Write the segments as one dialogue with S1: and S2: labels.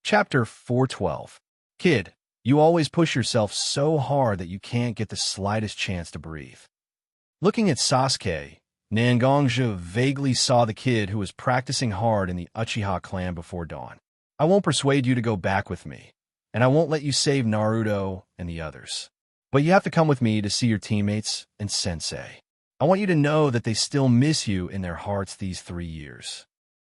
S1: Chapter 412. Kid, you always push yourself so hard that you can't get the slightest chance to breathe. Looking at Sasuke, Nangongja vaguely saw the kid who was practicing hard in the Uchiha clan before dawn. I won't persuade you to go back with me, and I won't let you save Naruto and the others. But you have to come with me to see your teammates and sensei. I want you to know that they still miss you in their hearts these 3 years.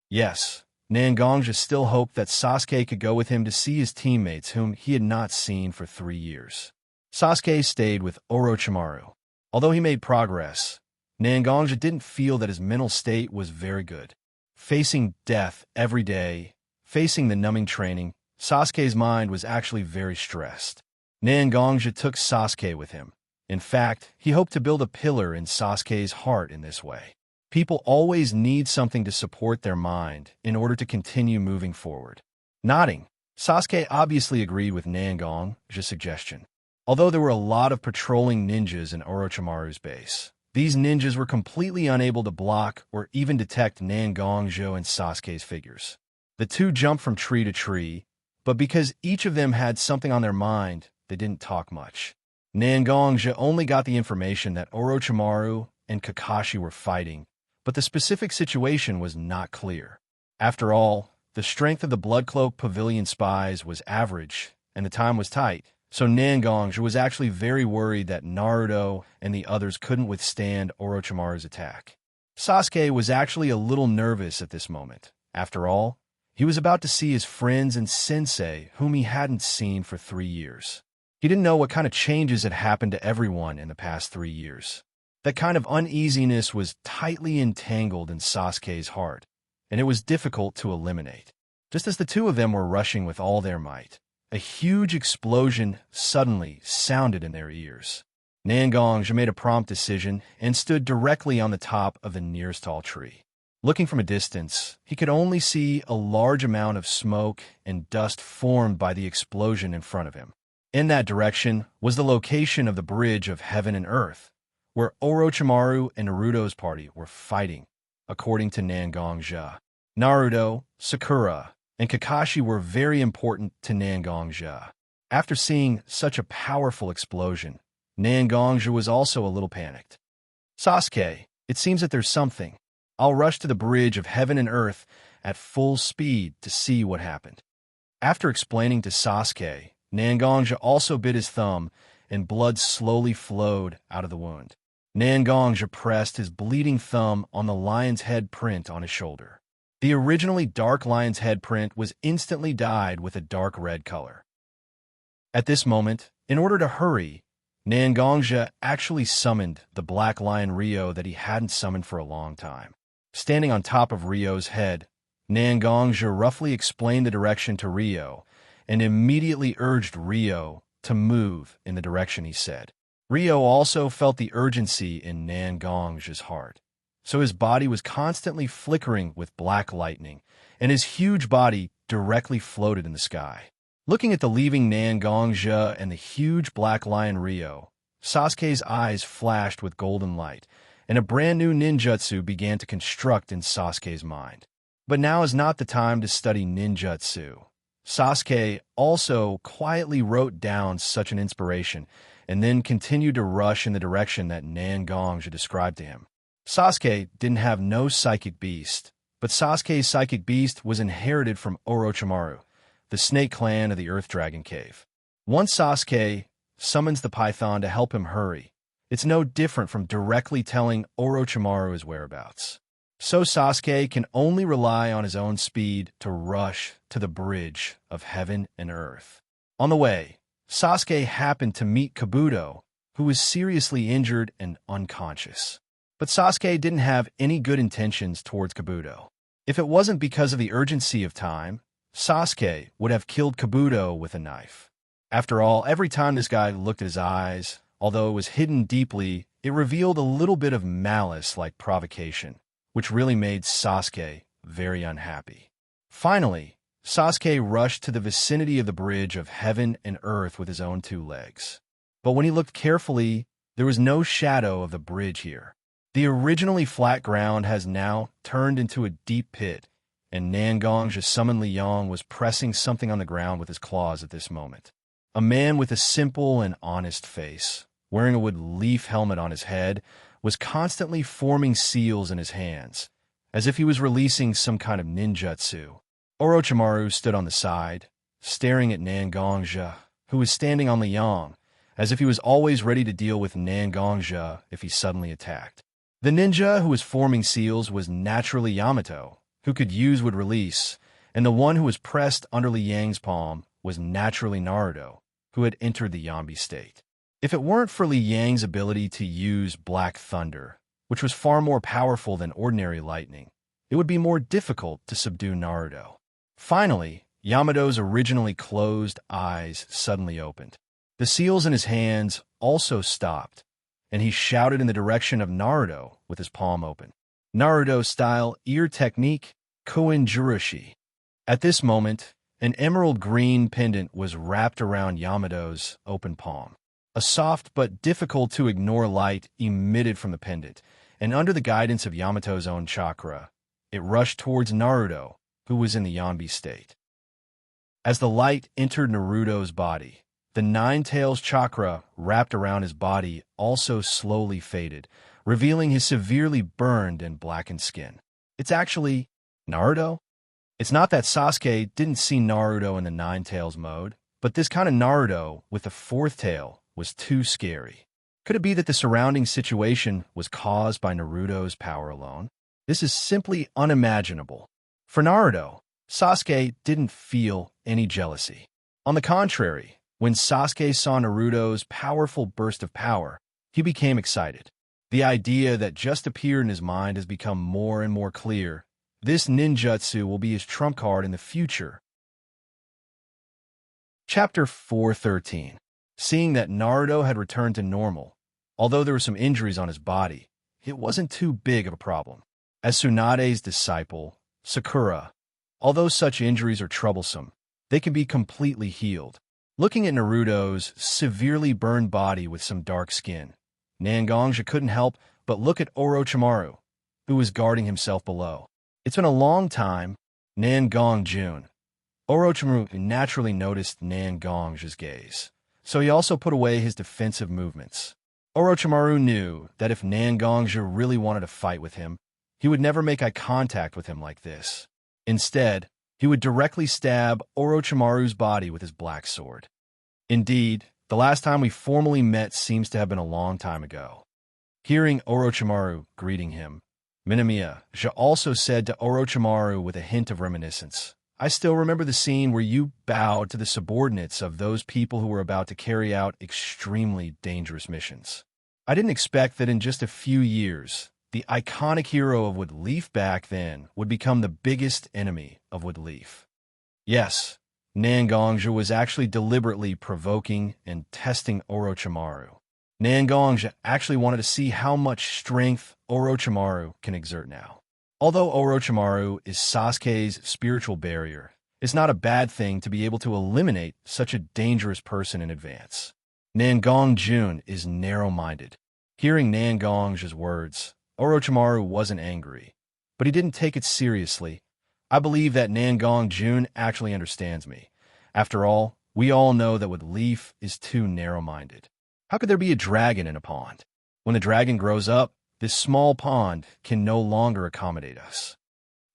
S1: Yes, Nangongja still hoped that Sasuke could go with him to see his teammates whom he had not seen for 3 years. Sasuke stayed with Orochimaru. Although he made progress, Nangongja didn't feel that his mental state was very good. Facing death every day, facing the numbing training, Sasuke's mind was actually very stressed. Nangongja took Sasuke with him. In fact, he hoped to build a pillar in Sasuke's heart in this way. People always need something to support their mind in order to continue moving forward. Nodding, Sasuke obviously agreed with Nangongja's suggestion. Although there were a lot of patrolling ninjas in Orochimaru's base, these ninjas were completely unable to block or even detect Nangongja and Sasuke's figures. The two jumped from tree to tree, but because each of them had something on their mind, they didn't talk much. Nangongja only got the information that Orochimaru and Kakashi were fighting, but the specific situation was not clear. After all, the strength of the Blood Cloak Pavilion spies was average, and the time was tight, so Nangongja was actually very worried that Naruto and the others couldn't withstand Orochimaru's attack. Sasuke was actually a little nervous at this moment. After all, he was about to see his friends and sensei whom he hadn't seen for 3 years. He didn't know what kind of changes had happened to everyone in the past 3 years. That kind of uneasiness was tightly entangled in Sasuke's heart, and it was difficult to eliminate. Just as the two of them were rushing with all their might, a huge explosion suddenly sounded in their ears. Nangongja made a prompt decision and stood directly on the top of the nearest tall tree. Looking from a distance, he could only see a large amount of smoke and dust formed by the explosion in front of him. In that direction was the location of the Bridge of Heaven and Earth, where Orochimaru and Naruto's party were fighting, according to Nangongja. Naruto, Sakura, and Kakashi were very important to Nangongja. After seeing such a powerful explosion, Nangongja was also a little panicked. Sasuke, it seems that there's something. I'll rush to the Bridge of Heaven and Earth at full speed to see what happened. After explaining to Sasuke, Nangongja also bit his thumb, and blood slowly flowed out of the wound. Nangongja pressed his bleeding thumb on the lion's head print on his shoulder. The originally dark lion's head print was instantly dyed with a dark red color. At this moment, in order to hurry, Nangongja actually summoned the Black Lion Ryo that he hadn't summoned for a long time. Standing on top of Ryo's head, Nangongja roughly explained the direction to Ryo and immediately urged Ryo to move in the direction he said. Ryo also felt the urgency in Nangongja's heart, so his body was constantly flickering with black lightning, and his huge body directly floated in the sky. Looking at the leaving Nangongja and the huge Black Lion Ryo, Sasuke's eyes flashed with golden light, and a brand new ninjutsu began to construct in Sasuke's mind. But now is not the time to study ninjutsu. Sasuke also quietly wrote down such an inspiration, and then continued to rush in the direction that Nangongja described to him. Sasuke didn't have no psychic beast, but Sasuke's psychic beast was inherited from Orochimaru, the snake clan of the Earth Dragon Cave. Once Sasuke summons the python to help him hurry, it's no different from directly telling Orochimaru's whereabouts. So Sasuke can only rely on his own speed to rush to the Bridge of Heaven and Earth. On the way, Sasuke happened to meet Kabuto, who was seriously injured and unconscious. But Sasuke didn't have any good intentions towards Kabuto. If it wasn't because of the urgency of time, Sasuke would have killed Kabuto with a knife. After all, every time this guy looked at his eyes, although it was hidden deeply, it revealed a little bit of malice like provocation, which really made Sasuke very unhappy. Finally, Sasuke rushed to the vicinity of the Bridge of Heaven and Earth with his own 2 legs. But when he looked carefully, there was no shadow of the bridge here. The originally flat ground has now turned into a deep pit, and Nangong's summoned Liang was pressing something on the ground with his claws at this moment. A man with a simple and honest face, wearing a wood leaf helmet on his head, was constantly forming seals in his hands, as if he was releasing some kind of ninjutsu. Orochimaru stood on the side, staring at Nangongja, who was standing on Liang, as if he was always ready to deal with Nangongja if he suddenly attacked. The ninja who was forming seals was naturally Yamato, who could use wood release, and the one who was pressed under Liang's palm was naturally Naruto, who had entered the Yambi state. If it weren't for Liang's ability to use Black Thunder, which was far more powerful than ordinary lightning, it would be more difficult to subdue Naruto. Finally, Yamato's originally closed eyes suddenly opened. The seals in his hands also stopped, and he shouted in the direction of Naruto with his palm open. Naruto-style ear technique, Koin-Jurushi. At this moment, an emerald green pendant was wrapped around Yamato's open palm. A soft but difficult-to-ignore light emitted from the pendant, and under the guidance of Yamato's own chakra, it rushed towards Naruto, who was in the Yambi state. As the light entered Naruto's body, the Nine-Tails chakra wrapped around his body also slowly faded, revealing his severely burned and blackened skin. It's actually Naruto? It's not that Sasuke didn't see Naruto in the Nine-Tails mode, but this kind of Naruto with the fourth tail was too scary. Could it be that the surrounding situation was caused by Naruto's power alone? This is simply unimaginable. For Naruto, Sasuke didn't feel any jealousy. On the contrary, when Sasuke saw Naruto's powerful burst of power, he became excited. The idea that just appeared in his mind has become more and more clear. This ninjutsu will be his trump card in the future. Chapter 413. Seeing that Naruto had returned to normal, although there were some injuries on his body, it wasn't too big of a problem. As Tsunade's disciple, Sakura, although such injuries are troublesome, they can be completely healed. Looking at Naruto's severely burned body with some dark skin, Nangongja couldn't help but look at Orochimaru, who was guarding himself below. It's been a long time, Nangong-jun. Orochimaru naturally noticed Nangongja's gaze, so he also put away his defensive movements. Orochimaru knew that if Nangongja really wanted to fight with him, he would never make eye contact with him like this. Instead, he would directly stab Orochimaru's body with his black sword. Indeed, the last time we formally met seems to have been a long time ago. Hearing Orochimaru greeting him, Minamiya also said to Orochimaru with a hint of reminiscence, "I still remember the scene where you bowed to the subordinates of those people who were about to carry out extremely dangerous missions. I didn't expect that in just a few years, the iconic hero of Wood Leaf back then would become the biggest enemy of Wood Leaf." Yes, Nangongja was actually deliberately provoking and testing Orochimaru. Nangongja actually wanted to see how much strength Orochimaru can exert now. Although Orochimaru is Sasuke's spiritual barrier, it's not a bad thing to be able to eliminate such a dangerous person in advance. Nangong-jun is narrow-minded. Hearing Nangongja's words, Orochimaru wasn't angry, but he didn't take it seriously. I believe that Nangong-jun actually understands me. After all, we all know that Wood Leaf is too narrow-minded. How could there be a dragon in a pond? When the dragon grows up, this small pond can no longer accommodate us.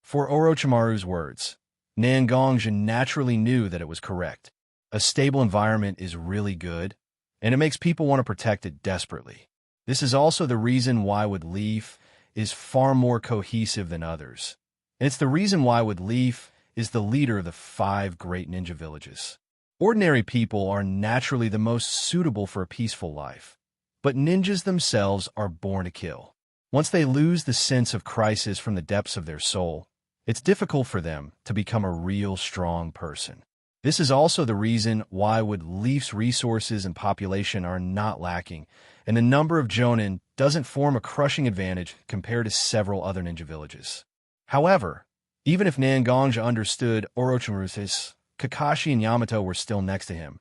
S1: For Orochimaru's words, Nangongja naturally knew that it was correct. A stable environment is really good, and it makes people want to protect it desperately. This is also the reason why Wood Leaf is far more cohesive than others. And it's the reason why Wood Leaf is the leader of the 5 great ninja villages. Ordinary people are naturally the most suitable for a peaceful life, but ninjas themselves are born to kill. Once they lose the sense of crisis from the depths of their soul, it's difficult for them to become a real strong person. This is also the reason why Wood Leaf's resources and population are not lacking, and the number of Jonin doesn't form a crushing advantage compared to several other ninja villages. However, even if Nangongja understood Orochimaru's, Kakashi and Yamato were still next to him.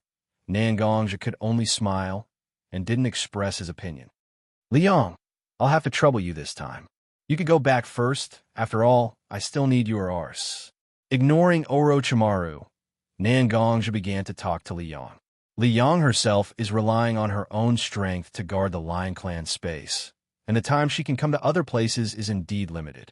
S1: Nangongja could only smile and didn't express his opinion. "Liang, I'll have to trouble you this time. You could go back first. After all, I still need your arse. Ignoring Orochimaru, Nangongjia began to talk to Liang. Liang herself is relying on her own strength to guard the Lion Clan's space, and the time she can come to other places is indeed limited.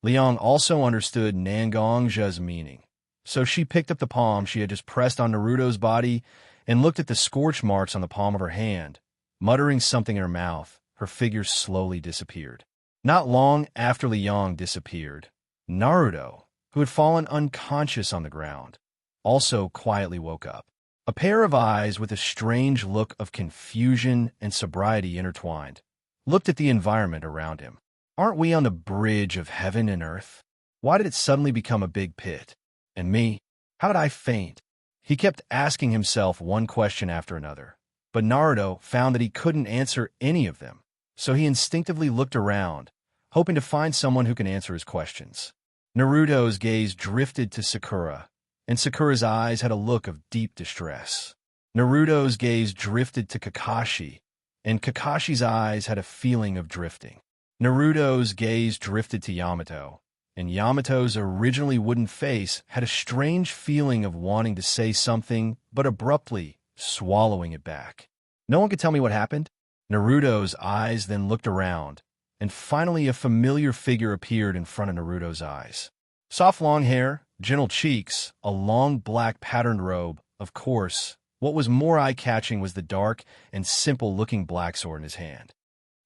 S1: Liang also understood Nangongjia's meaning, so she picked up the palm she had just pressed on Naruto's body and looked at the scorch marks on the palm of her hand. Muttering something in her mouth, her figure slowly disappeared. Not long after Liang disappeared, Naruto, who had fallen unconscious on the ground, also quietly woke up. A pair of eyes with a strange look of confusion and sobriety intertwined, looked at the environment around him. Aren't we on the bridge of heaven and earth? Why did it suddenly become a big pit? And me? How did I faint? He kept asking himself one question after another, but Naruto found that he couldn't answer any of them, so he instinctively looked around, hoping to find someone who can answer his questions. Naruto's gaze drifted to Sakura, and Sakura's eyes had a look of deep distress. Naruto's gaze drifted to Kakashi, and Kakashi's eyes had a feeling of drifting. Naruto's gaze drifted to Yamato, and Yamato's originally wooden face had a strange feeling of wanting to say something, but abruptly swallowing it back. No one could tell me what happened? Naruto's eyes then looked around, and finally a familiar figure appeared in front of Naruto's eyes. Soft long hair, gentle cheeks, a long black patterned robe. Of course, what was more eye-catching was the dark and simple-looking black sword in his hand.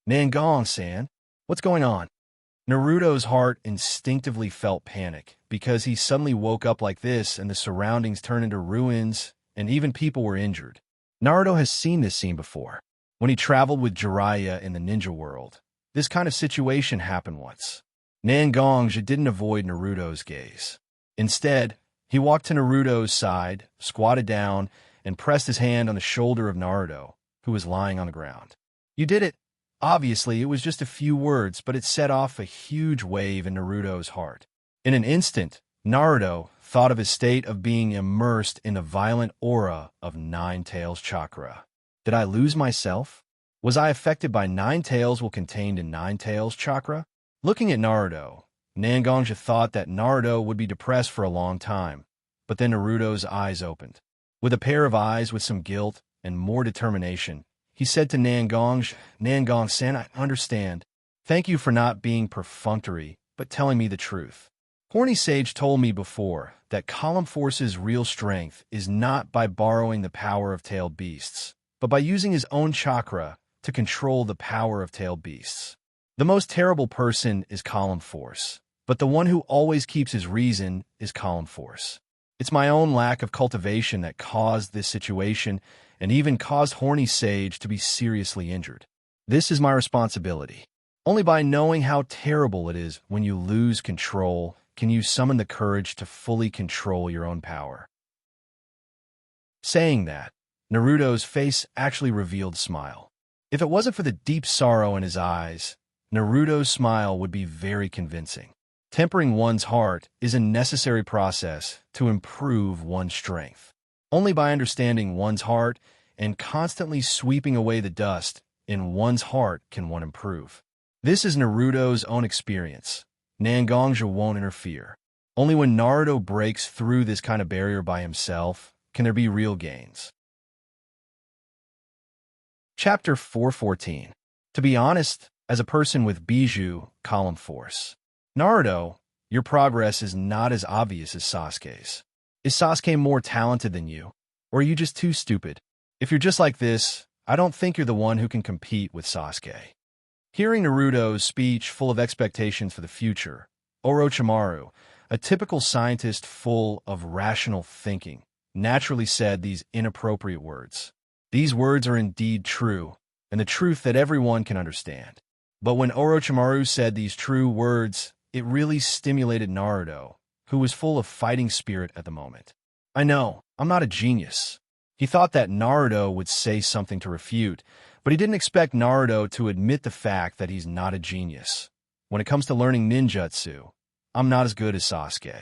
S1: Nangong-san, what's going on? Naruto's heart instinctively felt panic, because he suddenly woke up like this and the surroundings turned into ruins, and even people were injured. Naruto has seen this scene before. When he traveled with Jiraiya in the ninja world, this kind of situation happened once. Nangongjia didn't avoid Naruto's gaze. Instead, he walked to Naruto's side, squatted down, and pressed his hand on the shoulder of Naruto, who was lying on the ground. You did it. Obviously, it was just a few words, but it set off a huge wave in Naruto's heart. In an instant, Naruto thought of his state of being immersed in the violent aura of Nine Tails chakra. Did I lose myself? Was I affected by Nine Tails while contained in Nine Tails chakra? Looking at Naruto, Nangongjia thought that Naruto would be depressed for a long time, but then Naruto's eyes opened. With a pair of eyes with some guilt and more determination, he said to Nangong-san, I understand. Thank you for not being perfunctory, but telling me the truth. Horny Sage told me before that Column Force's real strength is not by borrowing the power of tailed beasts, but by using his own chakra to control the power of tailed beasts. The most terrible person is Column Force, but the one who always keeps his reason is Column Force. It's my own lack of cultivation that caused this situation and even caused Horny Sage to be seriously injured. This is my responsibility. Only by knowing how terrible it is when you lose control can you summon the courage to fully control your own power. Saying that, Naruto's face actually revealed a smile. If it wasn't for the deep sorrow in his eyes, Naruto's smile would be very convincing. Tempering one's heart is a necessary process to improve one's strength. Only by understanding one's heart and constantly sweeping away the dust in one's heart can one improve. This is Naruto's own experience. Nangongjia won't interfere. Only when Naruto breaks through this kind of barrier by himself can there be real gains. Chapter 414. To be honest, as a person with Bijou, Column Force, Naruto, your progress is not as obvious as Sasuke's. Is Sasuke more talented than you? Or are you just too stupid? If you're just like this, I don't think you're the one who can compete with Sasuke. Hearing Naruto's speech full of expectations for the future, Orochimaru, a typical scientist full of rational thinking, naturally said these inappropriate words. These words are indeed true, and the truth that everyone can understand. But when Orochimaru said these true words, it really stimulated Naruto, who was full of fighting spirit at the moment. I know, I'm not a genius. He thought that Naruto would say something to refute, but he didn't expect Naruto to admit the fact that he's not a genius. When it comes to learning ninjutsu, I'm not as good as Sasuke.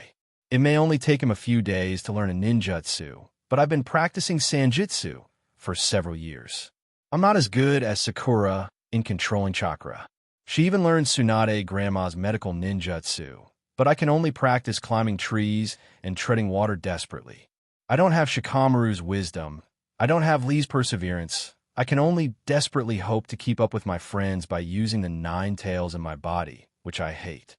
S1: It may only take him a few days to learn a ninjutsu, but I've been practicing sanjutsu for several years. I'm not as good as Sakura in controlling chakra. She even learned Tsunade Grandma's medical ninjutsu, but I can only practice climbing trees and treading water desperately. I don't have Shikamaru's wisdom. I don't have Lee's perseverance. I can only desperately hope to keep up with my friends by using the 9 tails in my body, which I hate.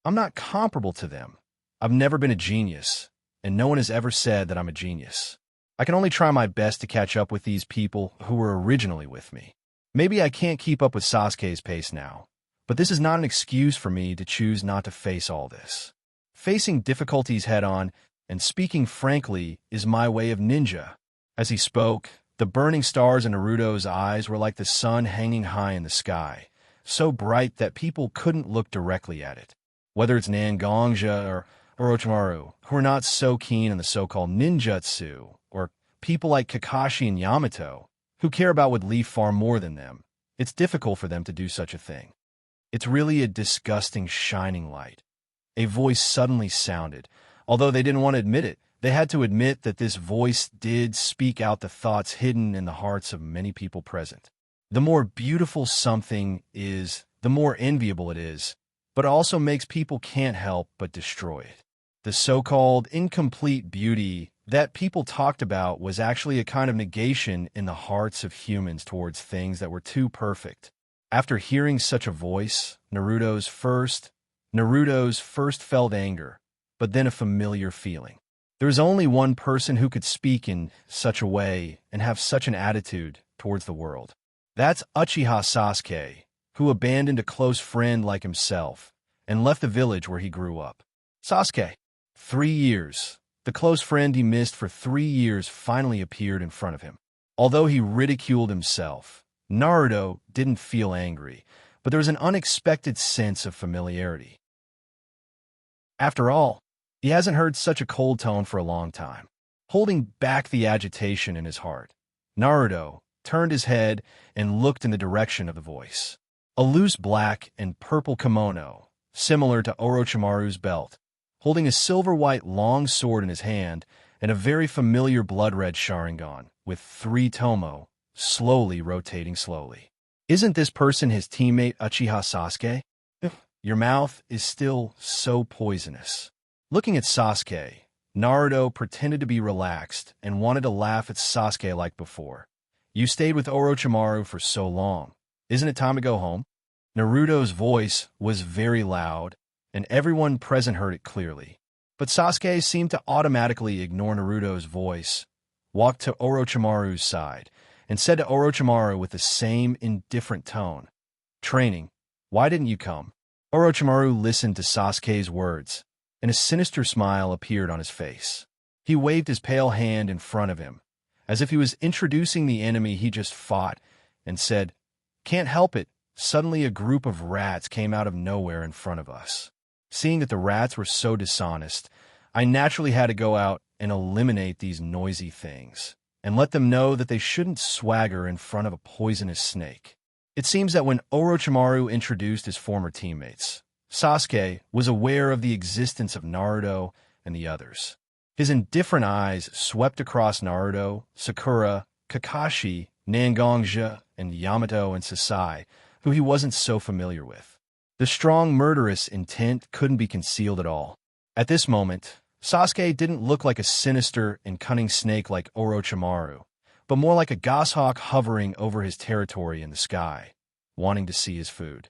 S1: I'm not comparable to them. I've never been a genius, and no one has ever said that I'm a genius. I can only try my best to catch up with these people who were originally with me. Maybe I can't keep up with Sasuke's pace now, but this is not an excuse for me to choose not to face all this. Facing difficulties head-on and speaking frankly is my way of ninja. As he spoke, the burning stars in Naruto's eyes were like the sun hanging high in the sky, so bright that people couldn't look directly at it. Whether it's Xianxia or Orochimaru, who are not so keen on the so-called ninjutsu, or people like Kakashi and Yamato, who care about what Lee far more than them, it's difficult for them to do such a thing. It's really a disgusting shining light. A voice suddenly sounded. Although they didn't want to admit it, they had to admit that this voice did speak out the thoughts hidden in the hearts of many people present. The more beautiful something is, the more enviable it is, but it also makes people can't help but destroy it. The so-called incomplete beauty that people talked about was actually a kind of negation in the hearts of humans towards things that were too perfect. After hearing such a voice, Naruto's first felt anger, but then a familiar feeling. There is only one person who could speak in such a way and have such an attitude towards the world. That's Uchiha Sasuke, who abandoned a close friend like himself and left the village where he grew up. Sasuke, 3 years. The close friend he missed for 3 years finally appeared in front of him. Although he ridiculed himself, Naruto didn't feel angry, but there was an unexpected sense of familiarity. After all, he hasn't heard such a cold tone for a long time. Holding back the agitation in his heart, Naruto turned his head and looked in the direction of the voice. A loose black and purple kimono, similar to Orochimaru's belt, holding a silver-white long sword in his hand, and a very familiar blood-red Sharingan, with 3 tomo, slowly rotating slowly. Isn't this person his teammate Uchiha Sasuke? Your mouth is still so poisonous. Looking at Sasuke, Naruto pretended to be relaxed and wanted to laugh at Sasuke like before. You stayed with Orochimaru for so long. Isn't it time to go home? Naruto's voice was very loud, and everyone present heard it clearly. But Sasuke seemed to automatically ignore Naruto's voice, walked to Orochimaru's side, and said to Orochimaru with the same indifferent tone, "Training, why didn't you come?" Orochimaru listened to Sasuke's words, and a sinister smile appeared on his face. He waved his pale hand in front of him, as if he was introducing the enemy he just fought, and said, "Can't help it. Suddenly a group of rats came out of nowhere in front of us. Seeing that the rats were so dishonest, I naturally had to go out and eliminate these noisy things, and let them know that they shouldn't swagger in front of a poisonous snake." It seems that when Orochimaru introduced his former teammates, Sasuke was aware of the existence of Naruto and the others. His indifferent eyes swept across Naruto, Sakura, Kakashi, Xianxia, and Yamato and Sasai, who he wasn't so familiar with. The strong murderous intent couldn't be concealed at all. At this moment, Sasuke didn't look like a sinister and cunning snake like Orochimaru, but more like a goshawk hovering over his territory in the sky, wanting to see his food.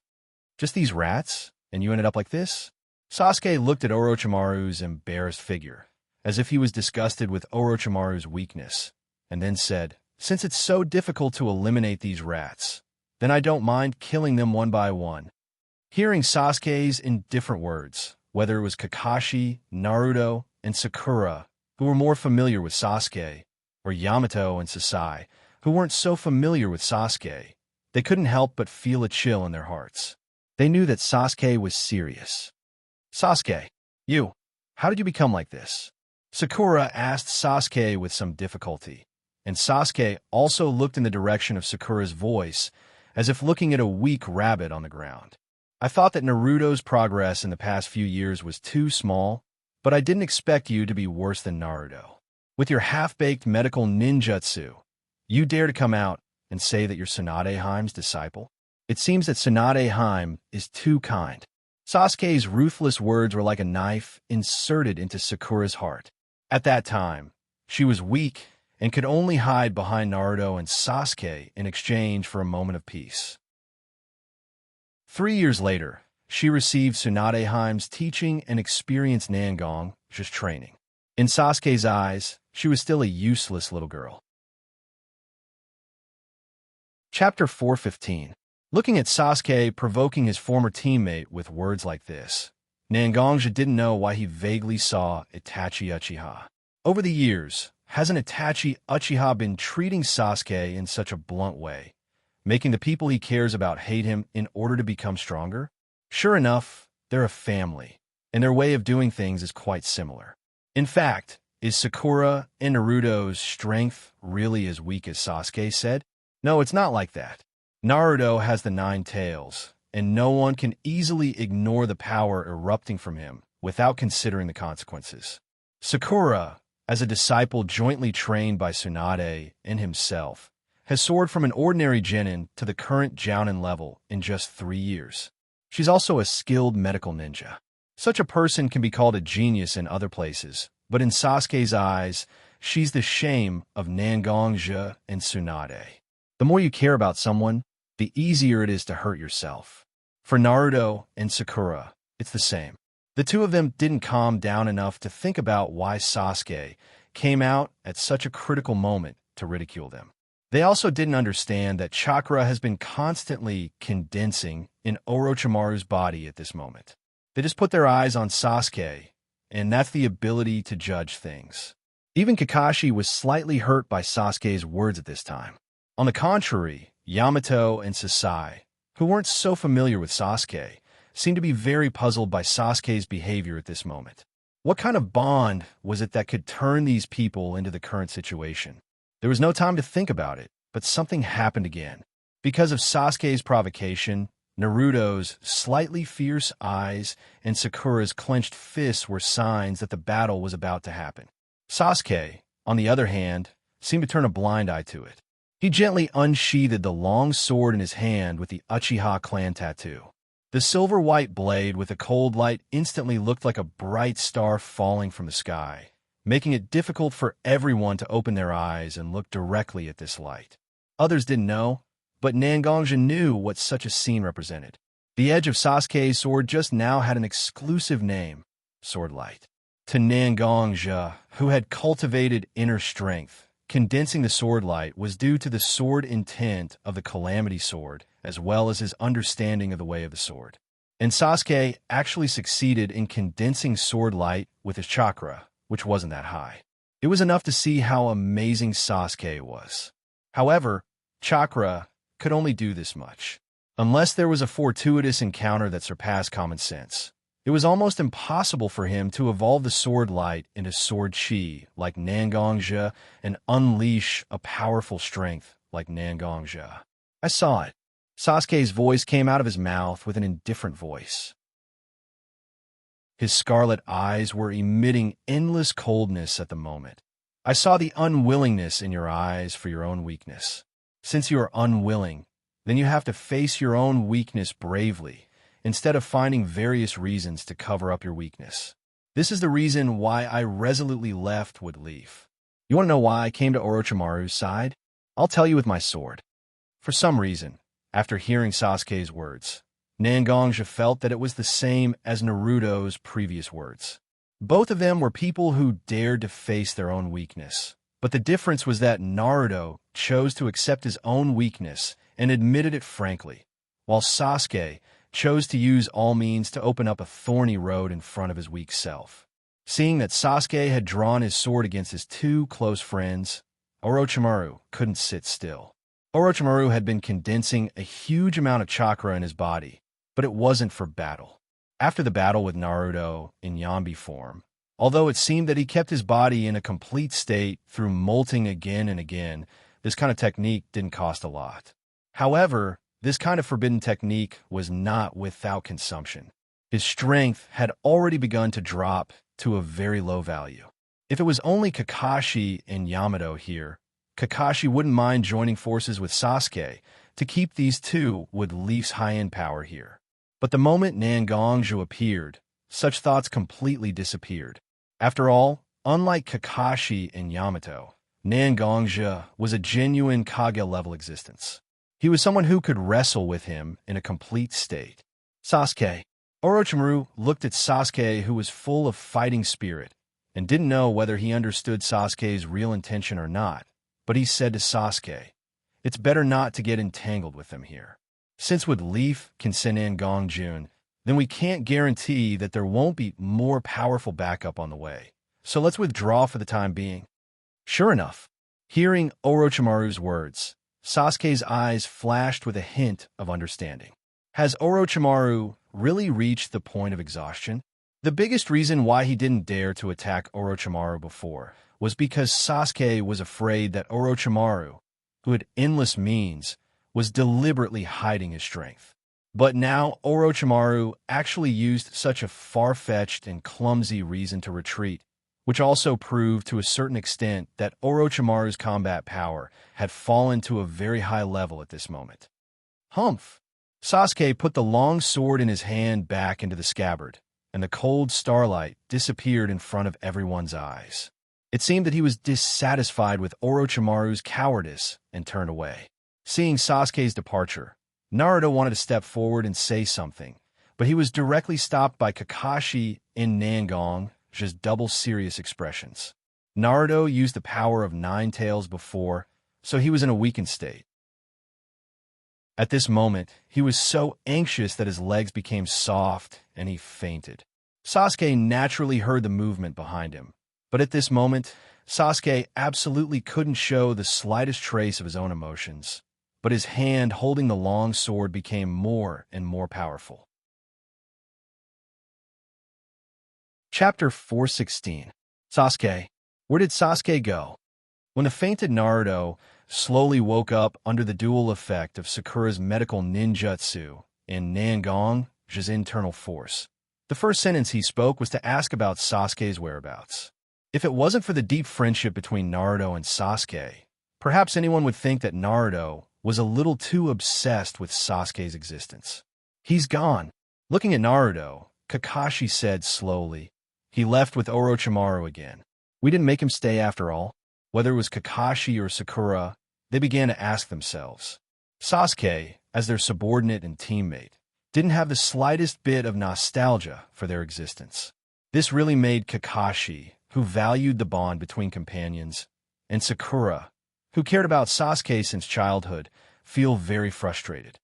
S1: Just these rats, and you ended up like this? Sasuke looked at Orochimaru's embarrassed figure, as if he was disgusted with Orochimaru's weakness, and then said, "Since it's so difficult to eliminate these rats, then I don't mind killing them one by one." Hearing Sasuke's indifferent words, whether it was Kakashi, Naruto, and Sakura, who were more familiar with Sasuke, or Yamato and Sasai, who weren't so familiar with Sasuke, they couldn't help but feel a chill in their hearts. They knew that Sasuke was serious. "Sasuke, how did you become like this?" Sakura asked Sasuke with some difficulty, and Sasuke also looked in the direction of Sakura's voice, as if looking at a weak rabbit on the ground. "I thought that Naruto's progress in the past few years was too small, but I didn't expect you to be worse than Naruto. With your half-baked medical ninjutsu, you dare to come out and say that you're Tsunade's disciple?" It seems that Tsunade Heim is too kind. Sasuke's ruthless words were like a knife inserted into Sakura's heart. At that time, she was weak and could only hide behind Naruto and Sasuke in exchange for a moment of peace. 3 years later, she received Tsunade Heim's teaching and experienced Nangong's training. In Sasuke's eyes, she was still a useless little girl. Chapter 415. Looking at Sasuke provoking his former teammate with words like this, Nangongja didn't know why he vaguely saw Itachi Uchiha. Over the years, hasn't Itachi Uchiha been treating Sasuke in such a blunt way, making the people he cares about hate him in order to become stronger? Sure enough, they're a family, and their way of doing things is quite similar. In fact, is Sakura and Naruto's strength really as weak as Sasuke said? No, it's not like that. Naruto has the 9 tails, and no one can easily ignore the power erupting from him without considering the consequences. Sakura, as a disciple jointly trained by Tsunade and himself, has soared from an ordinary genin to the current jounin level in just 3 years. She's also a skilled medical ninja. Such a person can be called a genius in other places, but in Sasuke's eyes, she's the shame of Nangongja and Tsunade. The more you care about someone, the easier it is to hurt yourself. For Naruto and Sakura, it's the same. The two of them didn't calm down enough to think about why Sasuke came out at such a critical moment to ridicule them. They also didn't understand that chakra has been constantly condensing in Orochimaru's body at this moment. They just put their eyes on Sasuke, and that's the ability to judge things. Even Kakashi was slightly hurt by Sasuke's words at this time. On the contrary, Yamato and Sasai, who weren't so familiar with Sasuke, seemed to be very puzzled by Sasuke's behavior at this moment. What kind of bond was it that could turn these people into the current situation? There was no time to think about it, but something happened again. Because of Sasuke's provocation, Naruto's slightly fierce eyes and Sakura's clenched fists were signs that the battle was about to happen. Sasuke, on the other hand, seemed to turn a blind eye to it. He gently unsheathed the long sword in his hand with the Uchiha clan tattoo. The silver-white blade with a cold light instantly looked like a bright star falling from the sky, making it difficult for everyone to open their eyes and look directly at this light. Others didn't know, but Nangongja knew what such a scene represented. The edge of Sasuke's sword just now had an exclusive name, Sword Light. To Nangongja, who had cultivated inner strength, condensing the sword light was due to the sword intent of the Calamity Sword, as well as his understanding of the way of the sword. And Sasuke actually succeeded in condensing sword light with his chakra, which wasn't that high. It was enough to see how amazing Sasuke was. However, chakra could only do this much. Unless there was a fortuitous encounter that surpassed common sense, it was almost impossible for him to evolve the sword light into sword chi like Nangongja and unleash a powerful strength like Nangongja. I saw it. Sasuke's voice came out of his mouth with an indifferent voice. His scarlet eyes were emitting endless coldness at the moment. I saw the unwillingness in your eyes for your own weakness. Since you are unwilling, then you have to face your own weakness bravely, instead of finding various reasons to cover up your weakness. This is the reason why I resolutely left Wood Leaf. You want to know why I came to Orochimaru's side? I'll tell you with my sword. For some reason, after hearing Sasuke's words, Nangongja felt that it was the same as Naruto's previous words. Both of them were people who dared to face their own weakness, but the difference was that Naruto chose to accept his own weakness and admitted it frankly, while Sasuke chose to use all means to open up a thorny road in front of his weak self. Seeing that Sasuke had drawn his sword against his two close friends, Orochimaru couldn't sit still. Orochimaru had been condensing a huge amount of chakra in his body, but it wasn't for battle. After the battle with Naruto in Yambi form, although it seemed that he kept his body in a complete state through molting again and again, this kind of technique didn't cost a lot. However, this kind of forbidden technique was not without consumption. His strength had already begun to drop to a very low value. If it was only Kakashi and Yamato here, Kakashi wouldn't mind joining forces with Sasuke to keep these two with Leaf's high-end power here. But the moment Nangongzhou appeared, such thoughts completely disappeared. After all, unlike Kakashi and Yamato, Nangongzhou was a genuine Kage-level existence. He was someone who could wrestle with him in a complete state. Sasuke. Orochimaru looked at Sasuke, who was full of fighting spirit, and didn't know whether he understood Sasuke's real intention or not, but he said to Sasuke, "It's better not to get entangled with them here. Since with Leaf can send Nangongzhou, then we can't guarantee that there won't be more powerful backup on the way. So let's withdraw for the time being." Sure enough, hearing Orochimaru's words, Sasuke's eyes flashed with a hint of understanding. Has Orochimaru really reached the point of exhaustion? The biggest reason why he didn't dare to attack Orochimaru before was because Sasuke was afraid that Orochimaru, who had endless means, was deliberately hiding his strength. But now Orochimaru actually used such a far-fetched and clumsy reason to retreat, which also proved to a certain extent that Orochimaru's combat power had fallen to a very high level at this moment. Humph! Sasuke put the long sword in his hand back into the scabbard, and the cold starlight disappeared in front of everyone's eyes. It seemed that he was dissatisfied with Orochimaru's cowardice and turned away. Seeing Sasuke's departure, Naruto wanted to step forward and say something, but he was directly stopped by Kakashi and Nangong's double serious expressions. Naruto used the power of Nine Tails before, so he was in a weakened state. At this moment, he was so anxious that his legs became soft and he fainted. Sasuke naturally heard the movement behind him, but at this moment, Sasuke absolutely couldn't show the slightest trace of his own emotions, but his hand holding the long sword became more and more powerful. Chapter 416. Sasuke. Where did Sasuke go? When the fainted Naruto slowly woke up under the dual effect of Sakura's medical ninjutsu and Nangong's internal force, the first sentence he spoke was to ask about Sasuke's whereabouts. If it wasn't for the deep friendship between Naruto and Sasuke, perhaps anyone would think that Naruto was a little too obsessed with Sasuke's existence. He's gone. Looking at Naruto, Kakashi said slowly, "He left with Orochimaru again. We didn't make him stay after all." Whether it was Kakashi or Sakura, they began to ask themselves. Sasuke, as their subordinate and teammate, didn't have the slightest bit of nostalgia for their existence. This really made Kakashi, who valued the bond between companions, and Sakura, who cared about Sasuke since childhood, feel very frustrated.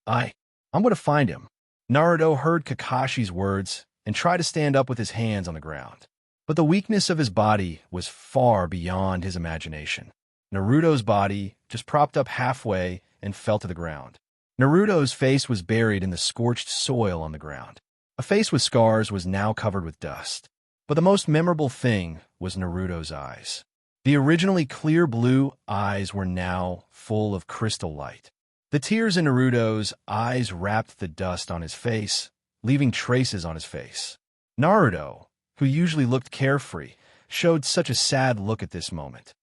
S1: I'm going to find him." Naruto heard Kakashi's words and tried to stand up with his hands on the ground. But the weakness of his body was far beyond his imagination. Naruto's body just propped up halfway and fell to the ground. Naruto's face was buried in the scorched soil on the ground. A face with scars was now covered with dust. But the most memorable thing was Naruto's eyes. The originally clear blue eyes were now full of crystal light. The tears in Naruto's eyes wrapped the dust on his face, leaving traces on his face. Naruto, who usually looked carefree, showed such a sad look at this moment.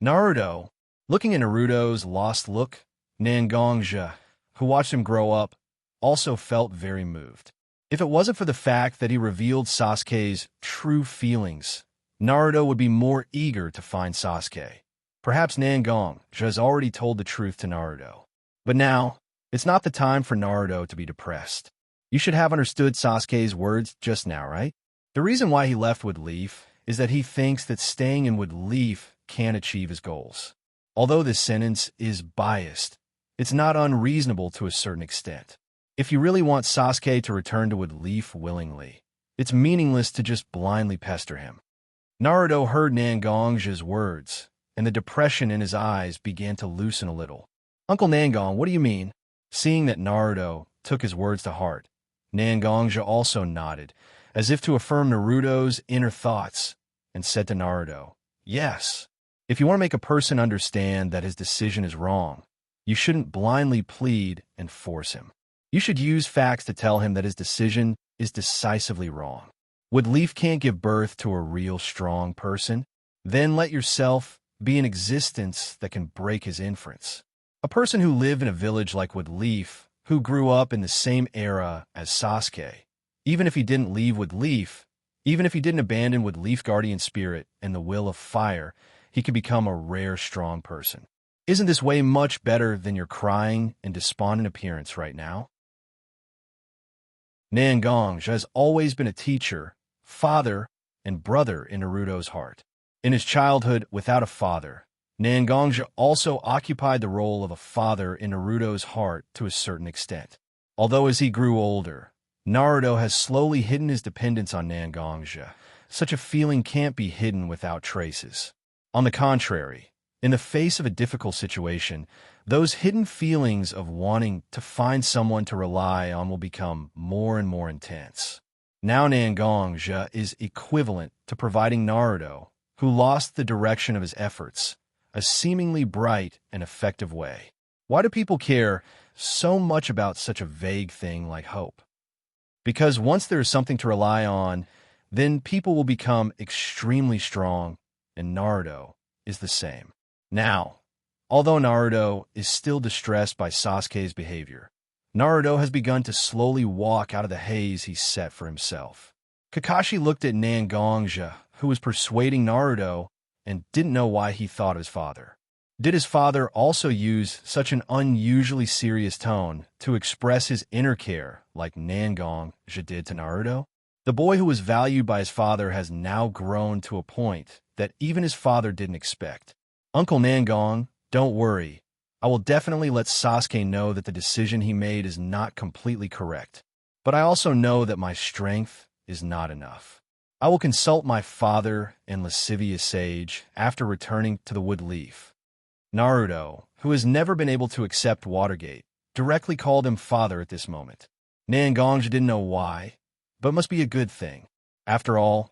S1: Naruto, looking at Naruto's lost look, Nangongzhou, who watched him grow up, also felt very moved. If it wasn't for the fact that he revealed Sasuke's true feelings, Naruto would be more eager to find Sasuke. Perhaps Nangongzhou has already told the truth to Naruto. But now, it's not the time for Naruto to be depressed. You should have understood Sasuke's words just now, right? The reason why he left with Leaf is that he thinks that staying in with Leaf can achieve his goals. Although this sentence is biased, it's not unreasonable to a certain extent. If you really want Sasuke to return to with Leaf willingly, it's meaningless to just blindly pester him. Naruto heard Nangongzhou's words, and the depression in his eyes began to loosen a little. "Uncle Nangong, what do you mean?" Seeing that Naruto took his words to heart, Nangongzhou also nodded, as if to affirm Naruto's inner thoughts, and said to Naruto, "Yes, if you want to make a person understand that his decision is wrong, you shouldn't blindly plead and force him. You should use facts to tell him that his decision is decisively wrong. Would Leaf can't give birth to a real strong person? Then let yourself be an existence that can break his inference. A person who lived in a village like Woodleaf, who grew up in the same era as Sasuke, even if he didn't leave Woodleaf, even if he didn't abandon Woodleaf Guardian Spirit and the Will of Fire, he could become a rare, strong person. Isn't this way much better than your crying and despondent appearance right now? Nangong has always been a teacher, father, and brother in Naruto's heart. In his childhood without a father, Nangong also occupied the role of a father in Naruto's heart to a certain extent. Although as he grew older, Naruto has slowly hidden his dependence on Nangong. Such a feeling can't be hidden without traces. On the contrary, in the face of a difficult situation, those hidden feelings of wanting to find someone to rely on will become more and more intense. Now Nangong is equivalent to providing Naruto, who lost the direction of his efforts, a seemingly bright and effective way. Why do people care so much about such a vague thing like hope? Because once there is something to rely on, then people will become extremely strong, and Naruto is the same. Now, although Naruto is still distressed by Sasuke's behavior, Naruto has begun to slowly walk out of the haze he set for himself. Kakashi looked at Nangong, who was persuading Naruto, and didn't know why he thought of his father. Did his father also use such an unusually serious tone to express his inner care like Nangong did to Naruto? The boy who was valued by his father has now grown to a point that even his father didn't expect. Uncle Nangong, don't worry. I will definitely let Sasuke know that the decision he made is not completely correct. But I also know that my strength is not enough. I will consult my father and lascivious sage after returning to the Woodleaf. Naruto, who has never been able to accept Watergate, directly called him father at this moment. Nangong didn't know why, but it must be a good thing. After all,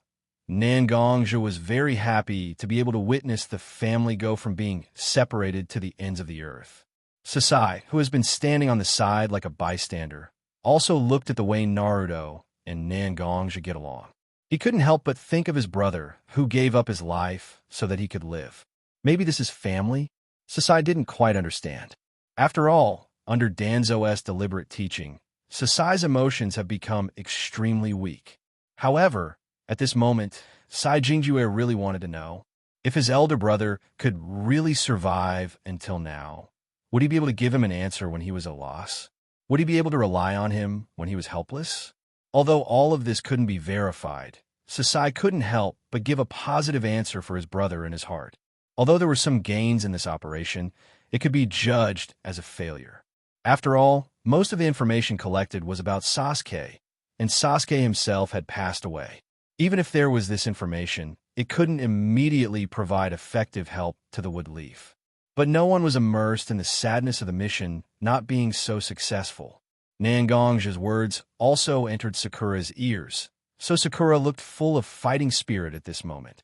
S1: Nangong was very happy to be able to witness the family go from being separated to the ends of the earth. Sasai, who has been standing on the side like a bystander, also looked at the way Naruto and Nangong get along. He couldn't help but think of his brother, who gave up his life so that he could live. Maybe this is family? Sasai didn't quite understand. After all, under Danzo's deliberate teaching, Sasai's emotions have become extremely weak. However, at this moment, Sai Jingjue really wanted to know if his elder brother could really survive until now. Would he be able to give him an answer when he was at a loss? Would he be able to rely on him when he was helpless? Although all of this couldn't be verified, Sasai couldn't help but give a positive answer for his brother in his heart. Although there were some gains in this operation, it could be judged as a failure. After all, most of the information collected was about Sasuke, and Sasuke himself had passed away. Even if there was this information, it couldn't immediately provide effective help to the Woodleaf. But no one was immersed in the sadness of the mission not being so successful. Nangong's words also entered Sakura's ears, so Sakura looked full of fighting spirit at this moment.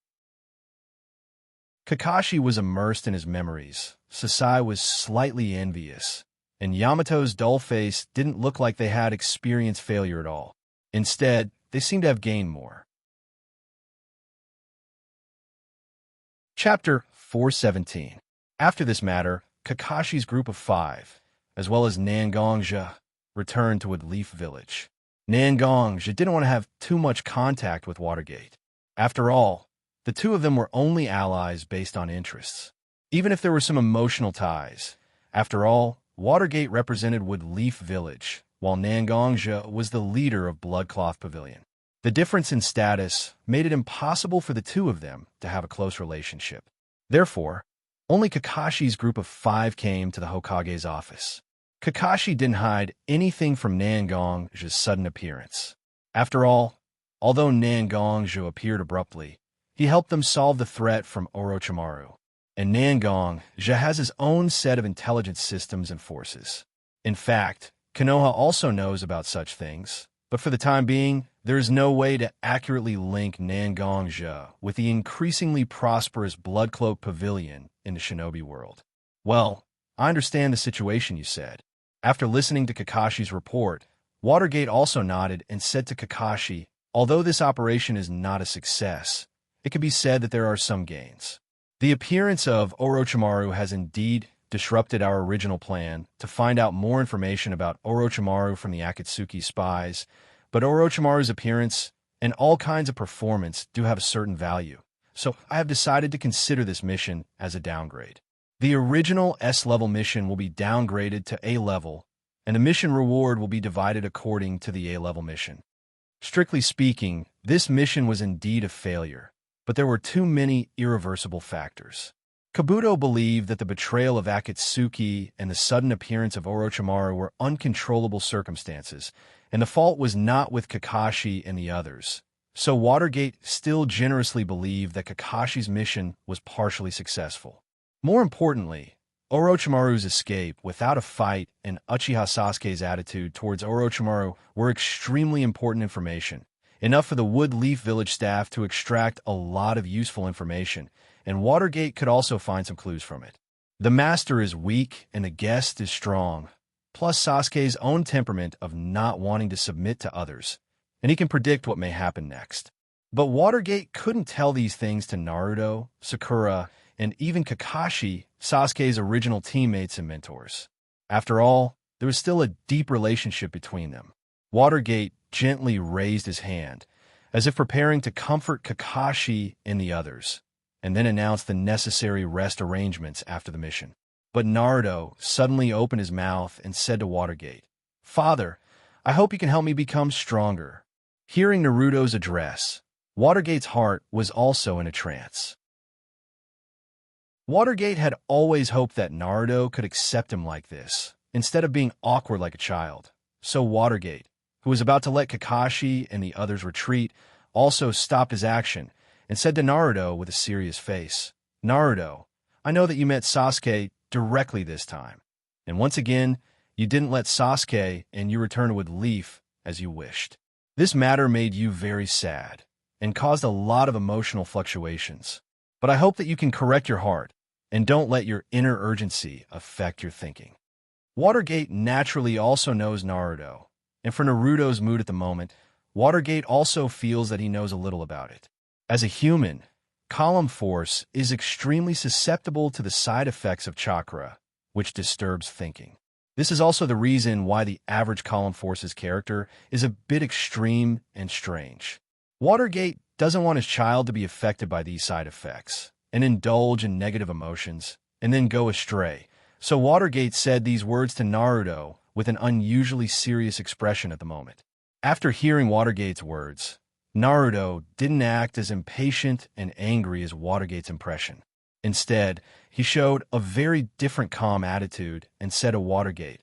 S1: Kakashi was immersed in his memories, Sasai was slightly envious, and Yamato's dull face didn't look like they had experienced failure at all. Instead, they seemed to have gained more. Chapter 417. After this matter, Kakashi's group of 5, as well as Nangong, returned to Woodleaf Village. Nangong didn't want to have too much contact with Watergate. After all, the two of them were only allies based on interests. Even if there were some emotional ties, after all, Watergate represented Woodleaf Village, while Nangong was the leader of Bloodcloth Pavilion. The difference in status made it impossible for the two of them to have a close relationship. Therefore, only Kakashi's group of 5 came to the Hokage's office. Kakashi didn't hide anything from Nangong's sudden appearance. After all, although Nangong appeared abruptly, he helped them solve the threat from Orochimaru. And Nangong has his own set of intelligence systems and forces. In fact, Konoha also knows about such things, but for the time being, there is no way to accurately link Nangong with the increasingly prosperous Bloodcloak Pavilion in the shinobi world. Well, I understand the situation, you said. After listening to Kakashi's report, Watergate also nodded and said to Kakashi, although this operation is not a success, it can be said that there are some gains. The appearance of Orochimaru has indeed disrupted our original plan to find out more information about Orochimaru from the Akatsuki spies, but Orochimaru's appearance and all kinds of performance do have a certain value, so I have decided to consider this mission as a downgrade. The original S-level mission will be downgraded to A-level, and the mission reward will be divided according to the A-level mission. Strictly speaking, this mission was indeed a failure, but there were too many irreversible factors. Kabuto believed that the betrayal of Akatsuki and the sudden appearance of Orochimaru were uncontrollable circumstances, and the fault was not with Kakashi and the others. So Watergate still generously believed that Kakashi's mission was partially successful. More importantly, Orochimaru's escape without a fight and Uchiha Sasuke's attitude towards Orochimaru were extremely important information, enough for the Wood Leaf Village staff to extract a lot of useful information, and Watergate could also find some clues from it. The master is weak and the guest is strong, plus Sasuke's own temperament of not wanting to submit to others, and he can predict what may happen next. But Watergate couldn't tell these things to Naruto, Sakura, and even Kakashi, Sasuke's original teammates and mentors. After all, there was still a deep relationship between them. Watergate gently raised his hand, as if preparing to comfort Kakashi and the others, and then announced the necessary rest arrangements after the mission. But Naruto suddenly opened his mouth and said to Watergate, "Father, I hope you can help me become stronger." Hearing Naruto's address, Watergate's heart was also in a trance. Watergate had always hoped that Naruto could accept him like this, instead of being awkward like a child. So Watergate, who was about to let Kakashi and the others retreat, also stopped his action and said to Naruto with a serious face, "Naruto, I know that you met Sasuke directly this time, and once again, you didn't let Sasuke and you returned with Leaf as you wished. This matter made you very sad and caused a lot of emotional fluctuations, but I hope that you can correct your heart and don't let your inner urgency affect your thinking." Watergate naturally also knows Naruto, and for Naruto's mood at the moment, Watergate also feels that he knows a little about it. As a human, Column Force is extremely susceptible to the side effects of chakra, which disturbs thinking. This is also the reason why the average Column Force's character is a bit extreme and strange. Watergate doesn't want his child to be affected by these side effects and indulge in negative emotions and then go astray. So Watergate said these words to Naruto with an unusually serious expression at the moment. After hearing Watergate's words, Naruto didn't act as impatient and angry as Watergate's impression. Instead, he showed a very different calm attitude and said to Watergate,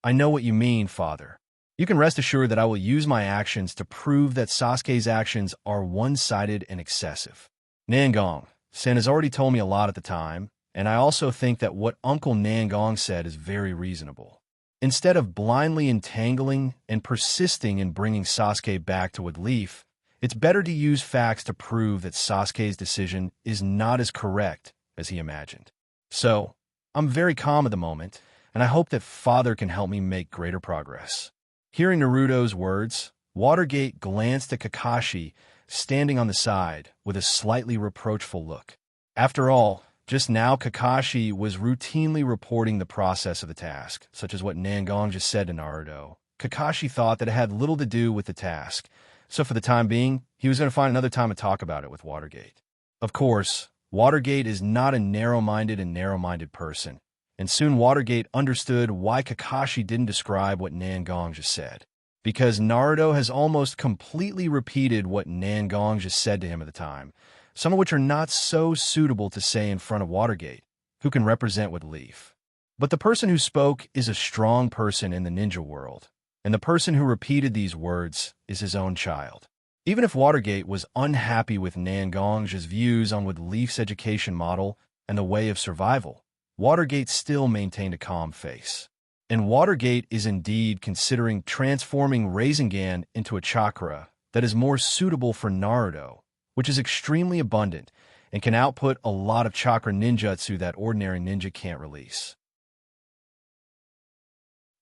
S1: "I know what you mean, Father. You can rest assured that I will use my actions to prove that Sasuke's actions are one-sided and excessive. Nangong-san has already told me a lot at the time, and I also think that what Uncle Nangong said is very reasonable. Instead of blindly entangling and persisting in bringing Sasuke back to Wood Leaf, it's better to use facts to prove that Sasuke's decision is not as correct as he imagined. So, I'm very calm at the moment, and I hope that Father can help me make greater progress." Hearing Naruto's words, Watergate glanced at Kakashi, standing on the side, with a slightly reproachful look. After all, just now Kakashi was routinely reporting the process of the task, such as what Nangong just said to Naruto. Kakashi thought that it had little to do with the task, so for the time being, he was going to find another time to talk about it with Watergate. Of course, Watergate is not a narrow-minded person, and soon Watergate understood why Kakashi didn't describe what Nangong just said. Because Naruto has almost completely repeated what Nangong just said to him at the time, some of which are not so suitable to say in front of Watergate, who can represent Wood Leaf. But the person who spoke is a strong person in the ninja world, and the person who repeated these words is his own child. Even if Watergate was unhappy with Nangong's views on Wood Leaf's education model and the way of survival, Watergate still maintained a calm face. And Watergate is indeed considering transforming Rasengan into a chakra that is more suitable for Naruto, which is extremely abundant and can output a lot of chakra ninjutsu that ordinary ninja can't release.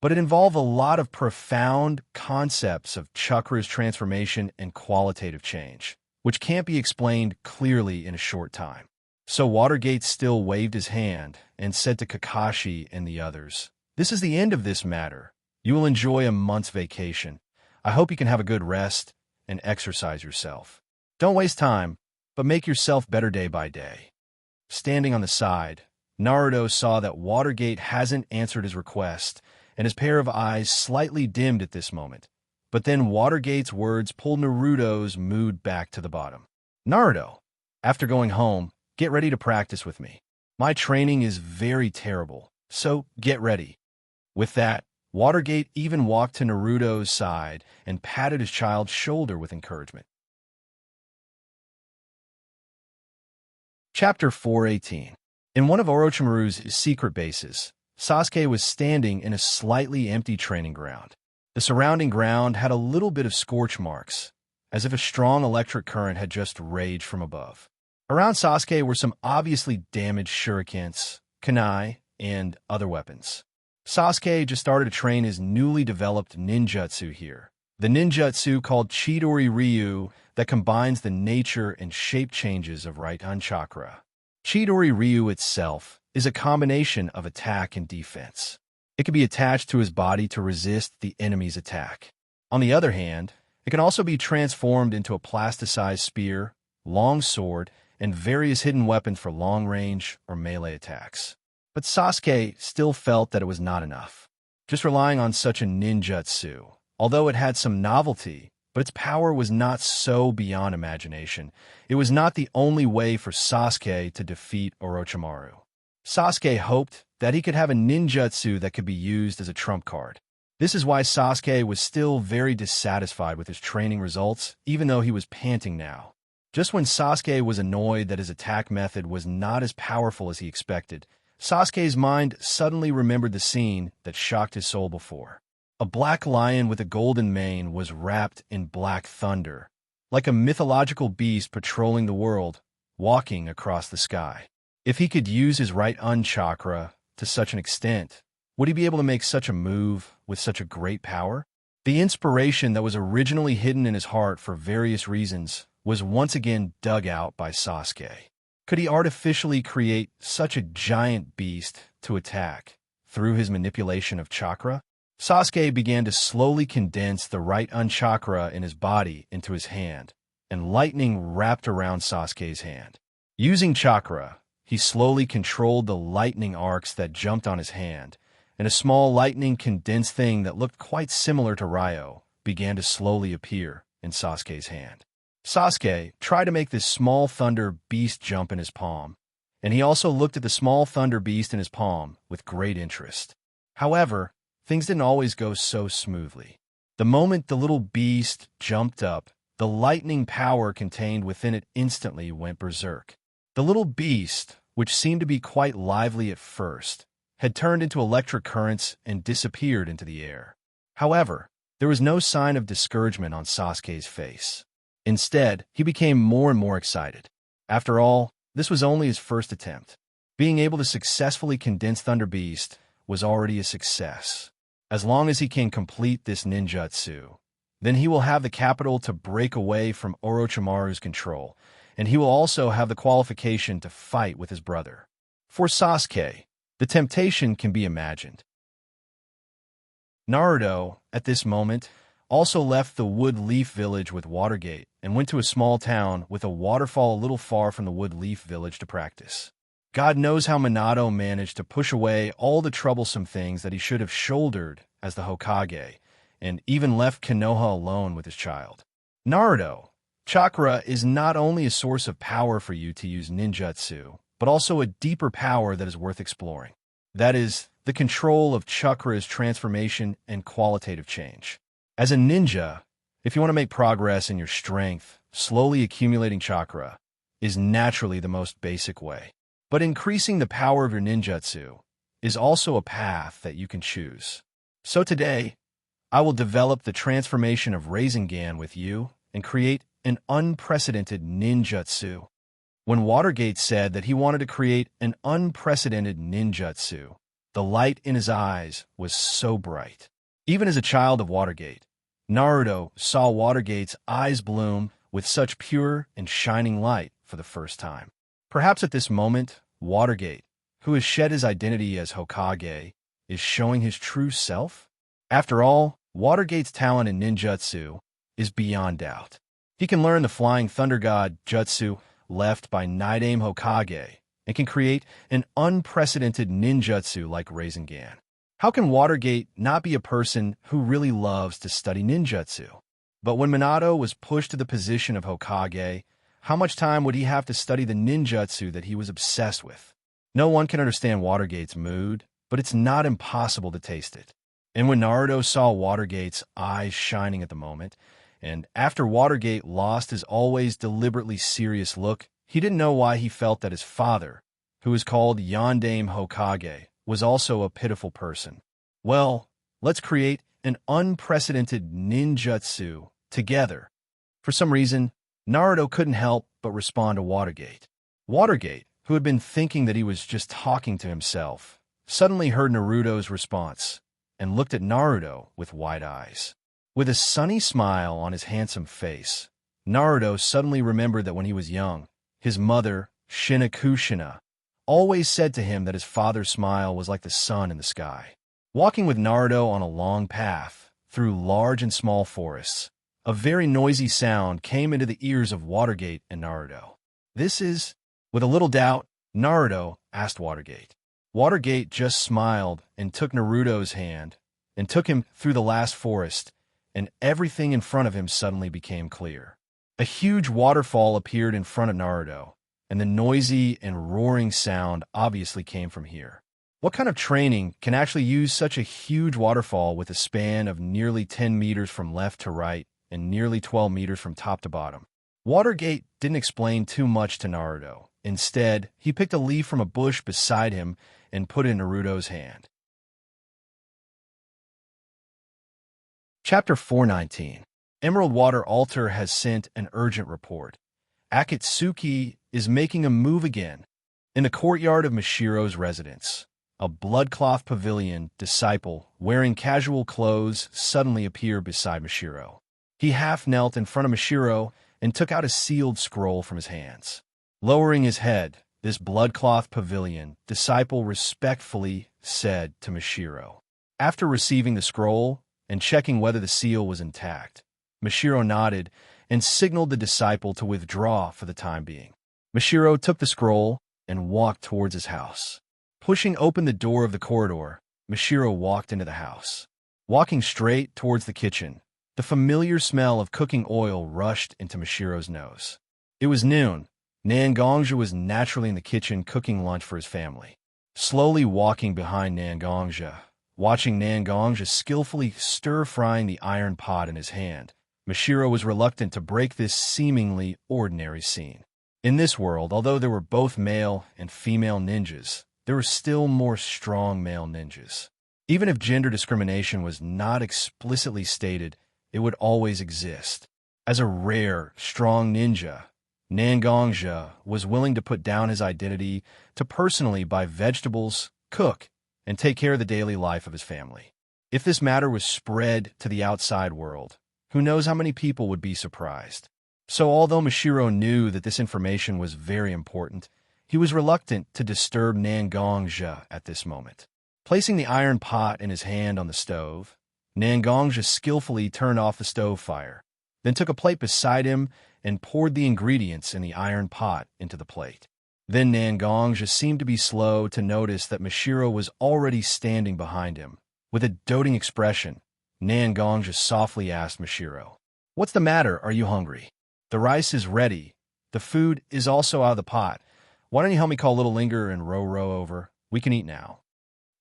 S1: But it involved a lot of profound concepts of chakra's transformation and qualitative change, which can't be explained clearly in a short time. So Watergate still waved his hand and said to Kakashi and the others, "This is the end of this matter. You will enjoy a month's vacation. I hope you can have a good rest and exercise yourself. Don't waste time, but make yourself better day by day." Standing on the side, Naruto saw that Watergate hasn't answered his request, and his pair of eyes slightly dimmed at this moment. But then Watergate's words pulled Naruto's mood back to the bottom. "Naruto, after going home, get ready to practice with me. My training is very terrible, so get ready." With that, Watergate even walked to Naruto's side and patted his child's shoulder with encouragement. Chapter 418. In one of Orochimaru's secret bases, Sasuke was standing in a slightly empty training ground. The surrounding ground had a little bit of scorch marks, as if a strong electric current had just raged from above. Around Sasuke were some obviously damaged shurikens, kunai, and other weapons. Sasuke just started to train his newly developed ninjutsu here. The ninjutsu called Chidori Ryu that combines the nature and shape changes of right-hand chakra. Chidori Ryu itself is a combination of attack and defense. It can be attached to his body to resist the enemy's attack. On the other hand, it can also be transformed into a plasticized spear, long sword, and various hidden weapons for long-range or melee attacks. But Sasuke still felt that it was not enough. Just relying on such a ninjutsu, although it had some novelty, but its power was not so beyond imagination. It was not the only way for Sasuke to defeat Orochimaru. Sasuke hoped that he could have a ninjutsu that could be used as a trump card. This is why Sasuke was still very dissatisfied with his training results, even though he was panting now. Just when Sasuke was annoyed that his attack method was not as powerful as he expected, Sasuke's mind suddenly remembered the scene that shocked his soul before. A black lion with a golden mane was wrapped in black thunder, like a mythological beast patrolling the world, walking across the sky. If he could use his right-hand chakra to such an extent, would he be able to make such a move with such a great power? The inspiration that was originally hidden in his heart for various reasons was once again dug out by Sasuke. Could he artificially create such a giant beast to attack through his manipulation of chakra? Sasuke began to slowly condense the right-hand chakra in his body into his hand, and lightning wrapped around Sasuke's hand. Using chakra, he slowly controlled the lightning arcs that jumped on his hand, and a small lightning condensed thing that looked quite similar to Ryo began to slowly appear in Sasuke's hand. Sasuke tried to make this small thunder beast jump in his palm, and he also looked at the small thunder beast in his palm with great interest. However, things didn't always go so smoothly. The moment the little beast jumped up, the lightning power contained within it instantly went berserk. The little beast, which seemed to be quite lively at first, had turned into electric currents and disappeared into the air. However, there was no sign of discouragement on Sasuke's face. Instead, he became more and more excited. After all, this was only his first attempt. Being able to successfully condense Thunder Beast was already a success. As long as he can complete this ninjutsu, then he will have the capital to break away from Orochimaru's control, and he will also have the qualification to fight with his brother. For Sasuke, the temptation can be imagined. Naruto, at this moment, also left the Wood Leaf Village with Watergate and went to a small town with a waterfall a little far from the Wood Leaf Village to practice. God knows how Minato managed to push away all the troublesome things that he should have shouldered as the Hokage, and even left Konoha alone with his child. Naruto, chakra is not only a source of power for you to use ninjutsu, but also a deeper power that is worth exploring. That is, the control of chakra's transformation and qualitative change. As a ninja, if you want to make progress in your strength, slowly accumulating chakra is naturally the most basic way. But increasing the power of your ninjutsu is also a path that you can choose. So today, I will develop the transformation of Rasengan with you and create an unprecedented ninjutsu. When Watergate said that he wanted to create an unprecedented ninjutsu, the light in his eyes was so bright. Even as a child of Watergate, Naruto saw Watergate's eyes bloom with such pure and shining light for the first time. Perhaps at this moment, Watergate, who has shed his identity as Hokage, is showing his true self? After all, Watergate's talent in ninjutsu is beyond doubt. He can learn the Flying Thunder God jutsu left by Night-Aim Hokage and can create an unprecedented ninjutsu like Rasengan. How can Watergate not be a person who really loves to study ninjutsu? But when Minato was pushed to the position of Hokage, how much time would he have to study the ninjutsu that he was obsessed with? No one can understand Watergate's mood, but it's not impossible to taste it. And when Naruto saw Watergate's eyes shining at the moment, and after Watergate lost his always deliberately serious look, he didn't know why he felt that his father, who is called Yondaime Hokage, was also a pitiful person. Well, let's create an unprecedented ninjutsu together. For some reason, Naruto couldn't help but respond to Watergate. Watergate, who had been thinking that he was just talking to himself, suddenly heard Naruto's response and looked at Naruto with wide eyes. With a sunny smile on his handsome face, Naruto suddenly remembered that when he was young, his mother, Shinakushina, always said to him that his father's smile was like the sun in the sky. Walking with Naruto on a long path through large and small forests, a very noisy sound came into the ears of Watergate and Naruto. This is... With a little doubt, Naruto asked Watergate. Watergate just smiled and took Naruto's hand and took him through the last forest, and everything in front of him suddenly became clear. A huge waterfall appeared in front of Naruto, and the noisy and roaring sound obviously came from here. What kind of training can actually use such a huge waterfall with a span of nearly 10 meters from left to right and nearly 12 meters from top to bottom? Watergate didn't explain too much to Naruto. Instead, he picked a leaf from a bush beside him and put it in Naruto's hand. Chapter 419. Emerald Water Altar has sent an urgent report. Akatsuki is making a move again. In the courtyard of Mishiro's residence, a bloodcloth pavilion disciple wearing casual clothes suddenly appeared beside Mishiro. He half knelt in front of Mishiro and took out a sealed scroll from his hands. Lowering his head, this bloodcloth pavilion disciple respectfully said to Mishiro. After receiving the scroll and checking whether the seal was intact, Mishiro nodded and signaled the disciple to withdraw for the time being. Mishiro took the scroll and walked towards his house. Pushing open the door of the corridor, Mishiro walked into the house. Walking straight towards the kitchen, the familiar smell of cooking oil rushed into Mishiro's nose. It was noon. Nangongja was naturally in the kitchen cooking lunch for his family. Slowly walking behind Nangongja, watching Nangongja skillfully stir-frying the iron pot in his hand, Mishiro was reluctant to break this seemingly ordinary scene. In this world, although there were both male and female ninjas, there were still more strong male ninjas. Even if gender discrimination was not explicitly stated, it would always exist. As a rare, strong ninja, Nangongja was willing to put down his identity to personally buy vegetables, cook, and take care of the daily life of his family. If this matter was spread to the outside world, who knows how many people would be surprised. So although Mishiro knew that this information was very important, he was reluctant to disturb Nangongja at this moment. Placing the iron pot in his hand on the stove, Nangongja skillfully turned off the stove fire, then took a plate beside him and poured the ingredients in the iron pot into the plate. Then Nangongja seemed to be slow to notice that Mishiro was already standing behind him. With a doting expression, Nangongja softly asked Mishiro, "What's the matter? Are you hungry? The rice is ready. The food is also out of the pot. Why don't you help me call Little Linger and Ro over? We can eat now."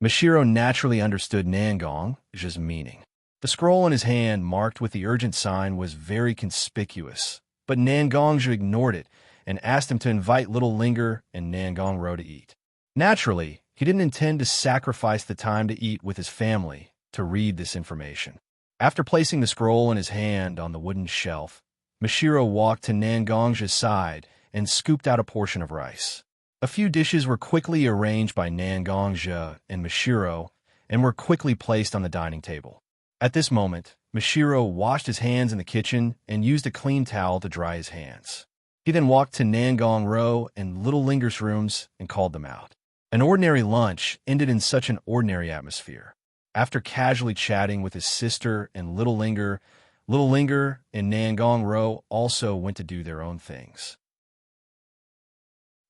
S1: Mishiro naturally understood Nangongja's meaning. The scroll in his hand marked with the urgent sign was very conspicuous, but Nangongja ignored it and asked him to invite Little Linger and Nangongro to eat. Naturally, he didn't intend to sacrifice the time to eat with his family to read this information. After placing the scroll in his hand on the wooden shelf, Mishiro walked to Nangongja's side and scooped out a portion of rice. A few dishes were quickly arranged by Nangongja and Mishiro and were quickly placed on the dining table. At this moment, Mishiro washed his hands in the kitchen and used a clean towel to dry his hands. He then walked to Nangong Ro and Little Linger's rooms and called them out. An ordinary lunch ended in such an ordinary atmosphere. After casually chatting with his sister and Little Linger and Nangong Ro also went to do their own things.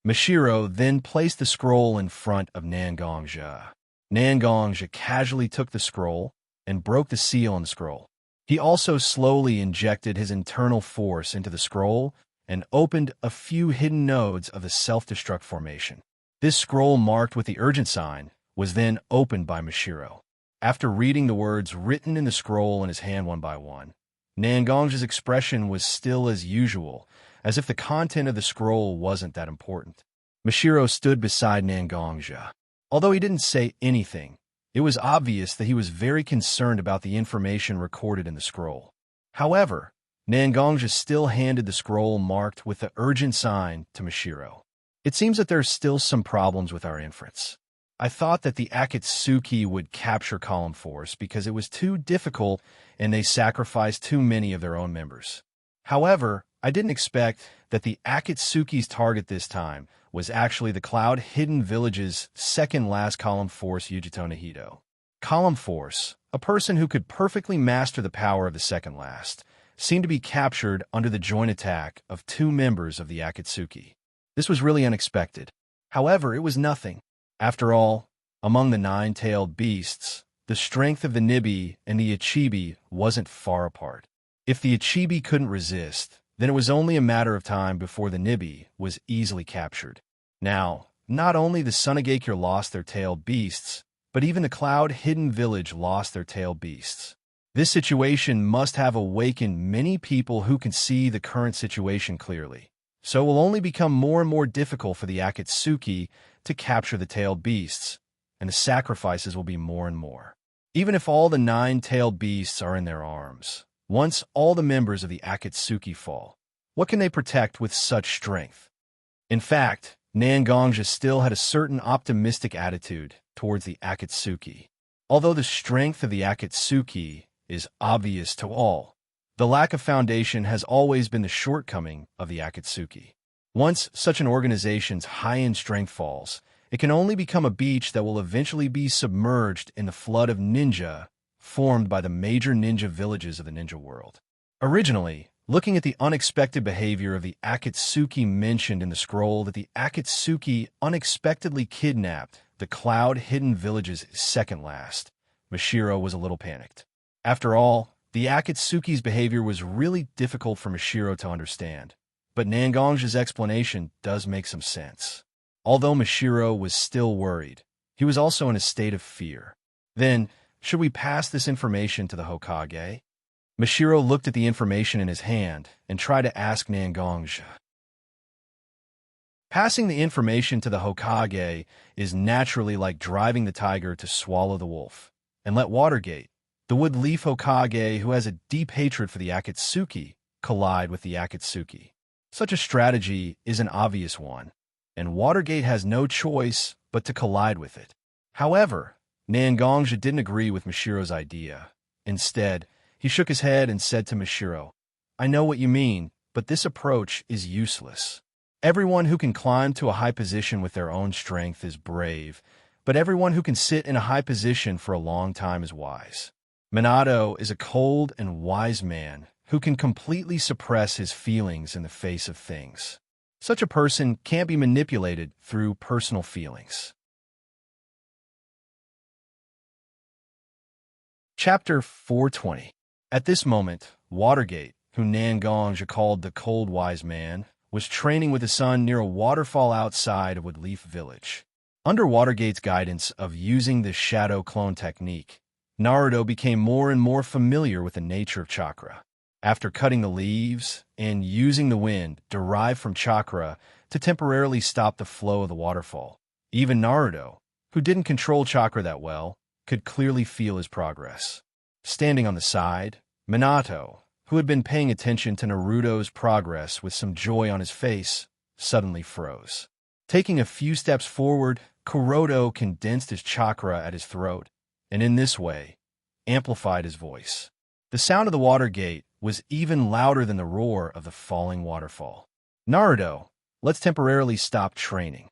S1: Mashiro then placed the scroll in front of Nangongja. Nangongja casually took the scroll and broke the seal on the scroll. He also slowly injected his internal force into the scroll and opened a few hidden nodes of the self-destruct formation. This scroll marked with the urgent sign was then opened by Mashiro. After reading the words written in the scroll in his hand one by one, Nangongja's expression was still as usual, as if the content of the scroll wasn't that important. Mashiro stood beside Nangongja. Although he didn't say anything, it was obvious that he was very concerned about the information recorded in the scroll. However, Nangongja still handed the scroll marked with the urgent sign to Mashiro. It seems that there are still some problems with our inference. I thought that the Akatsuki would capture Column Force because it was too difficult and they sacrificed too many of their own members. However, I didn't expect that the Akatsuki's target this time was actually the Cloud Hidden Village's second-last Column Force Yujito Nihito. Column Force, a person who could perfectly master the power of the second-last, seemed to be captured under the joint attack of two members of the Akatsuki. This was really unexpected. However, it was nothing. After all, among the nine-tailed beasts, the strength of the Nibi and the Ichibi wasn't far apart. If the Ichibi couldn't resist, then it was only a matter of time before the Nibi was easily captured. Now, not only the Sunagakure lost their tailed beasts, but even the Cloud Hidden Village lost their tailed beasts. This situation must have awakened many people who can see the current situation clearly. So it will only become more and more difficult for the Akatsuki to capture the tailed beasts, and the sacrifices will be more and more. Even if all the nine-tailed beasts are in their arms, once all the members of the Akatsuki fall, what can they protect with such strength? In fact, Nangongja still had a certain optimistic attitude towards the Akatsuki. Although the strength of the Akatsuki is obvious to all, the lack of foundation has always been the shortcoming of the Akatsuki. Once such an organization's high-end strength falls, it can only become a beach that will eventually be submerged in the flood of ninja formed by the major ninja villages of the ninja world. Originally, looking at the unexpected behavior of the Akatsuki mentioned in the scroll that the Akatsuki unexpectedly kidnapped the Cloud Hidden Village's second last, Mashiro was a little panicked. After all, the Akatsuki's behavior was really difficult for Mashiro to understand, but Nangongja's explanation does make some sense. Although Mashiro was still worried, he was also in a state of fear. Then, should we pass this information to the Hokage? Mashiro looked at the information in his hand and tried to ask Nangongja. Passing the information to the Hokage is naturally like driving the tiger to swallow the wolf, and let Watergate, the Wood-Leaf Hokage who has a deep hatred for the Akatsuki, collide with the Akatsuki. Such a strategy is an obvious one, and Watergate has no choice but to collide with it. However, Nangongja didn't agree with Mashiro's idea. Instead, he shook his head and said to Mashiro, "I know what you mean, but this approach is useless. Everyone who can climb to a high position with their own strength is brave, but everyone who can sit in a high position for a long time is wise. Minato is a cold and wise man who can completely suppress his feelings in the face of things. Such a person can't be manipulated through personal feelings." Chapter 420. At this moment, Watergate, who Nangongja called the Cold Wise Man, was training with his son near a waterfall outside of Woodleaf Village. Under Watergate's guidance of using the shadow clone technique, Naruto became more and more familiar with the nature of chakra. After cutting the leaves and using the wind derived from chakra to temporarily stop the flow of the waterfall, even Naruto, who didn't control chakra that well, could clearly feel his progress. Standing on the side, Minato, who had been paying attention to Naruto's progress with some joy on his face, suddenly froze. Taking a few steps forward, Kuroto condensed his chakra at his throat, and in this way, amplified his voice. The sound of the water gate was even louder than the roar of the falling waterfall. "Naruto, let's temporarily stop training."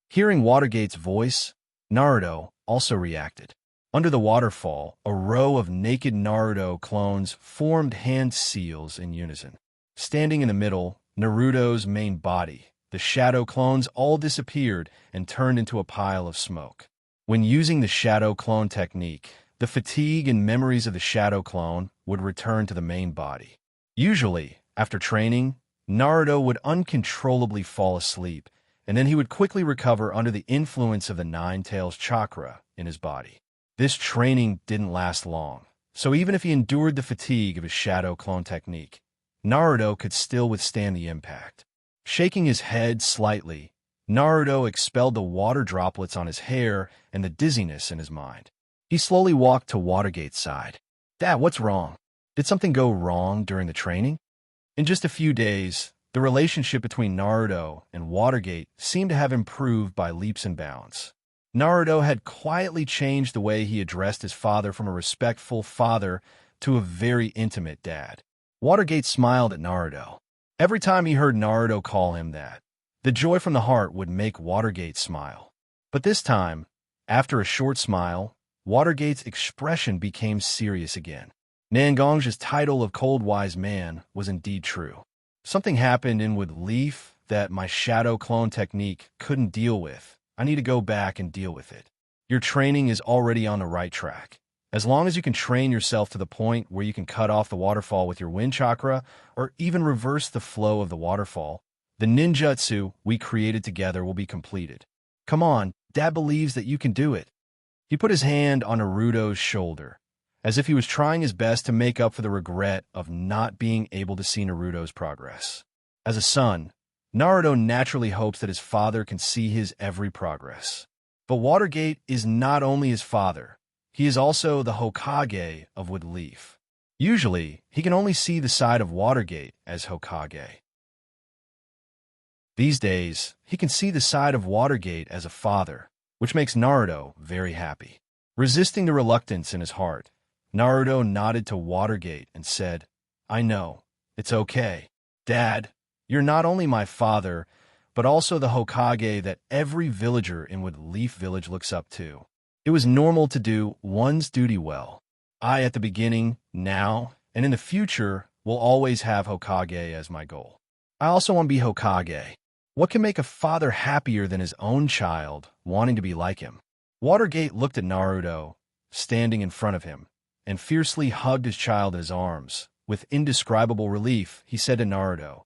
S1: Hearing Watergate's voice, Naruto also reacted. Under the waterfall, a row of naked Naruto clones formed hand seals in unison. Standing in the middle, Naruto's main body, the shadow clones all disappeared and turned into a pile of smoke. When using the shadow clone technique, the fatigue and memories of the shadow clone would return to the main body. Usually, after training, Naruto would uncontrollably fall asleep, and then he would quickly recover under the influence of the Nine Tails chakra in his body. This training didn't last long, so even if he endured the fatigue of his shadow clone technique, Naruto could still withstand the impact. Shaking his head slightly, Naruto expelled the water droplets on his hair and the dizziness in his mind. He slowly walked to Watergate's side. "Dad, what's wrong? Did something go wrong during the training?" In just a few days, the relationship between Naruto and Watergate seemed to have improved by leaps and bounds. Naruto had quietly changed the way he addressed his father from a respectful father to a very intimate dad. Watergate smiled at Naruto. Every time he heard Naruto call him that, the joy from the heart would make Watergate smile. But this time, after a short smile, Watergate's expression became serious again. Nangong's title of Cold Wise Man was indeed true. "Something happened in Wood Leaf that my shadow clone technique couldn't deal with. I need to go back and deal with it. Your training is already on the right track. As long as you can train yourself to the point where you can cut off the waterfall with your wind chakra, or even reverse the flow of the waterfall, the ninjutsu we created together will be completed. Come on, Dad believes that you can do it." He put his hand on Naruto's shoulder, as if he was trying his best to make up for the regret of not being able to see Naruto's progress. As a son, Naruto naturally hopes that his father can see his every progress. But Watergate is not only his father, he is also the Hokage of Wood Leaf. Usually, he can only see the side of Watergate as Hokage. These days, he can see the side of Watergate as a father, which makes Naruto very happy. Resisting the reluctance in his heart, Naruto nodded to Watergate and said, "I know. It's okay. Dad, you're not only my father, but also the Hokage that every villager in Wood Leaf Village looks up to. It was normal to do one's duty well. I, at the beginning, now, and in the future, will always have Hokage as my goal. I also want to be Hokage. What can make a father happier than his own child wanting to be like him?" Watergate looked at Naruto, standing in front of him, and fiercely hugged his child in his arms. With indescribable relief, he said to Naruto,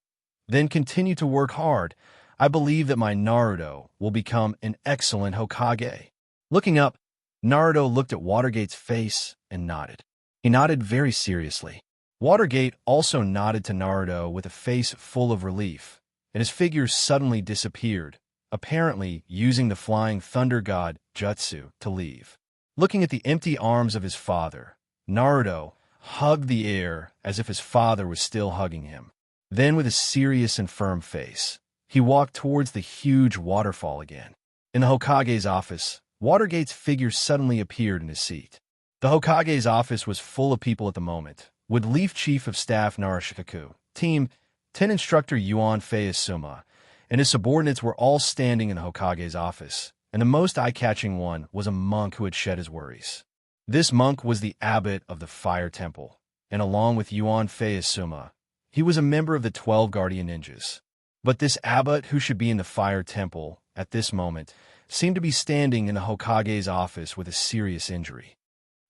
S1: "Then continue to work hard. I believe that my Naruto will become an excellent Hokage." Looking up, Naruto looked at Watergate's face and nodded. He nodded very seriously. Watergate also nodded to Naruto with a face full of relief, and his figure suddenly disappeared, apparently using the Flying Thunder God jutsu to leave. Looking at the empty arms of his father, Naruto hugged the air as if his father was still hugging him. Then, with a serious and firm face, he walked towards the huge waterfall again. In the Hokage's office, Watergate's figure suddenly appeared in his seat. The Hokage's office was full of people at the moment, with Leaf Chief of Staff Narashikaku, Team 10 Instructor Yuan Feisuma, and his subordinates were all standing in the Hokage's office, and the most eye-catching one was a monk who had shed his worries. This monk was the abbot of the Fire Temple, and along with Yuan Feisuma, he was a member of the 12 Guardian Ninjas. But this abbot, who should be in the Fire Temple at this moment, seemed to be standing in the Hokage's office with a serious injury.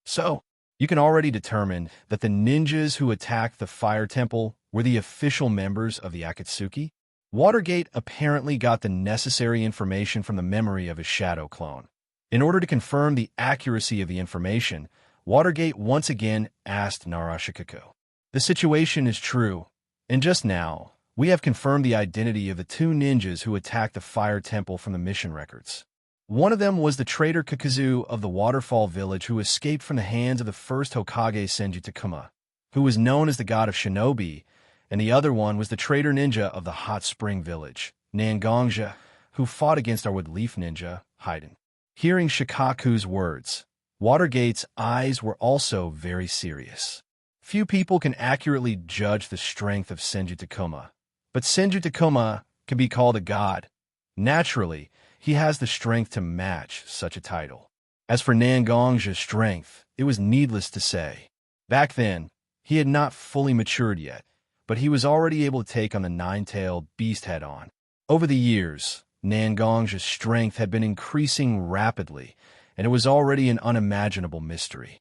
S1: So, you can already determine that the ninjas who attacked the Fire Temple were the official members of the Akatsuki. Watergate apparently got the necessary information from the memory of his shadow clone. In order to confirm the accuracy of the information, Watergate once again asked Narashikaku. "The situation is true, and just now, we have confirmed the identity of the two ninjas who attacked the Fire Temple from the mission records. One of them was the traitor Kakazu of the Waterfall Village who escaped from the hands of the first Hokage Senju Takuma, who was known as the god of shinobi, and the other one was the traitor ninja of the Hot Spring Village, Nangongja, who fought against our Wood Leaf ninja, Haiden." Hearing Shikaku's words, Watergate's eyes were also very serious. Few people can accurately judge the strength of Senju Takuma, But Senju Takuma can be called a god. Naturally, he has the strength to match such a title. As for Nangong's strength, it was needless to say. Back then, he had not fully matured yet, but he was already able to take on the nine-tailed beast head-on. Over the years, Nangong's strength had been increasing rapidly, and it was already an unimaginable mystery.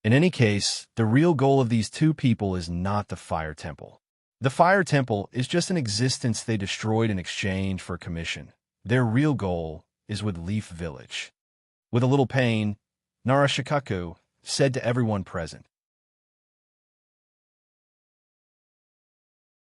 S1: In any case, the real goal of these two people is not the Fire Temple. The Fire Temple is just an existence they destroyed in exchange for a commission. Their real goal is with Leaf Village. With a little pain, Narashikaku said to everyone present.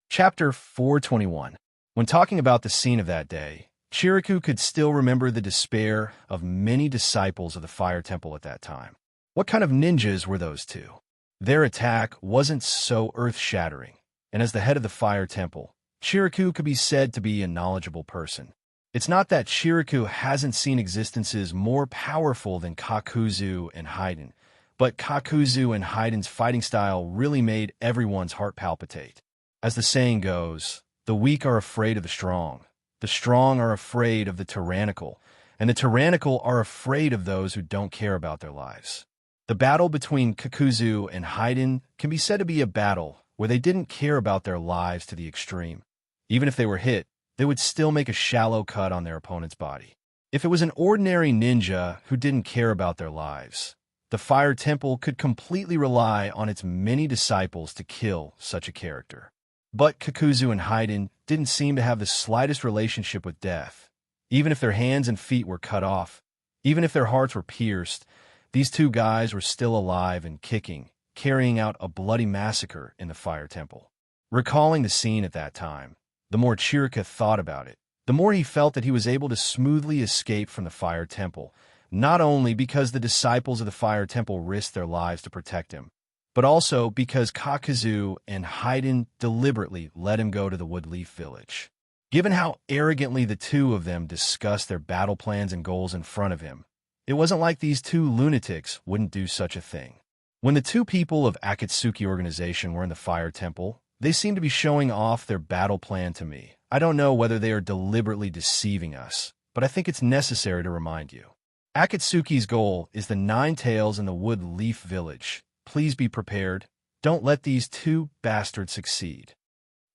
S1: Chapter 421. When talking about the scene of that day, Chiriku could still remember the despair of many disciples of the Fire Temple at that time. What kind of ninjas were those two? Their attack wasn't so earth-shattering, and as the head of the Fire Temple, Chiriku could be said to be a knowledgeable person. It's not that Chiriku hasn't seen existences more powerful than Kakuzu and Haiden, but Kakuzu and Haiden's fighting style really made everyone's heart palpitate. As the saying goes, the weak are afraid of the strong are afraid of the tyrannical, and the tyrannical are afraid of those who don't care about their lives. The battle between Kakuzu and Haiden can be said to be a battle where they didn't care about their lives to the extreme. Even if they were hit, they would still make a shallow cut on their opponent's body. If it was an ordinary ninja who didn't care about their lives, the Fire Temple could completely rely on its many disciples to kill such a character. But Kakuzu and Haiden didn't seem to have the slightest relationship with death. Even if their hands and feet were cut off, even if their hearts were pierced, these two guys were still alive and kicking, carrying out a bloody massacre in the Fire Temple. Recalling the scene at that time, the more Chirika thought about it, the more he felt that he was able to smoothly escape from the Fire Temple, not only because the disciples of the Fire Temple risked their lives to protect him, but also because Kakuzu and Haiden deliberately let him go to the Woodleaf Village. Given how arrogantly the two of them discussed their battle plans and goals in front of him, it wasn't like these two lunatics wouldn't do such a thing. When the two people of Akatsuki organization were in the Fire Temple, they seemed to be showing off their battle plan to me. I don't know whether they are deliberately deceiving us, but I think it's necessary to remind you. Akatsuki's goal is the Nine Tails and the Wood Leaf Village. Please be prepared. Don't let these two bastards succeed.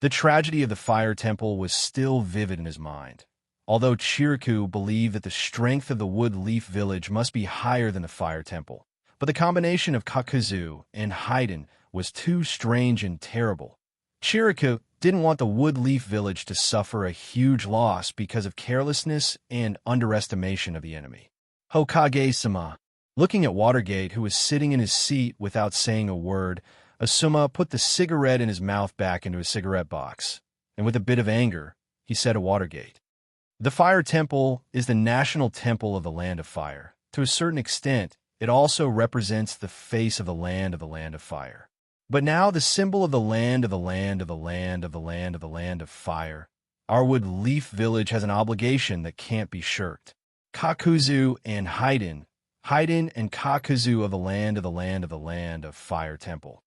S1: The tragedy of the Fire Temple was still vivid in his mind. Although Chiriku believed that the strength of the Wood Leaf Village must be higher than the Fire Temple, but the combination of Kakuzu and Haiden was too strange and terrible. Chiriku didn't want the Wood Leaf Village to suffer a huge loss because of carelessness and underestimation of the enemy. Hokage-sama. Looking at Watergate, who was sitting in his seat without saying a word, Asuma put the cigarette in his mouth back into his cigarette box, and with a bit of anger, he said to Watergate, "The Fire Temple is the national temple of the Land of Fire. To a certain extent, it also represents the face of the Land of Fire. But now the symbol of the Land of the Land of the Land of the Land of the Land of Fire, our Wood Leaf Village has an obligation that can't be shirked. Kakuzu and Haiden and Kakuzu of the Land of the Land of the Land of Fire Temple.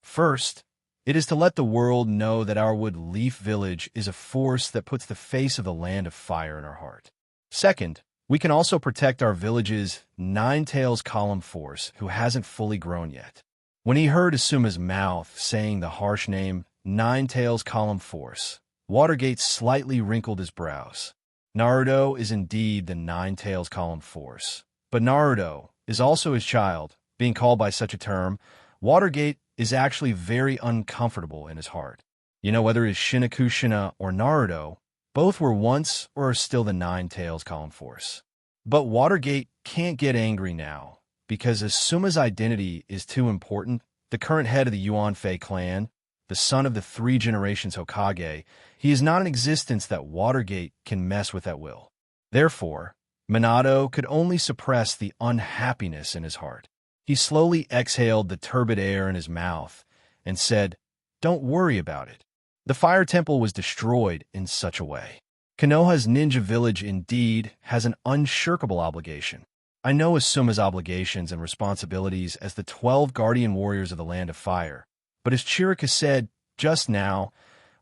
S1: First, it is to let the world know that our Wood Leaf Village is a force that puts the face of the Land of Fire in our heart. Second, we can also protect our village's Nine Tails Column Force, who hasn't fully grown yet." When he heard Asuma's mouth saying the harsh name Nine Tails Column Force, Watergate slightly wrinkled his brows. Naruto is indeed the Nine Tails Column Force, but Naruto is also his child. Being called by such a term, Watergate is actually very uncomfortable in his heart. You know, whether it's Shinakushina or Naruto, both were once or are still the Nine Tails Column Force. But Watergate can't get angry now, because Asuma's identity is too important. The current head of the Yuanfei clan, the son of the 3 generations Hokage, he is not in existence that Watergate can mess with at will. Therefore, Minato could only suppress the unhappiness in his heart. He slowly exhaled the turbid air in his mouth and said, "Don't worry about it. The Fire Temple was destroyed in such a way. Konoha's ninja village indeed has an unshirkable obligation. I know Asuma's obligations and responsibilities as the 12 guardian warriors of the Land of Fire, But as Chirika said just now,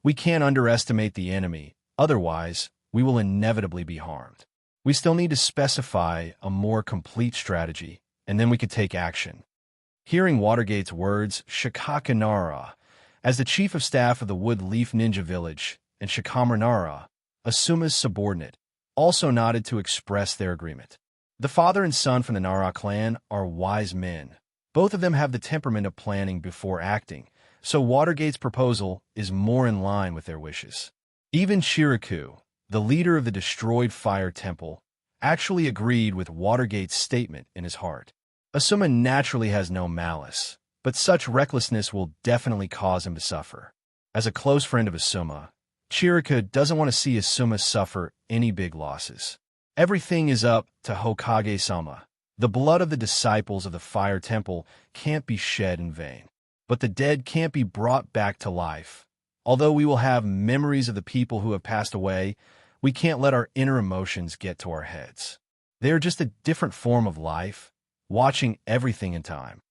S1: we can't underestimate the enemy, otherwise we will inevitably be harmed. We still need to specify a more complete strategy, and then we could take action. Hearing Watergate's words, Shikaka Nara, as the chief of staff of the Wood Leaf Ninja Village, and Shikama Nara, Asuma's subordinate, also nodded to express their agreement. The father and son from the Nara clan are wise men. Both of them have the temperament of planning before acting, so Watergate's proposal is more in line with their wishes. Even Chiriku, the leader of the destroyed fire temple, actually agreed with Watergate's statement in his heart. Asuma naturally has no malice, but such recklessness will definitely cause him to suffer. As a close friend of Asuma, Chirika doesn't want to see Asuma suffer any big losses. Everything is up to Hokage-sama. The blood of the disciples of the fire temple can't be shed in vain. But the dead can't be brought back to life. Although we will have memories of the people who have passed away, we can't let our inner emotions get to our heads. They are just a different form of life, watching everything in time.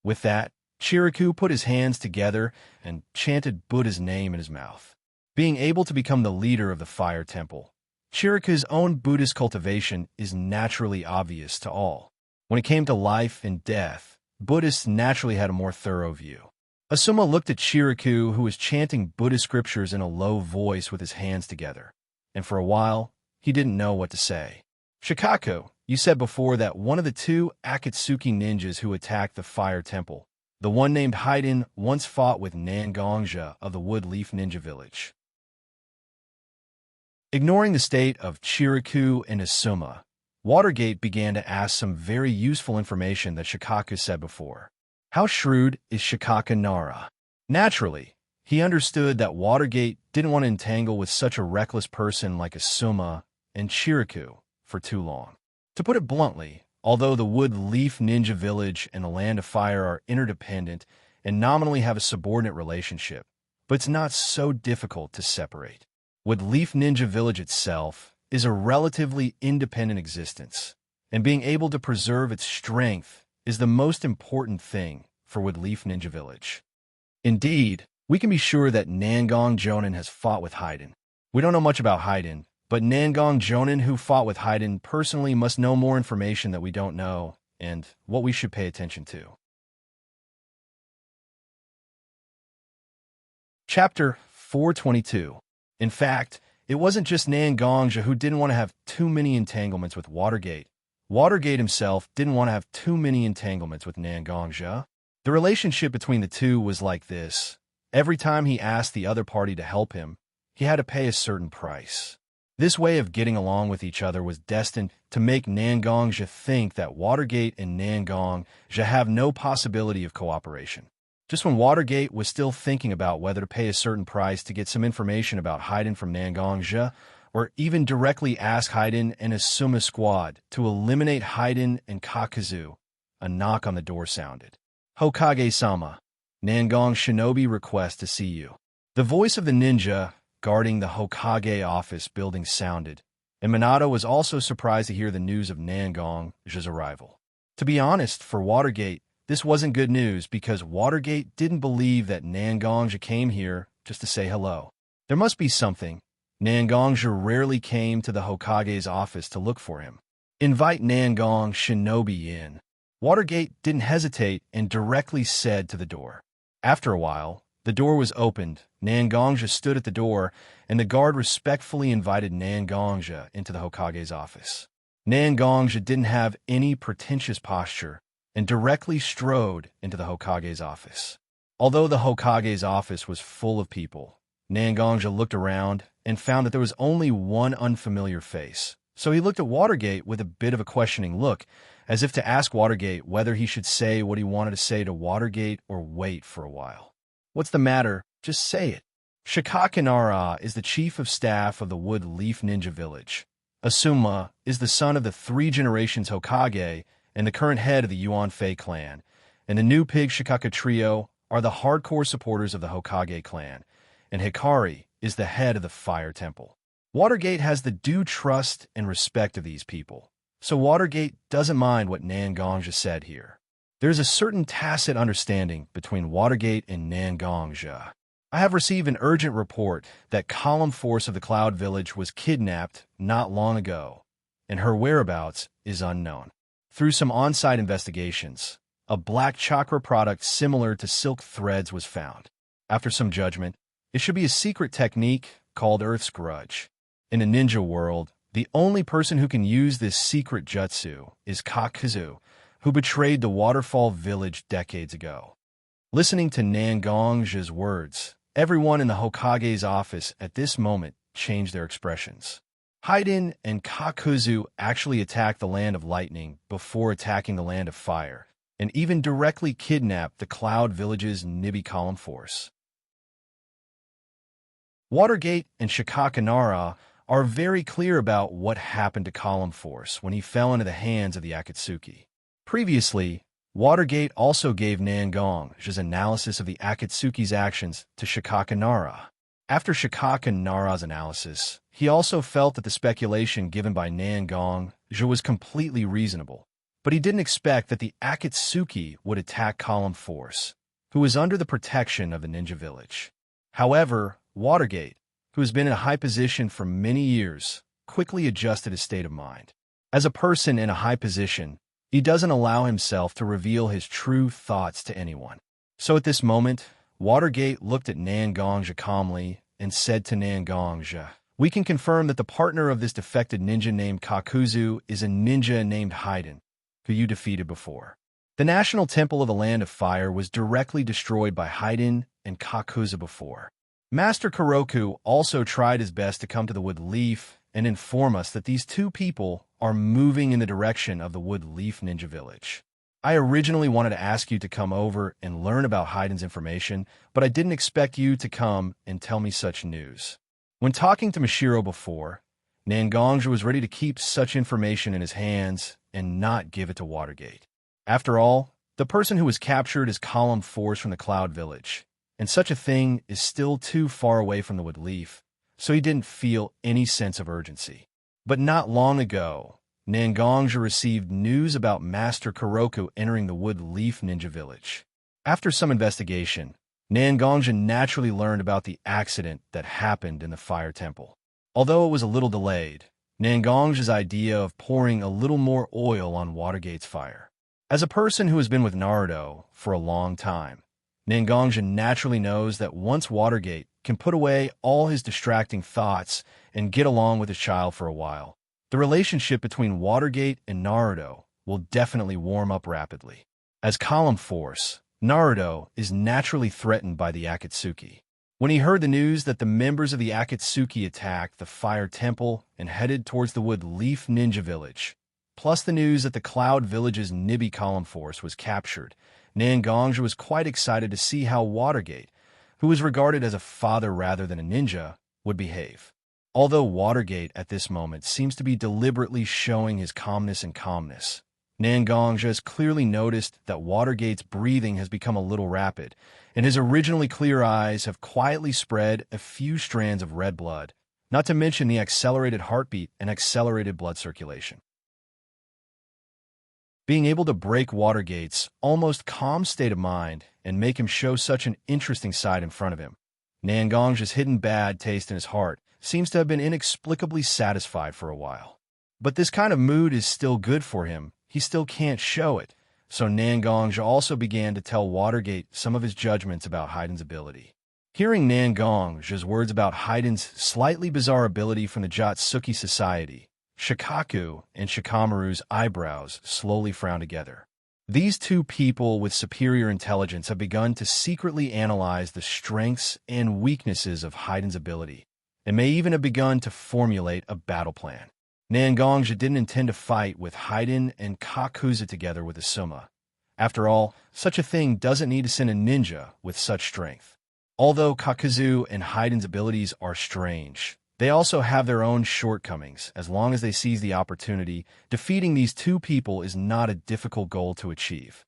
S1: With that, Chiriku put his hands together and chanted Buddha's name in his mouth. Being able to become the leader of the fire temple, Chiriku's own Buddhist cultivation is naturally obvious to all. When it came to life and death, Buddhists naturally had a more thorough view. Asuma looked at Chiriku, who was chanting Buddhist scriptures in a low voice with his hands together, and for a while, he didn't know what to say. Shikaku, you said before that one of the two Akatsuki ninjas who attacked the fire temple, the one named Haiden, once fought with Xianxia of the Wood Leaf Ninja Village. Ignoring the state of Chiriku and Asuma, Watergate began to ask some very useful information that Shikaku said before. How shrewd is Shikaka Nara? Naturally, he understood that Watergate didn't want to entangle with such a reckless person like Asuma and Chiriku for too long. To put it bluntly, although the Wood Leaf Ninja Village and the Land of Fire are interdependent and nominally have a subordinate relationship, but it's not so difficult to separate. Wood Leaf Ninja Village itself is a relatively independent existence, and being able to preserve its strength is the most important thing for Wood Leaf Ninja Village. Indeed, we can be sure that Nangong Jonin has fought with Haiden. We don't know much about Haiden, but Nangong Jonin who fought with Haiden personally must know more information that we don't know and what we should pay attention to. Chapter 422. In fact, it wasn't just Nangongja who didn't want to have too many entanglements with Watergate. Watergate himself didn't want to have too many entanglements with Nangongja. The relationship between the two was like this. Every time he asked the other party to help him, he had to pay a certain price. This way of getting along with each other was destined to make Nangongja think that Watergate and Nangongja have no possibility of cooperation. Just when Watergate was still thinking about whether to pay a certain price to get some information about Haiden from Nangongja, or even directly ask Haiden and his Suma squad to eliminate Haiden and Kakazu, a knock on the door sounded. Hokage-sama, Nangong Shinobi requests to see you. The voice of the ninja guarding the Hokage office building sounded, and Minato was also surprised to hear the news of Nangongja's arrival. To be honest, for Watergate, this wasn't good news because Watergate didn't believe that Nangongja came here just to say hello. There must be something. Nangongja rarely came to the Hokage's office to look for him. Invite Nangong Shinobi in. Watergate didn't hesitate and directly said to the door. After a while, the door was opened, Nangongja stood at the door, and the guard respectfully invited Nangongja into the Hokage's office. Nangongja didn't have any pretentious posture, and directly strode into the Hokage's office. Although the Hokage's office was full of people, Nangongja looked around and found that there was only one unfamiliar face. So he looked at Watergate with a bit of a questioning look, as if to ask Watergate whether he should say what he wanted to say to Watergate or wait for a while. What's the matter? Just say it. Shikaka Nara is the chief of staff of the Wood Leaf Ninja Village. Asuma is the son of the 3 generations Hokage and the current head of the Yuan Fei clan, and the new Pig Shikaka trio are the hardcore supporters of the Hokage clan, and Hikari is the head of the Fire Temple. Watergate has the due trust and respect of these people, so Watergate doesn't mind what Nangongja said here. There's a certain tacit understanding between Watergate and Nangongzhi. I have received an urgent report that Column Force of the Cloud Village was kidnapped not long ago, and her whereabouts is unknown. Through some on-site investigations, a black chakra product similar to silk threads was found. After some judgment, it should be a secret technique called Earth's Grudge. In a ninja world, the only person who can use this secret jutsu is Kakuzu, who betrayed the Waterfall Village decades ago. Listening to Nangongzhi's words, everyone in the Hokage's office at this moment changed their expressions. Haiden and Kakuzu actually attacked the Land of Lightning before attacking the Land of Fire, and even directly kidnapped the Cloud Village's Nibi Column Force. Watergate and Shikakanara are very clear about what happened to Column Force when he fell into the hands of the Akatsuki. Previously, Watergate also gave Nangongzhi's analysis of the Akatsuki's actions to Shikakanara. After Shikakanara's analysis, he also felt that the speculation given by Nangongzhi was completely reasonable, but he didn't expect that the Akatsuki would attack Column Force, who was under the protection of the ninja village. However, Watergate, who has been in a high position for many years, quickly adjusted his state of mind. As a person in a high position, he doesn't allow himself to reveal his true thoughts to anyone. So at this moment, Watergate looked at Nangongzhi calmly and said to Nangongzhi, "We can confirm that the partner of this defected ninja named Kakuzu is a ninja named Haiden, who you defeated before." The National Temple of the Land of Fire was directly destroyed by Haiden and Kakuzu before. Master Kuroku also tried his best to come to the Wood Leaf and inform us that these two people are moving in the direction of the Wood Leaf Ninja Village. I originally wanted to ask you to come over and learn about Haiden's information, but I didn't expect you to come and tell me such news. When talking to Mashiro before, Nangongzhi was ready to keep such information in his hands and not give it to Watergate. After all, the person who was captured is Column Force from the Cloud Village, and such a thing is still too far away from the Wood Leaf, so he didn't feel any sense of urgency. But not long ago, Nangongzhi received news about Master Kuroku entering the Wood Leaf Ninja Village. After some investigation, Nangongzhi naturally learned about the accident that happened in the Fire Temple. Although it was a little delayed, Nangongzhi's idea of pouring a little more oil on Watergate's fire. As a person who has been with Naruto for a long time, Nangongzhi naturally knows that once Watergate can put away all his distracting thoughts and get along with his child for a while, the relationship between Watergate and Naruto will definitely warm up rapidly. As Column Force, Naruto is naturally threatened by the Akatsuki. When he heard the news that the members of the Akatsuki attacked the Fire Temple and headed towards the Wood Leaf Ninja Village, plus the news that the Cloud Village's Nibi Column Force was captured, Nangongzhi was quite excited to see how Watergate, who was regarded as a father rather than a ninja, would behave. Although Watergate at this moment seems to be deliberately showing his calmness, Nangongzhi has clearly noticed that Watergate's breathing has become a little rapid, and his originally clear eyes have quietly spread a few strands of red blood, not to mention the accelerated heartbeat and accelerated blood circulation. Being able to break Watergate's almost calm state of mind and make him show such an interesting side in front of him, Nangongzhi's hidden bad taste in his heart seems to have been inexplicably satisfied for a while. But this kind of mood is still good for him. He still can't show it, so Nangongzhi also began to tell Watergate some of his judgments about Haiden's ability. Hearing Nangongzhi's words about Haiden's slightly bizarre ability from the Jotsuki Society, Shikaku and Shikamaru's eyebrows slowly frowned together. These two people with superior intelligence have begun to secretly analyze the strengths and weaknesses of Haiden's ability, and may even have begun to formulate a battle plan. Nangongzhi didn't intend to fight with Haiden and Kakuzu together with a Suma. After all, such a thing doesn't need to send a ninja with such strength. Although Kakuzu and Haiden's abilities are strange, they also have their own shortcomings. As long as they seize the opportunity, defeating these two people is not a difficult goal to achieve.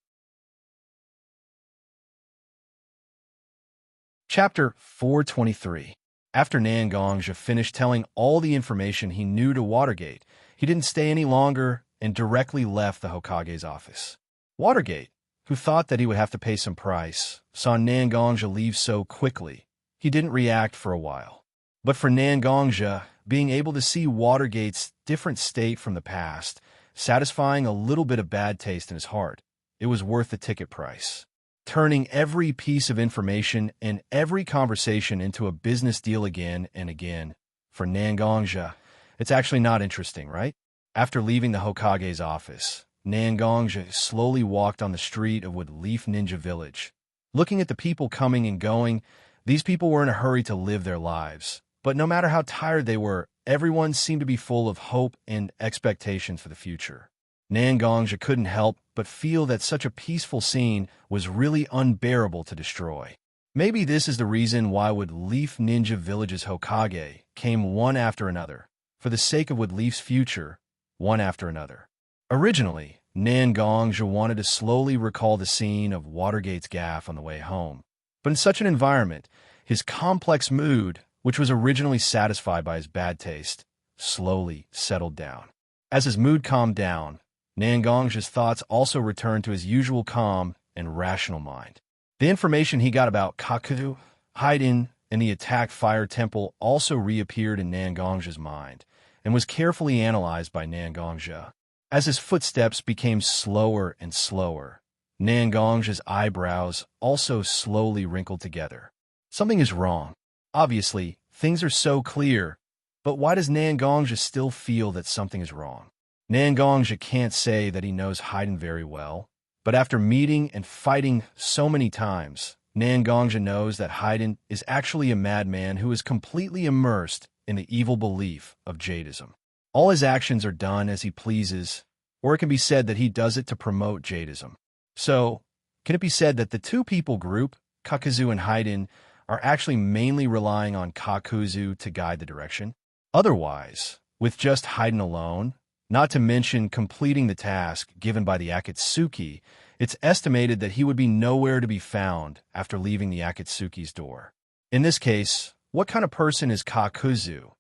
S1: Chapter 423. After Nangongzhi finished telling all the information he knew to Watergate, he didn't stay any longer and directly left the Hokage's office. Watergate, who thought that he would have to pay some price, saw Nangongja leave so quickly. He didn't react for a while. But for Nangongja, being able to see Watergate's different state from the past, satisfying a little bit of bad taste in his heart, it was worth the ticket price. Turning every piece of information and every conversation into a business deal again and again. For Nangongja, it's actually not interesting, right? After leaving the Hokage's office, Nangongja slowly walked on the street of Woodleaf Ninja Village. Looking at the people coming and going, these people were in a hurry to live their lives. But no matter how tired they were, everyone seemed to be full of hope and expectations for the future. Nangongja couldn't help but feel that such a peaceful scene was really unbearable to destroy. Maybe this is the reason why Woodleaf Ninja Village's Hokage came one after another, for the sake of Woodleaf's future, one after another. Originally, Nangongja wanted to slowly recall the scene of Watergate's gaffe on the way home. But in such an environment, his complex mood, which was originally satisfied by his bad taste, slowly settled down. As his mood calmed down, Nangongja's thoughts also returned to his usual calm and rational mind. The information he got about Kakuzu, Haiden, and the attacked Fire Temple also reappeared in Nangongja's mind and was carefully analyzed by Nangongja. As his footsteps became slower and slower, Nangongja's eyebrows also slowly wrinkled together. Something is wrong. Obviously, things are so clear, but why does Nangongja still feel that something is wrong? Nangongja can't say that he knows Haiden very well, but after meeting and fighting so many times, Nangongja knows that Haiden is actually a madman who is completely immersed in the evil belief of Jadeism. All his actions are done as he pleases, or it can be said that he does it to promote Jadeism. So, can it be said that the two-people group, Kakuzu and Haiden, are actually mainly relying on Kakuzu to guide the direction? Otherwise, with just Haiden alone, not to mention completing the task given by the Akatsuki, it's estimated that he would be nowhere to be found after leaving the Akatsuki's door. In this case, what kind of person is Kakuzu,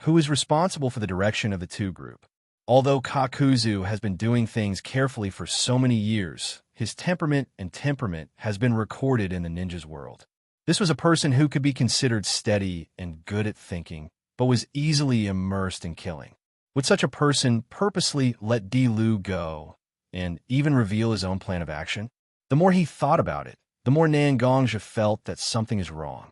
S1: who is responsible for the direction of the two group? Although Kakuzu has been doing things carefully for so many years, his temperament has been recorded in the ninja's world. This was a person who could be considered steady and good at thinking, but was easily immersed in killing. Would such a person purposely let Di Lu go and even reveal his own plan of action? The more he thought about it, the more Nangongja felt that something is wrong.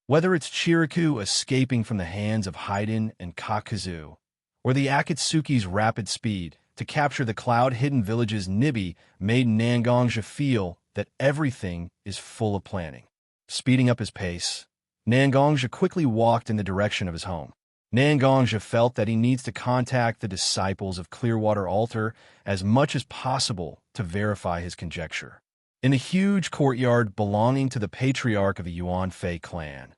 S1: Whether it's Chiriku escaping from the hands of Haiden and Kakuzu, or the Akatsuki's rapid speed to capture the cloud-hidden village's Nibi made Nangongja feel that everything is full of planning. Speeding up his pace, Nangongja quickly walked in the direction of his home. Nangongja felt that he needs to contact the disciples of Clearwater Altar as much as possible to verify his conjecture. In the huge courtyard belonging to the patriarch of the Yuan Fei clan,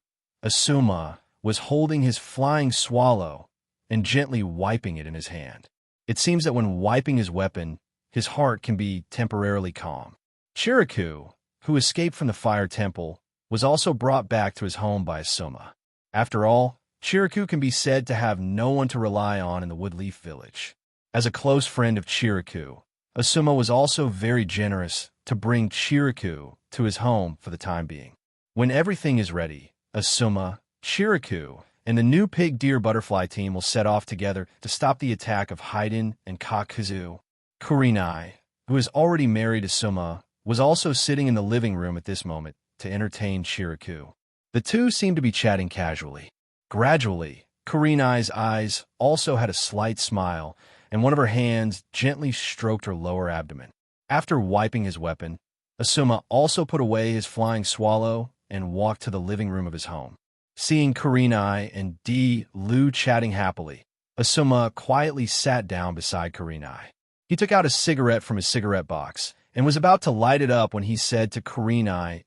S1: Asuma was holding his flying swallow and gently wiping it in his hand. It seems that when wiping his weapon, his heart can be temporarily calm. Chiriku, who escaped from the Fire Temple, was also brought back to his home by Asuma. After all, Chiriku can be said to have no one to rely on in the Woodleaf village. As a close friend of Chiriku, Asuma was also very generous to bring Chiriku to his home for the time being. When everything is ready, Asuma, Chiriku, and the new pig deer butterfly team will set off together to stop the attack of Haiden and Kakuzu. Kurenai, who is already married to Asuma, was also sitting in the living room at this moment to entertain Chiriku. The two seemed to be chatting casually. Gradually, Kurenai's eyes also had a slight smile, and one of her hands gently stroked her lower abdomen. After wiping his weapon, Asuma also put away his flying swallow and walked to the living room of his home. Seeing Kurenai and Di Lu chatting happily, Asuma quietly sat down beside Kurenai. He took out a cigarette from his cigarette box and was about to light it up when he said to Kurenai,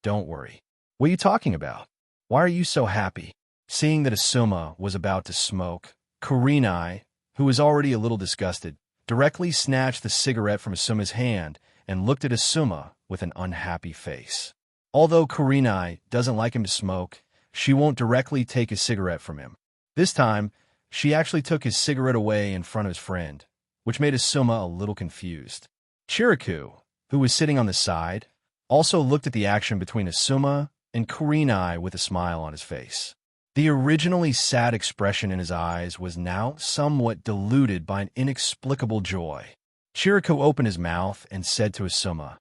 S1: "Don't worry. What are you talking about? Why are you so happy?" Seeing that Asuma was about to smoke, Kurenai, who was already a little disgusted, directly snatched the cigarette from Asuma's hand and looked at Asuma with an unhappy face. Although Kurenai doesn't like him to smoke, she won't directly take his cigarette from him. This time, she actually took his cigarette away in front of his friend, which made Asuma a little confused. Chiriku, who was sitting on the side, also looked at the action between Asuma and Kurenai with a smile on his face. The originally sad expression in his eyes was now somewhat diluted by an inexplicable joy. Chiriku opened his mouth and said to Asuma,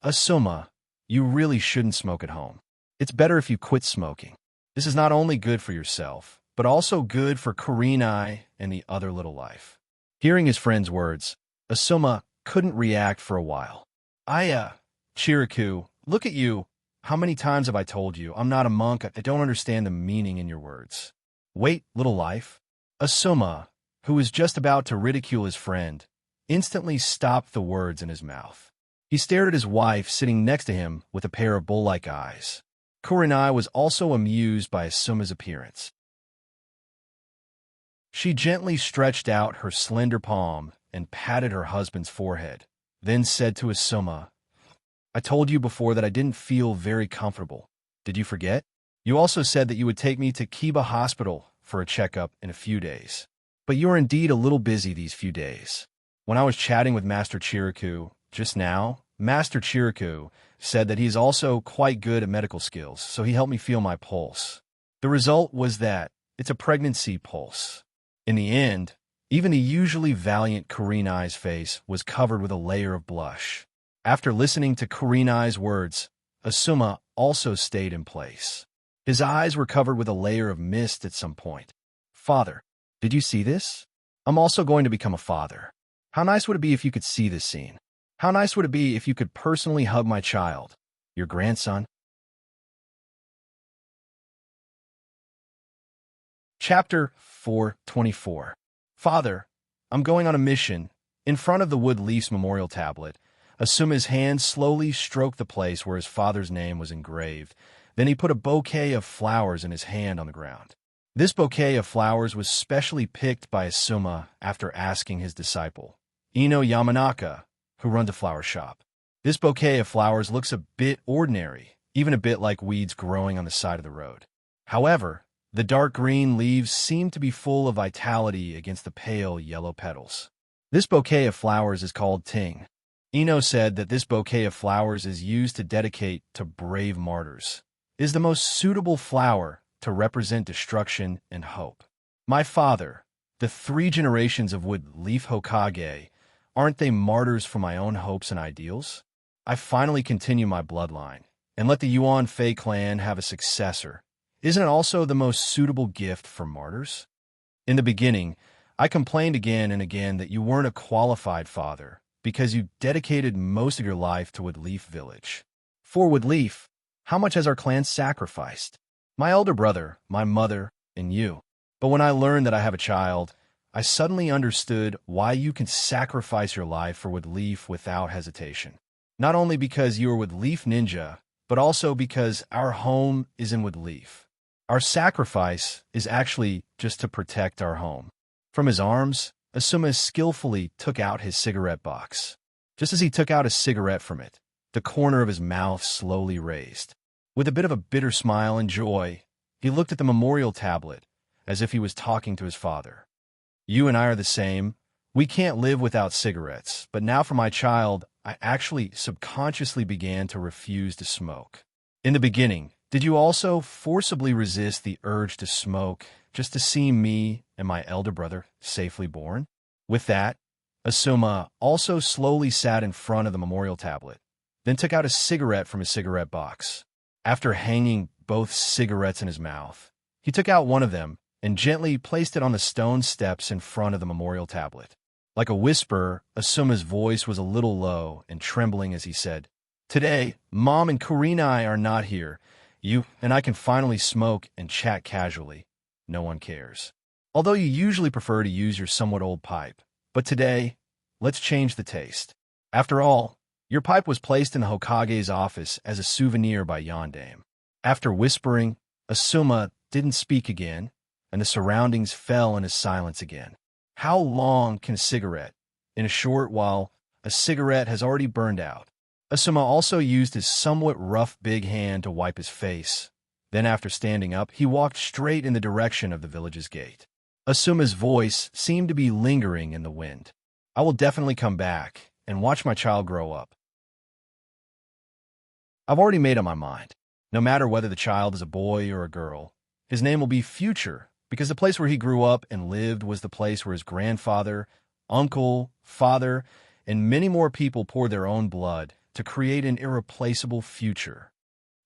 S1: "Asuma, you really shouldn't smoke at home. It's better if you quit smoking. This is not only good for yourself, but also good for Kurenai and the other little life." Hearing his friend's words, Asuma couldn't react for a while. Chiriku, look at you. How many times have I told you I'm not a monk? I don't understand the meaning in your words. Wait, little life. Asuma, who was just about to ridicule his friend, instantly stopped the words in his mouth. He stared at his wife sitting next to him with a pair of bull-like eyes. Kurenai was also amused by Asuma's appearance. She gently stretched out her slender palm and patted her husband's forehead, then said to Asuma, "I told you before that I didn't feel very comfortable. Did you forget? You also said that you would take me to Kiba Hospital for a checkup in a few days. But you are indeed a little busy these few days." When I was chatting with Master Chiriku just now, Master Chiriku said that he is also quite good at medical skills, so he helped me feel my pulse. The result was that it's a pregnancy pulse. In the end, even the usually valiant Kurenai's face was covered with a layer of blush. After listening to Kurenai's words, Asuma also stayed in place. His eyes were covered with a layer of mist at some point. "Father, did you see this? I'm also going to become a father. How nice would it be if you could see this scene? How nice would it be if you could personally hug my child, your grandson?" Chapter 424. Father, I'm going on a mission. In front of the Wood Leaf's memorial tablet, Asuma's hand slowly stroked the place where his father's name was engraved. Then he put a bouquet of flowers in his hand on the ground. This bouquet of flowers was specially picked by Asuma after asking his disciple, Ino Yamanaka, who runs a flower shop. This bouquet of flowers looks a bit ordinary, even a bit like weeds growing on the side of the road. However, the dark green leaves seem to be full of vitality against the pale yellow petals. This bouquet of flowers is called Ting. Ino said that this bouquet of flowers is used to dedicate to brave martyrs. It is the most suitable flower to represent destruction and hope. My father, the 3 generations of Wood Leaf Hokage, aren't they martyrs for my own hopes and ideals? I finally continue my bloodline, and let the Yuan Fei clan have a successor. Isn't it also the most suitable gift for martyrs? In the beginning, I complained again and again that you weren't a qualified father, because you dedicated most of your life to Woodleaf Village. For Woodleaf, how much has our clan sacrificed? My elder brother, my mother, and you. But when I learned that I have a child, I suddenly understood why you can sacrifice your life for Woodleaf without hesitation. Not only because you are Woodleaf Ninja, but also because our home is in Woodleaf. Our sacrifice is actually just to protect our home. From his arms, Asuma skillfully took out his cigarette box. Just as he took out a cigarette from it, the corner of his mouth slowly raised. With a bit of a bitter smile and joy, he looked at the memorial tablet as if he was talking to his father. You and I are the same. We can't live without cigarettes, but now for my child, I actually subconsciously began to refuse to smoke. In the beginning, did you also forcibly resist the urge to smoke just to see me and my elder brother safely born? With that, Asuma also slowly sat in front of the memorial tablet, then took out a cigarette from his cigarette box. After hanging both cigarettes in his mouth, he took out one of them and gently placed it on the stone steps in front of the memorial tablet. Like a whisper, Asuma's voice was a little low and trembling as he said, "Today, Mom and Kurenai are not here. You and I can finally smoke and chat casually. No one cares. Although you usually prefer to use your somewhat old pipe. But today, let's change the taste. After all, your pipe was placed in the Hokage's office as a souvenir by Yondaime." After whispering, Asuma didn't speak again, and the surroundings fell into silence again. How long can a cigarette? In a short while, a cigarette has already burned out. Asuma also used his somewhat rough big hand to wipe his face. Then after standing up, he walked straight in the direction of the village's gate. Asuma's voice seemed to be lingering in the wind. I will definitely come back and watch my child grow up. I've already made up my mind. No matter whether the child is a boy or a girl, his name will be Future, because the place where he grew up and lived was the place where his grandfather, uncle, father, and many more people poured their own blood to create an irreplaceable future.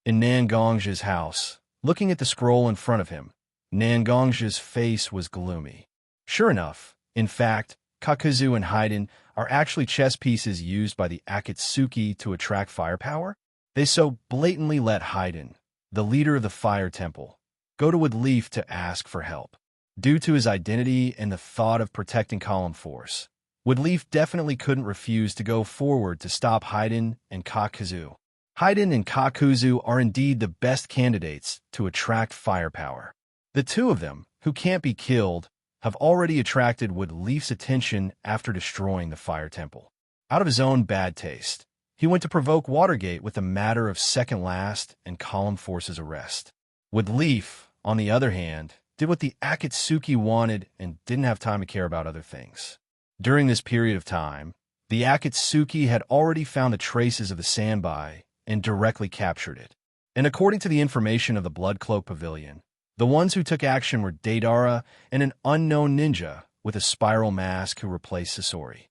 S1: In Nangongji's house, looking at the scroll in front of him, Nangongji's face was gloomy. Sure enough, in fact, Kakuzu and Haiden are actually chess pieces used by the Akatsuki to attract firepower. They so blatantly let Haiden, the leader of the Fire Temple, go to Woodleaf to ask for help. Due to his identity and the thought of protecting Column Force, Woodleaf definitely couldn't refuse to go forward to stop Haiden and Kakuzu. Haiden and Kakuzu are indeed the best candidates to attract firepower. The two of them, who can't be killed, have already attracted Woodleaf's attention after destroying the Fire Temple. Out of his own bad taste, he went to provoke Watergate with a matter of second last and Column Force's arrest. Woodleaf, on the other hand, did what the Akatsuki wanted and didn't have time to care about other things. During this period of time, the Akatsuki had already found the traces of the Sanbai and directly captured it. And according to the information of the Blood Cloak Pavilion, the ones who took action were Deidara and an unknown ninja with a spiral mask who replaced Sasori.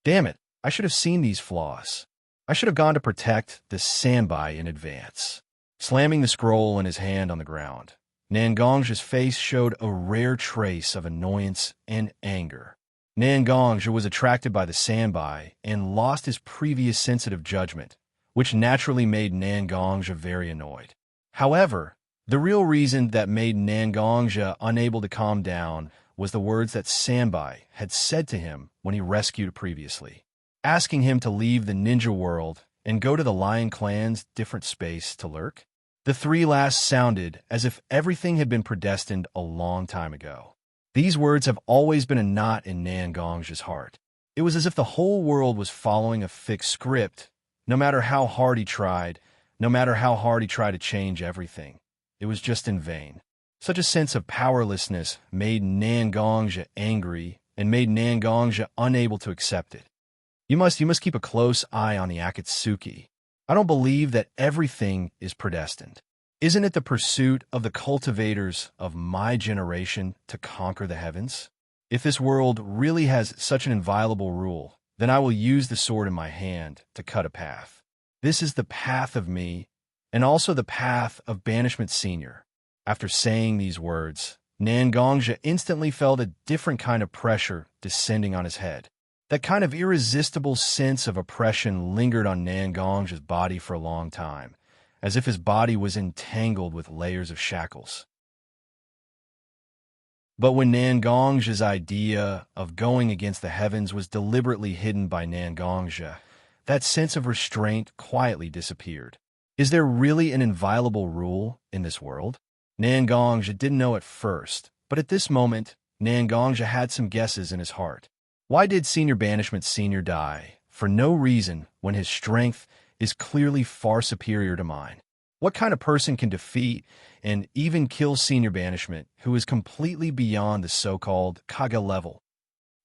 S1: Damn it, I should have seen these flaws. I should have gone to protect the Sanbai in advance. Slamming the scroll in his hand on the ground, Nangongji's face showed a rare trace of annoyance and anger. Nangongji was attracted by the Sanbai and lost his previous sensitive judgment, which naturally made Nangongji very annoyed. However, the real reason that made Nangongji unable to calm down was the words that Sanbai had said to him when he rescued previously, asking him to leave the ninja world and go to the Lion Clan's different space to lurk. The three last sounded as if everything had been predestined a long time ago. These words have always been a knot in Nangongji's heart. It was as if the whole world was following a fixed script, no matter how hard he tried, to change everything. It was just in vain. Such a sense of powerlessness made Nangongji angry and made Nangongji unable to accept it. You must keep a close eye on the Akatsuki. I don't believe that everything is predestined. Isn't it the pursuit of the cultivators of my generation to conquer the heavens? If this world really has such an inviolable rule, then I will use the sword in my hand to cut a path. This is the path of me, and also the path of Banishment Senior. After saying these words, Nangongji instantly felt a different kind of pressure descending on his head. That kind of irresistible sense of oppression lingered on Nangongji's body for a long time, as if his body was entangled with layers of shackles. But when Nangongji's idea of going against the heavens was deliberately hidden by Nangongji, that sense of restraint quietly disappeared. Is there really an inviolable rule in this world? Nangongji didn't know at first, but at this moment, Nangongji had some guesses in his heart. Why did Senior Banishment Senior die for no reason when his strength is clearly far superior to mine? What kind of person can defeat and even kill Senior Banishment who is completely beyond the so-called Kage level?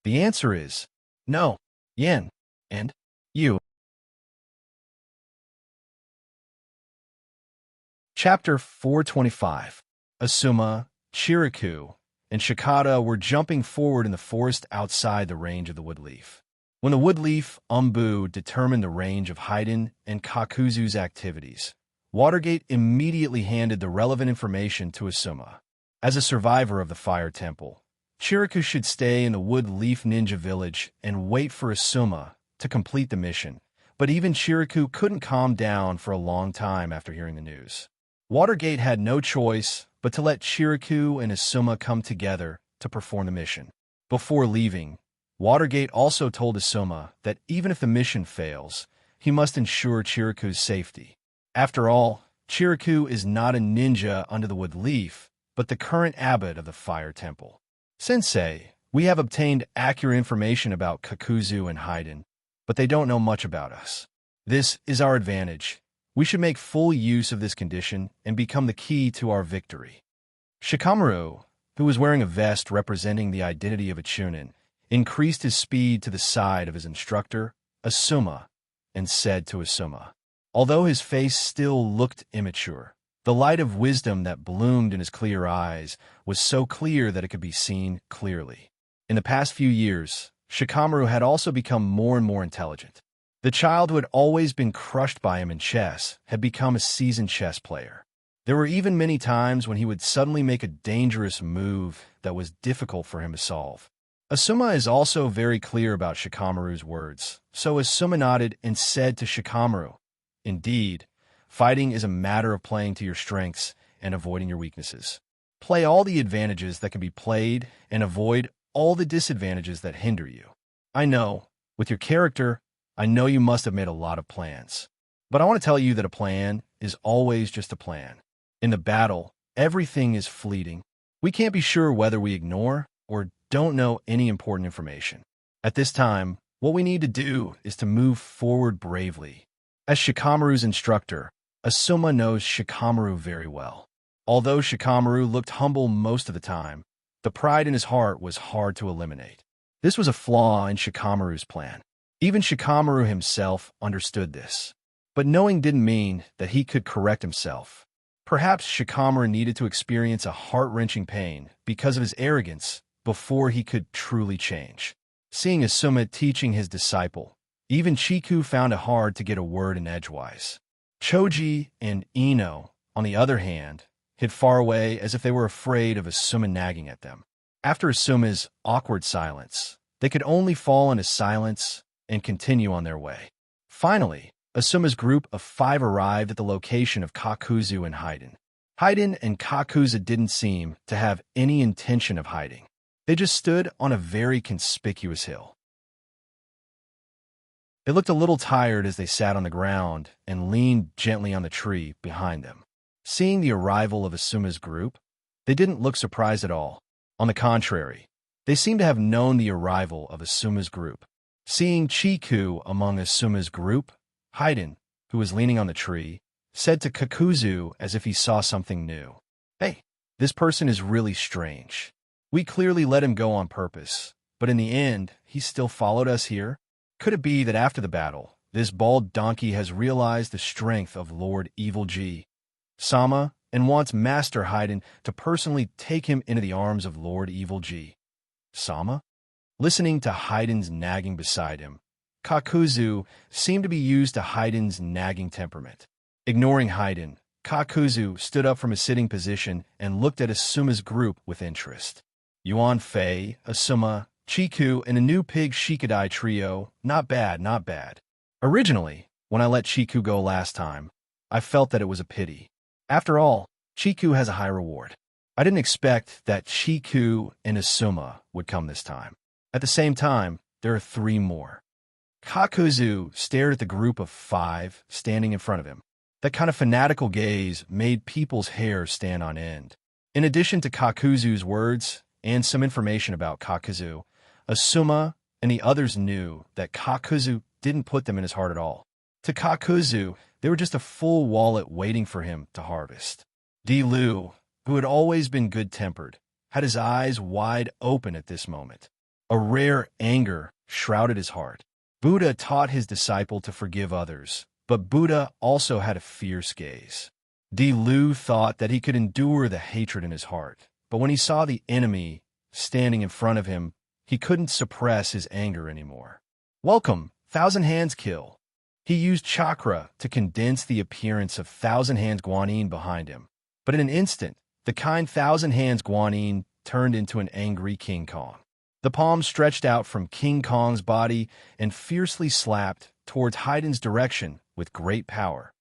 S1: The answer is no, Yen, and you. Chapter 425. Asuma, Chiriku, and Shikata were jumping forward in the forest outside the range of the Woodleaf. When the Woodleaf, Umbu, determined the range of Haiden and Kakuzu's activities, Watergate immediately handed the relevant information to Asuma. As a survivor of the Fire Temple, Chiriku should stay in the Woodleaf Ninja Village and wait for Asuma to complete the mission, but even Chiriku couldn't calm down for a long time after hearing the news. Watergate had no choice but to let Chiriku and Asuma come together to perform the mission. Before leaving, Watergate also told Asuma that even if the mission fails, he must ensure Chiriku's safety. After all, Chiriku is not a ninja under the Woodleaf, but the current abbot of the Fire Temple. Sensei, we have obtained accurate information about Kakuzu and Haiden, but they don't know much about us. This is our advantage. We should make full use of this condition and become the key to our victory. Shikamaru, who was wearing a vest representing the identity of a Chunin, increased his speed to the side of his instructor, Asuma, and said to Asuma, although his face still looked immature, the light of wisdom that bloomed in his clear eyes was so clear that it could be seen clearly. In the past few years, Shikamaru had also become more and more intelligent. The child who had always been crushed by him in chess had become a seasoned chess player. There were even many times when he would suddenly make a dangerous move that was difficult for him to solve. Asuma is also very clear about Shikamaru's words, so Asuma nodded and said to Shikamaru, indeed, fighting is a matter of playing to your strengths and avoiding your weaknesses. Play all the advantages that can be played and avoid all the disadvantages that hinder you. I know, with your character, I know you must have made a lot of plans. But I want to tell you that a plan is always just a plan. In the battle, everything is fleeting. We can't be sure whether we ignore or don't know any important information. At this time, what we need to do is to move forward bravely. As Shikamaru's instructor, Asuma knows Shikamaru very well. Although Shikamaru looked humble most of the time, the pride in his heart was hard to eliminate. This was a flaw in Shikamaru's plan. Even Shikamaru himself understood this. But knowing didn't mean that he could correct himself. Perhaps Shikamaru needed to experience a heart-wrenching pain because of his arrogance before he could truly change. Seeing Asuma teaching his disciple, even Chiku found it hard to get a word in edgewise. Choji and Ino, on the other hand, hid far away as if they were afraid of Asuma nagging at them. After Asuma's awkward silence, they could only fall into silence and continue on their way. Finally, Asuma's group of 5 arrived at the location of Kakuzu and Haiden. Haiden and Kakuzu didn't seem to have any intention of hiding. They just stood on a very conspicuous hill. They looked a little tired as they sat on the ground and leaned gently on the tree behind them. Seeing the arrival of Asuma's group, they didn't look surprised at all. On the contrary, they seemed to have known the arrival of Asuma's group. Seeing Chiku among Asuma's group, Haiden, who was leaning on the tree, said to Kakuzu as if he saw something new, "Hey, this person is really strange. We clearly let him go on purpose, but in the end, he still followed us here. Could it be that after the battle, this bald donkey has realized the strength of Lord Evil G Sama and wants Master Haiden to personally take him into the arms of Lord Evil G Sama?" Listening to Haiden's nagging beside him, Kakuzu seemed to be used to Haiden's nagging temperament. Ignoring Haiden, Kakuzu stood up from his sitting position and looked at Asuma's group with interest. Yuan Fei, Asuma, Chiku, and a new pig Shikadai trio, not bad, not bad. Originally, when I let Chiku go last time, I felt that it was a pity. After all, Chiku has a high reward. I didn't expect that Chiku and Asuma would come this time. At the same time, there are 3 more. Kakuzu stared at the group of 5 standing in front of him. That kind of fanatical gaze made people's hair stand on end. In addition to Kakuzu's words and some information about Kakuzu, Asuma and the others knew that Kakuzu didn't put them in his heart at all. To Kakuzu, they were just a full wallet waiting for him to harvest. Di Lu, who had always been good-tempered, had his eyes wide open at this moment. A rare anger shrouded his heart. Buddha taught his disciple to forgive others, but Buddha also had a fierce gaze. Di Lu thought that he could endure the hatred in his heart, but when he saw the enemy standing in front of him, he couldn't suppress his anger anymore. "Welcome, Thousand Hands Kill." He used chakra to condense the appearance of Thousand Hands Guanyin behind him, but in an instant, the kind Thousand Hands Guanyin turned into an angry King Kong. The palm stretched out from King Kong's body and fiercely slapped towards Haiden's direction with great power,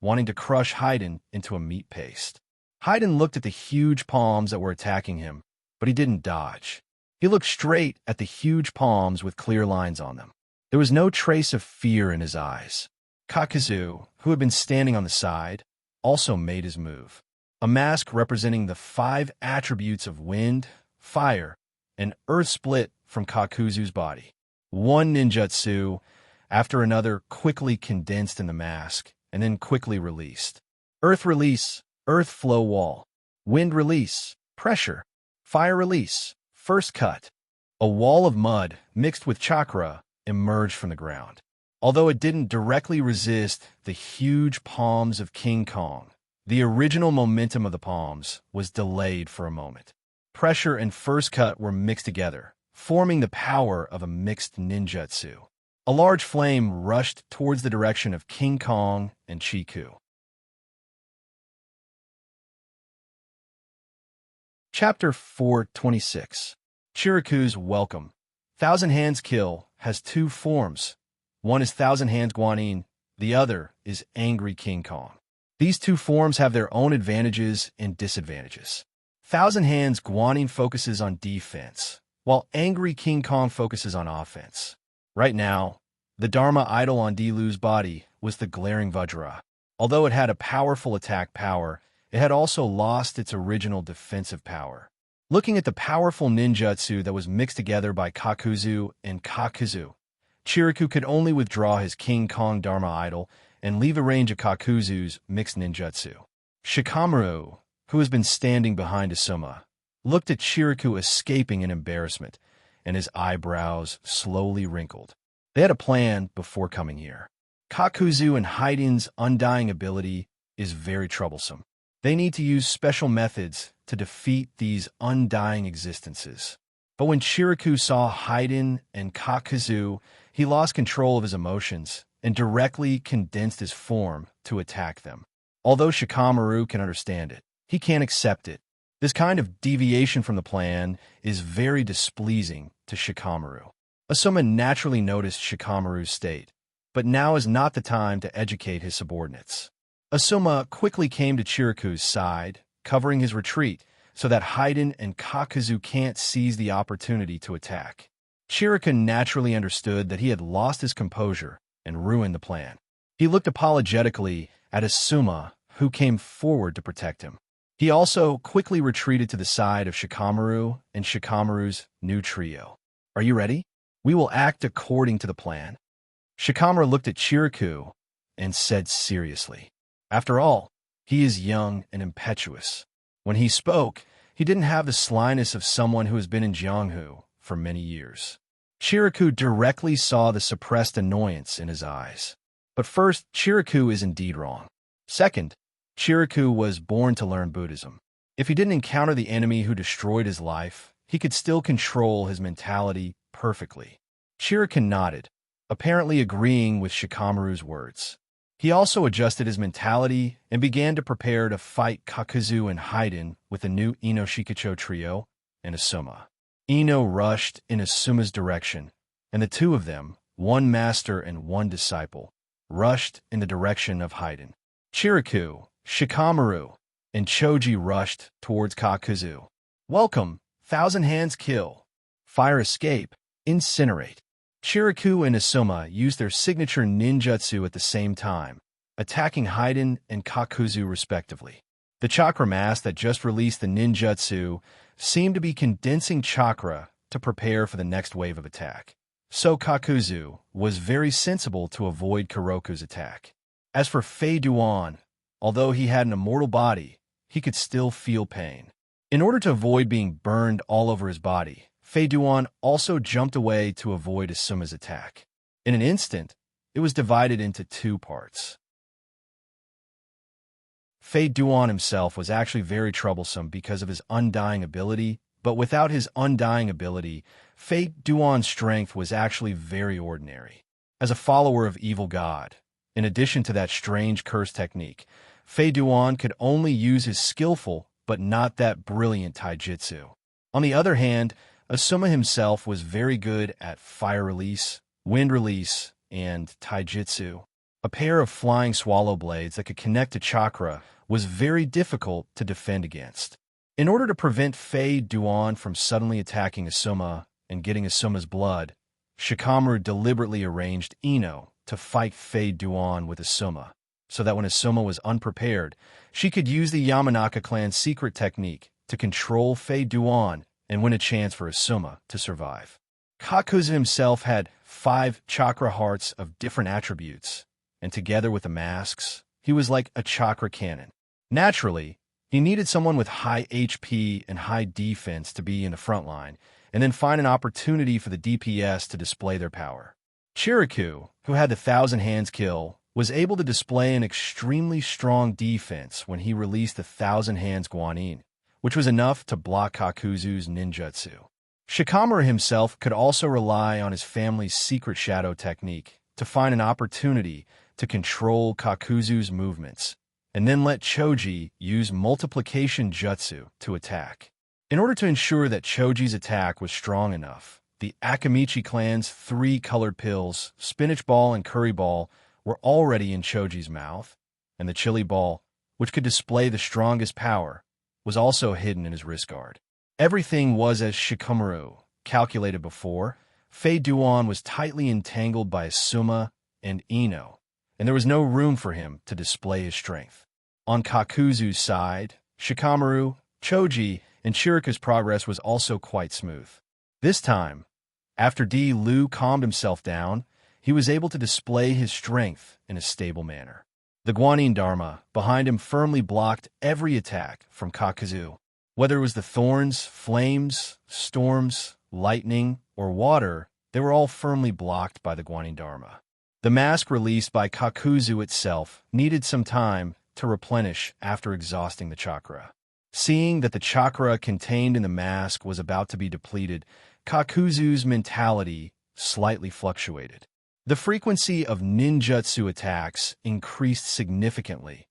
S1: wanting to crush Haiden into a meat paste. Haiden looked at the huge palms that were attacking him, but he didn't dodge. He looked straight at the huge palms with clear lines on them. There was no trace of fear in his eyes. Kakuzu, who had been standing on the side, also made his move. A mask representing the 5 attributes of wind, fire, and earth split from Kakuzu's body. One ninjutsu after another quickly condensed in the mask and then quickly released. Earth release, earth flow wall. Wind release, pressure. Fire release, first cut. A wall of mud, mixed with chakra, emerged from the ground. Although it didn't directly resist the huge palms of King Kong, the original momentum of the palms was delayed for a moment. Pressure and first cut were mixed together, forming the power of a mixed ninjutsu. A large flame rushed towards the direction of King Kong and Chiku. Chapter 426. Chiriku's Welcome. Thousand Hands Kill has two forms. One is Thousand Hands Guanyin, the other is Angry King Kong. These two forms have their own advantages and disadvantages. Thousand Hands Guanyin focuses on defense, while Angry King Kong focuses on offense. Right now, the Dharma idol on Dilu's body was the Glaring Vajra. Although it had a powerful attack power, it had also lost its original defensive power. Looking at the powerful ninjutsu that was mixed together by Kakuzu and Kakuzu, Chiriku could only withdraw his King Kong Dharma idol and leave a range of Kakuzu's mixed ninjutsu. Shikamaru, who has been standing behind Asuma, looked at Chiriku escaping in embarrassment, and his eyebrows slowly wrinkled. They had a plan before coming here. Kakuzu and Haidin's undying ability is very troublesome. They need to use special methods to defeat these undying existences. But when Chiriku saw Haidin and Kakuzu, he lost control of his emotions and directly condensed his form to attack them. Although Shikamaru can understand it, he can't accept it. This kind of deviation from the plan is very displeasing to Shikamaru. Asuma naturally noticed Shikamaru's state, but now is not the time to educate his subordinates. Asuma quickly came to Chiriku's side, covering his retreat so that Haidin and Kakuzu can't seize the opportunity to attack. Chiriku naturally understood that he had lost his composure and ruined the plan. He looked apologetically at Asuma, who came forward to protect him. He also quickly retreated to the side of Shikamaru and Shikamaru's new trio. "Are you ready? We will act according to the plan." Shikamaru looked at Chiriku and said seriously. After all, he is young and impetuous. When he spoke, he didn't have the slyness of someone who has been in Jianghu for many years. Chiriku directly saw the suppressed annoyance in his eyes. But first, Chiriku is indeed wrong. Second, Chiriku was born to learn Buddhism. If he didn't encounter the enemy who destroyed his life, he could still control his mentality perfectly. Chiriku nodded, apparently agreeing with Shikamaru's words. He also adjusted his mentality and began to prepare to fight Kakuzu and Haidin with the new Ino Shikacho trio and Asuma. Ino rushed in Asuma's direction, and the two of them, one master and one disciple, rushed in the direction of Haidin. Chiriku, Shikamaru, and Choji rushed towards Kakuzu. "Welcome, Thousand Hands Kill, Fire Escape, Incinerate." Chiriku and Asuma used their signature ninjutsu at the same time, attacking Haidin and Kakuzu respectively. The chakra mass that just released the ninjutsu seemed to be condensing chakra to prepare for the next wave of attack. So Kakuzu was very sensible to avoid Kuroku's attack. As for Fei Duan, although he had an immortal body, he could still feel pain. In order to avoid being burned all over his body, Fei Duan also jumped away to avoid Asuma's attack. In an instant, it was divided into two parts. Fei Duan himself was actually very troublesome because of his undying ability, but without his undying ability, Fei Duan's strength was actually very ordinary. As a follower of Evil God, in addition to that strange curse technique, Fei Duan could only use his skillful but not that brilliant taijutsu. On the other hand, Asuma himself was very good at fire release, wind release, and taijutsu. A pair of flying swallow blades that could connect to chakra was very difficult to defend against. In order to prevent Fei Duan from suddenly attacking Asuma and getting Asuma's blood, Shikamaru deliberately arranged Ino to fight Fei Duan with Asuma, so that when Asuma was unprepared, she could use the Yamanaka clan's secret technique to control Fei Duan and win a chance for Asuma to survive. Kakuzu himself had 5 chakra hearts of different attributes, and together with the masks, he was like a chakra cannon. Naturally, he needed someone with high HP and high defense to be in the front line, and then find an opportunity for the DPS to display their power. Chiriku, who had the Thousand Hands kill, was able to display an extremely strong defense when he released the Thousand Hands Guanyin, which was enough to block Kakuzu's ninjutsu. Shikamaru himself could also rely on his family's secret shadow technique to find an opportunity to control Kakuzu's movements, and then let Choji use multiplication jutsu to attack. In order to ensure that Choji's attack was strong enough, the Akamichi clan's 3 colored pills, spinach ball and curry ball, were already in Choji's mouth, and the chili ball, which could display the strongest power, was also hidden in his wrist guard. Everything was as Shikamaru calculated before. Fei Duan was tightly entangled by Asuma and Ino, and there was no room for him to display his strength. On Kakuzu's side, Shikamaru, Choji, and Chiriku's progress was also quite smooth. This time, after Di Lu calmed himself down, he was able to display his strength in a stable manner. The Guanyin Dharma behind him firmly blocked every attack from Kakuzu. Whether it was the thorns, flames, storms, lightning, or water, they were all firmly blocked by the Guanyin Dharma. The mask released by Kakuzu itself needed some time to replenish after exhausting the chakra. Seeing that the chakra contained in the mask was about to be depleted, Kakuzu's mentality slightly fluctuated. The frequency of ninjutsu attacks increased significantly,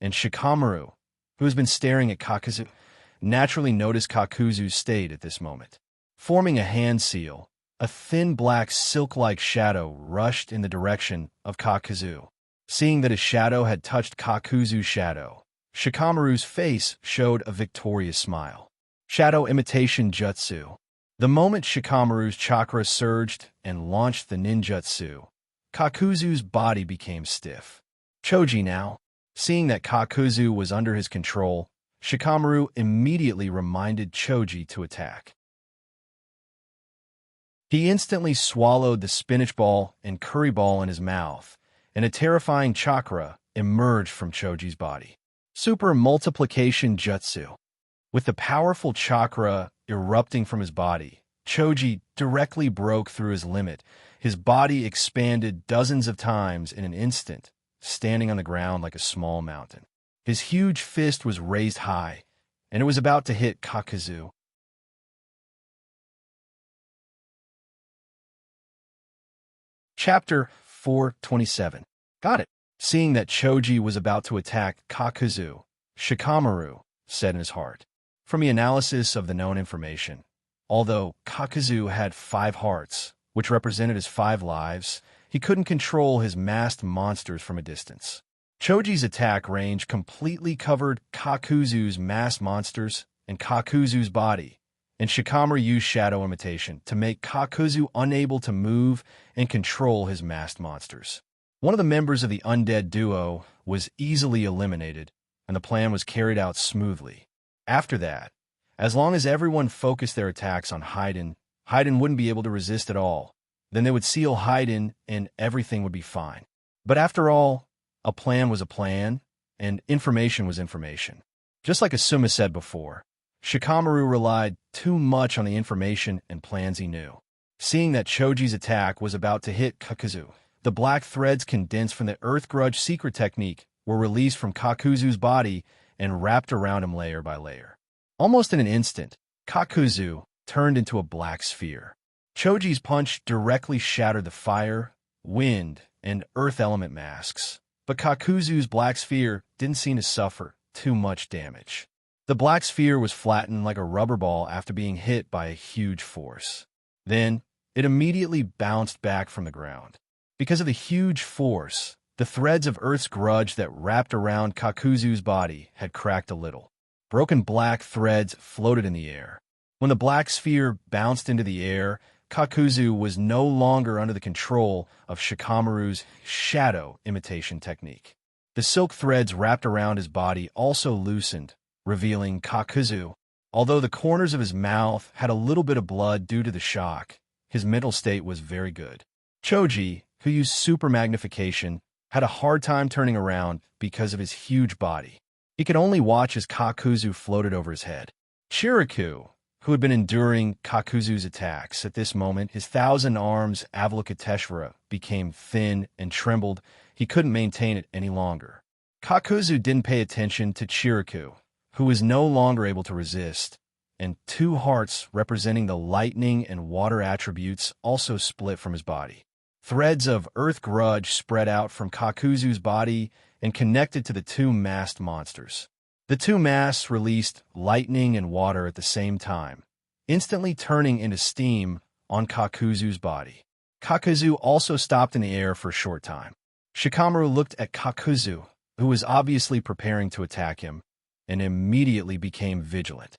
S1: and Shikamaru, who has been staring at Kakuzu, naturally noticed Kakuzu's state at this moment. Forming a hand seal, a thin black silk-like shadow rushed in the direction of Kakuzu. Seeing that his shadow had touched Kakuzu's shadow, Shikamaru's face showed a victorious smile. Shadow imitation jutsu. The moment Shikamaru's chakra surged and launched the ninjutsu, Kakuzu's body became stiff. Choji now, seeing that Kakuzu was under his control, Shikamaru immediately reminded Choji to attack. He instantly swallowed the spinach ball and curry ball in his mouth, and a terrifying chakra emerged from Choji's body. Super multiplication jutsu. With the powerful chakra erupting from his body, Choji directly broke through his limit. His body expanded dozens of times in an instant, standing on the ground like a small mountain. His huge fist was raised high, and it was about to hit Kakuzu. Chapter 427. Got it. Seeing that Choji was about to attack Kakuzu, Shikamaru said in his heart. From the analysis of the known information, although Kakuzu had 5 hearts, which represented his 5 lives, he couldn't control his masked monsters from a distance. Choji's attack range completely covered Kakuzu's masked monsters and Kakuzu's body, and Shikamaru used shadow imitation to make Kakuzu unable to move and control his masked monsters. One of the members of the undead duo was easily eliminated, and the plan was carried out smoothly. After that, as long as everyone focused their attacks on Haiden, Haiden wouldn't be able to resist at all. Then they would seal Haiden, and everything would be fine. But after all, a plan was a plan, and information was information. Just like Asuma said before, Shikamaru relied too much on the information and plans he knew. Seeing that Choji's attack was about to hit Kakuzu, the black threads condensed from the Earth Grudge secret technique were released from Kakuzu's body and wrapped around him layer by layer. Almost in an instant, Kakuzu turned into a black sphere. Choji's punch directly shattered the fire, wind, and earth element masks, but Kakuzu's black sphere didn't seem to suffer too much damage. The black sphere was flattened like a rubber ball after being hit by a huge force. Then, it immediately bounced back from the ground. Because of the huge force, the threads of Earth's grudge that wrapped around Kakuzu's body had cracked a little. Broken black threads floated in the air. When the black sphere bounced into the air, Kakuzu was no longer under the control of Shikamaru's shadow imitation technique. The silk threads wrapped around his body also loosened, revealing Kakuzu. Although the corners of his mouth had a little bit of blood due to the shock, his mental state was very good. Choji, who used super magnification, had a hard time turning around because of his huge body. He could only watch as Kakuzu floated over his head. Chiriku, who had been enduring Kakuzu's attacks. At this moment, his 1,000 arms Avalokiteshvara became thin and trembled. He couldn't maintain it any longer. Kakuzu didn't pay attention to Chiriku, who was no longer able to resist, and two hearts representing the lightning and water attributes also split from his body. Threads of earth grudge spread out from Kakuzu's body and connected to the two masked monsters. The two masks released lightning and water at the same time, instantly turning into steam on Kakuzu's body. Kakuzu also stopped in the air for a short time. Shikamaru looked at Kakuzu, who was obviously preparing to attack him, and immediately became vigilant.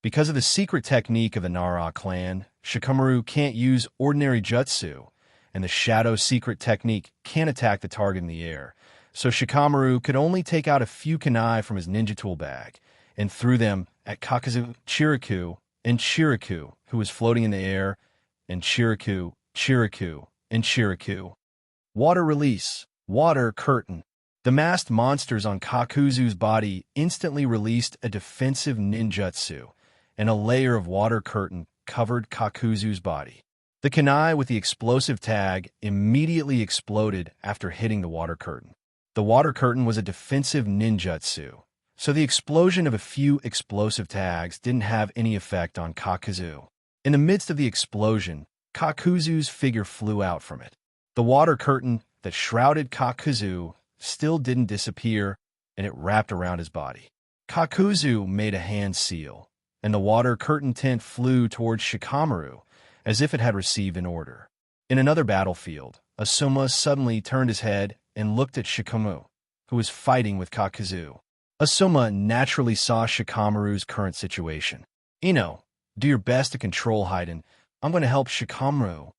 S1: Because of the secret technique of the Nara clan, Shikamaru can't use ordinary jutsu, and the shadow secret technique can't attack the target in the air. So Shikamaru could only take out a few kunai from his ninja tool bag and threw them at Kakuzu, Chiriku, who was floating in the air, and Chiriku, and Chiriku. Water release, water curtain. The masked monsters on Kakuzu's body instantly released a defensive ninjutsu, and a layer of water curtain covered Kakuzu's body. The kunai with the explosive tag immediately exploded after hitting the water curtain. The water curtain was a defensive ninjutsu, so the explosion of a few explosive tags didn't have any effect on Kakuzu. In the midst of the explosion, Kakuzu's figure flew out from it. The water curtain that shrouded Kakuzu still didn't disappear, and it wrapped around his body. Kakuzu made a hand seal, and the water curtain tent flew towards Shikamaru as if it had received an order. In another battlefield, Asuma suddenly turned his head and looked at Shikamaru, who was fighting with Kakuzu. Asuma naturally saw Shikamaru's current situation. "Ino, do your best to control Haiden. I'm going to help Shikamaru."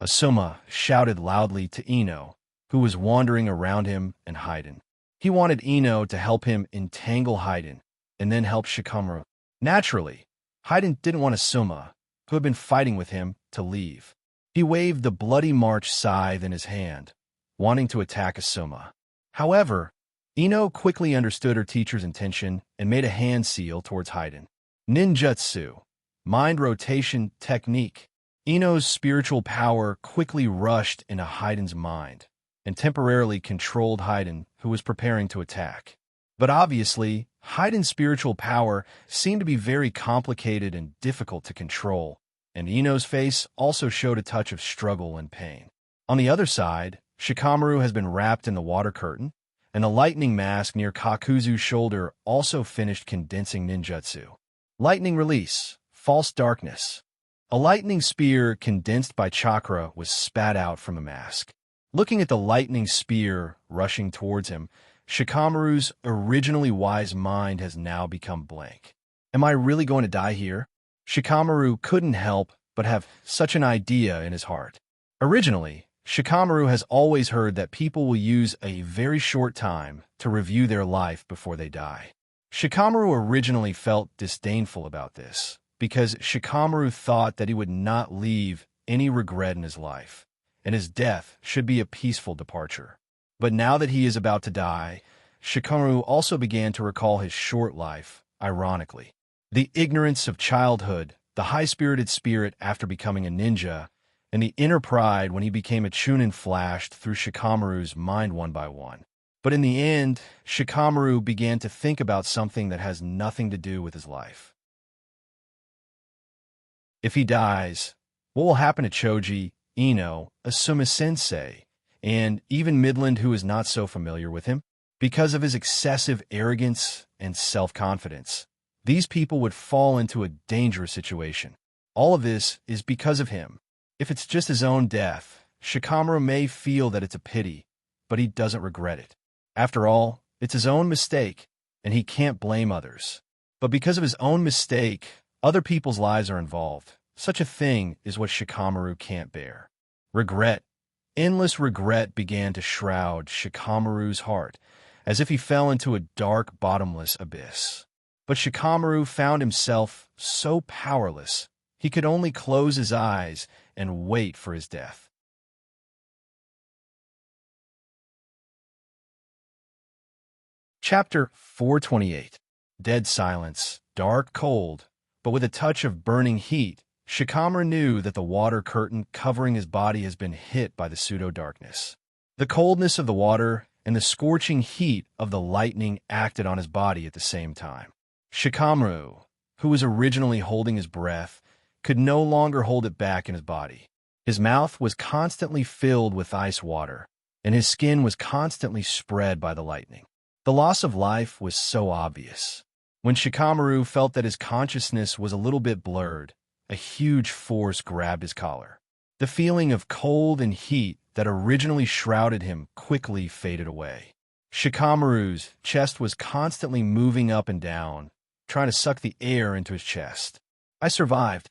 S1: Asuma shouted loudly to Ino, who was wandering around him and Haiden. He wanted Ino to help him entangle Haiden and then help Shikamaru. Naturally, Haiden didn't want Asuma, who had been fighting with him, to leave. He waved the bloody march scythe in his hand, wanting to attack Asuma. However, Ino quickly understood her teacher's intention and made a hand seal towards Haiden. Ninjutsu, mind rotation technique. Ino's spiritual power quickly rushed into Haiden's mind and temporarily controlled Haiden, who was preparing to attack. But obviously, Haiden's spiritual power seemed to be very complicated and difficult to control, and Ino's face also showed a touch of struggle and pain. On the other side, Shikamaru has been wrapped in the water curtain, and the lightning mask near Kakuzu's shoulder also finished condensing ninjutsu. Lightning release, false darkness. A lightning spear condensed by chakra was spat out from the mask. Looking at the lightning spear rushing towards him, Shikamaru's originally wise mind has now become blank. Am I really going to die here? Shikamaru couldn't help but have such an idea in his heart. Originally, Shikamaru has always heard that people will use a very short time to review their life before they die. Shikamaru originally felt disdainful about this, because Shikamaru thought that he would not leave any regret in his life, and his death should be a peaceful departure. But now that he is about to die, Shikamaru also began to recall his short life, ironically. The ignorance of childhood, the high-spirited spirit after becoming a ninja, and the inner pride when he became a Chunin flashed through Shikamaru's mind one by one. But in the end, Shikamaru began to think about something that has nothing to do with his life. If he dies, what will happen to Choji, Ino, Asuma-sensei, and even Midland, who is not so familiar with him? Because of his excessive arrogance and self-confidence, these people would fall into a dangerous situation. All of this is because of him. If it's just his own death, Shikamaru may feel that it's a pity, but he doesn't regret it. After all, it's his own mistake, and he can't blame others. But because of his own mistake, other people's lives are involved. Such a thing is what Shikamaru can't bear. Regret. Endless regret began to shroud Shikamaru's heart, as if he fell into a dark, bottomless abyss. But Shikamaru found himself so powerless, he could only close his eyes and wait for his death. Chapter 428. Dead Silence, dark cold, but with a touch of burning heat, Shikamaru knew that the water curtain covering his body has been hit by the pseudo-darkness. The coldness of the water and the scorching heat of the lightning acted on his body at the same time. Shikamaru, who was originally holding his breath, could no longer hold it back in his body. His mouth was constantly filled with ice water, and his skin was constantly spread by the lightning. The loss of life was so obvious. When Shikamaru felt that his consciousness was a little bit blurred, a huge force grabbed his collar. The feeling of cold and heat that originally shrouded him quickly faded away. Shikamaru's chest was constantly moving up and down, trying to suck the air into his chest. I survived.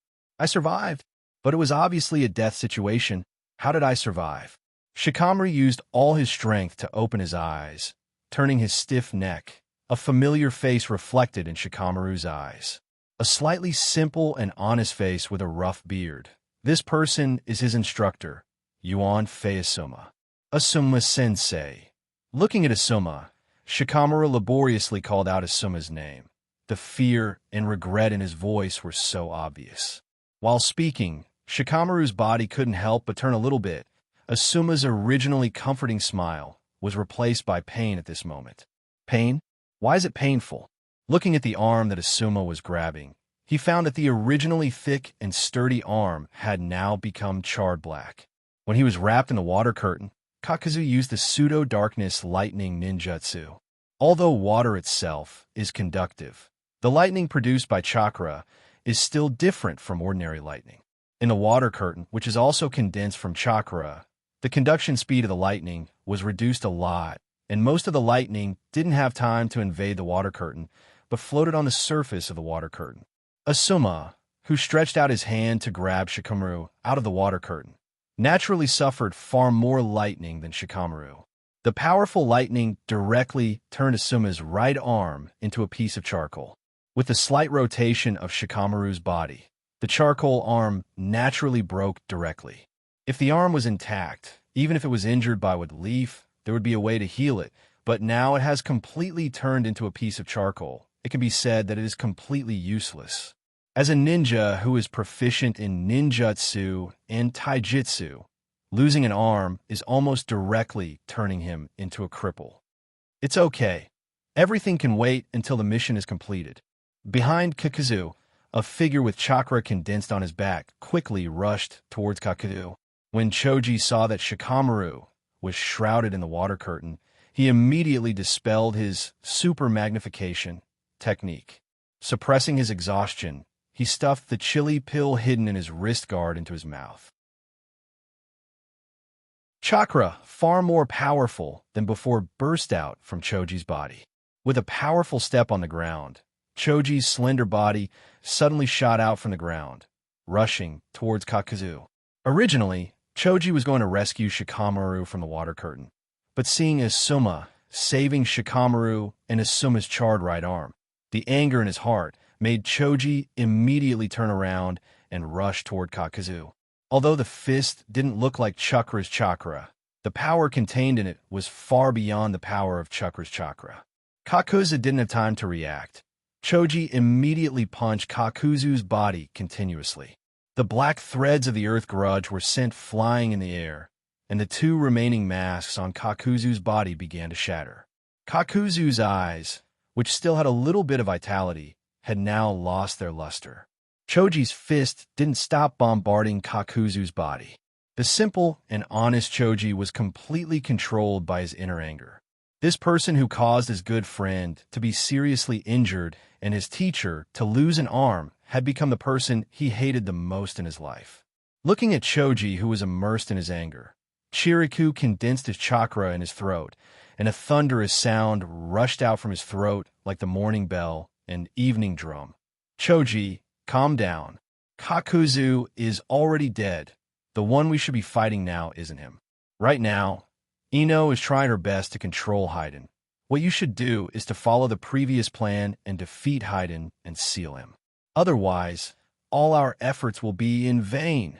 S1: But it was obviously a death situation. How did I survive? Shikamaru used all his strength to open his eyes, turning his stiff neck. A familiar face reflected in Shikamaru's eyes. A slightly simple and honest face with a rough beard. This person is his instructor, Yuan Fei Asuma. Asuma-sensei. Looking at Asuma, Shikamaru laboriously called out Asuma's name. The fear and regret in his voice were so obvious. While speaking, Shikamaru's body couldn't help but turn a little bit. Asuma's originally comforting smile was replaced by pain at this moment. Pain? Why is it painful? Looking at the arm that Asuma was grabbing, he found that the originally thick and sturdy arm had now become charred black. When he was wrapped in the water curtain, Kakuzu used the pseudo-darkness lightning ninjutsu. Although water itself is conductive, the lightning produced by chakra is still different from ordinary lightning. In the water curtain, which is also condensed from chakra, the conduction speed of the lightning was reduced a lot, and most of the lightning didn't have time to invade the water curtain, but floated on the surface of the water curtain. Asuma, who stretched out his hand to grab Shikamaru out of the water curtain, naturally suffered far more lightning than Shikamaru. The powerful lightning directly turned Asuma's right arm into a piece of charcoal. With the slight rotation of Shikamaru's body, the charcoal arm naturally broke directly. If the arm was intact, even if it was injured by wood leaf, there would be a way to heal it, but now it has completely turned into a piece of charcoal. It can be said that it is completely useless. As a ninja who is proficient in ninjutsu and taijutsu, losing an arm is almost directly turning him into a cripple. It's okay. Everything can wait until the mission is completed. Behind Kakuzu, a figure with chakra condensed on his back quickly rushed towards Kakuzu. When Choji saw that Shikamaru was shrouded in the water curtain, he immediately dispelled his super magnification technique. Suppressing his exhaustion, he stuffed the chili pill hidden in his wrist guard into his mouth. Chakra, far more powerful than before, burst out from Choji's body. With a powerful step on the ground, Choji's slender body suddenly shot out from the ground, rushing towards Kakuzu. Originally, Choji was going to rescue Shikamaru from the water curtain, but seeing Asuma saving Shikamaru and Asuma's charred right arm, the anger in his heart made Choji immediately turn around and rush toward Kakuzu. Although the fist didn't look like Chakra's chakra, the power contained in it was far beyond the power of Chakra's chakra. Kakuzu didn't have time to react. Choji immediately punched Kakuzu's body continuously. The black threads of the earth grudge were sent flying in the air, and the two remaining masks on Kakuzu's body began to shatter. Kakuzu's eyes, which still had a little bit of vitality, had now lost their luster. Choji's fist didn't stop bombarding Kakuzu's body. The simple and honest Choji was completely controlled by his inner anger. This person who caused his good friend to be seriously injured and his teacher to lose an arm had become the person he hated the most in his life. Looking at Choji, who was immersed in his anger, Chiriku condensed his chakra in his throat, and a thunderous sound rushed out from his throat like the morning bell and evening drum. Choji, calm down. Kakuzu is already dead. The one we should be fighting now isn't him. Right now, Ino is trying her best to control Haiden. What you should do is to follow the previous plan and defeat Haiden and seal him. Otherwise, all our efforts will be in vain.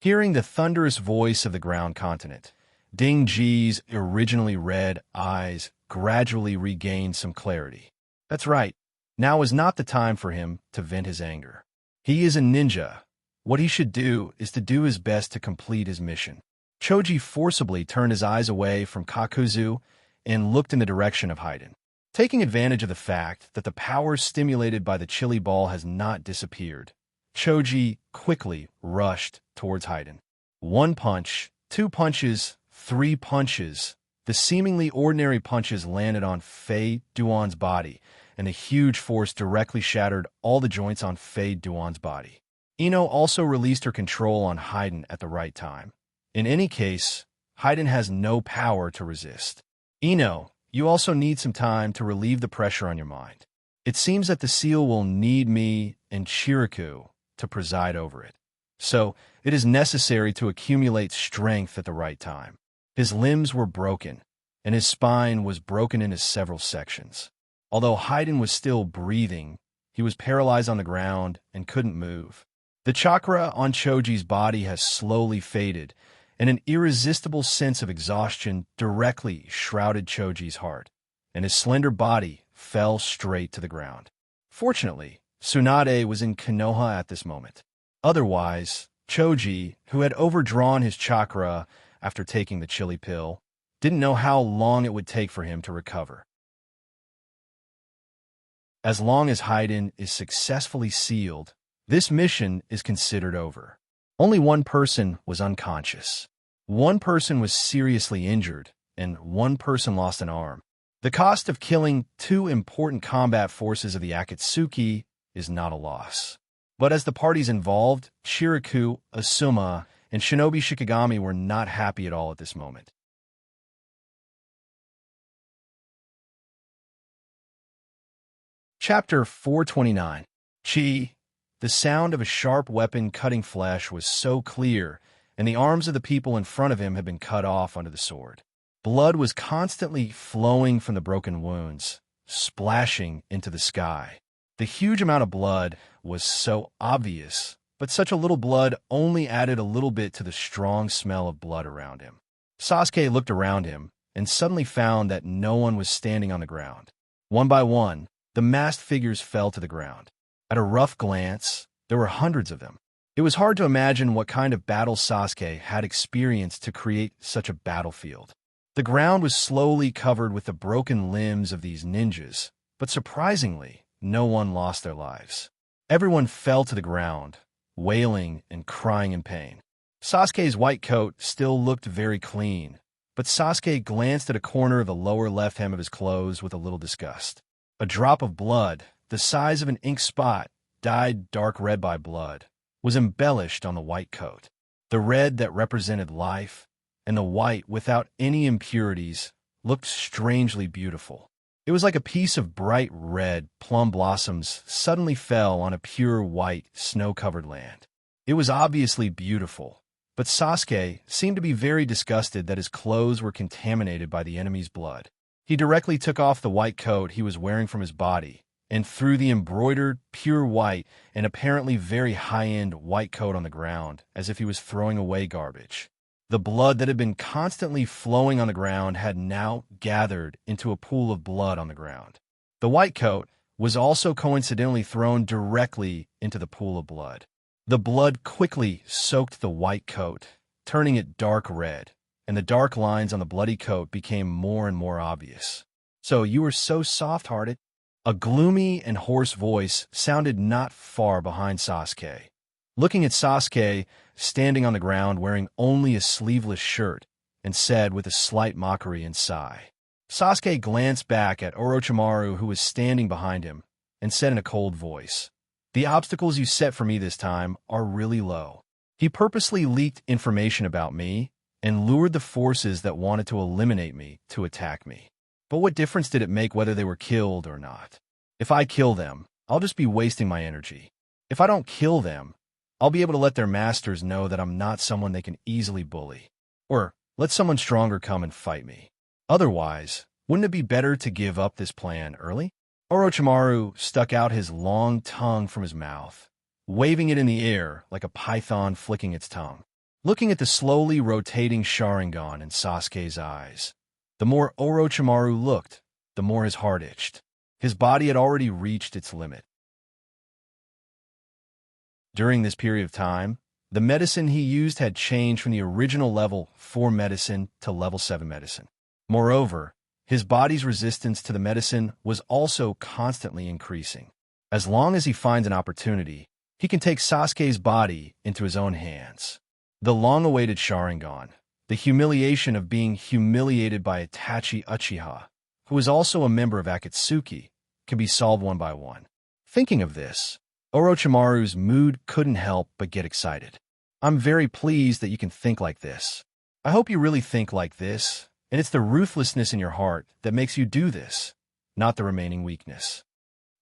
S1: Hearing the thunderous voice of the ground continent, Ding Ji's originally red eyes gradually regained some clarity. That's right. Now is not the time for him to vent his anger. He is a ninja. What he should do is to do his best to complete his mission. Choji forcibly turned his eyes away from Kakuzu and looked in the direction of Haiden. Taking advantage of the fact that the power stimulated by the chili ball has not disappeared, Choji quickly rushed towards Haiden. 1 punch, 2 punches, 3 punches. The seemingly ordinary punches landed on Fei Duan's body, and the huge force directly shattered all the joints on Fei Duan's body. Ino also released her control on Haiden at the right time. In any case, Haiden has no power to resist. Ino, you also need some time to relieve the pressure on your mind. It seems that the seal will need me and Chiriku to preside over it. So, it is necessary to accumulate strength at the right time. His limbs were broken, and his spine was broken into several sections. Although Haiden was still breathing, he was paralyzed on the ground and couldn't move. The chakra on Choji's body has slowly faded, and an irresistible sense of exhaustion directly shrouded Choji's heart, and his slender body fell straight to the ground. Fortunately, Tsunade was in Konoha at this moment. Otherwise, Choji, who had overdrawn his chakra after taking the chili pill, didn't know how long it would take for him to recover. As long as Haiden is successfully sealed, this mission is considered over. Only 1 person was unconscious. 1 person was seriously injured, and 1 person lost an arm. The cost of killing 2 important combat forces of the Akatsuki is not a loss. But as the parties involved, Chiriku, Asuma, and Shinobi Shikigami were not happy at all at this moment. Chapter 429. Chi. The sound of a sharp weapon cutting flesh was so clear, and the arms of the people in front of him had been cut off under the sword. Blood was constantly flowing from the broken wounds, splashing into the sky. The huge amount of blood was so obvious, but such a little blood only added a little bit to the strong smell of blood around him. Sasuke looked around him and suddenly found that no one was standing on the ground. One by one, the masked figures fell to the ground. At a rough glance, there were hundreds of them. It was hard to imagine what kind of battle Sasuke had experienced to create such a battlefield. The ground was slowly covered with the broken limbs of these ninjas, but surprisingly, no one lost their lives. Everyone fell to the ground, wailing and crying in pain. Sasuke's white coat still looked very clean, but Sasuke glanced at a corner of the lower left hem of his clothes with a little disgust. A drop of blood, the size of an ink spot, dyed dark red by blood, was embellished on the white coat. The red that represented life, and the white without any impurities, looked strangely beautiful. It was like a piece of bright red plum blossoms suddenly fell on a pure white, snow-covered land. It was obviously beautiful, but Sasuke seemed to be very disgusted that his clothes were contaminated by the enemy's blood. He directly took off the white coat he was wearing from his body and threw the embroidered, pure white, and apparently very high-end white coat on the ground as if he was throwing away garbage. The blood that had been constantly flowing on the ground had now gathered into a pool of blood on the ground. The white coat was also coincidentally thrown directly into the pool of blood. The blood quickly soaked the white coat, turning it dark red, and the dark lines on the bloody coat became more and more obvious. "So you were so soft-hearted?" A gloomy and hoarse voice sounded not far behind Sasuke. Looking at Sasuke, standing on the ground wearing only a sleeveless shirt, and said with a slight mockery and sigh. Sasuke glanced back at Orochimaru, who was standing behind him, and said in a cold voice, "The obstacles you set for me this time are really low." He purposely leaked information about me and lured the forces that wanted to eliminate me to attack me. But what difference did it make whether they were killed or not? If I kill them, I'll just be wasting my energy. If I don't kill them, I'll be able to let their masters know that I'm not someone they can easily bully. Or let someone stronger come and fight me. Otherwise, wouldn't it be better to give up this plan early? Orochimaru stuck out his long tongue from his mouth, waving it in the air like a python flicking its tongue. Looking at the slowly rotating Sharingan in Sasuke's eyes, the more Orochimaru looked, the more his heart itched. His body had already reached its limit. During this period of time, the medicine he used had changed from the original level 4 medicine to level 7 medicine. Moreover, his body's resistance to the medicine was also constantly increasing. As long as he finds an opportunity, he can take Sasuke's body into his own hands. The long-awaited Sharingan, the humiliation of being humiliated by Itachi Uchiha, who is also a member of Akatsuki, can be solved one by one. Thinking of this, Orochimaru's mood couldn't help but get excited. I'm very pleased that you can think like this. I hope you really think like this, and it's the ruthlessness in your heart that makes you do this, not the remaining weakness.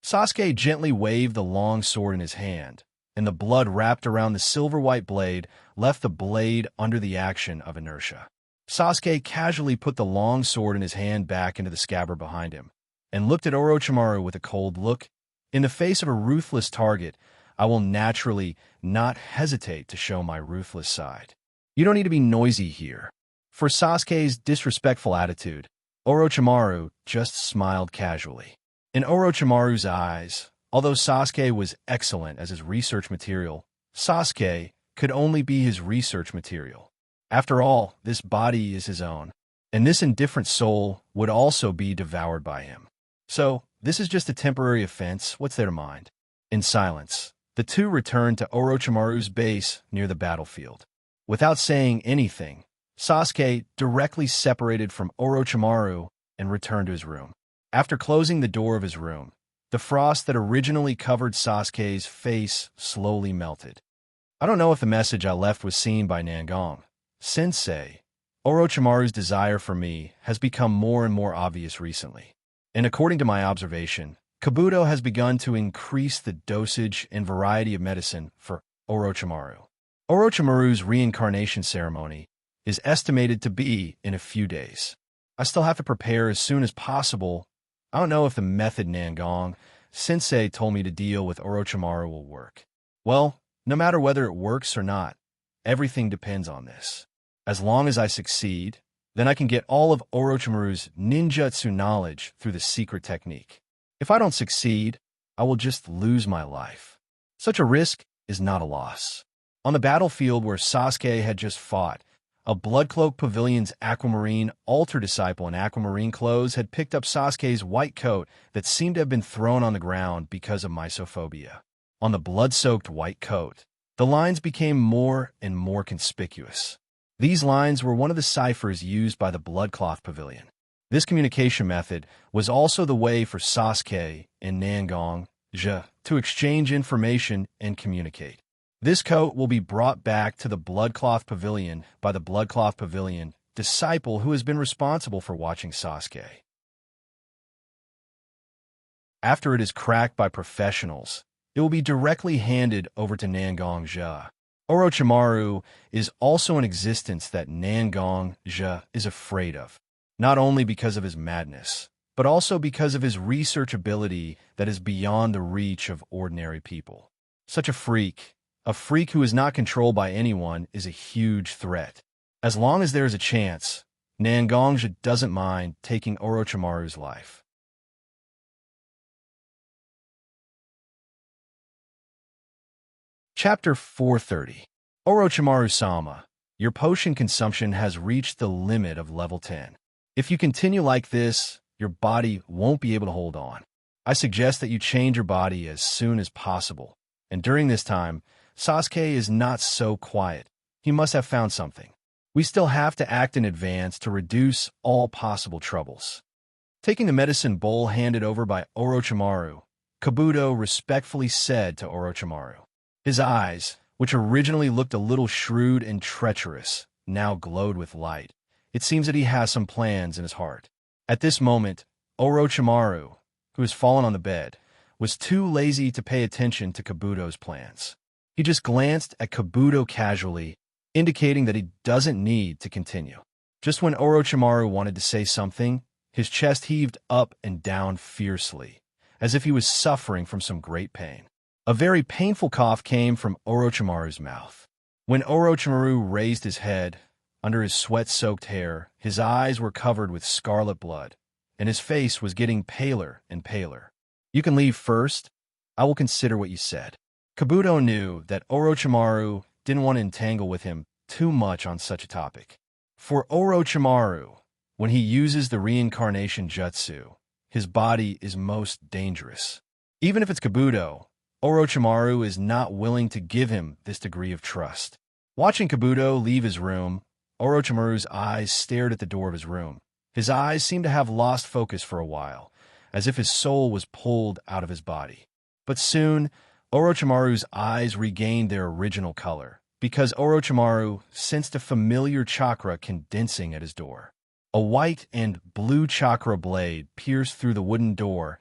S1: Sasuke gently waved the long sword in his hand, and the blood wrapped around the silver-white blade left the blade under the action of inertia. Sasuke casually put the long sword in his hand back into the scabbard behind him, and looked at Orochimaru with a cold look. In the face of a ruthless target, I will naturally not hesitate to show my ruthless side. You don't need to be noisy here. For Sasuke's disrespectful attitude, Orochimaru just smiled casually. In Orochimaru's eyes, although Sasuke was excellent as his research material, Sasuke could only be his research material. After all, this body is his own, and this indifferent soul would also be devoured by him. So, this is just a temporary offense. What's there to mind? In silence, the two returned to Orochimaru's base near the battlefield. Without saying anything, Sasuke directly separated from Orochimaru and returned to his room. After closing the door of his room, the frost that originally covered Sasuke's face slowly melted. I don't know if the message I left was seen by Nangong Sensei. Orochimaru's desire for me has become more and more obvious recently. And according to my observation, Kabuto has begun to increase the dosage and variety of medicine for Orochimaru. Orochimaru's reincarnation ceremony is estimated to be in a few days. I still have to prepare as soon as possible. I don't know if the method Nangong Sensei told me to deal with Orochimaru will work. Well, no matter whether it works or not, everything depends on this. As long as I succeed, then I can get all of Orochimaru's ninjutsu knowledge through the secret technique. If I don't succeed, I will just lose my life. Such a risk is not a loss. On the battlefield where Sasuke had just fought, a Bloodcloak Pavilion's Aquamarine altar disciple in aquamarine clothes had picked up Sasuke's white coat that seemed to have been thrown on the ground because of mysophobia. On the blood-soaked white coat, the lines became more and more conspicuous. These lines were one of the ciphers used by the Bloodcloth Pavilion. This communication method was also the way for Sasuke and Nangong to exchange information and communicate. This coat will be brought back to the Bloodcloth Pavilion by the Bloodcloth Pavilion disciple who has been responsible for watching Sasuke. After it is cracked by professionals, it will be directly handed over to Nangong Jia. Orochimaru is also an existence that Nangong Jia is afraid of, not only because of his madness, but also because of his research ability that is beyond the reach of ordinary people. Such a freak who is not controlled by anyone, is a huge threat. As long as there is a chance, Nangong Jia doesn't mind taking Orochimaru's life. Chapter 430. Orochimaru-sama, your potion consumption has reached the limit of level 10. If you continue like this, your body won't be able to hold on. I suggest that you change your body as soon as possible. And during this time, Sasuke is not so quiet. He must have found something. We still have to act in advance to reduce all possible troubles. Taking the medicine bowl handed over by Orochimaru, Kabuto respectfully said to Orochimaru. His eyes, which originally looked a little shrewd and treacherous, now glowed with light. It seems that he has some plans in his heart. At this moment, Orochimaru, who has fallen on the bed, was too lazy to pay attention to Kabuto's plans. He just glanced at Kabuto casually, indicating that he doesn't need to continue. Just when Orochimaru wanted to say something, his chest heaved up and down fiercely, as if he was suffering from some great pain. A very painful cough came from Orochimaru's mouth. When Orochimaru raised his head, under his sweat-soaked hair, his eyes were covered with scarlet blood, and his face was getting paler and paler. "You can leave first. I will consider what you said." Kabuto knew that Orochimaru didn't want to entangle with him too much on such a topic. For Orochimaru, when he uses the reincarnation jutsu, his body is most dangerous. Even if it's Kabuto, Orochimaru is not willing to give him this degree of trust. Watching Kabuto leave his room, Orochimaru's eyes stared at the door of his room. His eyes seemed to have lost focus for a while, as if his soul was pulled out of his body. But soon, Orochimaru's eyes regained their original color, because Orochimaru sensed a familiar chakra condensing at his door. A white and blue chakra blade pierced through the wooden door,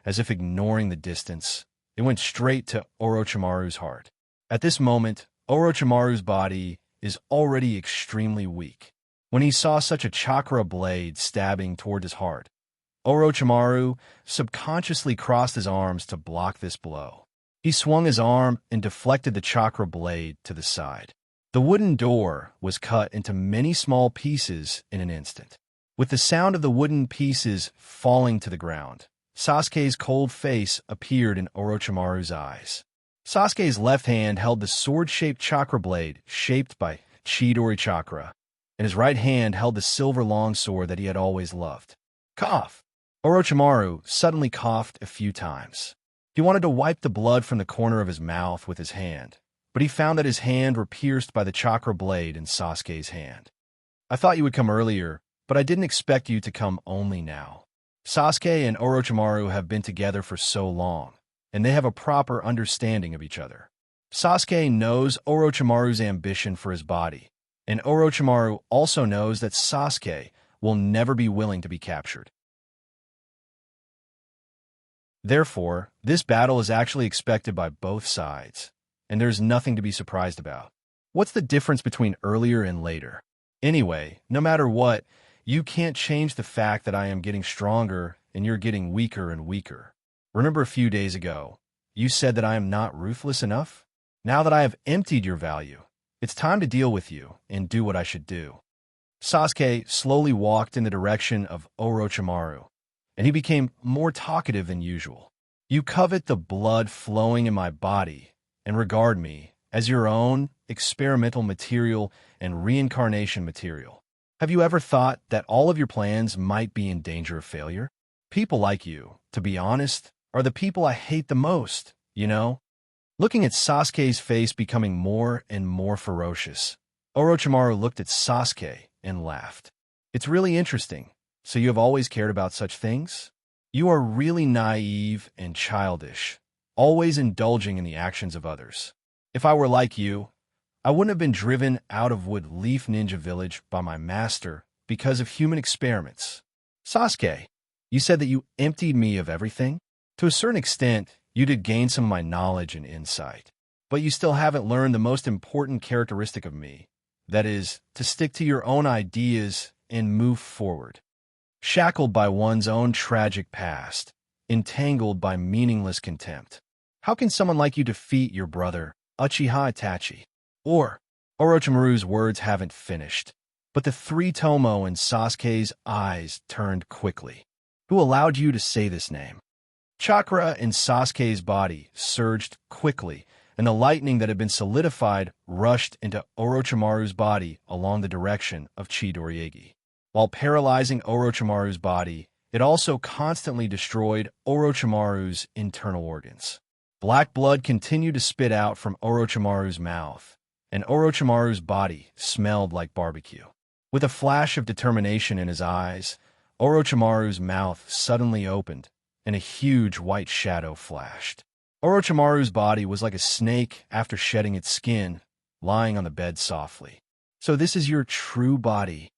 S1: as if ignoring the distance. It went straight to Orochimaru's heart. At this moment, Orochimaru's body is already extremely weak. When he saw such a chakra blade stabbing toward his heart, Orochimaru subconsciously crossed his arms to block this blow. He swung his arm and deflected the chakra blade to the side. The wooden door was cut into many small pieces in an instant. With the sound of the wooden pieces falling to the ground, Sasuke's cold face appeared in Orochimaru's eyes. Sasuke's left hand held the sword-shaped chakra blade shaped by Chidori chakra, and his right hand held the silver longsword that he had always loved. Cough! Orochimaru suddenly coughed a few times. He wanted to wipe the blood from the corner of his mouth with his hand, but he found that his hand were pierced by the chakra blade in Sasuke's hand. "I thought you would come earlier, but I didn't expect you to come only now." Sasuke and Orochimaru have been together for so long, and they have a proper understanding of each other. Sasuke knows Orochimaru's ambition for his body, and Orochimaru also knows that Sasuke will never be willing to be captured. Therefore, this battle is actually expected by both sides, and there's nothing to be surprised about. What's the difference between earlier and later? Anyway, no matter what, you can't change the fact that I am getting stronger and you're getting weaker and weaker. Remember a few days ago, you said that I am not ruthless enough? Now that I have emptied your value, it's time to deal with you and do what I should do. Sasuke slowly walked in the direction of Orochimaru, and he became more talkative than usual. "You covet the blood flowing in my body and regard me as your own experimental material and reincarnation material. Have you ever thought that all of your plans might be in danger of failure? People like you, to be honest, are the people I hate the most, you know?" Looking at Sasuke's face becoming more and more ferocious, Orochimaru looked at Sasuke and laughed. "It's really interesting. So you have always cared about such things? You are really naive and childish, always indulging in the actions of others. If I were like you, I wouldn't have been driven out of Wood Leaf Ninja Village by my master because of human experiments. Sasuke, you said that you emptied me of everything? To a certain extent, you did gain some of my knowledge and insight, but you still haven't learned the most important characteristic of me, that is, to stick to your own ideas and move forward. Shackled by one's own tragic past, entangled by meaningless contempt. How can someone like you defeat your brother, Uchiha Itachi?" Orochimaru's words haven't finished, but the three Tomo in Sasuke's eyes turned quickly. "Who allowed you to say this name?" Chakra in Sasuke's body surged quickly, and the lightning that had been solidified rushed into Orochimaru's body along the direction of Chidori. While paralyzing Orochimaru's body, it also constantly destroyed Orochimaru's internal organs. Black blood continued to spit out from Orochimaru's mouth, and Orochimaru's body smelled like barbecue. With a flash of determination in his eyes, Orochimaru's mouth suddenly opened, and a huge white shadow flashed. Orochimaru's body was like a snake after shedding its skin, lying on the bed softly. "So this is your true body."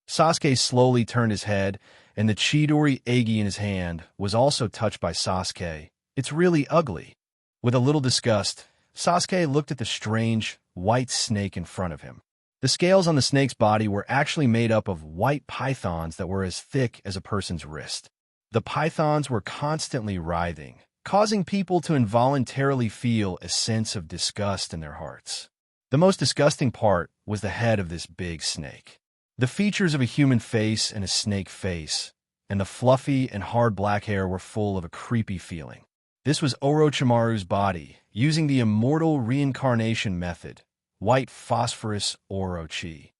S1: Sasuke slowly turned his head, and the Chidori Egi in his hand was also touched by Sasuke. "It's really ugly." With a little disgust, Sasuke looked at the strange, white snake in front of him. The scales on the snake's body were actually made up of white pythons that were as thick as a person's wrist. The pythons were constantly writhing, causing people to involuntarily feel a sense of disgust in their hearts. The most disgusting part was the head of this big snake. The features of a human face and a snake face and the fluffy and hard black hair were full of a creepy feeling. This was Orochimaru's body, using the immortal reincarnation method, white phosphorus Orochi.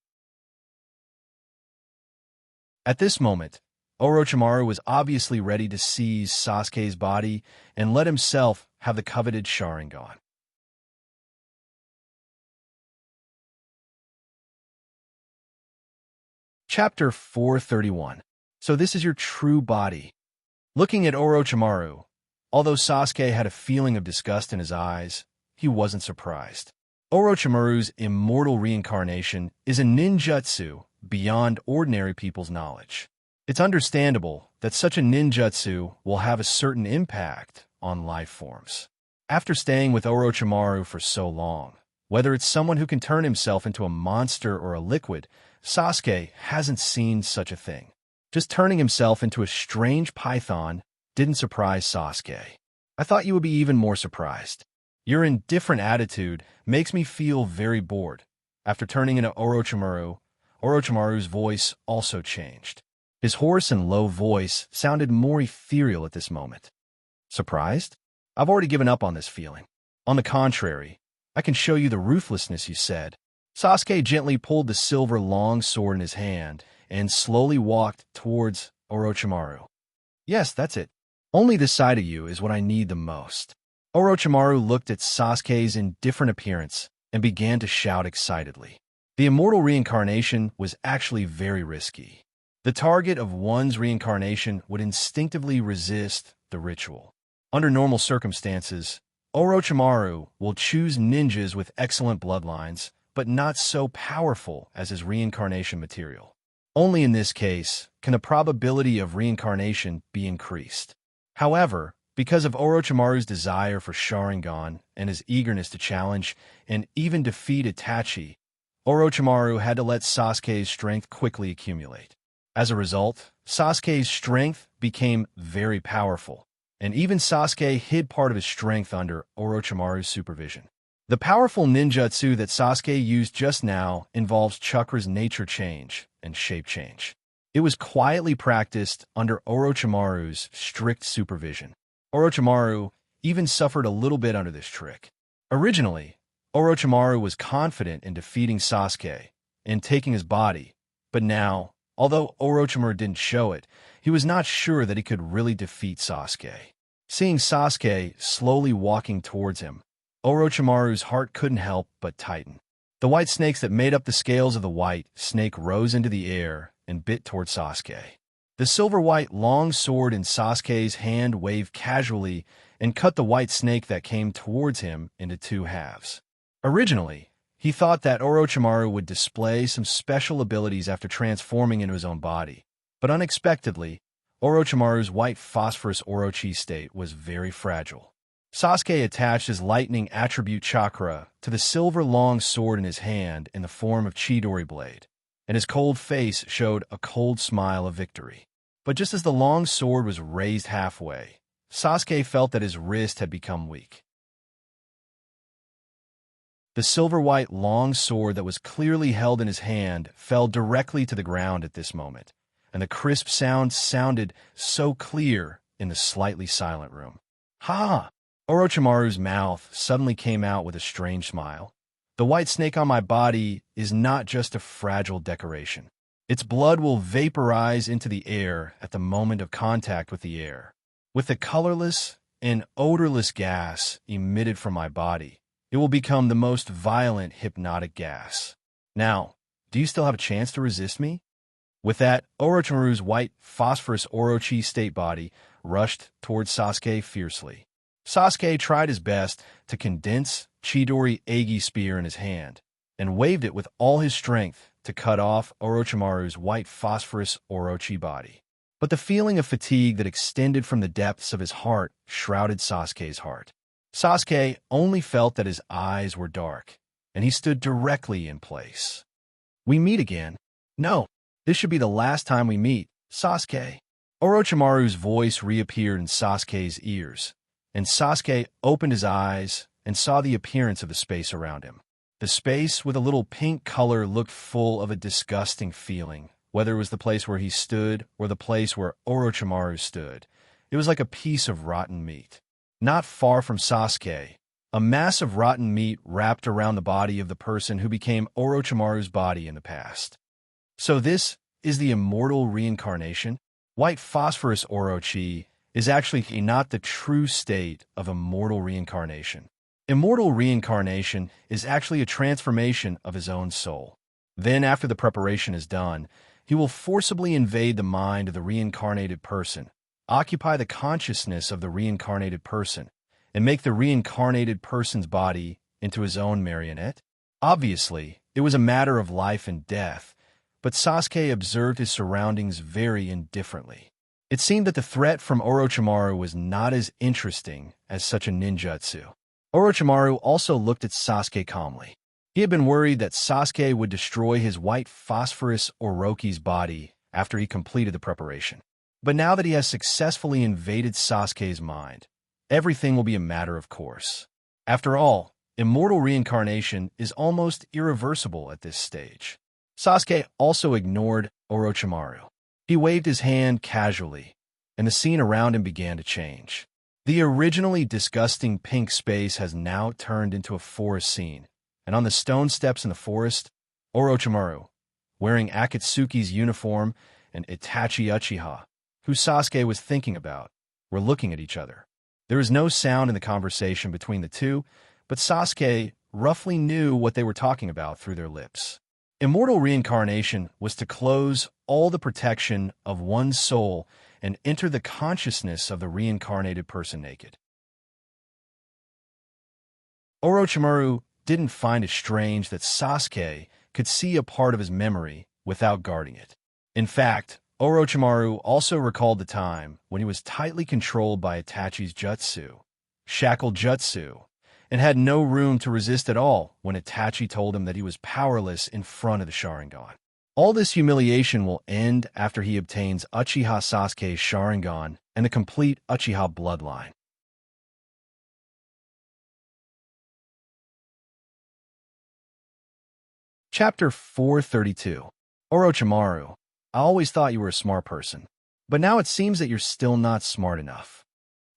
S1: At this moment, Orochimaru was obviously ready to seize Sasuke's body and let himself have the coveted Sharingan. Chapter 431. So this is your true body. Looking at Orochimaru, although Sasuke had a feeling of disgust in his eyes, he wasn't surprised. Orochimaru's immortal reincarnation is a ninjutsu beyond ordinary people's knowledge. It's understandable that such a ninjutsu will have a certain impact on life forms. After staying with Orochimaru for so long, whether it's someone who can turn himself into a monster or a liquid, Sasuke hasn't seen such a thing. Just turning himself into a strange python didn't surprise Sasuke. I thought you would be even more surprised. Your indifferent attitude makes me feel very bored. After turning into Orochimaru, Orochimaru's voice also changed. His hoarse and low voice sounded more ethereal at this moment. Surprised? I've already given up on this feeling. On the contrary, I can show you the ruthlessness you said. Sasuke gently pulled the silver long sword in his hand and slowly walked towards Orochimaru. Yes, that's it. Only this side of you is what I need the most. Orochimaru looked at Sasuke's indifferent appearance and began to shout excitedly. The immortal reincarnation was actually very risky. The target of one's reincarnation would instinctively resist the ritual. Under normal circumstances, Orochimaru will choose ninjas with excellent bloodlines, but not so powerful as his reincarnation material. Only in this case can the probability of reincarnation be increased. However, because of Orochimaru's desire for Sharingan and his eagerness to challenge and even defeat Itachi, Orochimaru had to let Sasuke's strength quickly accumulate. As a result, Sasuke's strength became very powerful, and even Sasuke hid part of his strength under Orochimaru's supervision. The powerful ninjutsu that Sasuke used just now involves chakra's nature change and shape change. It was quietly practiced under Orochimaru's strict supervision. Orochimaru even suffered a little bit under this trick. Originally, Orochimaru was confident in defeating Sasuke and taking his body, but now, although Orochimaru didn't show it, he was not sure that he could really defeat Sasuke. Seeing Sasuke slowly walking towards him, Orochimaru's heart couldn't help but tighten. The white snakes that made up the scales of the white snake rose into the air and bit toward Sasuke. The silver-white long sword in Sasuke's hand waved casually and cut the white snake that came towards him into two halves. Originally, he thought that Orochimaru would display some special abilities after transforming into his own body, but unexpectedly, Orochimaru's white phosphorus Orochi state was very fragile. Sasuke attached his lightning attribute chakra to the silver long sword in his hand in the form of Chidori blade, and his cold face showed a cold smile of victory. But just as the long sword was raised halfway, Sasuke felt that his wrist had become weak. The silver-white long sword that was clearly held in his hand fell directly to the ground at this moment, and the crisp sound sounded so clear in the slightly silent room. Ha! Orochimaru's mouth suddenly came out with a strange smile. The white snake on my body is not just a fragile decoration. Its blood will vaporize into the air at the moment of contact with the air. With the colorless and odorless gas emitted from my body, it will become the most violent hypnotic gas. Now, do you still have a chance to resist me? With that, Orochimaru's white phosphorus Orochi state body rushed towards Sasuke fiercely. Sasuke tried his best to condense Chidori Egi spear in his hand, and waved it with all his strength to cut off Orochimaru's white phosphorus Orochi body. But the feeling of fatigue that extended from the depths of his heart shrouded Sasuke's heart. Sasuke only felt that his eyes were dark, and he stood directly in place. We meet again? No, this should be the last time we meet, Sasuke. Orochimaru's voice reappeared in Sasuke's ears, and Sasuke opened his eyes and saw the appearance of the space around him. The space with a little pink color looked full of a disgusting feeling, whether it was the place where he stood or the place where Orochimaru stood. It was like a piece of rotten meat. Not far from Sasuke, a mass of rotten meat wrapped around the body of the person who became Orochimaru's body in the past. So this is the immortal reincarnation? White phosphorus Orochi is actually not the true state of immortal reincarnation. Immortal reincarnation is actually a transformation of his own soul. Then, after the preparation is done, he will forcibly invade the mind of the reincarnated person, occupy the consciousness of the reincarnated person, and make the reincarnated person's body into his own marionette. Obviously, it was a matter of life and death, but Sasuke observed his surroundings very indifferently. It seemed that the threat from Orochimaru was not as interesting as such a ninjutsu. Orochimaru also looked at Sasuke calmly. He had been worried that Sasuke would destroy his white phosphorus Orochi's body after he completed the preparation. But now that he has successfully invaded Sasuke's mind, everything will be a matter of course. After all, immortal reincarnation is almost irreversible at this stage. Sasuke also ignored Orochimaru. He waved his hand casually, and the scene around him began to change. The originally disgusting pink space has now turned into a forest scene, and on the stone steps in the forest, Orochimaru, wearing Akatsuki's uniform, and Itachi Uchiha, who Sasuke was thinking about, were looking at each other. There was no sound in the conversation between the two, but Sasuke roughly knew what they were talking about through their lips. Immortal reincarnation was to close all the protection of one's soul and enter the consciousness of the reincarnated person naked. Orochimaru didn't find it strange that Sasuke could see a part of his memory without guarding it. In fact, Orochimaru also recalled the time when he was tightly controlled by Itachi's jutsu, shackle jutsu, and had no room to resist at all when Itachi told him that he was powerless in front of the Sharingan. All this humiliation will end after he obtains Uchiha Sasuke's Sharingan and the complete Uchiha bloodline. Chapter 432. Orochimaru, I always thought you were a smart person, but now it seems that you're still not smart enough.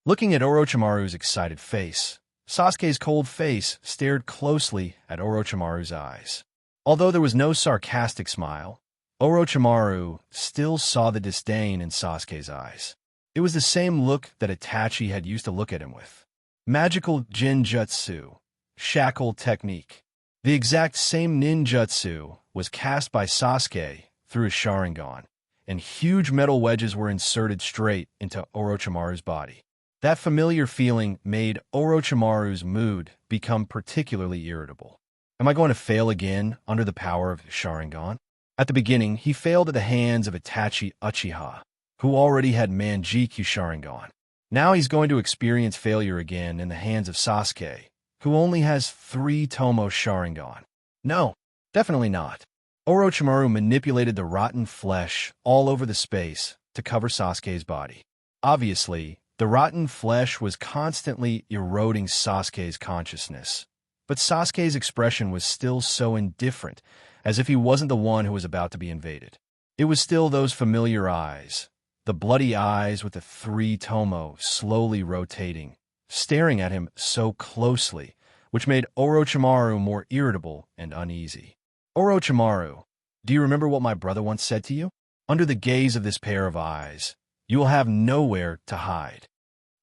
S1: Looking at Orochimaru's excited face, Sasuke's cold face stared closely at Orochimaru's eyes. Although there was no sarcastic smile, Orochimaru still saw the disdain in Sasuke's eyes. It was the same look that Itachi had used to look at him with. Magical Jinjutsu, shackle technique. The exact same ninjutsu was cast by Sasuke through his Sharingan, and huge metal wedges were inserted straight into Orochimaru's body. That familiar feeling made Orochimaru's mood become particularly irritable. Am I going to fail again under the power of Sharingan? At the beginning, he failed at the hands of Itachi Uchiha, who already had Manjikyu Sharingan. Now he's going to experience failure again in the hands of Sasuke, who only has 3 Tomo Sharingan. No, definitely not. Orochimaru manipulated the rotten flesh all over the space to cover Sasuke's body. Obviously, the rotten flesh was constantly eroding Sasuke's consciousness, but Sasuke's expression was still so indifferent, as if he wasn't the one who was about to be invaded. It was still those familiar eyes, the bloody eyes with the 3 Tomo slowly rotating, staring at him so closely, which made Orochimaru more irritable and uneasy. Orochimaru, do you remember what my brother once said to you? Under the gaze of this pair of eyes, you will have nowhere to hide.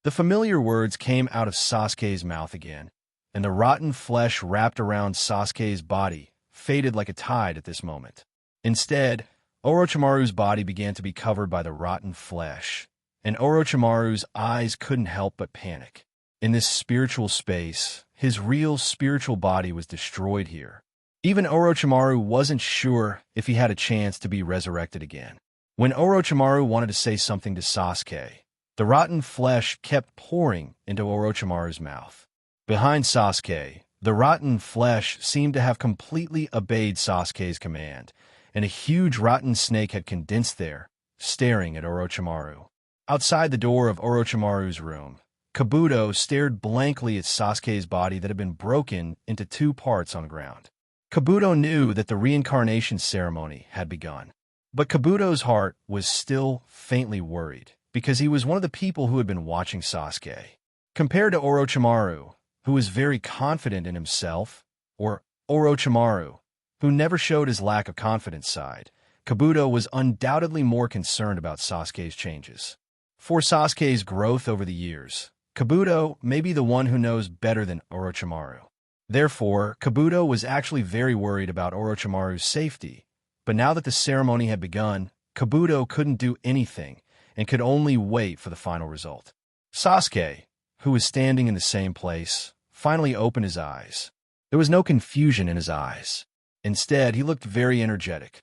S1: The familiar words came out of Sasuke's mouth again, and the rotten flesh wrapped around Sasuke's body faded like a tide at this moment. Instead, Orochimaru's body began to be covered by the rotten flesh, and Orochimaru's eyes couldn't help but panic. In this spiritual space, his real spiritual body was destroyed here. Even Orochimaru wasn't sure if he had a chance to be resurrected again. When Orochimaru wanted to say something to Sasuke, the rotten flesh kept pouring into Orochimaru's mouth. Behind Sasuke, the rotten flesh seemed to have completely obeyed Sasuke's command, and a huge rotten snake had condensed there, staring at Orochimaru. Outside the door of Orochimaru's room, Kabuto stared blankly at Sasuke's body that had been broken into 2 parts on the ground. Kabuto knew that the reincarnation ceremony had begun. But Kabuto's heart was still faintly worried, because he was one of the people who had been watching Sasuke. Compared to Orochimaru, who was very confident in himself, or Orochimaru, who never showed his lack of confidence side, Kabuto was undoubtedly more concerned about Sasuke's changes. For Sasuke's growth over the years, Kabuto may be the one who knows better than Orochimaru. Therefore, Kabuto was actually very worried about Orochimaru's safety, but now that the ceremony had begun, Kabuto couldn't do anything and could only wait for the final result. Sasuke, who was standing in the same place, finally opened his eyes. There was no confusion in his eyes. Instead, he looked very energetic.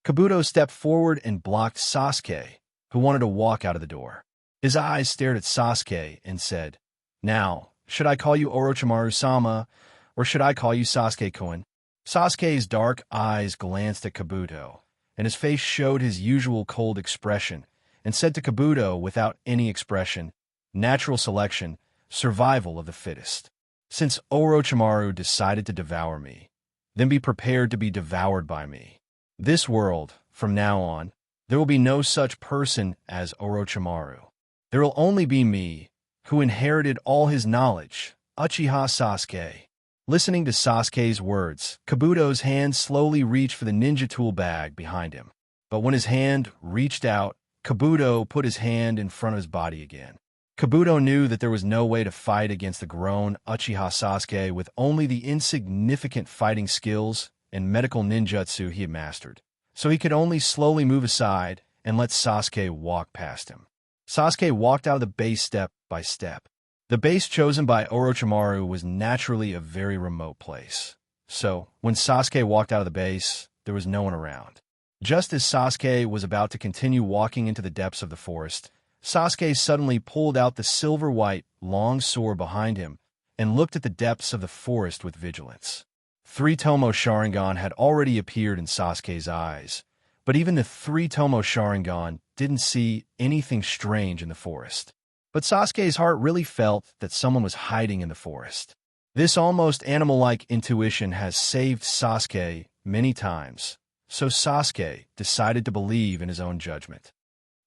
S1: Kabuto stepped forward and blocked Sasuke, who wanted to walk out of the door. His eyes stared at Sasuke and said, "Now, should I call you Orochimaru-sama, or should I call you Sasuke-kun?" Sasuke's dark eyes glanced at Kabuto, and his face showed his usual cold expression, and said to Kabuto without any expression, "Natural selection, survival of the fittest. Since Orochimaru decided to devour me, then be prepared to be devoured by me. This world, from now on, there will be no such person as Orochimaru. There will only be me, who inherited all his knowledge, Uchiha Sasuke." Listening to Sasuke's words, Kabuto's hand slowly reached for the ninja tool bag behind him. But when his hand reached out, Kabuto put his hand in front of his body again. Kabuto knew that there was no way to fight against the grown Uchiha Sasuke with only the insignificant fighting skills and medical ninjutsu he had mastered. So he could only slowly move aside and let Sasuke walk past him. Sasuke walked out of the base step by step. The base chosen by Orochimaru was naturally a very remote place. So, when Sasuke walked out of the base, there was no one around. Just as Sasuke was about to continue walking into the depths of the forest, Sasuke suddenly pulled out the silver-white, long sword behind him and looked at the depths of the forest with vigilance. 3-Tomo Sharingan had already appeared in Sasuke's eyes, but even the 3-Tomo Sharingan didn't see anything strange in the forest. But Sasuke's heart really felt that someone was hiding in the forest. This almost animal-like intuition has saved Sasuke many times, so Sasuke decided to believe in his own judgment.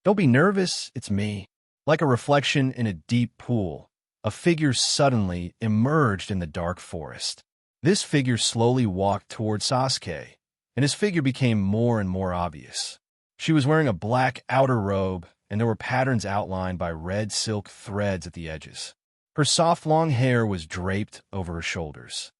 S1: "Don't be nervous, it's me." Like a reflection in a deep pool, a figure suddenly emerged in the dark forest. This figure slowly walked toward Sasuke, and his figure became more and more obvious. She was wearing a black outer robe, and there were patterns outlined by red silk threads at the edges. Her soft long hair was draped over her shoulders.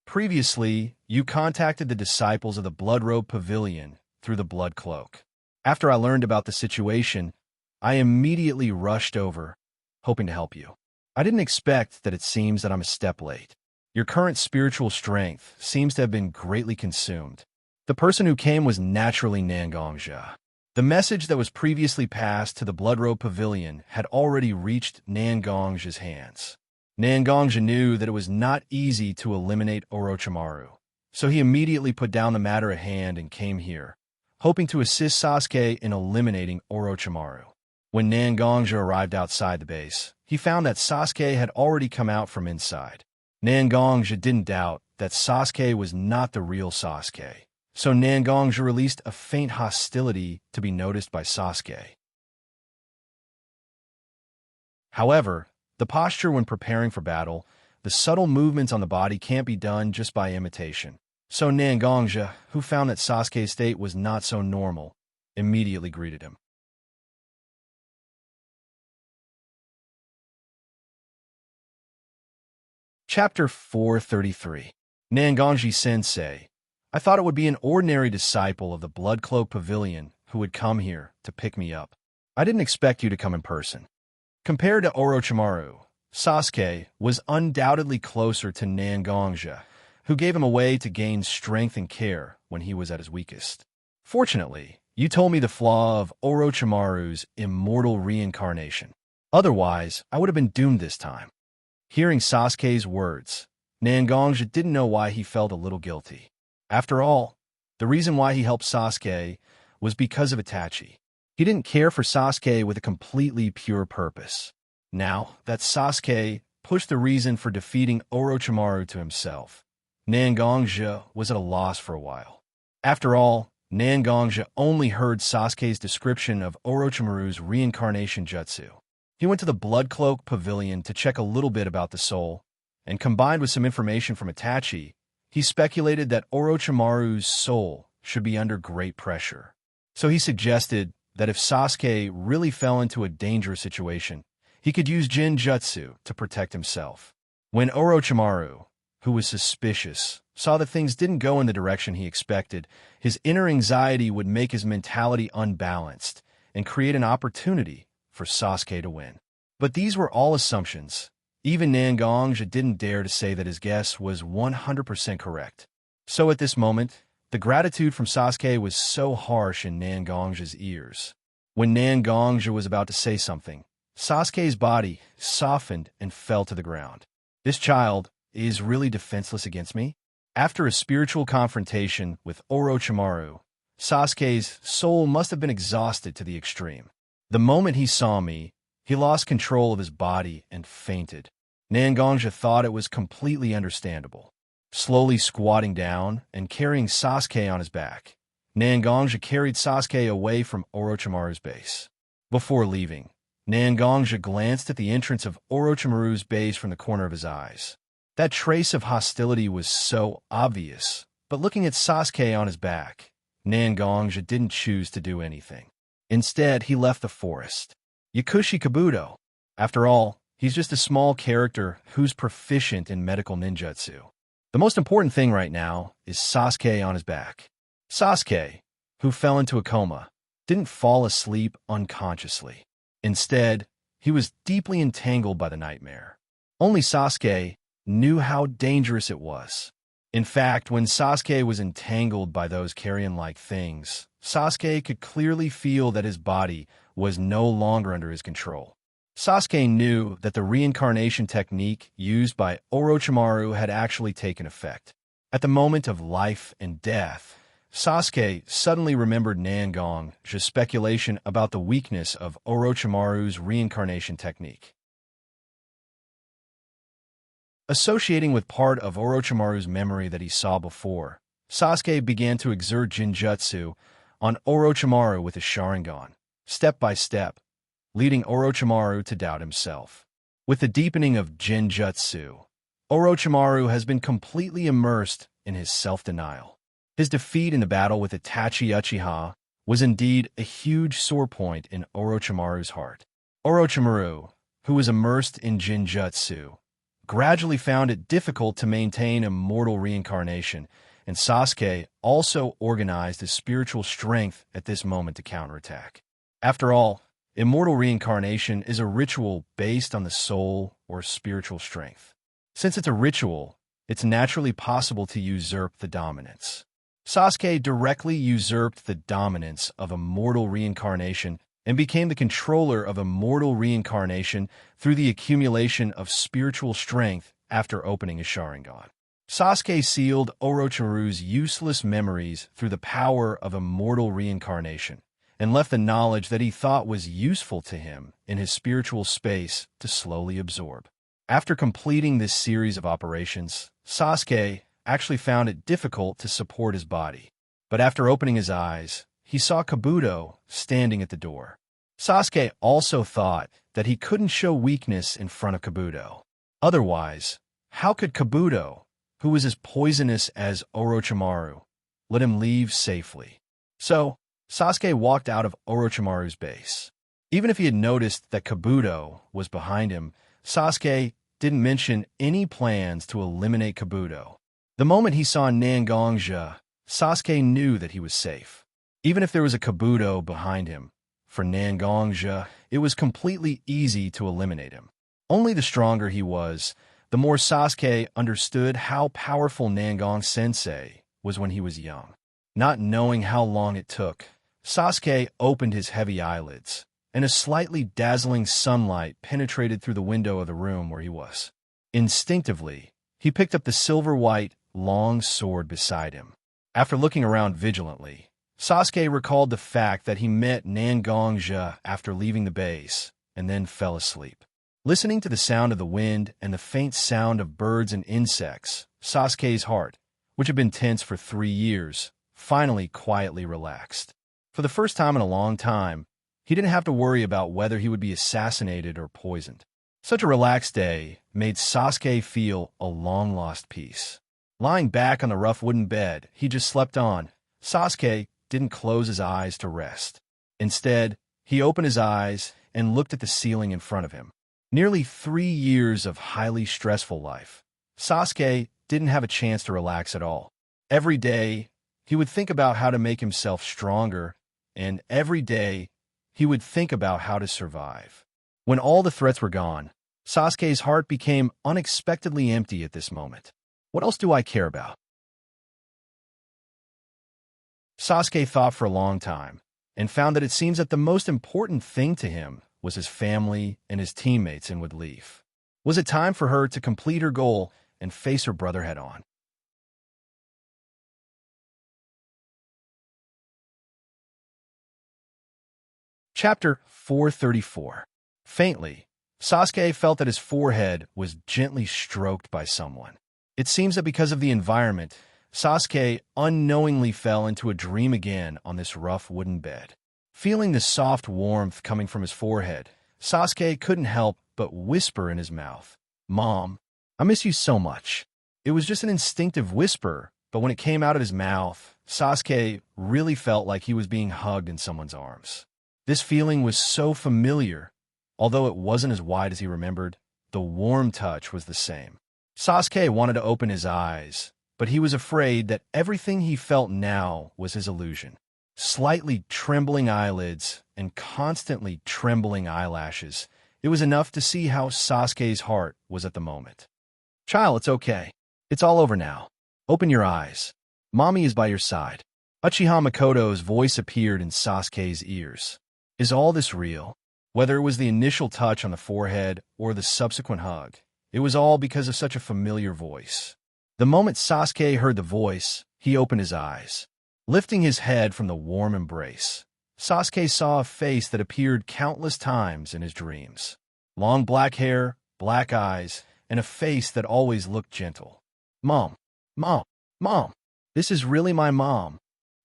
S1: "Previously, you contacted the disciples of the Blood Robe Pavilion through the Blood Cloak. After I learned about the situation, I immediately rushed over, hoping to help you. I didn't expect that it seems that I'm a step late. Your current spiritual strength seems to have been greatly consumed." The person who came was naturally Xianxia. The message that was previously passed to the Blood Robe Pavilion had already reached Xianxia's hands. Xianxia knew that it was not easy to eliminate Orochimaru, so he immediately put down the matter at hand and came here, hoping to assist Sasuke in eliminating Orochimaru. When Xianxia arrived outside the base, he found that Sasuke had already come out from inside. Xianxia didn't doubt that Sasuke was not the real Sasuke. So Xianxia released a faint hostility to be noticed by Sasuke. However, the posture when preparing for battle, the subtle movements on the body can't be done just by imitation. So Xianxia, who found that Sasuke's state was not so normal, immediately greeted him. Chapter 433. Xianxia-sensei. I thought it would be an ordinary disciple of the Blood Cloak Pavilion who would come here to pick me up. I didn't expect you to come in person. Compared to Orochimaru, Sasuke was undoubtedly closer to Xianxia, who gave him a way to gain strength and care when he was at his weakest. Fortunately, you told me the flaw of Orochimaru's immortal reincarnation. Otherwise, I would have been doomed this time. Hearing Sasuke's words, Xianxia didn't know why he felt a little guilty. After all, the reason why he helped Sasuke was because of Itachi. He didn't care for Sasuke with a completely pure purpose. Now that Sasuke pushed the reason for defeating Orochimaru to himself, Xianxia was at a loss for a while. After all, Nangongja only heard Sasuke's description of Orochimaru's reincarnation jutsu. He went to the Blood Cloak Pavilion to check a little bit about the soul, and combined with some information from Itachi, he speculated that Orochimaru's soul should be under great pressure. So he suggested that if Sasuke really fell into a dangerous situation, he could use Jinjutsu to protect himself. When Orochimaru, who was suspicious, saw that things didn't go in the direction he expected, his inner anxiety would make his mentality unbalanced and create an opportunity for Sasuke to win. But these were all assumptions. Even Nangongja didn't dare to say that his guess was 100% correct. So at this moment, the gratitude from Sasuke was so harsh in Nangongja's ears. When Nangongja was about to say something, Sasuke's body softened and fell to the ground. This child is really defenseless against me? After a spiritual confrontation with Orochimaru, Sasuke's soul must have been exhausted to the extreme. The moment he saw me, he lost control of his body and fainted. Nangongja thought it was completely understandable. Slowly squatting down and carrying Sasuke on his back, Nangongja carried Sasuke away from Orochimaru's base. Before leaving, Nangongja glanced at the entrance of Orochimaru's base from the corner of his eyes. That trace of hostility was so obvious, but looking at Sasuke on his back, Nangongja didn't choose to do anything. Instead, he left the forest. Yakushi Kabuto. After all, he's just a small character who's proficient in medical ninjutsu. The most important thing right now is Sasuke on his back. Sasuke, who fell into a coma, didn't fall asleep unconsciously. Instead, he was deeply entangled by the nightmare. Only Sasuke knew how dangerous it was. In fact, when Sasuke was entangled by those carrion-like things, Sasuke could clearly feel that his body was no longer under his control. Sasuke knew that the reincarnation technique used by Orochimaru had actually taken effect. At the moment of life and death, Sasuke suddenly remembered Nangongja's speculation about the weakness of Orochimaru's reincarnation technique. Associating with part of Orochimaru's memory that he saw before, Sasuke began to exert Jinjutsu on Orochimaru with his Sharingan, step by step, leading Orochimaru to doubt himself. With the deepening of Jinjutsu, Orochimaru has been completely immersed in his self-denial. His defeat in the battle with Itachi Uchiha was indeed a huge sore point in Orochimaru's heart. Orochimaru, who was immersed in Jinjutsu, gradually found it difficult to maintain immortal reincarnation, and Sasuke also organized his spiritual strength at this moment to counterattack. After all, immortal reincarnation is a ritual based on the soul or spiritual strength. Since it's a ritual, it's naturally possible to usurp the dominance. Sasuke directly usurped the dominance of immortal reincarnation and became the controller of immortal reincarnation through the accumulation of spiritual strength after opening his Sharingan. Sasuke sealed Orochimaru's useless memories through the power of immortal reincarnation, and left the knowledge that he thought was useful to him in his spiritual space to slowly absorb. After completing this series of operations, Sasuke actually found it difficult to support his body. But after opening his eyes, he saw Kabuto standing at the door. Sasuke also thought that he couldn't show weakness in front of Kabuto. Otherwise, how could Kabuto, who was as poisonous as Orochimaru, let him leave safely? So, Sasuke walked out of Orochimaru's base. Even if he had noticed that Kabuto was behind him, Sasuke didn't mention any plans to eliminate Kabuto. The moment he saw Nangongja, Sasuke knew that he was safe. Even if there was a Kabuto behind him, for Nangongja, it was completely easy to eliminate him. Only the stronger he was, the more Sasuke understood how powerful Nangong-sensei was when he was young. Not knowing how long it took, Sasuke opened his heavy eyelids, and a slightly dazzling sunlight penetrated through the window of the room where he was. Instinctively, he picked up the silver-white, long sword beside him. After looking around vigilantly, Sasuke recalled the fact that he met Nangongja after leaving the base, and then fell asleep. Listening to the sound of the wind and the faint sound of birds and insects, Sasuke's heart, which had been tense for 3 years, finally quietly relaxed. For the first time in a long time, he didn't have to worry about whether he would be assassinated or poisoned. Such a relaxed day made Sasuke feel a long-lost peace. Lying back on the rough wooden bed he just slept on, Sasuke didn't close his eyes to rest. Instead, he opened his eyes and looked at the ceiling in front of him. Nearly 3 years of highly stressful life, Sasuke didn't have a chance to relax at all. Every day, he would think about how to make himself stronger, and every day, he would think about how to survive. When all the threats were gone, Sasuke's heart became unexpectedly empty at this moment. What else do I care about? Sasuke thought for a long time, and found that it seems that the most important thing to him was his family and his teammates in Woodleaf. Was it time for her to complete her goal and face her brother head-on? Chapter 434. Faintly, Sasuke felt that his forehead was gently stroked by someone. It seems that because of the environment, Sasuke unknowingly fell into a dream again on this rough wooden bed. Feeling the soft warmth coming from his forehead, Sasuke couldn't help but whisper in his mouth, "Mom, I miss you so much." It was just an instinctive whisper, but when it came out of his mouth, Sasuke really felt like he was being hugged in someone's arms. This feeling was so familiar. Although it wasn't as wide as he remembered, the warm touch was the same. Sasuke wanted to open his eyes, but he was afraid that everything he felt now was his illusion. Slightly trembling eyelids and constantly trembling eyelashes, it was enough to see how Sasuke's heart was at the moment. "Child, it's okay. It's all over now. Open your eyes. Mommy is by your side." Uchiha Mikoto's voice appeared in Sasuke's ears. Is all this real? Whether it was the initial touch on the forehead or the subsequent hug, it was all because of such a familiar voice. The moment Sasuke heard the voice, he opened his eyes. Lifting his head from the warm embrace, Sasuke saw a face that appeared countless times in his dreams. Long black hair, black eyes, and a face that always looked gentle. "Mom, Mom, Mom, this is really my mom."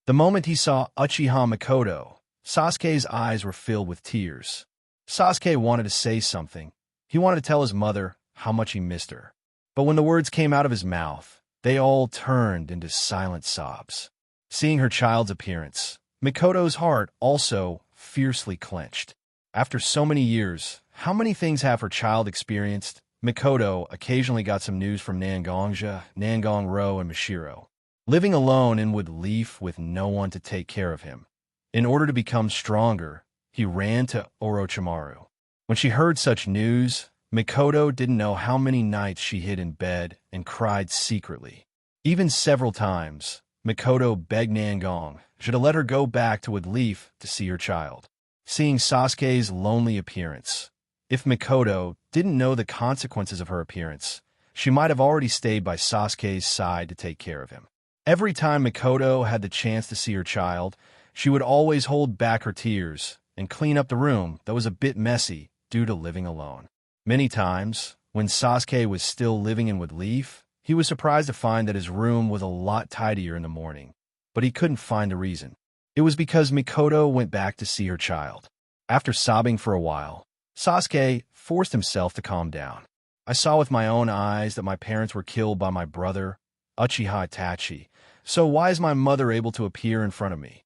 S1: The moment he saw Uchiha Mikoto, Sasuke's eyes were filled with tears. Sasuke wanted to say something. He wanted to tell his mother how much he missed her. But when the words came out of his mouth, they all turned into silent sobs. Seeing her child's appearance, Mikoto's heart also fiercely clenched. After so many years, how many things have her child experienced? Mikoto occasionally got some news from Xianxia, Nangonro, and Mashiro. Living alone in Woodleaf with no one to take care of him. In order to become stronger, he ran to Orochimaru. When she heard such news, Mikoto didn't know how many nights she hid in bed and cried secretly. Even several times, Mikoto begged Nangong to let her go back to Woodleaf to see her child. Seeing Sasuke's lonely appearance, if Mikoto didn't know the consequences of her appearance, she might have already stayed by Sasuke's side to take care of him. Every time Mikoto had the chance to see her child, she would always hold back her tears and clean up the room that was a bit messy due to living alone. Many times, when Sasuke was still living in Woodleaf, he was surprised to find that his room was a lot tidier in the morning, but he couldn't find the reason. It was because Mikoto went back to see her child. After sobbing for a while, Sasuke forced himself to calm down. "I saw with my own eyes that my parents were killed by my brother, Uchiha Itachi, so why is my mother able to appear in front of me?"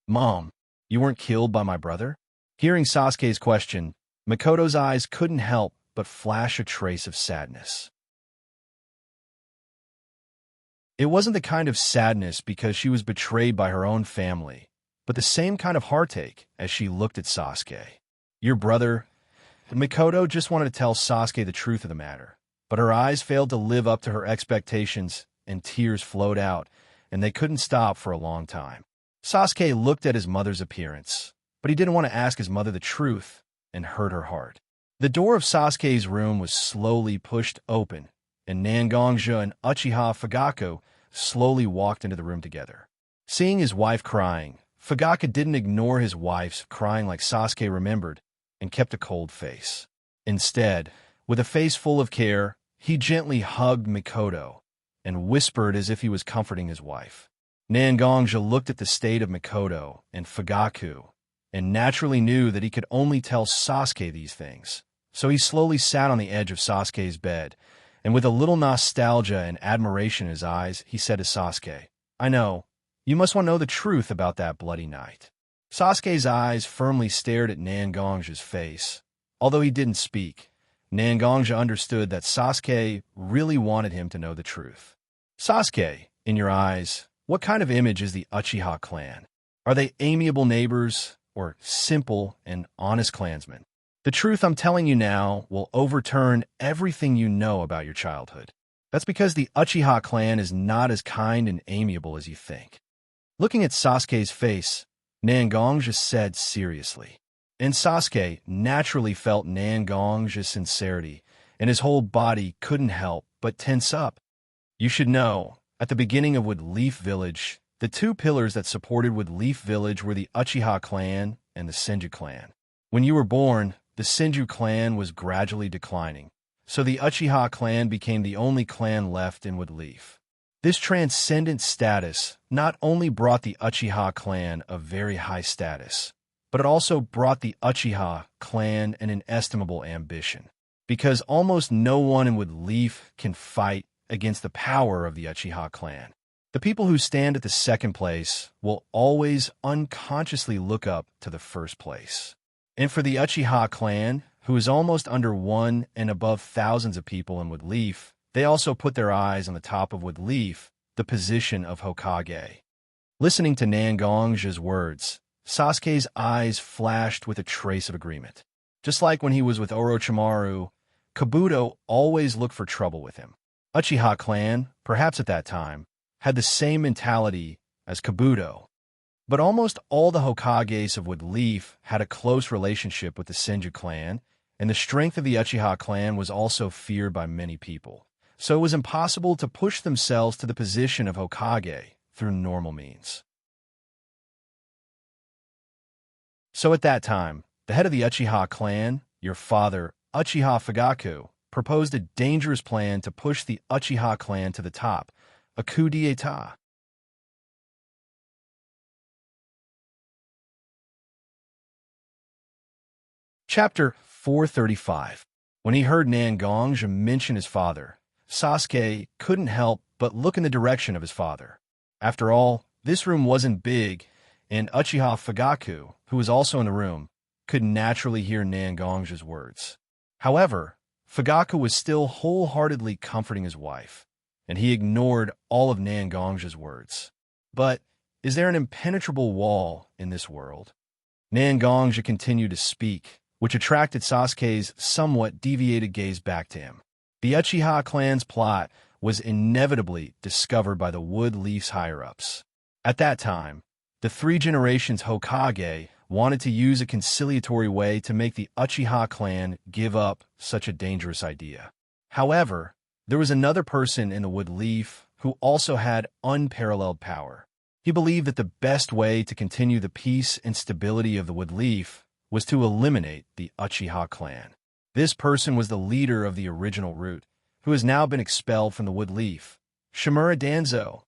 S1: "Mom, you weren't killed by my brother?" Hearing Sasuke's question, Mikoto's eyes couldn't help but flash a trace of sadness. It wasn't the kind of sadness because she was betrayed by her own family, but the same kind of heartache as she looked at Sasuke. "Your brother..." Mikoto just wanted to tell Sasuke the truth of the matter, but her eyes failed to live up to her expectations and tears flowed out, and they couldn't stop for a long time. Sasuke looked at his mother's appearance, but he didn't want to ask his mother the truth and hurt her heart. The door of Sasuke's room was slowly pushed open, and Nangonja and Uchiha Fugaku slowly walked into the room together. Seeing his wife crying, Fugaku didn't ignore his wife's crying like Sasuke remembered and kept a cold face. Instead, with a face full of care, he gently hugged Mikoto and whispered as if he was comforting his wife. Nangongja looked at the state of Mikoto and Fugaku, and naturally knew that he could only tell Sasuke these things. So he slowly sat on the edge of Sasuke's bed, and with a little nostalgia and admiration in his eyes, he said to Sasuke, "I know, you must want to know the truth about that bloody night." Sasuke's eyes firmly stared at Nangongja's face. Although he didn't speak, Nangongja understood that Sasuke really wanted him to know the truth. "Sasuke, in your eyes, what kind of image is the Uchiha clan? Are they amiable neighbors or simple and honest clansmen? The truth I'm telling you now will overturn everything you know about your childhood. That's because the Uchiha clan is not as kind and amiable as you think." Looking at Sasuke's face, Nangongja said seriously. And Sasuke naturally felt Nangongja's sincerity, and his whole body couldn't help but tense up. "You should know, at the beginning of Wood Leaf Village, the two pillars that supported Wood Leaf Village were the Uchiha clan and the Senju clan. When you were born, the Senju clan was gradually declining, so the Uchiha clan became the only clan left in Wood Leaf. This transcendent status not only brought the Uchiha clan a very high status, but it also brought the Uchiha clan an inestimable ambition, because almost no one in Wood Leaf can fight against the power of the Uchiha clan. The people who stand at the second place will always unconsciously look up to the first place. And for the Uchiha clan, who is almost under one and above thousands of people in Wood Leaf, they also put their eyes on the top of Wood Leaf, the position of Hokage." Listening to Nangongja's words, Sasuke's eyes flashed with a trace of agreement. Just like when he was with Orochimaru, Kabuto always looked for trouble with him. Uchiha clan, perhaps at that time, had the same mentality as Kabuto. But almost all the Hokages of Wood Leaf had a close relationship with the Senju clan, and the strength of the Uchiha clan was also feared by many people. So it was impossible to push themselves to the position of Hokage through normal means. So at that time, the head of the Uchiha clan, your father, Uchiha Fugaku, proposed a dangerous plan to push the Uchiha clan to the top, a coup d'etat. Chapter 435. When he heard Nangongja mention his father, Sasuke couldn't help but look in the direction of his father. After all, this room wasn't big, and Uchiha Fugaku, who was also in the room, could naturally hear Nangongja's words. However, Fugaku was still wholeheartedly comforting his wife, and he ignored all of Nangongja's words. But is there an impenetrable wall in this world? Nangongja continued to speak, which attracted Sasuke's somewhat deviated gaze back to him. The Uchiha clan's plot was inevitably discovered by the Wood Leaf's higher-ups. At that time, the three generations Hokage wanted to use a conciliatory way to make the Uchiha clan give up such a dangerous idea. However, there was another person in the Wood Leaf who also had unparalleled power. He believed that the best way to continue the peace and stability of the Wood Leaf was to eliminate the Uchiha clan. This person was the leader of the original root, who has now been expelled from the Wood Leaf, Shimura Danzo.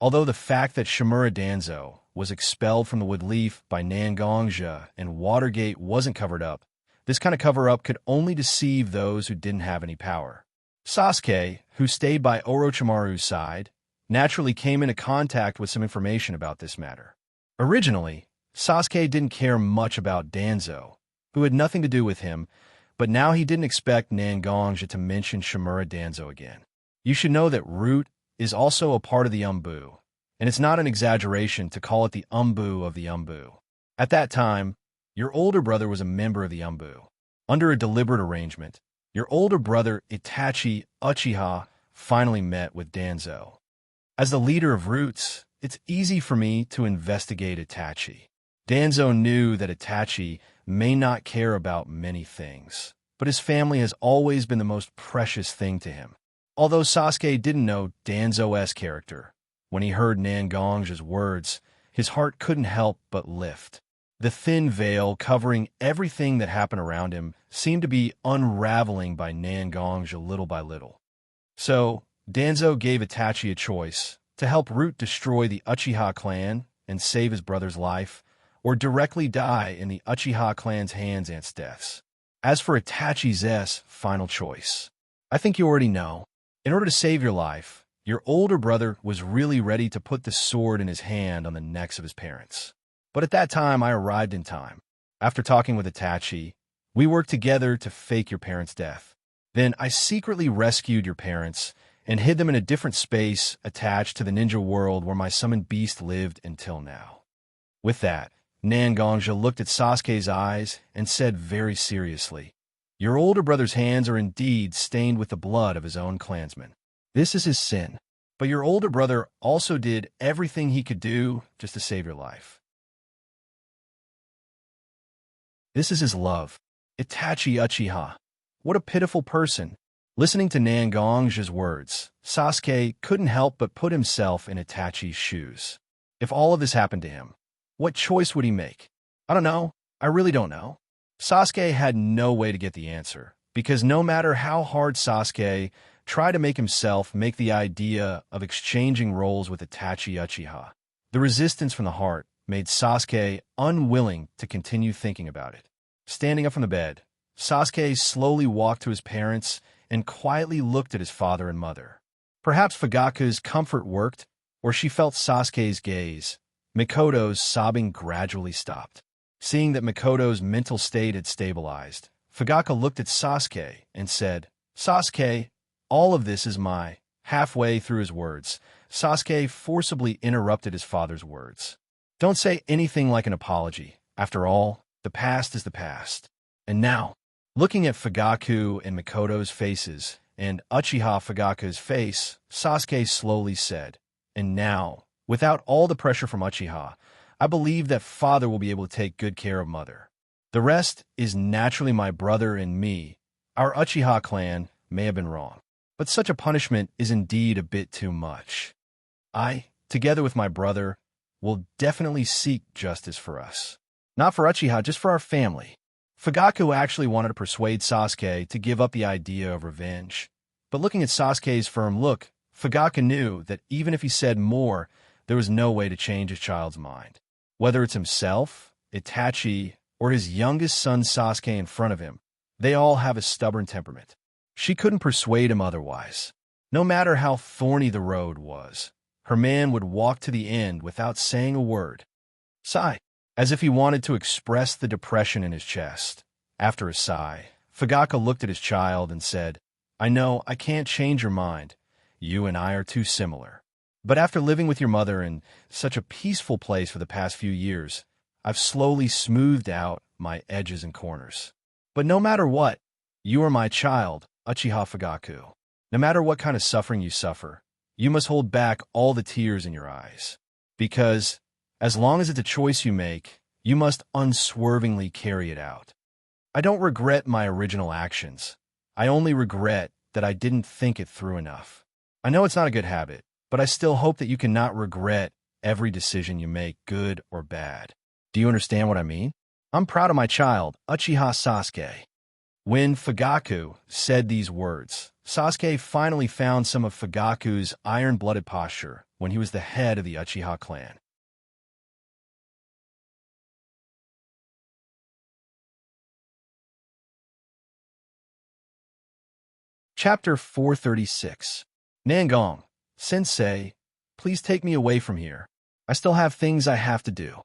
S1: Although the fact that Shimura Danzo was expelled from the Wood Leaf by Nangongja and Watergate wasn't covered up, this kind of cover-up could only deceive those who didn't have any power. Sasuke, who stayed by Orochimaru's side, naturally came into contact with some information about this matter. Originally, Sasuke didn't care much about Danzo, who had nothing to do with him, but now he didn't expect Nangongja to mention Shimura Danzo again. You should know that Root is also a part of the Umbu, and it's not an exaggeration to call it the Umbu of the Umbu. At that time, your older brother was a member of the Umbu. Under a deliberate arrangement, your older brother Itachi Uchiha finally met with Danzo. As the leader of Roots, it's easy for me to investigate Itachi. Danzo knew that Itachi may not care about many things, but his family has always been the most precious thing to him. Although Sasuke didn't know Danzo's character, when he heard Nangongja's words, his heart couldn't help but lift. The thin veil covering everything that happened around him seemed to be unraveling by Nangongja little by little. So, Danzo gave Itachi a choice to help Root destroy the Uchiha clan and save his brother's life, or directly die in the Uchiha clan's hands and deaths. As for Itachi's final choice, I think you already know. In order to save your life, your older brother was really ready to put the sword in his hand on the necks of his parents. But at that time, I arrived in time. After talking with Itachi, we worked together to fake your parents' death. Then I secretly rescued your parents and hid them in a different space attached to the ninja world where my summoned beast lived until now. With that, Nangongja looked at Sasuke's eyes and said very seriously, "Your older brother's hands are indeed stained with the blood of his own clansmen. This is his sin. But your older brother also did everything he could do just to save your life. This is his love. Itachi Uchiha. What a pitiful person." Listening to Nangongja's words, Sasuke couldn't help but put himself in Itachi's shoes. If all of this happened to him, what choice would he make? I don't know. I really don't know. Sasuke had no way to get the answer, because no matter how hard Sasuke tried to make himself make the idea of exchanging roles with Itachi Uchiha, the resistance from the heart made Sasuke unwilling to continue thinking about it. Standing up from the bed, Sasuke slowly walked to his parents and quietly looked at his father and mother. Perhaps Fugaku's comfort worked, or she felt Sasuke's gaze. Mikoto's sobbing gradually stopped. Seeing that Mikoto's mental state had stabilized, Fugaku looked at Sasuke and said, "Sasuke, all of this is my..." Halfway through his words, Sasuke forcibly interrupted his father's words. "Don't say anything like an apology. After all, the past is the past." And now, looking at Fugaku and Mikoto's faces, and Uchiha Fugaku's face, Sasuke slowly said, "And now, without all the pressure from Uchiha, I believe that father will be able to take good care of mother. The rest is naturally my brother and me. Our Uchiha clan may have been wrong, but such a punishment is indeed a bit too much. I, together with my brother, will definitely seek justice for us. Not for Uchiha, just for our family." Fugaku actually wanted to persuade Sasuke to give up the idea of revenge. But looking at Sasuke's firm look, Fugaku knew that even if he said more, there was no way to change his child's mind. Whether it's himself, Itachi, or his youngest son Sasuke in front of him, they all have a stubborn temperament. She couldn't persuade him otherwise. No matter how thorny the road was, her man would walk to the end without saying a word. Sigh. As if he wanted to express the depression in his chest. After a sigh, Fugaku looked at his child and said, "I know I can't change your mind. You and I are too similar. But after living with your mother in such a peaceful place for the past few years, I've slowly smoothed out my edges and corners. But no matter what, you are my child, Uchiha Fugaku. No matter what kind of suffering you suffer, you must hold back all the tears in your eyes. Because as long as it's a choice you make, you must unswervingly carry it out. I don't regret my original actions. I only regret that I didn't think it through enough. I know it's not a good habit, but I still hope that you cannot regret every decision you make, good or bad. Do you understand what I mean? I'm proud of my child, Uchiha Sasuke." When Fugaku said these words, Sasuke finally found some of Fugaku's iron-blooded posture when he was the head of the Uchiha clan. Chapter 436. Nangong, Sensei, please take me away from here. I still have things I have to do.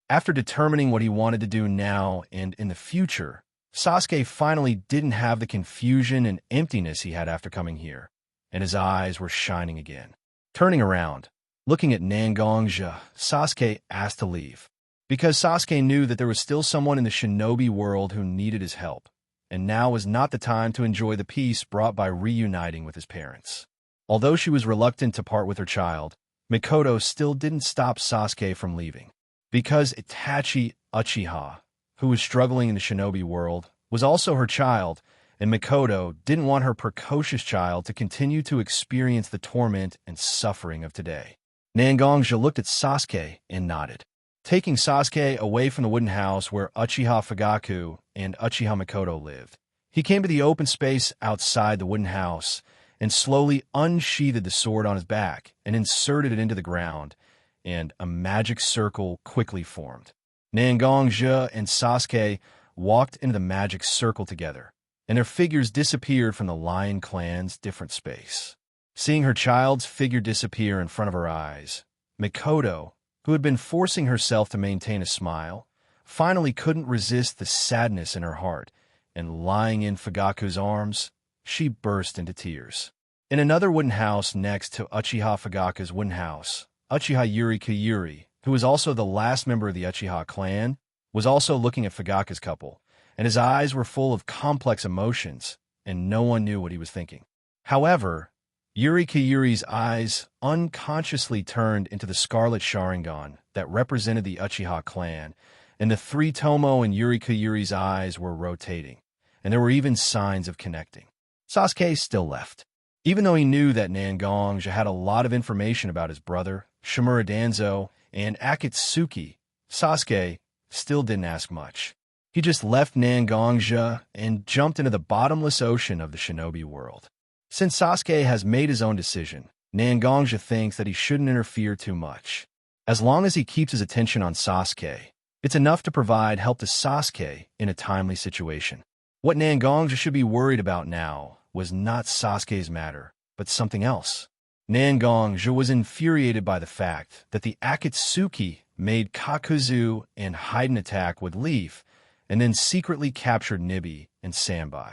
S1: After determining what he wanted to do now and in the future, Sasuke finally didn't have the confusion and emptiness he had after coming here, and his eyes were shining again. Turning around, looking at Nangongja, Sasuke asked to leave, because Sasuke knew that there was still someone in the shinobi world who needed his help, and now was not the time to enjoy the peace brought by reuniting with his parents. Although she was reluctant to part with her child, Mikoto still didn't stop Sasuke from leaving, because Itachi Uchiha, who was struggling in the shinobi world, was also her child, and Mikoto didn't want her precocious child to continue to experience the torment and suffering of today. Nangongja looked at Sasuke and nodded. Taking Sasuke away from the wooden house where Uchiha Fugaku and Uchiha Mikoto lived, he came to the open space outside the wooden house and slowly unsheathed the sword on his back and inserted it into the ground, and a magic circle quickly formed. Nangongzhi and Sasuke walked into the magic circle together, and their figures disappeared from the Lion Clan's different space. Seeing her child's figure disappear in front of her eyes, Mikoto, who had been forcing herself to maintain a smile, finally couldn't resist the sadness in her heart, and lying in Fugaku's arms, she burst into tears. In another wooden house next to Uchiha Fugaku's wooden house, Uchiha Yuri Kayuri, who was also the last member of the Uchiha clan, was also looking at Fugaku's couple, and his eyes were full of complex emotions, and no one knew what he was thinking. However, Yuri Kayuri's eyes unconsciously turned into the Scarlet Sharingan that represented the Uchiha clan, and the three Tomo in Yuri Kayuri's eyes were rotating, and there were even signs of connecting. Sasuke still left. Even though he knew that Nangongzhi had a lot of information about his brother, Shimura Danzo, and Akatsuki, Sasuke still didn't ask much. He just left Nangongzhi and jumped into the bottomless ocean of the shinobi world. Since Sasuke has made his own decision, Nangongzhi thinks that he shouldn't interfere too much. As long as he keeps his attention on Sasuke, it's enough to provide help to Sasuke in a timely situation. What Nangongzhi should be worried about now was not Sasuke's matter, but something else. Nangongzhi was infuriated by the fact that the Akatsuki made Kakuzu and Haiden attack with Leaf, and then secretly captured Nibi and Sanbai.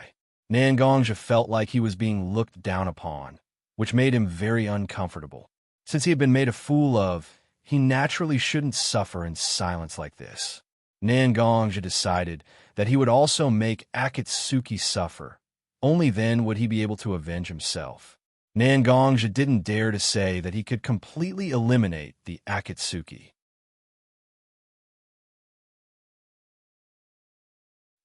S1: Nangongzhi felt like he was being looked down upon, which made him very uncomfortable. Since he had been made a fool of, he naturally shouldn't suffer in silence like this. Nangongzhi decided that he would also make Akatsuki suffer. Only then would he be able to avenge himself. Nangongzhi didn't dare to say that he could completely eliminate the Akatsuki.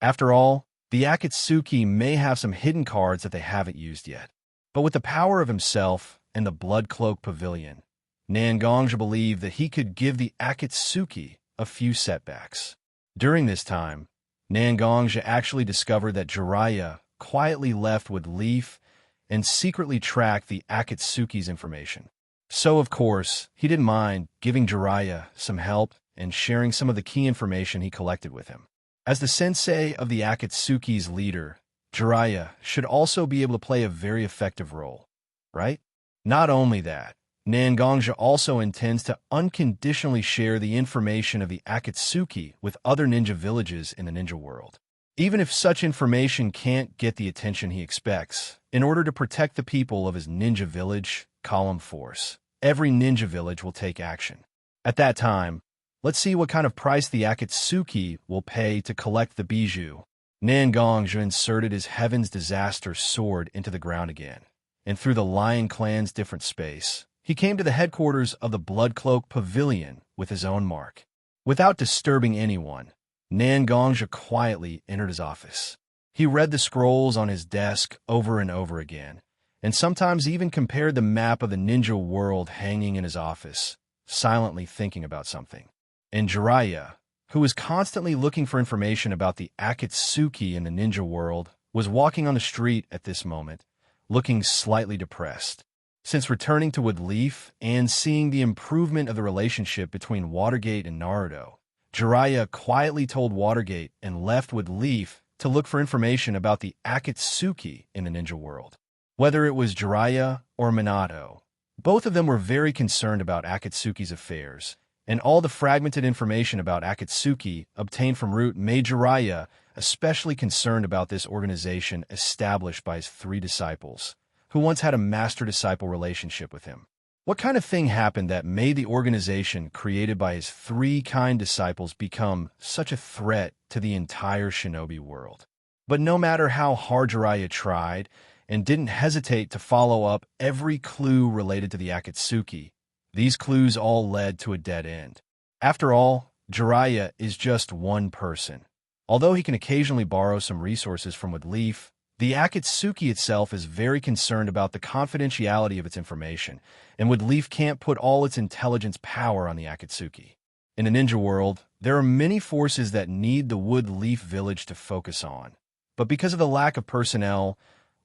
S1: After all, the Akatsuki may have some hidden cards that they haven't used yet. But with the power of himself and the Blood Cloak Pavilion, Nangongzhi believed that he could give the Akatsuki a few setbacks. During this time, Nangongzhi actually discovered that Jiraiya quietly left with Leaf and secretly tracked the Akatsuki's information. So, of course, he didn't mind giving Jiraiya some help and sharing some of the key information he collected with him. As the sensei of the Akatsuki's leader, Jiraiya should also be able to play a very effective role, right? Not only that, Nangongzhi also intends to unconditionally share the information of the Akatsuki with other ninja villages in the ninja world. Even if such information can't get the attention he expects, in order to protect the people of his ninja village, column force, every ninja village will take action. At that time, let's see what kind of price the Akatsuki will pay to collect the bijou. Nangongzhi inserted his Heaven's Disaster sword into the ground again, and through the Lion Clan's different space, he came to the headquarters of the Blood Cloak Pavilion with his own mark. Without disturbing anyone, Nangongzhi quietly entered his office. He read the scrolls on his desk over and over again, and sometimes even compared the map of the ninja world hanging in his office, silently thinking about something. And Jiraiya, who was constantly looking for information about the Akatsuki in the ninja world, was walking on the street at this moment, looking slightly depressed. Since returning to Woodleaf and seeing the improvement of the relationship between Watergate and Naruto, Jiraiya quietly told Watergate and left Woodleaf to look for information about the Akatsuki in the ninja world. Whether it was Jiraiya or Minato, both of them were very concerned about Akatsuki's affairs, and all the fragmented information about Akatsuki obtained from Root made Jiraiya especially concerned about this organization established by his three disciples, who once had a master-disciple relationship with him. What kind of thing happened that made the organization created by his three kind disciples become such a threat to the entire shinobi world? But no matter how hard Jiraiya tried, and didn't hesitate to follow up every clue related to the Akatsuki, these clues all led to a dead end. After all, Jiraiya is just one person. Although he can occasionally borrow some resources from Woodleaf, the Akatsuki itself is very concerned about the confidentiality of its information, and Woodleaf can't put all its intelligence power on the Akatsuki. In the ninja world, there are many forces that need the Woodleaf village to focus on. But because of the lack of personnel,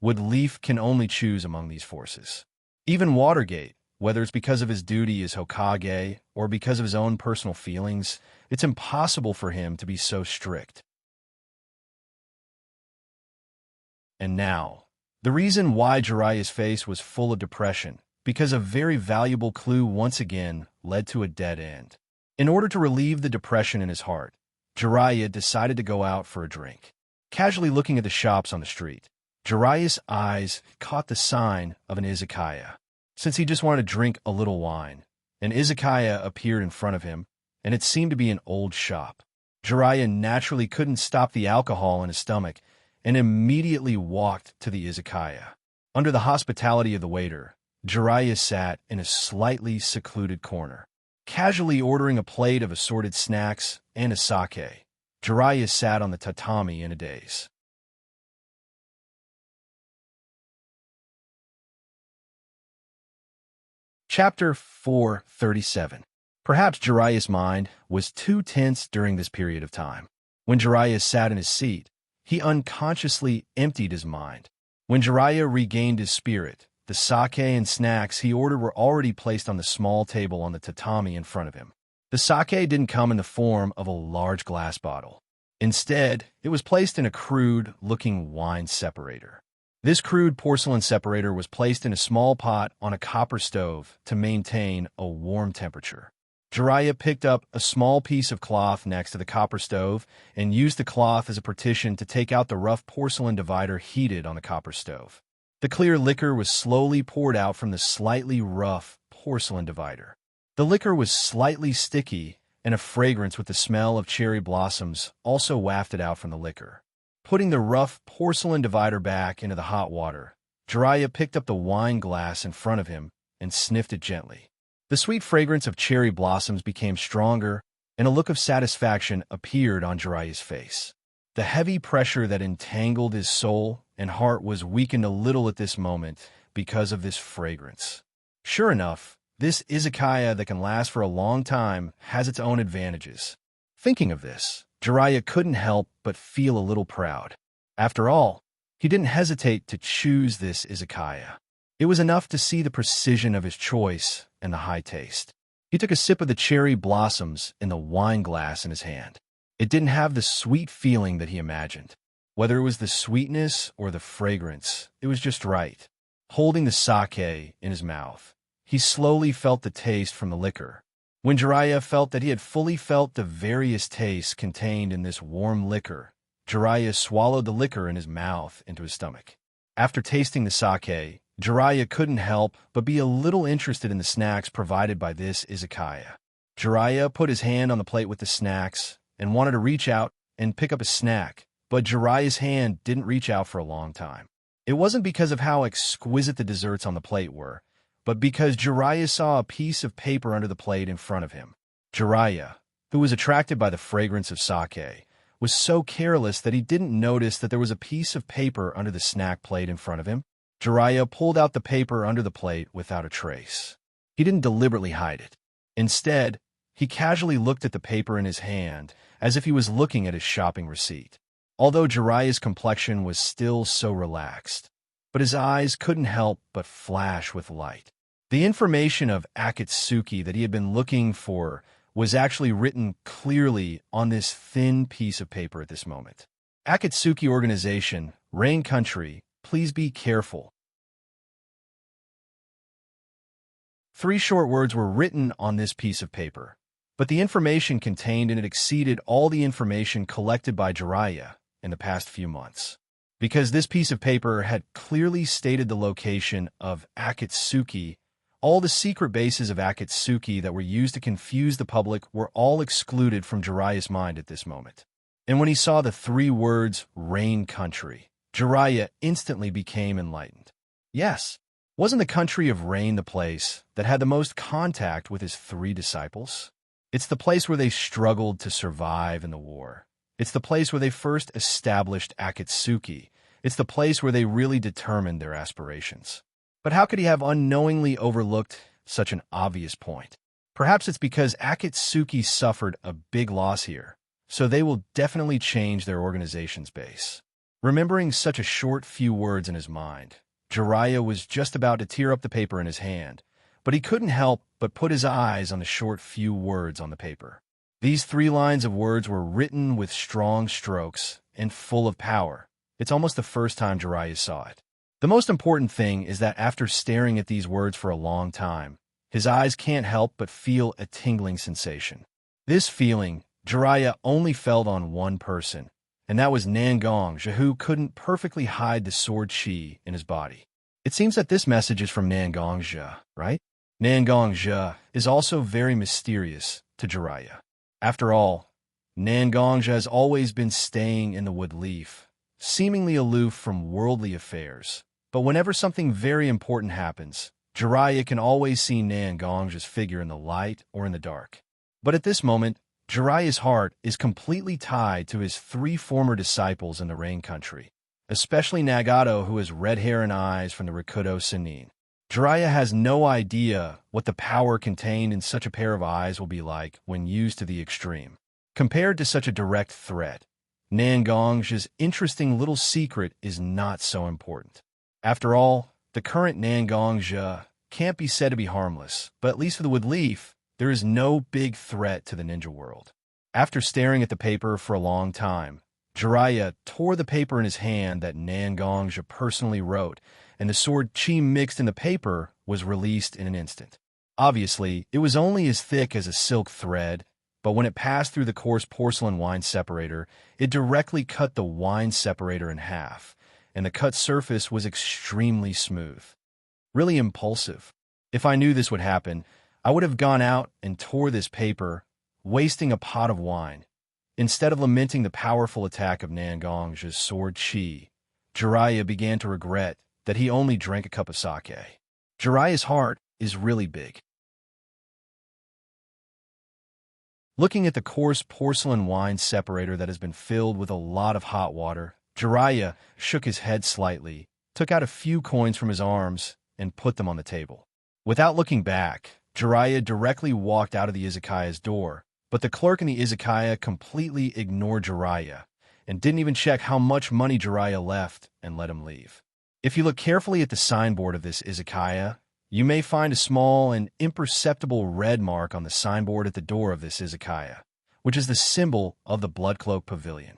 S1: Wood Leaf can only choose among these forces. Even Watergate, whether it's because of his duty as Hokage or because of his own personal feelings, it's impossible for him to be so strict. And now, the reason why Jiraiya's face was full of depression, because a very valuable clue once again led to a dead end. In order to relieve the depression in his heart, Jiraiya decided to go out for a drink. Casually looking at the shops on the street, Jiraiya's eyes caught the sign of an izakaya. Since he just wanted to drink a little wine, an izakaya appeared in front of him, and it seemed to be an old shop. Jiraiya naturally couldn't stop the alcohol in his stomach and immediately walked to the izakaya. Under the hospitality of the waiter, Jiraiya sat in a slightly secluded corner. Casually ordering a plate of assorted snacks and a sake, Jiraiya sat on the tatami in a daze. Chapter 437. Perhaps Jiraiya's mind was too tense during this period of time. When Jiraiya sat in his seat, he unconsciously emptied his mind. When Jiraiya regained his spirit, the sake and snacks he ordered were already placed on the small table on the tatami in front of him. The sake didn't come in the form of a large glass bottle. Instead, it was placed in a crude-looking wine separator. This crude porcelain separator was placed in a small pot on a copper stove to maintain a warm temperature. Jiraiya picked up a small piece of cloth next to the copper stove and used the cloth as a partition to take out the rough porcelain divider heated on the copper stove. The clear liquor was slowly poured out from the slightly rough porcelain divider. The liquor was slightly sticky, and a fragrance with the smell of cherry blossoms also wafted out from the liquor. Putting the rough porcelain divider back into the hot water, Jiraiya picked up the wine glass in front of him and sniffed it gently. The sweet fragrance of cherry blossoms became stronger, and a look of satisfaction appeared on Jiraiya's face. The heavy pressure that entangled his soul and heart was weakened a little at this moment because of this fragrance. Sure enough, this izakaya that can last for a long time has its own advantages. Thinking of this, Jiraiya couldn't help but feel a little proud. After all, he didn't hesitate to choose this izakaya. It was enough to see the precision of his choice and the high taste. He took a sip of the cherry blossoms in the wine glass in his hand. It didn't have the sweet feeling that he imagined. Whether it was the sweetness or the fragrance, it was just right. Holding the sake in his mouth, he slowly felt the taste from the liquor. When Jiraiya felt that he had fully felt the various tastes contained in this warm liquor, Jiraiya swallowed the liquor in his mouth into his stomach. After tasting the sake, Jiraiya couldn't help but be a little interested in the snacks provided by this izakaya. Jiraiya put his hand on the plate with the snacks and wanted to reach out and pick up a snack, but Jiraiya's hand didn't reach out for a long time. It wasn't because of how exquisite the desserts on the plate were, but because Jiraiya saw a piece of paper under the plate in front of him. Jiraiya, who was attracted by the fragrance of sake, was so careless that he didn't notice that there was a piece of paper under the snack plate in front of him. Jiraiya pulled out the paper under the plate without a trace. He didn't deliberately hide it. Instead, he casually looked at the paper in his hand as if he was looking at his shopping receipt. Although Jiraiya's complexion was still so relaxed, but his eyes couldn't help but flash with light. The information of Akatsuki that he had been looking for was actually written clearly on this thin piece of paper at this moment. Akatsuki Organization, Rain Country, please be careful. 3 short words were written on this piece of paper, but the information contained in it exceeded all the information collected by Jiraiya in the past few months. Because this piece of paper had clearly stated the location of Akatsuki, all the secret bases of Akatsuki that were used to confuse the public were all excluded from Jiraiya's mind at this moment. And when he saw the 3 words, Rain Country, Jiraiya instantly became enlightened. Yes, wasn't the country of Rain the place that had the most contact with his 3 disciples? It's the place where they struggled to survive in the war. It's the place where they first established Akatsuki. It's the place where they really determined their aspirations. But how could he have unknowingly overlooked such an obvious point? Perhaps it's because Akatsuki suffered a big loss here, so they will definitely change their organization's base. Remembering such a short few words in his mind, Jiraiya was just about to tear up the paper in his hand, but he couldn't help but put his eyes on the short few words on the paper. These 3 lines of words were written with strong strokes and full of power. It's almost the first time Jiraiya saw it. The most important thing is that after staring at these words for a long time, his eyes can't help but feel a tingling sensation. This feeling, Jiraiya only felt on one person, and that was Xianxia, who couldn't perfectly hide the sword chi in his body. It seems that this message is from Xianxia, right? Xianxia is also very mysterious to Jiraiya. After all, Xianxia has always been staying in the wood leaf, seemingly aloof from worldly affairs. But whenever something very important happens, Jiraiya can always see Xianxia's figure in the light or in the dark. But at this moment, Jiraiya's heart is completely tied to his 3 former disciples in the Rain Country, especially Nagato, who has red hair and eyes from the Rikudo Sennin. Jiraiya has no idea what the power contained in such a pair of eyes will be like when used to the extreme. Compared to such a direct threat, Xianxia's interesting little secret is not so important. After all, the current Xianxia can't be said to be harmless, but at least for the wood leaf, there is no big threat to the ninja world. After staring at the paper for a long time, Jiraiya tore the paper in his hand that Xianxia personally wrote, and the sword chi mixed in the paper was released in an instant. Obviously, it was only as thick as a silk thread, but when it passed through the coarse porcelain wine separator, it directly cut the wine separator in half, and the cut surface was extremely smooth. Really impulsive. If I knew this would happen, I would have gone out and tore this paper, wasting a pot of wine. Instead of lamenting the powerful attack of Xianxia's sword chi, Jiraiya began to regret that he only drank a cup of sake. Jiraiya's heart is really big. Looking at the coarse porcelain wine separator that has been filled with a lot of hot water, Jiraiya shook his head slightly, took out a few coins from his arms, and put them on the table. Without looking back, Jiraiya directly walked out of the izakaya's door, but the clerk in the izakaya completely ignored Jiraiya and didn't even check how much money Jiraiya left and let him leave. If you look carefully at the signboard of this izakaya, you may find a small and imperceptible red mark on the signboard at the door of this izakaya, which is the symbol of the Bloodcloak Pavilion.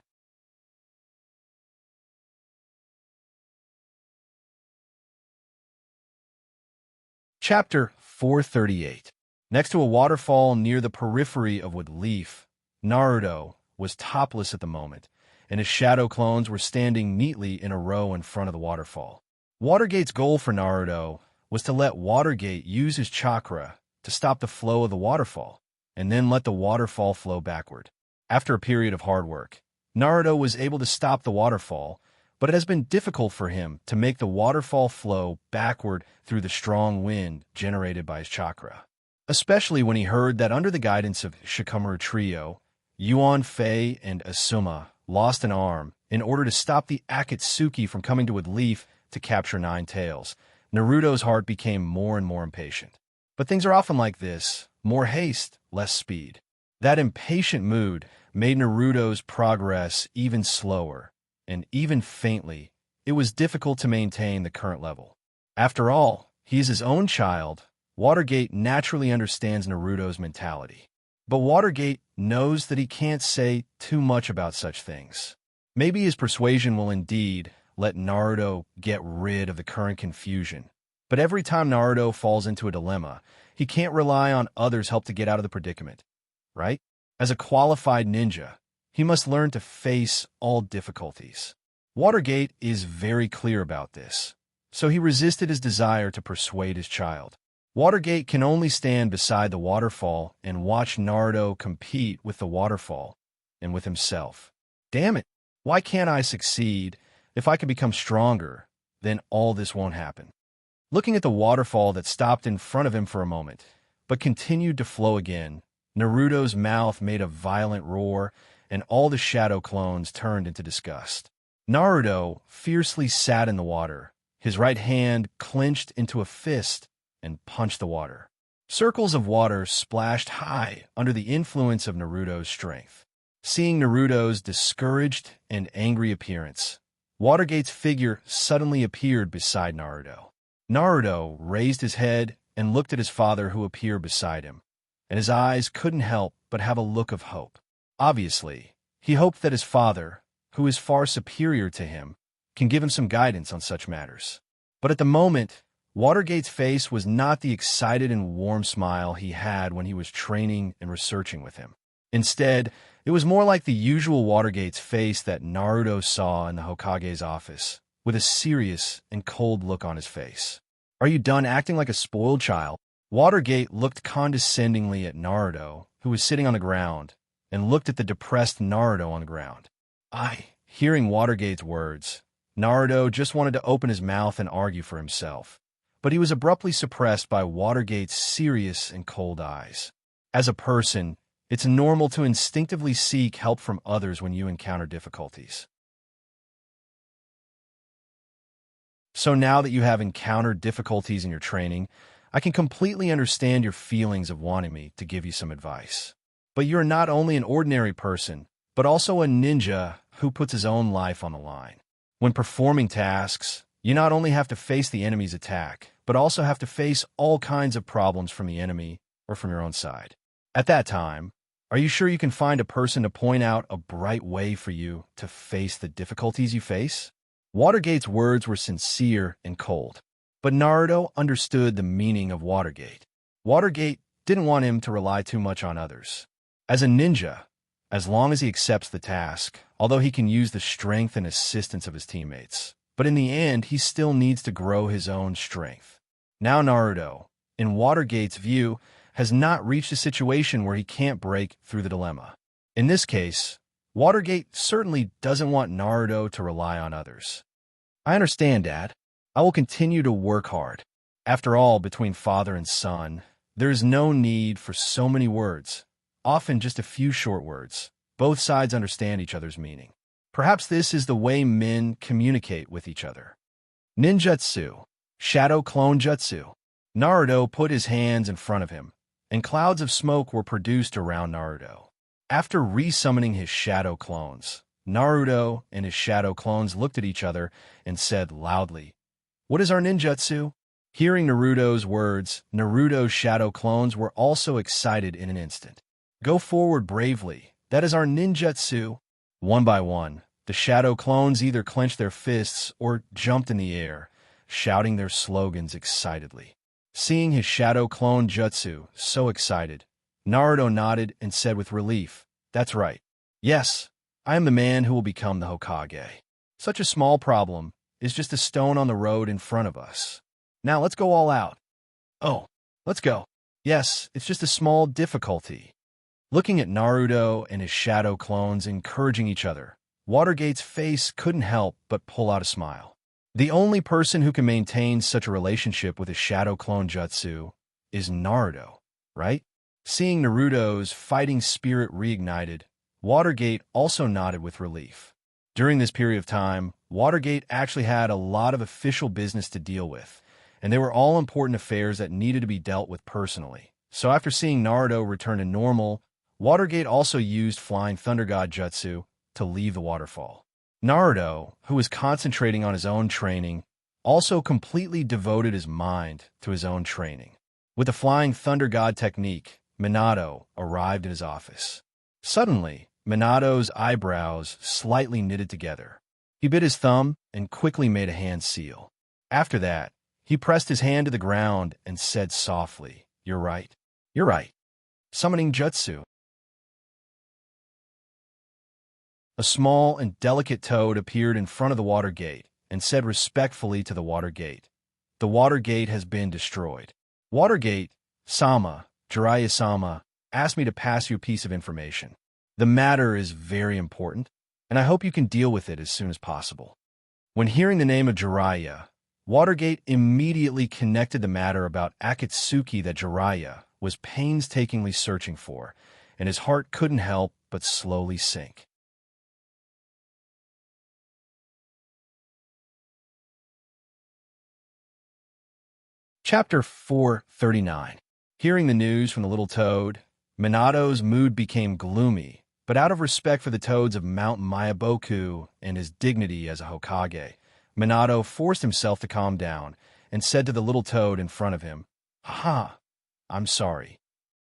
S1: Chapter 438. Next to a waterfall near the periphery of Wood Leaf, Naruto was topless at the moment, and his shadow clones were standing neatly in a row in front of the waterfall. Watergate's goal for Naruto was to let Watergate use his chakra to stop the flow of the waterfall, and then let the waterfall flow backward. After a period of hard work, Naruto was able to stop the waterfall, but it has been difficult for him to make the waterfall flow backward through the strong wind generated by his chakra. Especially when he heard that under the guidance of Shikamaru Trio, Yuan Fei and Asuma lost an arm in order to stop the Akatsuki from coming to Wood Leaf to capture Nine Tails. Naruto's heart became more and more impatient. But things are often like this: more haste, less speed. That impatient mood made Naruto's progress even slower, and even faintly, it was difficult to maintain the current level. After all, he is his own child. Watergate naturally understands Naruto's mentality. But Watergate knows that he can't say too much about such things. Maybe his persuasion will indeed let Naruto get rid of the current confusion. But every time Naruto falls into a dilemma, he can't rely on others' help to get out of the predicament, right? As a qualified ninja, he must learn to face all difficulties. Watergate is very clear about this, so he resisted his desire to persuade his child. Watergate can only stand beside the waterfall and watch Naruto compete with the waterfall and with himself. Damn it, why can't I succeed? If I can become stronger, then all this won't happen. Looking at the waterfall that stopped in front of him for a moment, but continued to flow again, Naruto's mouth made a violent roar, and all the shadow clones turned into disgust. Naruto fiercely sat in the water, his right hand clenched into a fist, and punched the water. Circles of water splashed high under the influence of Naruto's strength. Seeing Naruto's discouraged and angry appearance, Watergate's figure suddenly appeared beside Naruto. Naruto raised his head and looked at his father who appeared beside him, and his eyes couldn't help but have a look of hope. Obviously, he hoped that his father, who is far superior to him, can give him some guidance on such matters. But at the moment, Watergate's face was not the excited and warm smile he had when he was training and researching with him. Instead, it was more like the usual Watergate's face that Naruto saw in the Hokage's office, with a serious and cold look on his face. "Are you done acting like a spoiled child?" Watergate looked condescendingly at Naruto, who was sitting on the ground, and looked at the depressed Naruto on the ground. Hearing Watergate's words, Naruto just wanted to open his mouth and argue for himself, but he was abruptly suppressed by Watergate's serious and cold eyes. As a person, it's normal to instinctively seek help from others when you encounter difficulties. So now that you have encountered difficulties in your training, I can completely understand your feelings of wanting me to give you some advice. But you're not only an ordinary person, but also a ninja who puts his own life on the line. When performing tasks, you not only have to face the enemy's attack, but also have to face all kinds of problems from the enemy or from your own side. At that time, are you sure you can find a person to point out a bright way for you to face the difficulties you face? Watergate's words were sincere and cold, but Naruto understood the meaning of Watergate. Watergate didn't want him to rely too much on others. As a ninja, as long as he accepts the task, although he can use the strength and assistance of his teammates, but in the end, he still needs to grow his own strength. Now Naruto, in Watergate's view, has not reached a situation where he can't break through the dilemma. In this case, Watergate certainly doesn't want Naruto to rely on others. "I understand, Dad. I will continue to work hard. After all, between father and son, there is no need for so many words, often just a few short words. Both sides understand each other's meaning. Perhaps this is the way men communicate with each other." Ninjutsu, Shadow Clone Jutsu. Naruto put his hands in front of him, and clouds of smoke were produced around Naruto. After resummoning his shadow clones, Naruto and his shadow clones looked at each other and said loudly, "What is our ninjutsu?" Hearing Naruto's words, Naruto's shadow clones were also excited in an instant. "Go forward bravely. That is our ninjutsu." One by one, the shadow clones either clenched their fists or jumped in the air, shouting their slogans excitedly. Seeing his shadow clone jutsu so excited, Naruto nodded and said with relief, "That's right. Yes, I am the man who will become the Hokage. Such a small problem is just a stone on the road in front of us. Now let's go all out." "Oh, let's go." "Yes, it's just a small difficulty." Looking at Naruto and his shadow clones encouraging each other, Watergate's face couldn't help but pull out a smile. The only person who can maintain such a relationship with his shadow clone jutsu is Naruto, right? Seeing Naruto's fighting spirit reignited, Watergate also nodded with relief. During this period of time, Watergate actually had a lot of official business to deal with, and they were all important affairs that needed to be dealt with personally. So after seeing Naruto return to normal, Watergate also used Flying Thunder God Jutsu to leave the waterfall. Naruto, who was concentrating on his own training, also completely devoted his mind to his own training. With the Flying Thunder God technique, Minato arrived at his office. Suddenly, Minato's eyebrows slightly knitted together. He bit his thumb and quickly made a hand seal. After that, he pressed his hand to the ground and said softly, "You're right. You're right. Summoning Jutsu." A small and delicate toad appeared in front of the water gate and said respectfully to the water gate, "The water gate has been destroyed. Water gate, Sama, Jiraiya-sama, asked me to pass you a piece of information. The matter is very important, and I hope you can deal with it as soon as possible." When hearing the name of Jiraiya, Watergate immediately connected the matter about Akatsuki that Jiraiya was painstakingly searching for, and his heart couldn't help but slowly sink. Chapter 439. Hearing the news from the little toad, Minato's mood became gloomy, But out of respect for the toads of Mount Mayaboku and his dignity as a Hokage, Minato forced himself to calm down and said to the little toad in front of him, "Haha, I'm sorry.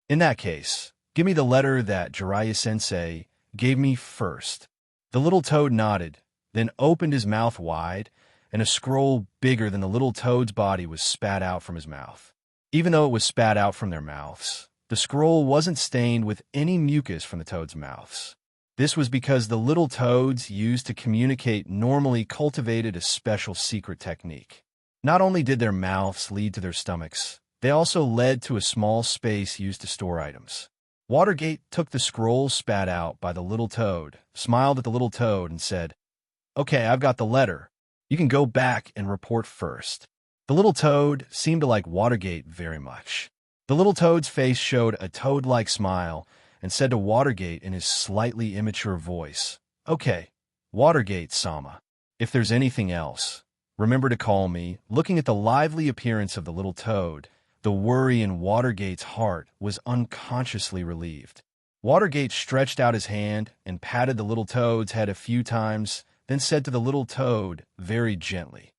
S1: In that case, give me the letter that Jiraiya-sensei gave me first." The little toad nodded, then opened his mouth wide, and a scroll bigger than the little toad's body was spat out from his mouth. Even though it was spat out from their mouths, the scroll wasn't stained with any mucus from the toads' mouths. This was because the little toads used to communicate normally cultivated a special secret technique. Not only did their mouths lead to their stomachs, they also led to a small space used to store items. Watergate took the scroll spat out by the little toad, smiled at the little toad, and said, "Okay, I've got the letter. You can go back and report first." The little toad seemed to like Watergate very much. The little toad's face showed a toad-like smile and said to Watergate in his slightly immature voice, "Okay, Watergate-sama, if there's anything else, remember to call me." Looking at the lively appearance of the little toad, the worry in Watergate's heart was unconsciously relieved. Watergate stretched out his hand and patted the little toad's head a few times, then said to the little toad very gently,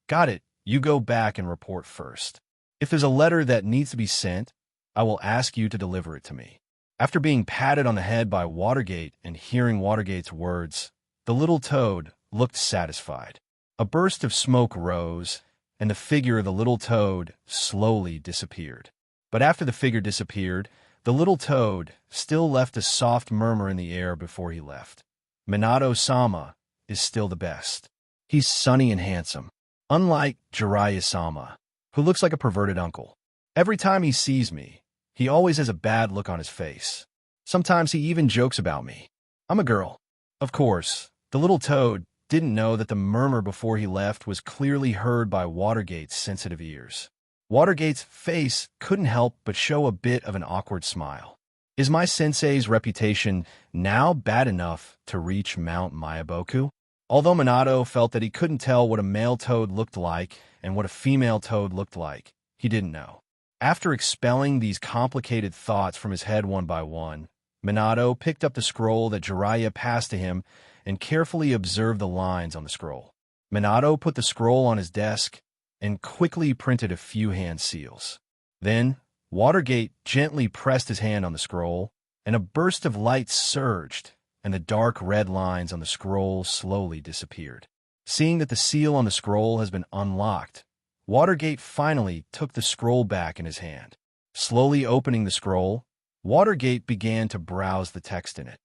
S1: "Got it, you go back and report first. If there's a letter that needs to be sent, I will ask you to deliver it to me." After being patted on the head by Watergate and hearing Watergate's words, the little toad looked satisfied. A burst of smoke rose, and the figure of the little toad slowly disappeared. But after the figure disappeared, the little toad still left a soft murmur in the air before he left. "Minato-sama is still the best. He's sunny and handsome, unlike Jiraiya-sama, who looks like a perverted uncle. Every time he sees me, he always has a bad look on his face. Sometimes he even jokes about me. I'm a girl." Of course, the little toad didn't know that the murmur before he left was clearly heard by Watergate's sensitive ears. Watergate's face couldn't help but show a bit of an awkward smile. Is my sensei's reputation now bad enough to reach Mount Mayaboku? Although Minato felt that he couldn't tell what a male toad looked like and what a female toad looked like, he didn't know. After expelling these complicated thoughts from his head one by one, Minato picked up the scroll that Jiraiya passed to him and carefully observed the lines on the scroll. Minato put the scroll on his desk and quickly printed a few hand seals. Then, Watergate gently pressed his hand on the scroll, and a burst of light surged, and the dark red lines on the scroll slowly disappeared. Seeing that the seal on the scroll has been unlocked, Watergate finally took the scroll back in his hand. Slowly opening the scroll, Watergate began to browse the text in it.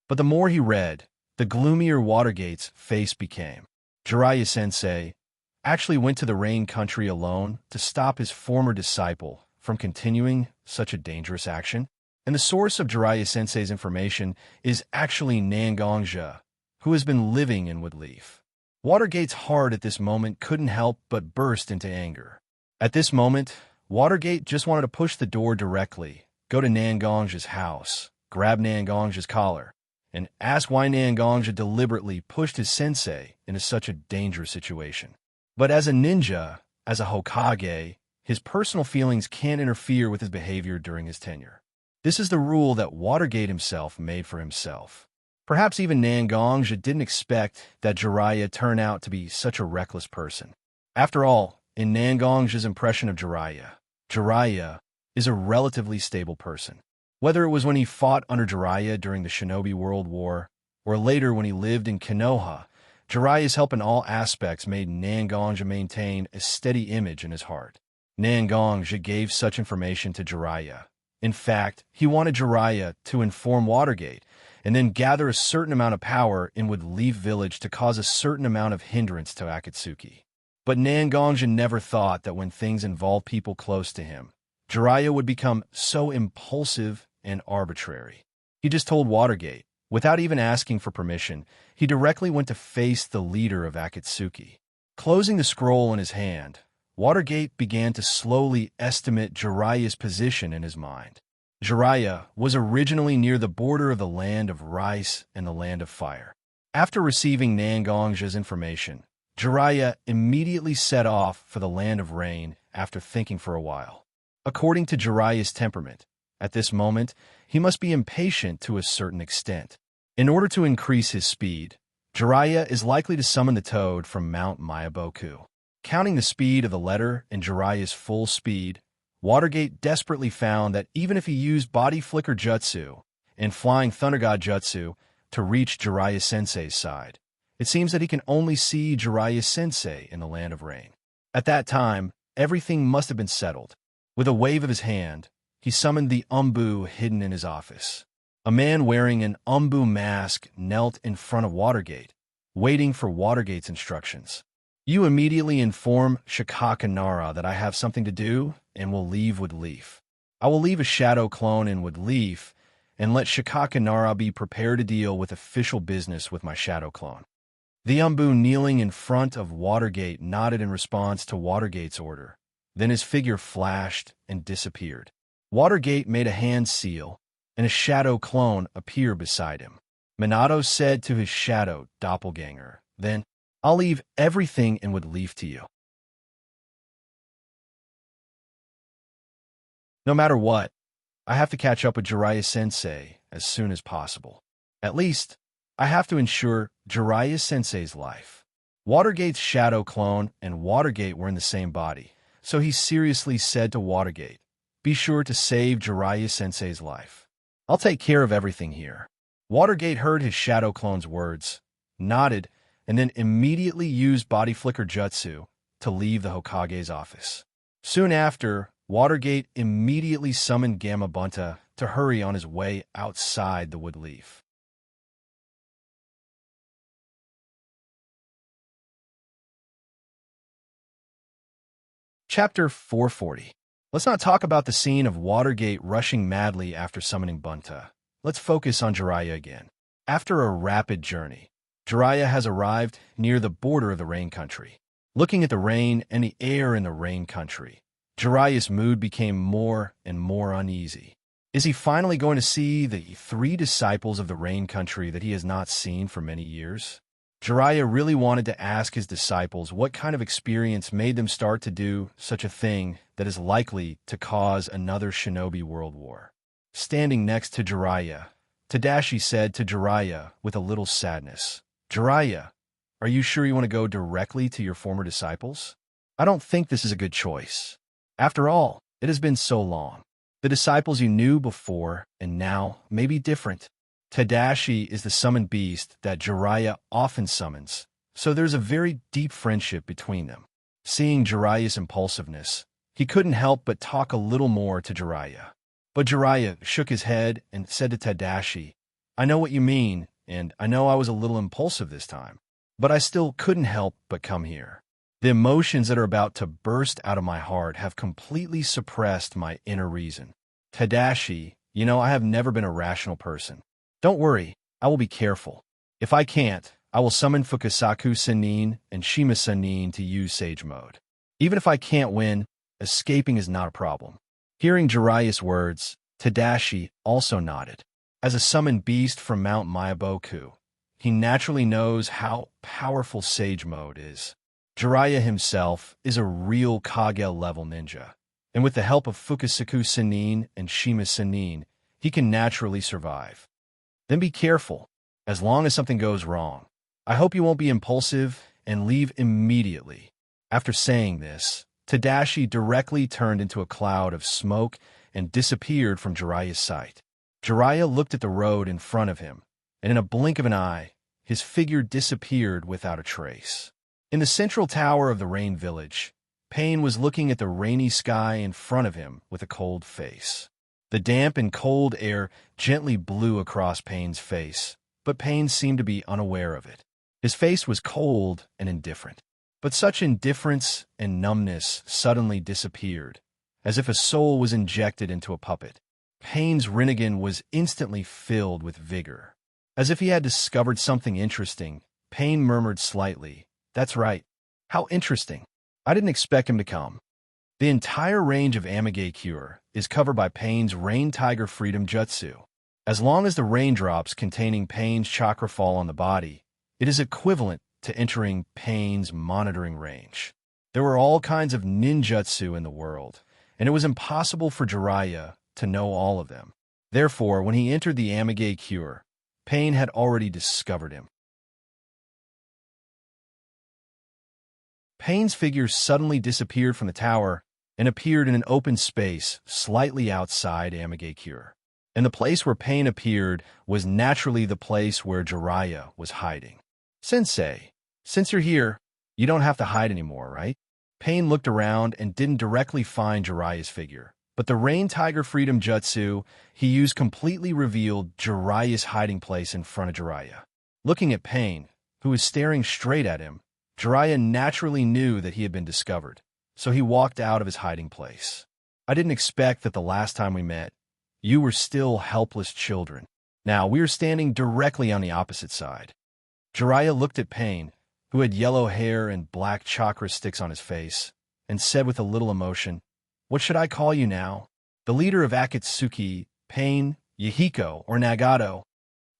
S1: But the more he read, the gloomier Watergate's face became. Jiraiya-sensei actually went to the Rain Country alone to stop his former disciple from continuing such a dangerous action. And the source of Jiraiya-sensei's information is actually Xianxia, who has been living in Woodleaf. Watergate's heart at this moment couldn't help but burst into anger. At this moment, Watergate just wanted to push the door directly, go to Xianxia's house, grab Xianxia's collar, and ask why Xianxia deliberately pushed his sensei into such a dangerous situation. But as a ninja, as a Hokage, his personal feelings can't interfere with his behavior during his tenure. This is the rule that Watergate himself made for himself. Perhaps even Xianxia didn't expect that Jiraiya turned out to be such a reckless person. After all, in Xianxia's impression of Jiraiya, Jiraiya is a relatively stable person. Whether it was when he fought under Jiraiya during the Shinobi World War, or later when he lived in Konoha, Jiraiya's help in all aspects made Xianxia maintain a steady image in his heart. Xianxia gave such information to Jiraiya. In fact, he wanted Jiraiya to inform Watergate, and then gather a certain amount of power in Woodleaf Village to cause a certain amount of hindrance to Akatsuki. But Xianxia never thought that when things involved people close to him, Jiraiya would become so impulsive and arbitrary. He just told Watergate. Without even asking for permission, he directly went to face the leader of Akatsuki. Closing the scroll in his hand, Watergate began to slowly estimate Jiraiya's position in his mind. Jiraiya was originally near the border of the land of rice and the land of fire. After receiving Xianxia's information, Jiraiya immediately set off for the land of rain after thinking for a while. According to Jiraiya's temperament, At this moment, he must be impatient to a certain extent. In order to increase his speed, Jiraiya is likely to summon the toad from Mount Mayaboku. Counting the speed of the letter in Jiraiya's full speed, Watergate desperately found that even if he used Body Flicker Jutsu and Flying Thunder God Jutsu to reach Jiraiya-sensei's side, it seems that he can only see Jiraiya-sensei in the Land of Rain. At that time, everything must have been settled. With a wave of his hand, he summoned the Umbu hidden in his office. A man wearing an Umbu mask knelt in front of Watergate, waiting for Watergate's instructions. You immediately inform Shikakanara that I have something to do and will leave with Leaf. I will leave a shadow clone in with Leaf and let Shikakanara be prepared to deal with official business with my shadow clone. The Umbu kneeling in front of Watergate nodded in response to Watergate's order. Then his figure flashed and disappeared. Watergate made a hand seal, and a shadow clone appeared beside him. Minato said to his shadow doppelganger, "Then, I'll leave everything and would Leaf to you. No matter what, I have to catch up with Jiraiya-sensei as soon as possible. At least, I have to ensure Jiraiya-sensei's life." Watergate's shadow clone and Watergate were in the same body, so he seriously said to Watergate, "Be sure to save Jiraiya-sensei's life. I'll take care of everything here." Watergate heard his shadow clone's words, nodded, and then immediately used Body Flicker Jutsu to leave the Hokage's office. Soon after, Watergate immediately summoned Gamma Bunta to hurry on his way outside the Wood Leaf. Chapter 440. Let's not talk about the scene of Watergate rushing madly after summoning Bunta. Let's focus on Jiraiya again. After a rapid journey, Jiraiya has arrived near the border of the Rain Country. Looking at the rain and the air in the Rain Country, Jiraiya's mood became more and more uneasy. Is he finally going to see the 3 disciples of the Rain Country that he has not seen for many years? Jiraiya really wanted to ask his disciples what kind of experience made them start to do such a thing that is likely to cause another shinobi world war. Standing next to Jiraiya, Tadashi said to Jiraiya with a little sadness, "Jiraiya, are you sure you want to go directly to your former disciples? I don't think this is a good choice. After all, it has been so long. The disciples you knew before and now may be different." Tadashi is the summoned beast that Jiraiya often summons, so there's a very deep friendship between them. Seeing Jiraiya's impulsiveness, he couldn't help but talk a little more to Jiraiya. But Jiraiya shook his head and said to Tadashi, "I know what you mean, and I know I was a little impulsive this time, but I still couldn't help but come here. The emotions that are about to burst out of my heart have completely suppressed my inner reason. Tadashi, I have never been a rational person. Don't worry, I will be careful. If I can't, I will summon Fukasaku Sennin and Shima Sennin to use Sage Mode. Even if I can't win, escaping is not a problem." Hearing Jiraiya's words, Tadashi also nodded. As a summoned beast from Mount Mayaboku, he naturally knows how powerful Sage Mode is. Jiraiya himself is a real Kage-level ninja, and with the help of Fukasaku Sennin and Shima Sennin, he can naturally survive. Then be careful, as long as something goes wrong. I hope you won't be impulsive and leave immediately. After saying this, Tadashi directly turned into a cloud of smoke and disappeared from Jiraiya's sight. Jiraiya looked at the road in front of him, and in a blink of an eye, his figure disappeared without a trace. In the central tower of the Rain Village, Pain was looking at the rainy sky in front of him with a cold face. The damp and cold air gently blew across Pain's face, but Pain seemed to be unaware of it. His face was cold and indifferent, but such indifference and numbness suddenly disappeared, as if a soul was injected into a puppet. Pain's Rinnegan was instantly filled with vigor. As if he had discovered something interesting, Pain murmured slightly, "That's right. How interesting. I didn't expect him to come." The entire range of Amage Cure is covered by Pain's Rain Tiger Freedom Jutsu. As long as the raindrops containing Pain's chakra fall on the body, it is equivalent to entering Pain's monitoring range. There were all kinds of ninjutsu in the world, and it was impossible for Jiraiya to know all of them. Therefore, when he entered the Amage cure, Pain had already discovered him. Pain's figure suddenly disappeared from the tower and appeared in an open space slightly outside Amage cure. And the place where Pain appeared was naturally the place where Jiraiya was hiding. Sensei, since you're here, you don't have to hide anymore, right? Pain looked around and didn't directly find Jiraiya's figure, but the Rain Tiger Freedom Jutsu he used completely revealed Jiraiya's hiding place in front of Jiraiya. Looking at Pain, who was staring straight at him, Jiraiya naturally knew that he had been discovered, so he walked out of his hiding place. I didn't expect that the last time we met, you were still helpless children. Now we are standing directly on the opposite side. Jiraiya looked at Pain, who had yellow hair and black chakra sticks on his face, and said with a little emotion, "What should I call you now?" The leader of Akatsuki, Pain, Yahiko, or Nagato.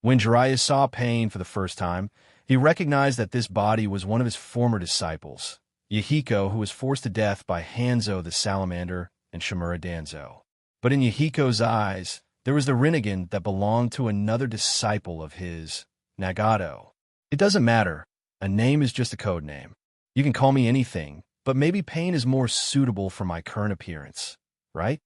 S1: When Jiraiya saw Pain for the first time, he recognized that this body was one of his former disciples, Yahiko, who was forced to death by Hanzo the Salamander and Shimura Danzo. But in Yahiko's eyes, there was the Rinnegan that belonged to another disciple of his, Nagato. It doesn't matter. A name is just a code name. You can call me anything, but maybe Pain is more suitable for my current appearance, right?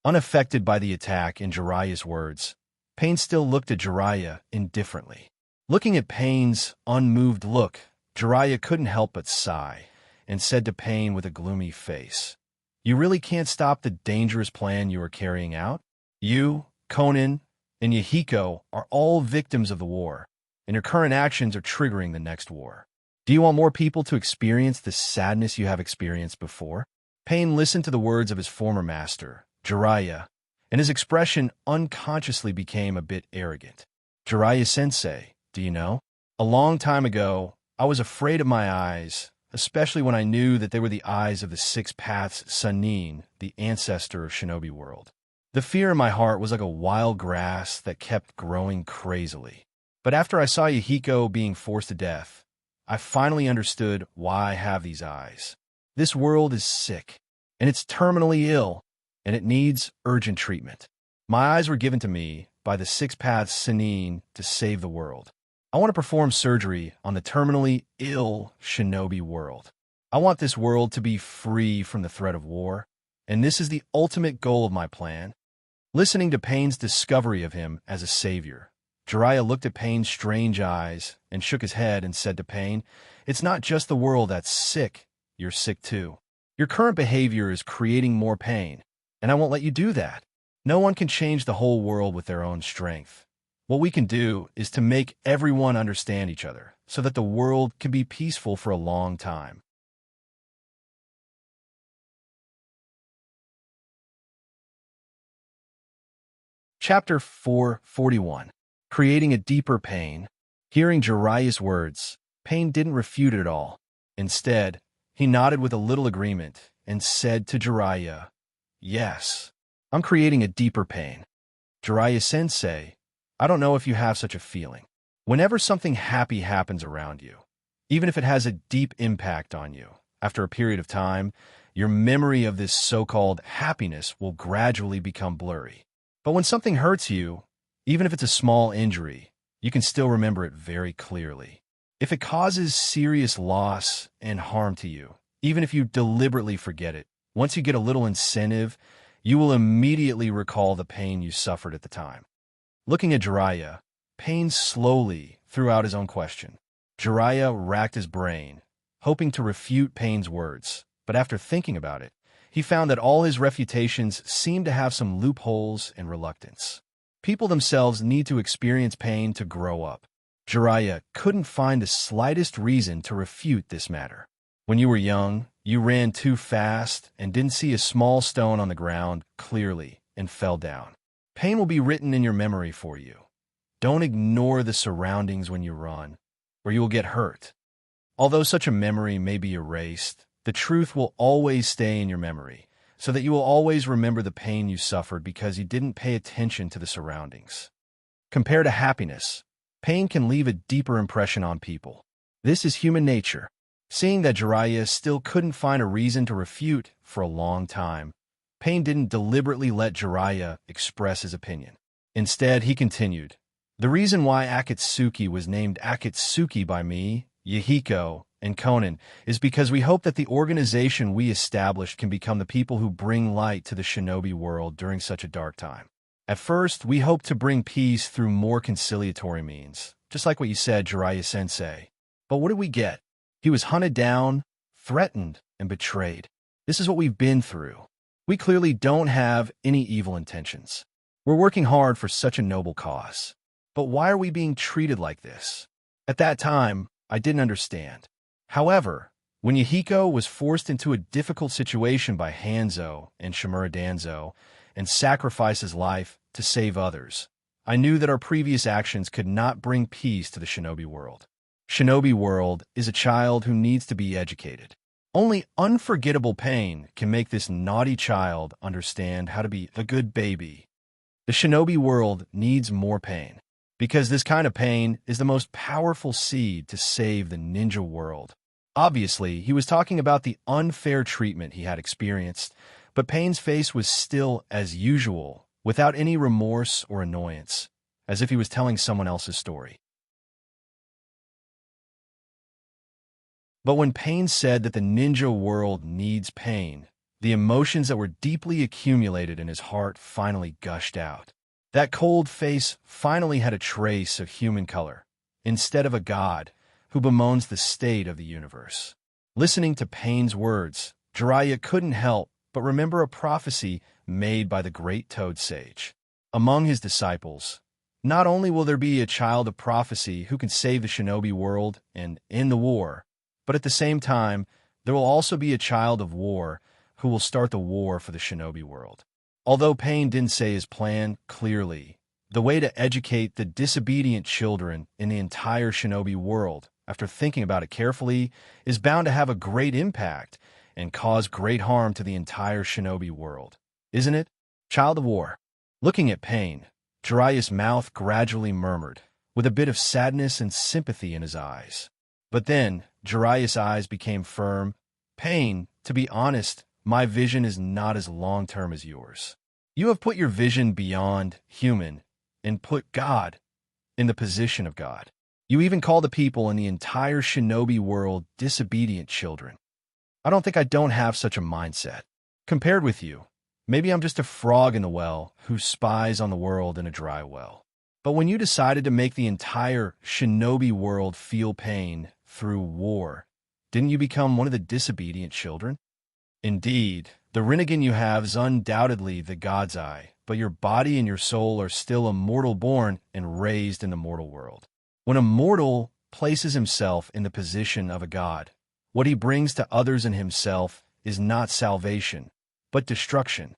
S1: Unaffected by the attack in Jiraiya's words, Pain still looked at Jiraiya indifferently. Looking at Pain's unmoved look, Jiraiya couldn't help but sigh, and said to Pain with a gloomy face, "You really can't stop the dangerous plan you are carrying out? You, Conan, and Yahiko are all victims of the war, and your current actions are triggering the next war. Do you want more people to experience the sadness you have experienced before?" Pain listened to the words of his former master, Jiraiya, and his expression unconsciously became a bit arrogant. "Jiraiya-sensei, do you know? A long time ago, I was afraid of my eyes, especially when I knew that they were the eyes of the Six Paths Sannin, the ancestor of Shinobi world. The fear in my heart was like a wild grass that kept growing crazily. But after I saw Yahiko being forced to death, I finally understood why I have these eyes. This world is sick, and it's terminally ill, and it needs urgent treatment. My eyes were given to me by the Six Paths Sannin to save the world. I want to perform surgery on the terminally ill Shinobi world. I want this world to be free from the threat of war, and this is the ultimate goal of my plan." Listening to Pain's discovery of him as a savior, Jiraiya looked at Pain's strange eyes and shook his head and said to Pain, "It's not just the world that's sick, you're sick too. Your current behavior is creating more pain, and I won't let you do that. No one can change the whole world with their own strength. What we can do is to make everyone understand each other so that the world can be peaceful for a long time." Chapter 441. Creating a Deeper Pain. Hearing Jiraiya's words, Pain didn't refute it at all. Instead, he nodded with a little agreement and said to Jiraiya, "Yes, I'm creating a deeper pain. Jiraiya-sensei, I don't know if you have such a feeling. Whenever something happy happens around you, even if it has a deep impact on you, after a period of time, your memory of this so-called happiness will gradually become blurry. But when something hurts you, even if it's a small injury, you can still remember it very clearly. If it causes serious loss and harm to you, even if you deliberately forget it, once you get a little incentive, you will immediately recall the pain you suffered at the time." Looking at Jiraiya, Pain slowly threw out his own question. Jiraiya racked his brain, hoping to refute Pain's words, but after thinking about it, he found that all his refutations seemed to have some loopholes and reluctance. People themselves need to experience pain to grow up. Jiraiya couldn't find the slightest reason to refute this matter. When you were young, you ran too fast and didn't see a small stone on the ground clearly and fell down. Pain will be written in your memory for you. Don't ignore the surroundings when you run, or you will get hurt. Although such a memory may be erased, the truth will always stay in your memory, so that you will always remember the pain you suffered because you didn't pay attention to the surroundings. Compared to happiness, pain can leave a deeper impression on people. This is human nature. Seeing that Jiraiya still couldn't find a reason to refute for a long time, Pain didn't deliberately let Jiraiya express his opinion. Instead, he continued, "The reason why Akatsuki was named Akatsuki by me, Yahiko, and Conan is because we hope that the organization we established can become the people who bring light to the shinobi world during such a dark time. At first, we hoped to bring peace through more conciliatory means, just like what you said, Jiraiya-sensei. But what did we get? He was hunted down, threatened, and betrayed. This is what we've been through. We clearly don't have any evil intentions. We're working hard for such a noble cause. But why are we being treated like this?" At that time, I didn't understand. However, when Yahiko was forced into a difficult situation by Hanzo and Shimura Danzo and sacrificed his life to save others, I knew that our previous actions could not bring peace to the shinobi world. Shinobi world is a child who needs to be educated. Only unforgettable pain can make this naughty child understand how to be a good baby. The shinobi world needs more pain, because this kind of pain is the most powerful seed to save the ninja world. Obviously, he was talking about the unfair treatment he had experienced, but Pain's face was still as usual, without any remorse or annoyance, as if he was telling someone else's story. But when Pain said that the ninja world needs pain, the emotions that were deeply accumulated in his heart finally gushed out. That cold face finally had a trace of human color, instead of a god who bemoans the state of the universe. Listening to Pain's words, Jiraiya couldn't help but remember a prophecy made by the great Toad Sage. Among his disciples, not only will there be a child of prophecy who can save the shinobi world and end the war, but at the same time, there will also be a child of war who will start the war for the shinobi world. Although Pain didn't say his plan clearly, the way to educate the disobedient children in the entire shinobi world, after thinking about it carefully, is bound to have a great impact and cause great harm to the entire shinobi world. Isn't it, child of war? Looking at Pain, Jiraiya's mouth gradually murmured, with a bit of sadness and sympathy in his eyes. But then, Jiraiya's eyes became firm. "Pain, to be honest, my vision is not as long-term as yours. You have put your vision beyond human and put God in the position of God. You even call the people in the entire shinobi world disobedient children. I don't have such a mindset. Compared with you, maybe I'm just a frog in the well who spies on the world in a dry well. But when you decided to make the entire shinobi world feel pain through war, didn't you become one of the disobedient children? Indeed, the Rinnegan you have is undoubtedly the God's Eye, but your body and your soul are still a mortal born and raised in the mortal world. When a mortal places himself in the position of a god, what he brings to others and himself is not salvation, but destruction.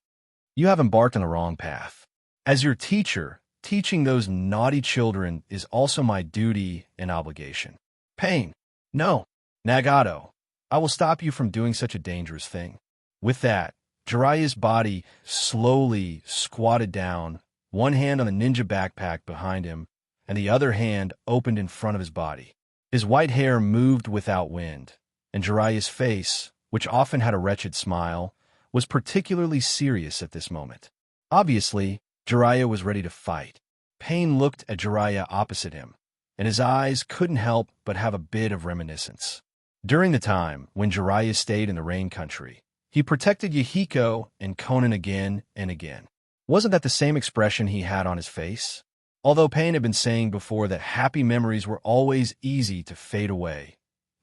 S1: You have embarked on the wrong path. As your teacher, teaching those naughty children is also my duty and obligation. Pain. No. Nagato, I will stop you from doing such a dangerous thing." With that, Jiraiya's body slowly squatted down, one hand on the ninja backpack behind him, and the other hand opened in front of his body. His white hair moved without wind, and Jiraiya's face, which often had a wretched smile, was particularly serious at this moment. Obviously, Jiraiya was ready to fight. Pain looked at Jiraiya opposite him, and his eyes couldn't help but have a bit of reminiscence. During the time when Jiraiya stayed in the Rain Country, he protected Yahiko and Conan again and again. Wasn't that the same expression he had on his face? Although Pain had been saying before that happy memories were always easy to fade away,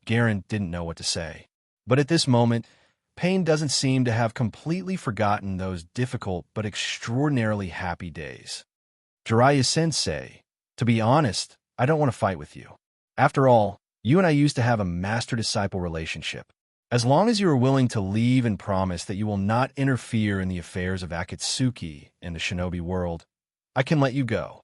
S1: Garen didn't know what to say. But at this moment, Pain doesn't seem to have completely forgotten those difficult but extraordinarily happy days. "Jiraiya-sensei, to be honest, I don't want to fight with you. After all, you and I used to have a master-disciple relationship. As long as you are willing to leave and promise that you will not interfere in the affairs of Akatsuki and the shinobi world, I can let you go."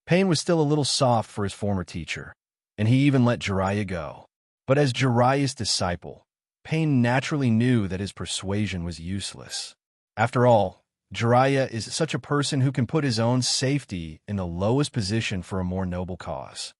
S1: Pain was still a little soft for his former teacher, and he even let Jiraiya go. But as Jiraiya's disciple, Pain naturally knew that his persuasion was useless. After all, Jiraiya is such a person who can put his own safety in the lowest position for a more noble cause.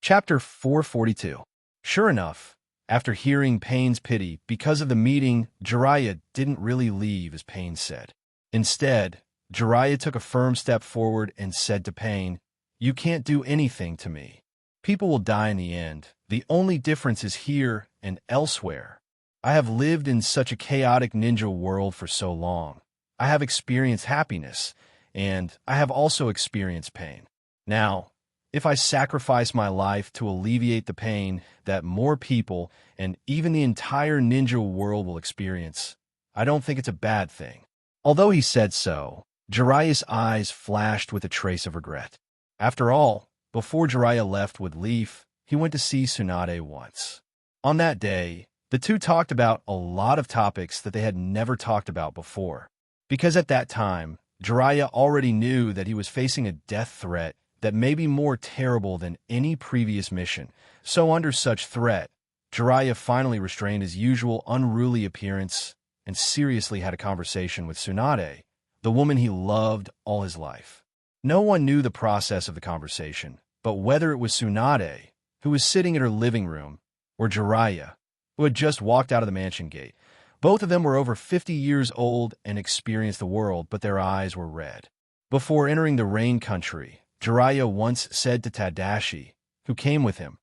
S1: Chapter 442. Sure enough, after hearing Pain's pity because of the meeting, Jiraiya didn't really leave as Pain said. Instead, Jiraiya took a firm step forward and said to Pain, "You can't do anything to me. People will die in the end. The only difference is here and elsewhere. I have lived in such a chaotic ninja world for so long. I have experienced happiness, and I have also experienced pain. Now, if I sacrifice my life to alleviate the pain that more people and even the entire ninja world will experience, I don't think it's a bad thing." Although he said so, Jiraiya's eyes flashed with a trace of regret. After all, before Jiraiya left with Leaf, he went to see Tsunade once. On that day, the two talked about a lot of topics that they had never talked about before. Because at that time, Jiraiya already knew that he was facing a death threat that may be more terrible than any previous mission. So under such threat, Jiraiya finally restrained his usual unruly appearance and seriously had a conversation with Tsunade, the woman he loved all his life. No one knew the process of the conversation, but whether it was Tsunade, who was sitting in her living room, or Jiraiya, who had just walked out of the mansion gate, both of them were over 50 years old and experienced the world, but their eyes were red. Before entering the Rain Country, Jiraiya once said to Tadashi, who came with him,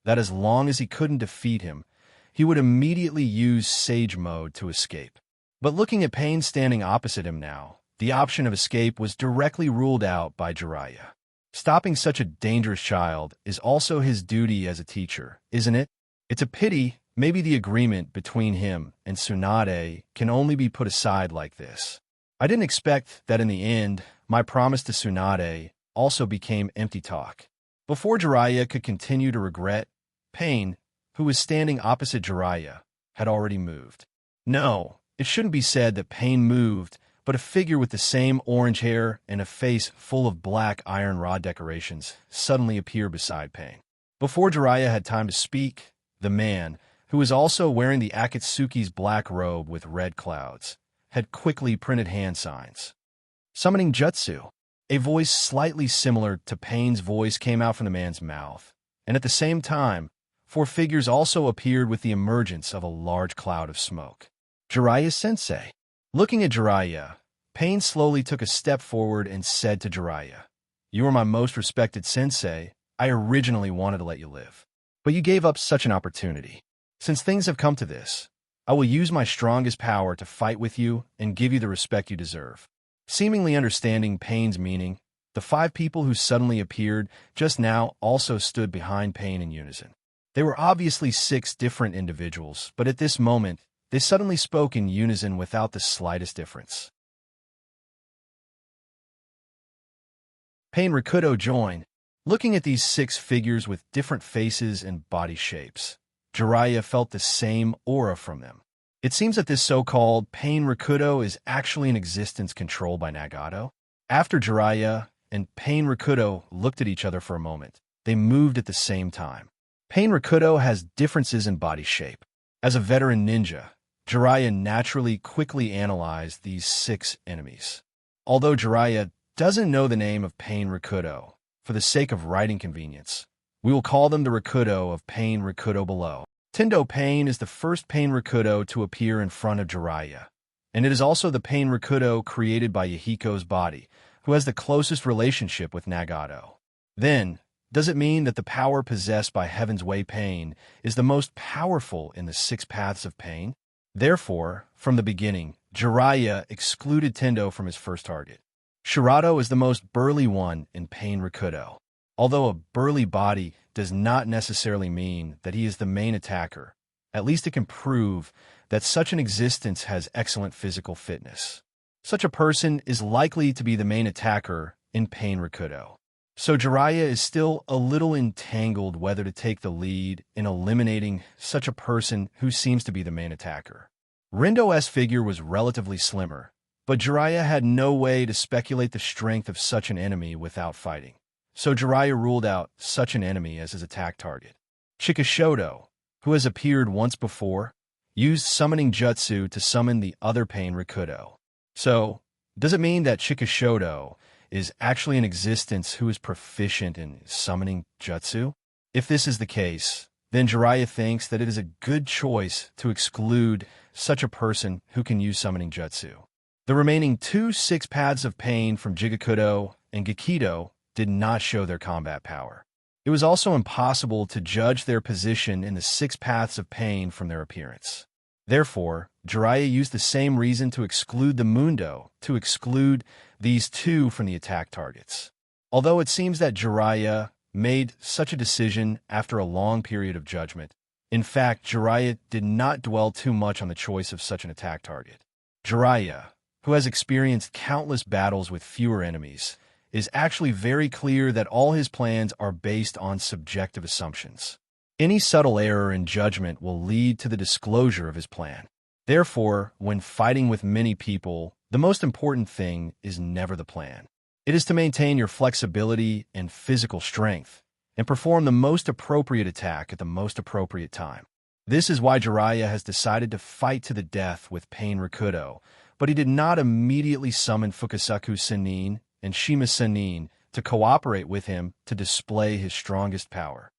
S1: that as long as he couldn't defeat him, he would immediately use Sage Mode to escape. But looking at Pain standing opposite him now, the option of escape was directly ruled out by Jiraiya. Stopping such a dangerous child is also his duty as a teacher, isn't it? It's a pity maybe the agreement between him and Tsunade can only be put aside like this. I didn't expect that in the end, my promise to Tsunade also became empty talk. Before Jiraiya could continue to regret, Pain, who was standing opposite Jiraiya, had already moved. No, it shouldn't be said that Pain moved, but a figure with the same orange hair and a face full of black iron rod decorations suddenly appeared beside Pain. Before Jiraiya had time to speak, the man, who was also wearing the Akatsuki's black robe with red clouds, had quickly printed hand signs. Summoning Jutsu. A voice slightly similar to Pain's voice came out from the man's mouth, and at the same time, 4 figures also appeared with the emergence of a large cloud of smoke. Jiraiya-sensei. Looking at Jiraiya, Pain slowly took a step forward and said to Jiraiya, "You are my most respected sensei. I originally wanted to let you live, but you gave up such an opportunity. Since things have come to this, I will use my strongest power to fight with you and give you the respect you deserve." Seemingly understanding Pain's meaning, the 5 people who suddenly appeared just now also stood behind Pain in unison. They were obviously 6 different individuals, but at this moment, they suddenly spoke in unison without the slightest difference. Pain Rakuto joined. Looking at these 6 figures with different faces and body shapes, Jiraiya felt the same aura from them. It seems that this so-called Pain Rakuto is actually an existence controlled by Nagato. After Jiraiya and Pain Rakuto looked at each other for a moment, they moved at the same time. Pain Rakuto has differences in body shape. As a veteran ninja, Jiraiya naturally quickly analyzed these 6 enemies. Although Jiraiya doesn't know the name of Pain Rakuto, for the sake of writing convenience, we will call them the Rakuto of Pain Rakuto below. Tendo Pain is the first Pain Rakuto to appear in front of Jiraiya, and it is also the Pain Rakuto created by Yahiko's body, who has the closest relationship with Nagato. Then, does it mean that the power possessed by Heaven's Way Pain is the most powerful in the 6 paths of pain? Therefore, from the beginning, Jiraiya excluded Tendo from his first target. Shirato is the most burly one in Pain Rakuto. Although a burly body does not necessarily mean that he is the main attacker, at least it can prove that such an existence has excellent physical fitness. Such a person is likely to be the main attacker in Pain Rakuto. So Jiraiya is still a little entangled whether to take the lead in eliminating such a person who seems to be the main attacker. Rendo's figure was relatively slimmer, but Jiraiya had no way to speculate the strength of such an enemy without fighting. So Jiraiya ruled out such an enemy as his attack target. Chikishoto, who has appeared once before, used summoning jutsu to summon the other Pain Rakuto. So, does it mean that Chikishoto is actually an existence who is proficient in summoning jutsu? If this is the case, then Jiraiya thinks that it is a good choice to exclude such a person who can use summoning jutsu. The remaining 2 6 paths of pain from Jigakudo and Gekido did not show their combat power. It was also impossible to judge their position in the 6 paths of pain from their appearance. Therefore, Jiraiya used the same reason to exclude the Mundo to exclude these 2 from the attack targets. Although it seems that Jiraiya made such a decision after a long period of judgment, in fact, Jiraiya did not dwell too much on the choice of such an attack target. Jiraiya, who has experienced countless battles with fewer enemies, is actually very clear that all his plans are based on subjective assumptions. Any subtle error in judgment will lead to the disclosure of his plan. Therefore, when fighting with many people, the most important thing is never the plan. It is to maintain your flexibility and physical strength, and perform the most appropriate attack at the most appropriate time. This is why Jiraiya has decided to fight to the death with Pain Rakudo, but he did not immediately summon Fukasaku Sennin and Shima Sennin to cooperate with him to display his strongest power.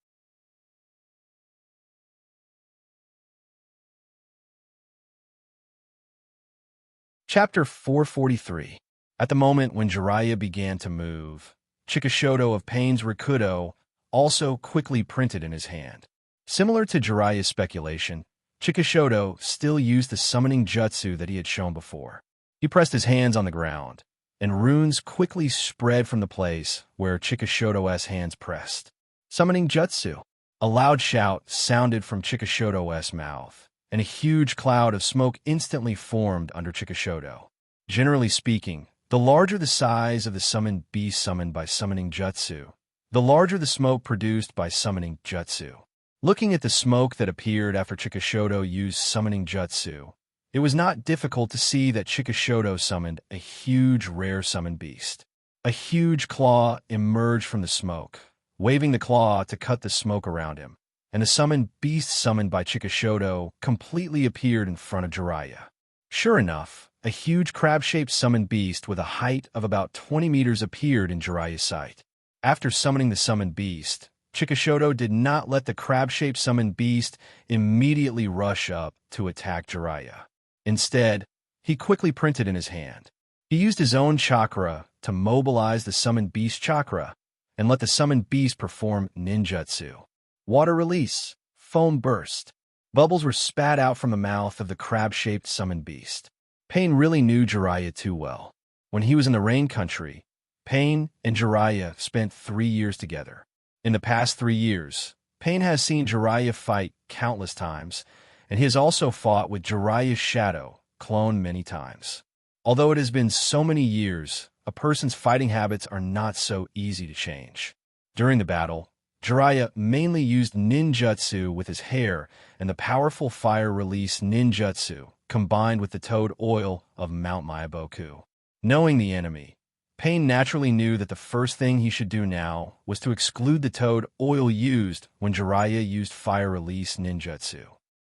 S1: Chapter 443. At the moment when Jiraiya began to move, Chikishodo of Pain's Rakudo also quickly printed in his hand. Similar to Jiraiya's speculation, Chikishodo still used the summoning jutsu that he had shown before. He pressed his hands on the ground, and runes quickly spread from the place where Chikishodo's hands pressed. Summoning jutsu. A loud shout sounded from Chikishodo's mouth, and a huge cloud of smoke instantly formed under Chikishodo. Generally speaking, the larger the size of the summoned beast summoned by summoning jutsu, the larger the smoke produced by summoning jutsu. Looking at the smoke that appeared after Chikishodo used summoning jutsu, it was not difficult to see that Chikishodo summoned a huge rare summoned beast. A huge claw emerged from the smoke, waving the claw to cut the smoke around him, and the summoned beast summoned by Chikishodo completely appeared in front of Jiraiya. Sure enough, a huge crab-shaped summoned beast with a height of about 20 meters appeared in Jiraiya's sight. After summoning the summoned beast, Chikishodo did not let the crab-shaped summoned beast immediately rush up to attack Jiraiya. Instead, he quickly printed in his hand. He used his own chakra to mobilize the summoned beast chakra and let the summoned beast perform ninjutsu. Water release, foam burst. Bubbles were spat out from the mouth of the crab-shaped summoned beast. Pain really knew Jiraiya too well. When he was in the Rain Country, Pain and Jiraiya spent 3 years together. In the past 3 years, Pain has seen Jiraiya fight countless times, and he has also fought with Jiraiya's shadow, clone many times. Although it has been so many years, a person's fighting habits are not so easy to change. During the battle, Jiraiya mainly used ninjutsu with his hair and the powerful fire release ninjutsu combined with the toad oil of Mount Myaboku. Knowing the enemy, Pain naturally knew that the first thing he should do now was to exclude the toad oil used when Jiraiya used fire release ninjutsu.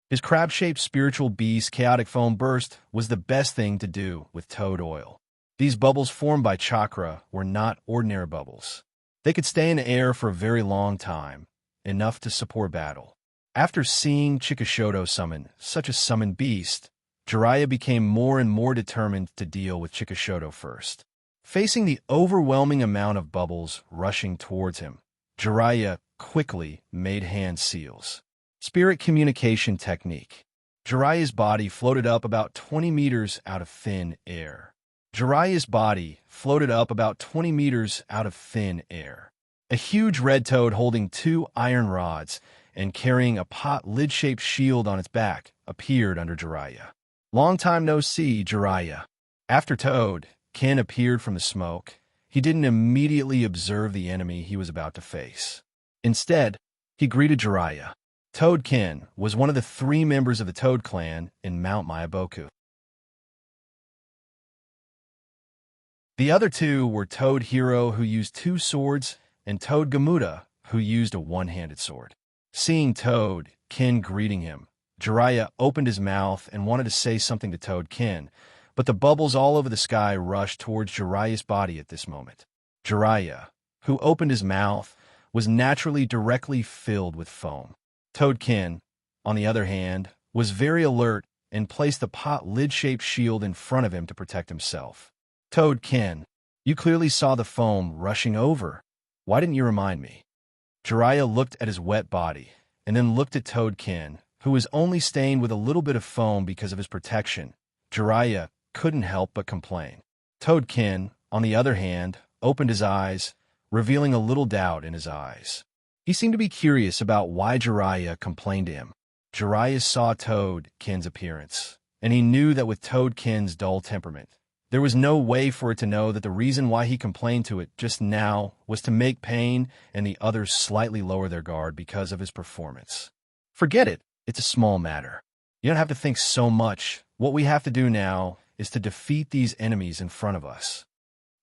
S1: His crab-shaped spiritual beast chaotic foam burst was the best thing to do with toad oil. These bubbles formed by chakra were not ordinary bubbles. They could stay in the air for a very long time, enough to support battle. After seeing Chikishodo summon such a summoned beast, Jiraiya became more and more determined to deal with Chikishodo first. Facing the overwhelming amount of bubbles rushing towards him, Jiraiya quickly made hand seals. Spirit communication technique. Jiraiya's body floated up about 20 meters out of thin air. Jiraiya's body floated up about 20 meters out of thin air. A huge red toad holding 2 iron rods and carrying a pot lid-shaped shield on its back appeared under Jiraiya. Long time no see, Jiraiya. After Toad, Ken appeared from the smoke. He didn't immediately observe the enemy he was about to face. Instead, he greeted Jiraiya. Toad Ken was one of the 3 members of the Toad clan in Mount Myaboku. The other 2 were Toad Hero, who used 2 swords, and Toad Gamuda, who used a one-handed sword. Seeing Toad Ken greeting him, Jiraiya opened his mouth and wanted to say something to Toad Ken, but the bubbles all over the sky rushed towards Jiraiya's body at this moment. Jiraiya, who opened his mouth, was naturally directly filled with foam. Toadkin, on the other hand, was very alert and placed the pot lid-shaped shield in front of him to protect himself. Toadkin, you clearly saw the foam rushing over. Why didn't you remind me? Jiraiya looked at his wet body, and then looked at Toadkin, who was only stained with a little bit of foam because of his protection. Jiraiya couldn't help but complain. Toadkin, on the other hand, opened his eyes, revealing a little doubt in his eyes. He seemed to be curious about why Jiraiya complained to him. Jiraiya saw Toadkin's appearance, and he knew that with Toadkin's dull temperament, there was no way for it to know that the reason why he complained to it just now was to make Pain and the others slightly lower their guard because of his performance. Forget it. It's a small matter. You don't have to think so much. What we have to do now is to defeat these enemies in front of us.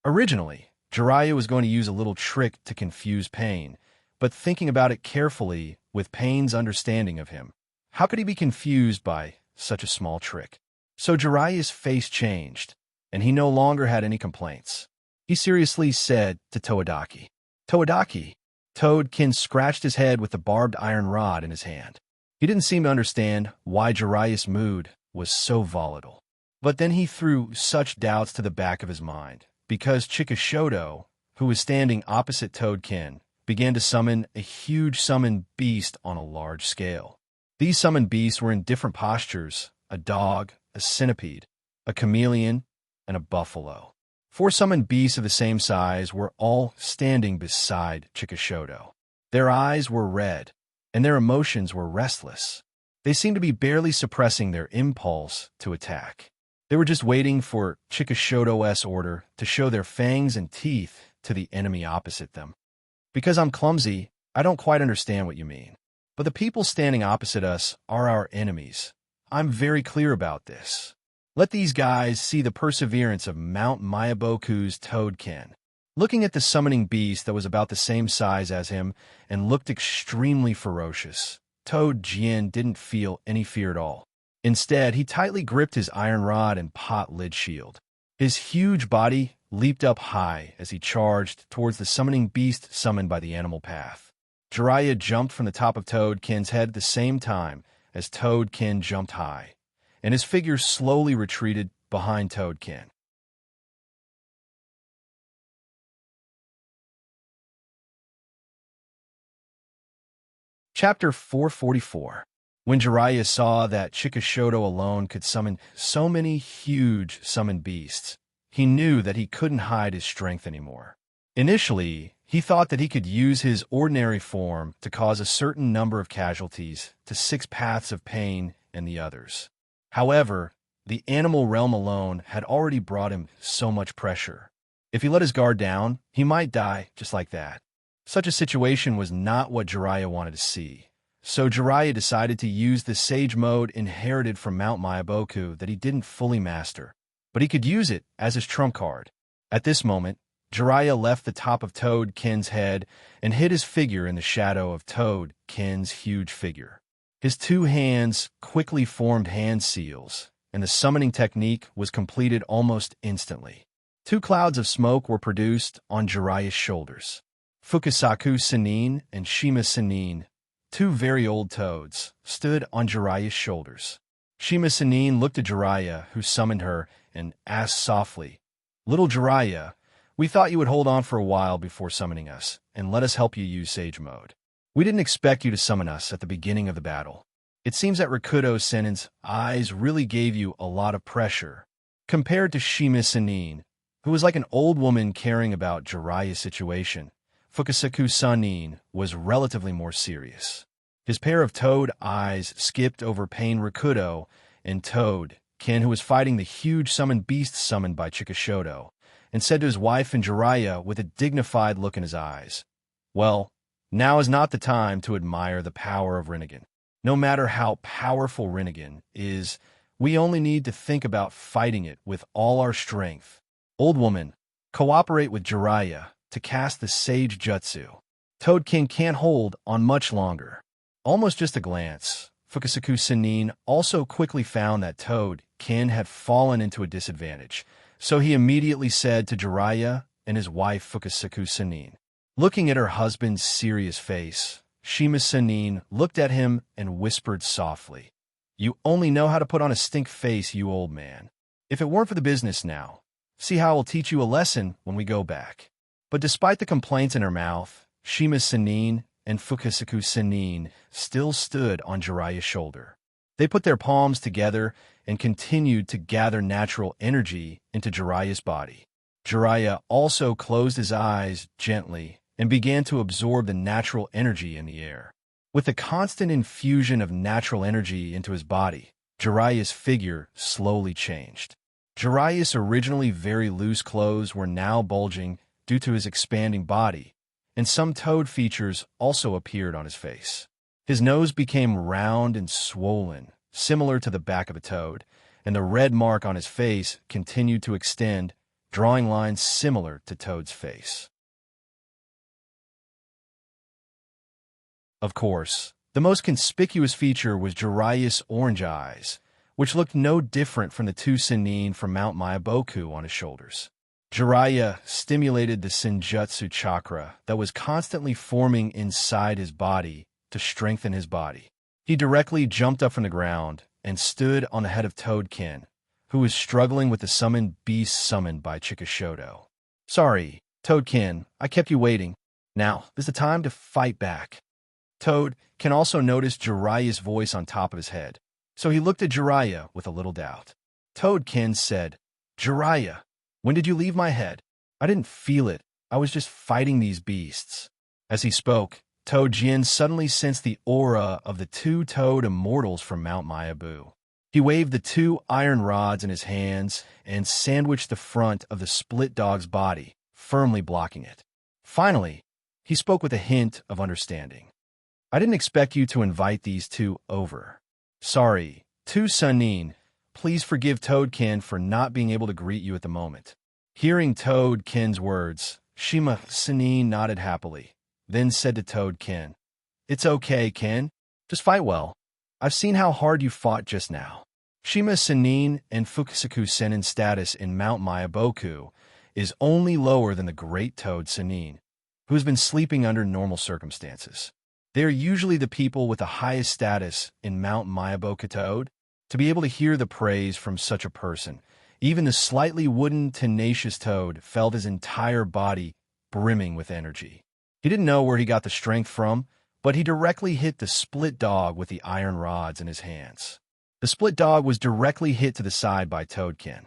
S1: Originally, Jiraiya was going to use a little trick to confuse Pain, but thinking about it carefully with Pain's understanding of him, how could he be confused by such a small trick? So Jiraiya's face changed, and he no longer had any complaints. He seriously said to Toadaki, "Toadaki." Toadkin scratched his head with the barbed iron rod in his hand. He didn't seem to understand why Jiraiya's mood was so volatile. But then he threw such doubts to the back of his mind, because Chikishoto, who was standing opposite Toadkin, began to summon a huge summoned beast on a large scale. These summoned beasts were in different postures: a dog, a centipede, a chameleon, and a buffalo. 4 summoned beasts of the same size were all standing beside Chikishoto. Their eyes were red, and their emotions were restless. They seemed to be barely suppressing their impulse to attack. They were just waiting for Chikishoto's order to show their fangs and teeth to the enemy opposite them. Because I'm clumsy, I don't quite understand what you mean. But the people standing opposite us are our enemies. I'm very clear about this. Let these guys see the perseverance of Mount Mayaboku's Toadkin. Looking at the summoning beast that was about the same size as him and looked extremely ferocious, Toadjin didn't feel any fear at all. Instead, he tightly gripped his iron rod and pot lid shield. His huge body leaped up high as he charged towards the summoning beast summoned by the animal path. Jiraiya jumped from the top of Toadkin's head at the same time as Toadkin jumped high, and his figure slowly retreated behind Toadkin. Chapter 444. When Jiraiya saw that Chikishoto alone could summon so many huge summoned beasts, he knew that he couldn't hide his strength anymore. Initially, he thought that he could use his ordinary form to cause a certain number of casualties to 6 paths of Pain and the others. However, the animal realm alone had already brought him so much pressure. If he let his guard down, he might die just like that. Such a situation was not what Jiraiya wanted to see. So Jiraiya decided to use the Sage Mode inherited from Mount Mayaboku that he didn't fully master, but he could use it as his trump card. At this moment, Jiraiya left the top of Toadkin's head and hid his figure in the shadow of Toadkin's huge figure. His 2 hands quickly formed hand seals, and the summoning technique was completed almost instantly. 2 clouds of smoke were produced on Jiraiya's shoulders. Fukasaku Sennin and Shima Sennin, 2 very old toads, stood on Jiraiya's shoulders. Shima Sennin looked at Jiraiya, who summoned her, and asked softly, "Little Jiraiya, we thought you would hold on for a while before summoning us, and let us help you use Sage Mode. We didn't expect you to summon us at the beginning of the battle. It seems that Rakuto Sennin's eyes really gave you a lot of pressure." Compared to Shima Sennin, who was like an old woman caring about Jiraiya's situation, Fukasaku Sennin was relatively more serious. His pair of toad eyes skipped over Pain Rakuto and Toadkin, who was fighting the huge summoned beast summoned by Chikishoto, and said to his wife and Jiraiya with a dignified look in his eyes, "Well, now is not the time to admire the power of Rinnegan. No matter how powerful Rinnegan is, we only need to think about fighting it with all our strength. Old woman, cooperate with Jiraiya to cast the Sage Jutsu. Toadkin can't hold on much longer." Almost just a glance, Fukasaku Sennin also quickly found that Toadkin had fallen into a disadvantage, so he immediately said to Jiraiya and his wife Fukasaku Sennin, Looking at her husband's serious face, Shima Sanin looked at him and whispered softly, "You only know how to put on a stink face, you old man. If it weren't for the business now, see how I'll teach you a lesson when we go back." But despite the complaints in her mouth, Shima Sanin and Fukasaku Sanin still stood on Jiraiya's shoulder. They put their palms together and continued to gather natural energy into Jiraiya's body. Jiraiya also closed his eyes gently and began to absorb the natural energy in the air. With the constant infusion of natural energy into his body, Jiraiya's figure slowly changed. Jiraiya's originally very loose clothes were now bulging due to his expanding body, and some toad features also appeared on his face. His nose became round and swollen, similar to the back of a toad, and the red mark on his face continued to extend, drawing lines similar to Toad's face. Of course, the most conspicuous feature was Jiraiya's orange eyes, which looked no different from the two Sannin from Mount Myaboku on his shoulders. Jiraiya stimulated the Senjutsu chakra that was constantly forming inside his body to strengthen his body. He directly jumped up from the ground and stood on the head of Toadkin, who was struggling with the summoned beast summoned by Chikishoto. "Sorry, Toadkin, I kept you waiting. Now is the time to fight back." Toad can also notice Jiraiya's voice on top of his head, so he looked at Jiraiya with a little doubt. Toadkin said, "Jiraiya, when did you leave my head? I didn't feel it. I was just fighting these beasts." As he spoke, Toadjin suddenly sensed the aura of the two toad immortals from Mount Myabu. He waved the two iron rods in his hands and sandwiched the front of the split dog's body, firmly blocking it. Finally, he spoke with a hint of understanding. "I didn't expect you to invite these two over. Sorry, two Sannin. Please forgive Toadkin for not being able to greet you at the moment." Hearing Toadkin's words, Shima Sanin nodded happily, then said to Toadkin, "It's okay, Ken. Just fight well. I've seen how hard you fought just now." Shima Sanin and Fukasaku Senin's status in Mount Myaboku is only lower than the Great Toad Sanin, who has been sleeping under normal circumstances. They are usually the people with the highest status in Mount Myaboku Toad. To be able to hear the praise from such a person, even the slightly wooden, tenacious toad felt his entire body brimming with energy. He didn't know where he got the strength from, but he directly hit the split dog with the iron rods in his hands. The split dog was directly hit to the side by Toadkin.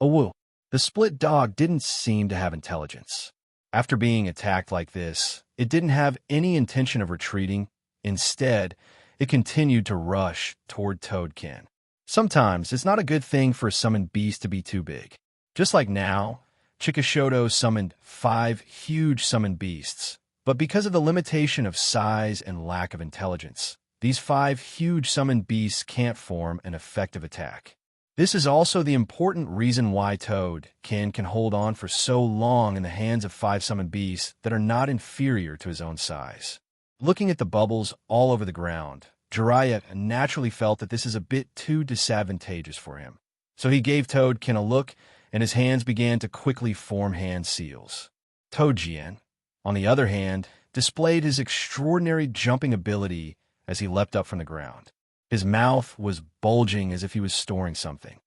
S1: Oh woo! The split dog didn't seem to have intelligence. After being attacked like this, it didn't have any intention of retreating. Instead, it continued to rush toward Toadkin. Sometimes it's not a good thing for a summoned beast to be too big. Just like now, Chikishoto summoned 5 huge summoned beasts, but because of the limitation of size and lack of intelligence, these 5 huge summoned beasts can't form an effective attack. This is also the important reason why Toadkin can hold on for so long in the hands of 5 summoned beasts that are not inferior to his own size. Looking at the bubbles all over the ground, Jiraiya naturally felt that this is a bit too disadvantageous for him. So he gave Toadkin a look, and his hands began to quickly form hand seals. Toadjin, on the other hand, displayed his extraordinary jumping ability as he leapt up from the ground. His mouth was bulging as if he was storing something.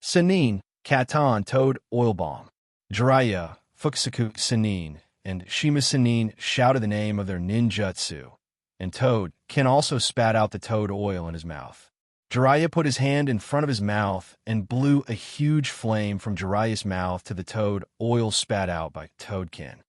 S1: Sanin, Katan, Toad, Oil Bomb. Jiraiya, Fukasaku Sanin, and Shima Sanin shouted the name of their ninjutsu, and Toadkin also spat out the toad oil in his mouth. Jiraiya put his hand in front of his mouth and blew a huge flame from Jiraiya's mouth to the toad oil spat out by Toadkin.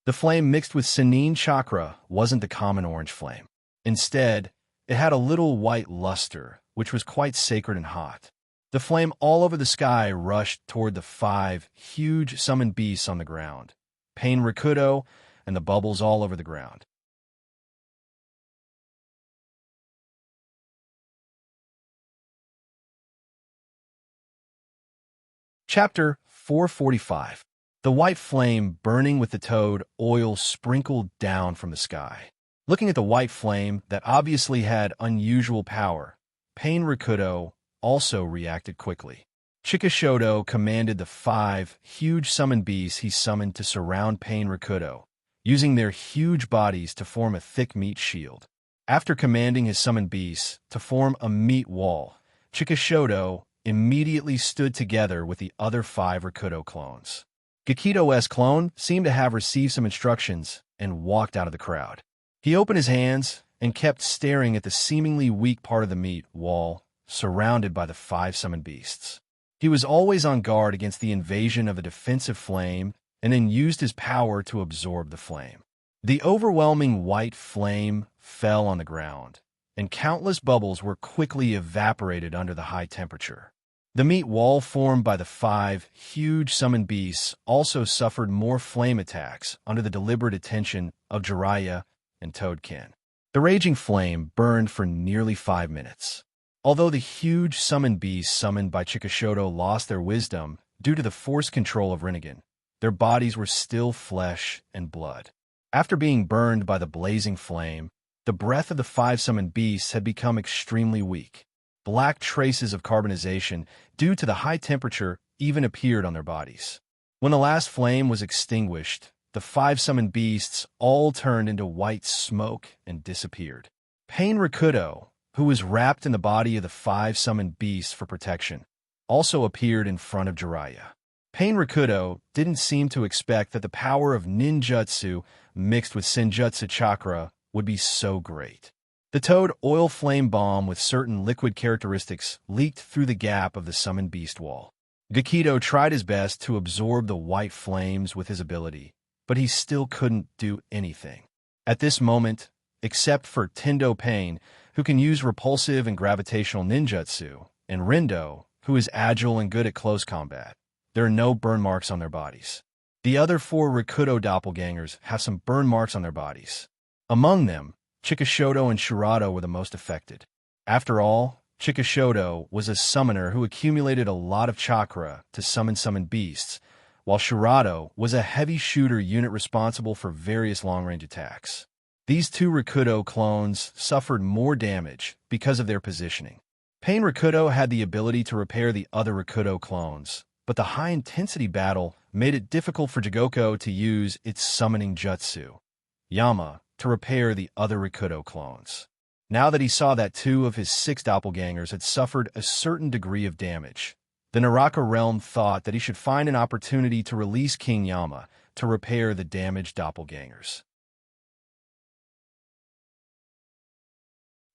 S1: The flame mixed with Sannin chakra wasn't the common orange flame. Instead, it had a little white luster, which was quite sacred and hot. The flame all over the sky rushed toward the 5 huge summoned beasts on the ground, Pain Rakudo, and the bubbles all over the ground. Chapter 445. The white flame burning with the toad oil sprinkled down from the sky. Looking at the white flame that obviously had unusual power, Pain Rakudo also reacted quickly. Chikishoto commanded the 5 huge summon beasts he summoned to surround Pain Rakuto, using their huge bodies to form a thick meat shield. After commanding his summoned beasts to form a meat wall, Chikishoto immediately stood together with the other 5 Rakuto clones. Gakito's clone seemed to have received some instructions and walked out of the crowd. He opened his hands and kept staring at the seemingly weak part of the meat wall, surrounded by the 5 summoned beasts. He was always on guard against the invasion of a defensive flame and then used his power to absorb the flame. The overwhelming white flame fell on the ground, and countless bubbles were quickly evaporated under the high temperature. The meat wall formed by the 5 huge summoned beasts also suffered more flame attacks under the deliberate attention of Jiraiya and Toadkin. The raging flame burned for nearly 5 minutes. Although the huge summoned beasts summoned by Chikishoto lost their wisdom due to the force control of Rinnegan, their bodies were still flesh and blood. After being burned by the blazing flame, the breath of the 5 summoned beasts had become extremely weak. Black traces of carbonization due to the high temperature even appeared on their bodies. When the last flame was extinguished, the 5 summoned beasts all turned into white smoke and disappeared. Pain Rakuto, who was wrapped in the body of the 5 summoned beasts for protection, also appeared in front of Jiraiya. Pain Rakuto didn't seem to expect that the power of ninjutsu mixed with senjutsu chakra would be so great. The Toad oil flame bomb with certain liquid characteristics leaked through the gap of the summoned beast wall. Gakito tried his best to absorb the white flames with his ability, but he still couldn't do anything. At this moment, except for Tendo Pain, who can use repulsive and gravitational ninjutsu, and Rindo, who is agile and good at close combat, there are no burn marks on their bodies. The other 4 Rakuto doppelgangers have some burn marks on their bodies. Among them, Chikishoto and Shirado were the most affected. After all, Chikishoto was a summoner who accumulated a lot of chakra to summon beasts, while Shirado was a heavy shooter unit responsible for various long-range attacks. These 2 Rakuto clones suffered more damage because of their positioning. Pain Rakuto had the ability to repair the other Rakuto clones, but the high-intensity battle made it difficult for Jigoko to use its summoning jutsu, Yama, to repair the other Rakuto clones. Now that he saw that 2 of his 6 doppelgangers had suffered a certain degree of damage, the Naraka realm thought that he should find an opportunity to release King Yama to repair the damaged doppelgangers.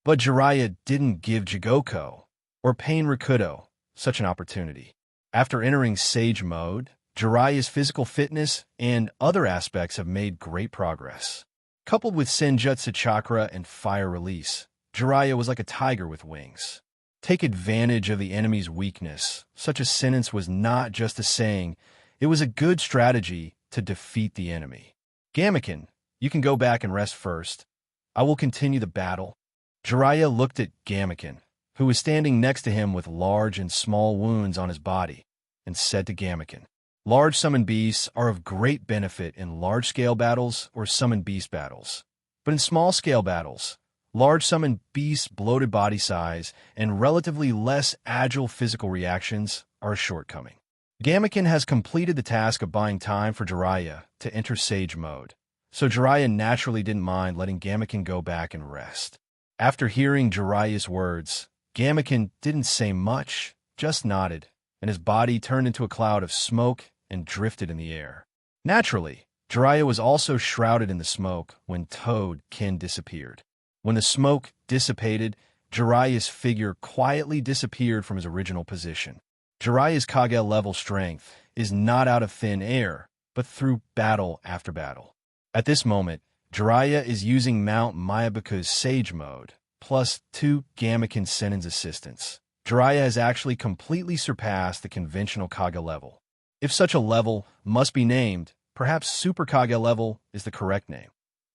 S1: But Jiraiya didn't give Jigoko, or Pain Rakuto, such an opportunity. After entering Sage Mode, Jiraiya's physical fitness and other aspects have made great progress. Coupled with Senjutsu Chakra and Fire Release, Jiraiya was like a tiger with wings. Take advantage of the enemy's weakness. Such a sentence was not just a saying, it was a good strategy to defeat the enemy. Gamaken, you can go back and rest first. I will continue the battle. Jiraiya looked at Gamaken, who was standing next to him with large and small wounds on his body, and said to Gamaken, large summon beasts are of great benefit in large-scale battles or summon beast battles. But in small-scale battles, large summon beasts' bloated body size and relatively less agile physical reactions are a shortcoming. Gamaken has completed the task of buying time for Jiraiya to enter Sage Mode, so Jiraiya naturally didn't mind letting Gamaken go back and rest. After hearing Jiraiya's words, Gamaken didn't say much, just nodded, and his body turned into a cloud of smoke and drifted in the air. Naturally, Jiraiya was also shrouded in the smoke when Toadkin disappeared. When the smoke dissipated, Jiraiya's figure quietly disappeared from his original position. Jiraiya's Kage-level strength is not out of thin air, but through battle after battle. At this moment, Jiraiya is using Mount Mayabuku's Sage Mode, plus 2 Gamaken Sennin's assistance. Jiraiya has actually completely surpassed the conventional Kage level. If such a level must be named, perhaps Super Kage level is the correct name,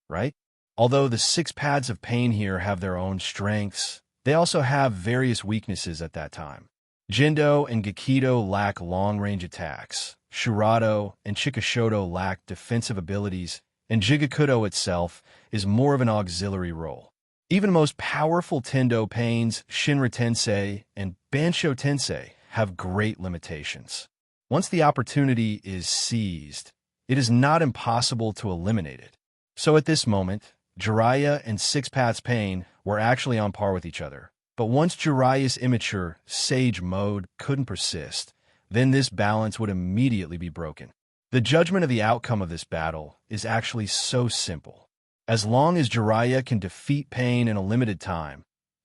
S1: right? Although the 6 paths of pain here have their own strengths, they also have various weaknesses at that time. Jindo and Gakito lack long-range attacks, Shirado and Chikishoto lack defensive abilities, and Jigakudo itself is more of an auxiliary role. Even most powerful Tendo Pains, Shinra Tensei, and Bansho Tensei have great limitations. Once the opportunity is seized, it is not impossible to eliminate it. So at this moment, Jiraiya and Six Paths Pain were actually on par with each other. But once Jiraiya's immature Sage mode couldn't persist, then this balance would immediately be broken. The judgment of the outcome of this battle is actually so simple. As long as Jiraiya can defeat Pain in a limited time,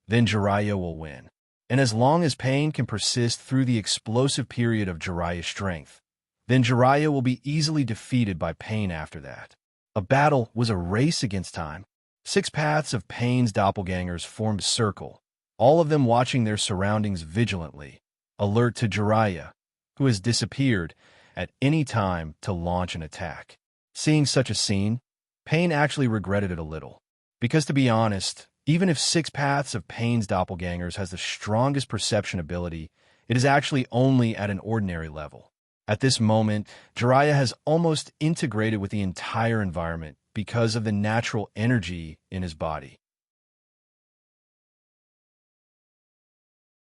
S1: then Jiraiya will win. And as long as Pain can persist through the explosive period of Jiraiya's strength, then Jiraiya will be easily defeated by Pain after that. A battle was a race against time. Six Paths of Pain's doppelgangers formed a circle, all of them watching their surroundings vigilantly, alert to Jiraiya, who has disappeared at any time to launch an attack. Seeing such a scene, Pain actually regretted it a little. Because to be honest, even if Six Paths of Pain's doppelgangers has the strongest perception ability, it is actually only at an ordinary level. At this moment, Jiraiya has almost integrated with the entire environment because of the natural energy in his body.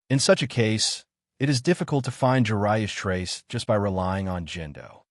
S1: In such a case, it is difficult to find Jiraiya's trace just by relying on Gendo.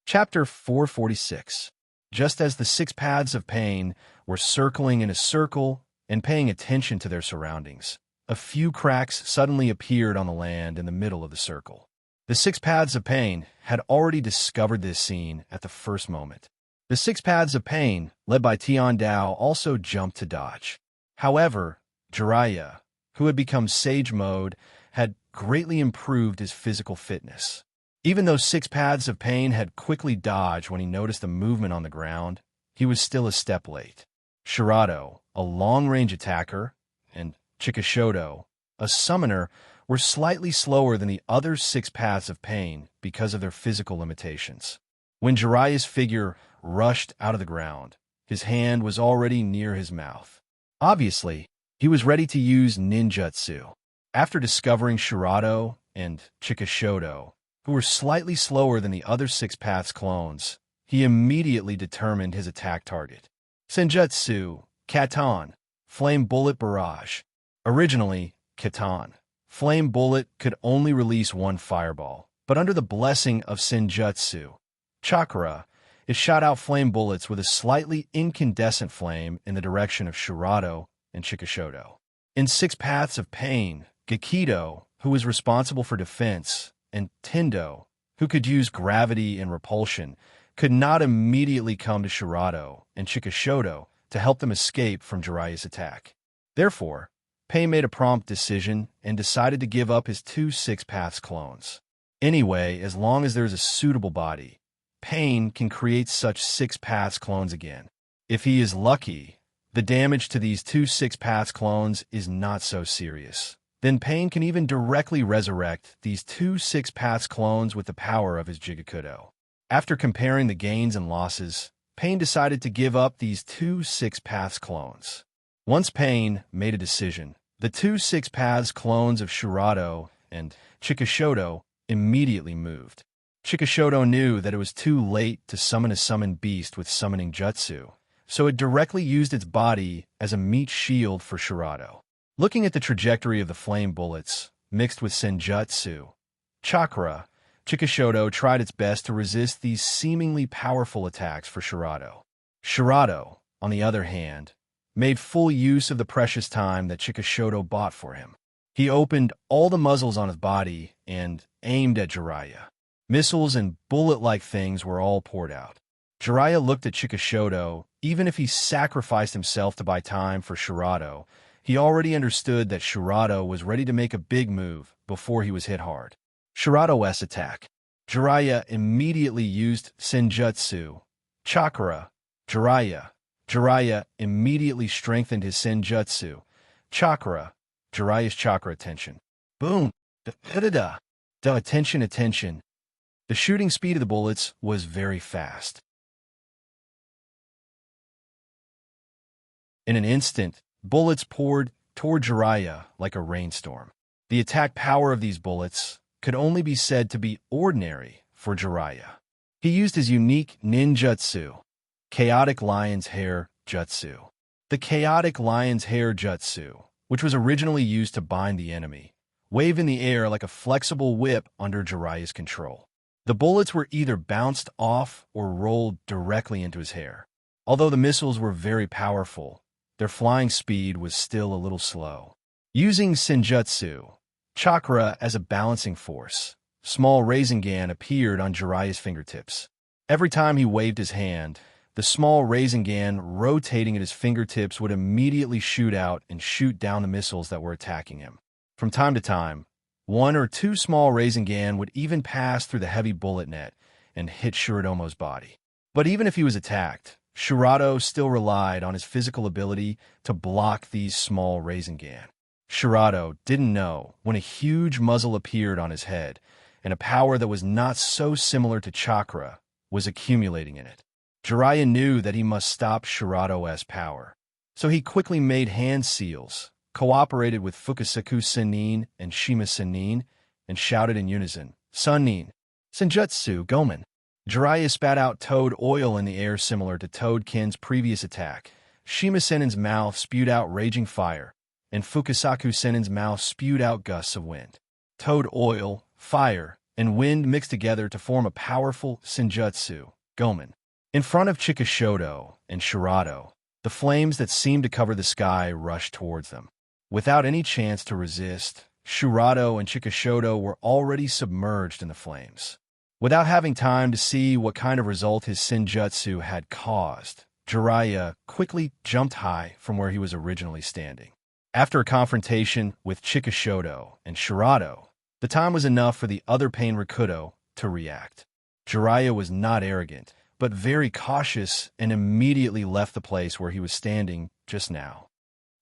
S1: Chapter 446. Just as the Six Paths of Pain were circling in a circle and paying attention to their surroundings, a few cracks suddenly appeared on the land in the middle of the circle. The Six Paths of Pain had already discovered this scene at the first moment. The Six Paths of Pain, led by Tian Dao, also jumped to dodge. However, Jiraiya, who had become Sage Mode, had greatly improved his physical fitness. Even though Six Paths of Pain had quickly dodged when he noticed the movement on the ground, he was still a step late. Shirado, a long-range attacker, and Chikishoto, a summoner, were slightly slower than the other Six Paths of Pain because of their physical limitations. When Jiraiya's figure rushed out of the ground, his hand was already near his mouth. Obviously, he was ready to use ninjutsu. After discovering Shirado and Chikishoto, who were slightly slower than the other Six Paths clones, he immediately determined his attack target. Senjutsu, Katon, Flame Bullet Barrage. Originally, Katon, Flame Bullet could only release one fireball, but under the blessing of Senjutsu, Chakra, it shot out flame bullets with a slightly incandescent flame in the direction of Shirado and Chikishoto. In Six Paths of Pain, Gakido, who was responsible for defense, and Tendo, who could use gravity and repulsion, could not immediately come to Shirado and Chikishoto to help them escape from Jiraiya's attack. Therefore, Pain made a prompt decision and decided to give up his two Six Paths clones. Anyway, as long as there is a suitable body, Pain can create such Six Paths clones again. If he is lucky, the damage to these two Six Paths clones is not so serious. Then Pain can even directly resurrect these two Six Paths clones with the power of his Jigakudo. After comparing the gains and losses, Pain decided to give up these two Six Paths clones. Once Pain made a decision, the two Six Paths clones of Shirado and Chikishoto immediately moved. Chikishoto knew that it was too late to summon a summoned beast with summoning jutsu, so it directly used its body as a meat shield for Shirado. Looking at the trajectory of the flame bullets, mixed with senjutsu, chakra, Chikishoto tried its best to resist these seemingly powerful attacks for Shirado. Shirado, on the other hand, made full use of the precious time that Chikishoto bought for him. He opened all the muzzles on his body and aimed at Jiraiya. Missiles and bullet-like things were all poured out. Jiraiya looked at Chikishoto. Even if he sacrificed himself to buy time for Shirado, he already understood that Shirado was ready to make a big move before he was hit hard. Shirado's attack. Jiraiya immediately used senjutsu. Chakra. Jiraiya immediately strengthened his senjutsu. Chakra. Jiraiya's chakra attention. Boom. Da-da-da. Attention. The shooting speed of the bullets was very fast. In an instant, bullets poured toward Jiraiya like a rainstorm. The attack power of these bullets could only be said to be ordinary for Jiraiya. He used his unique ninjutsu, Chaotic Lion's Hair Jutsu. The Chaotic Lion's Hair Jutsu, which was originally used to bind the enemy, waved in the air like a flexible whip under Jiraiya's control. The bullets were either bounced off or rolled directly into his hair. Although the missiles were very powerful, their flying speed was still a little slow. Using Senjutsu, chakra as a balancing force, small Rasengan appeared on Jiraiya's fingertips. Every time he waved his hand, the small Rasengan rotating at his fingertips would immediately shoot out and shoot down the missiles that were attacking him. From time to time, one or two small Rasengan would even pass through the heavy bullet net and hit Shiradomo's body. But even if he was attacked, Shirado still relied on his physical ability to block these small Rasengan. Shirado didn't know when a huge muzzle appeared on his head, and a power that was not so similar to chakra was accumulating in it. Jiraiya knew that he must stop Shirado's power, so he quickly made hand seals, cooperated with Fukusaku Sennin and Shima Sennin, and shouted in unison, Sennin, Senjutsu, Gomen. Jiraiya spat out toad oil in the air similar to Toadkin's previous attack. Shima Sennin's mouth spewed out raging fire, and Fukusaku Sennin's mouth spewed out gusts of wind. Toad oil, fire, and wind mixed together to form a powerful Senjutsu, Gomen. In front of Chikishodo and Shirado, the flames that seemed to cover the sky rushed towards them. Without any chance to resist, Shirado and Chikishodo were already submerged in the flames. Without having time to see what kind of result his Senjutsu had caused, Jiraiya quickly jumped high from where he was originally standing. After a confrontation with Chikishodo and Shirado, the time was enough for the other Pain Rakuto to react. Jiraiya was not arrogant, but very cautious and immediately left the place where he was standing just now.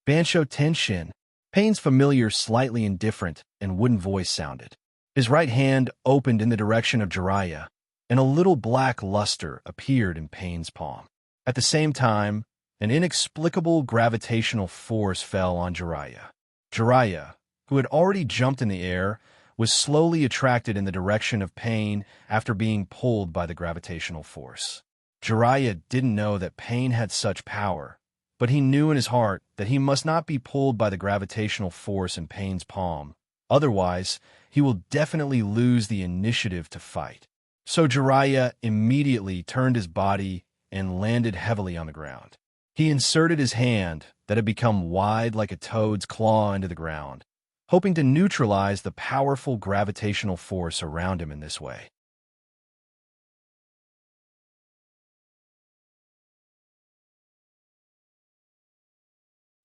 S1: Bansho Tenshin, Pain's familiar, slightly indifferent, and wooden voice sounded. His right hand opened in the direction of Jiraiya, and a little black luster appeared in Pain's palm. At the same time, an inexplicable gravitational force fell on Jiraiya. Jiraiya, who had already jumped in the air, was slowly attracted in the direction of Pain after being pulled by the gravitational force. Jiraiya didn't know that Pain had such power, but he knew in his heart that he must not be pulled by the gravitational force in Pain's palm. Otherwise, he will definitely lose the initiative to fight. So Jiraiya immediately turned his body and landed heavily on the ground. He inserted his hand that had become wide like a toad's claw into the ground, hoping to neutralize the powerful gravitational force around him in this way.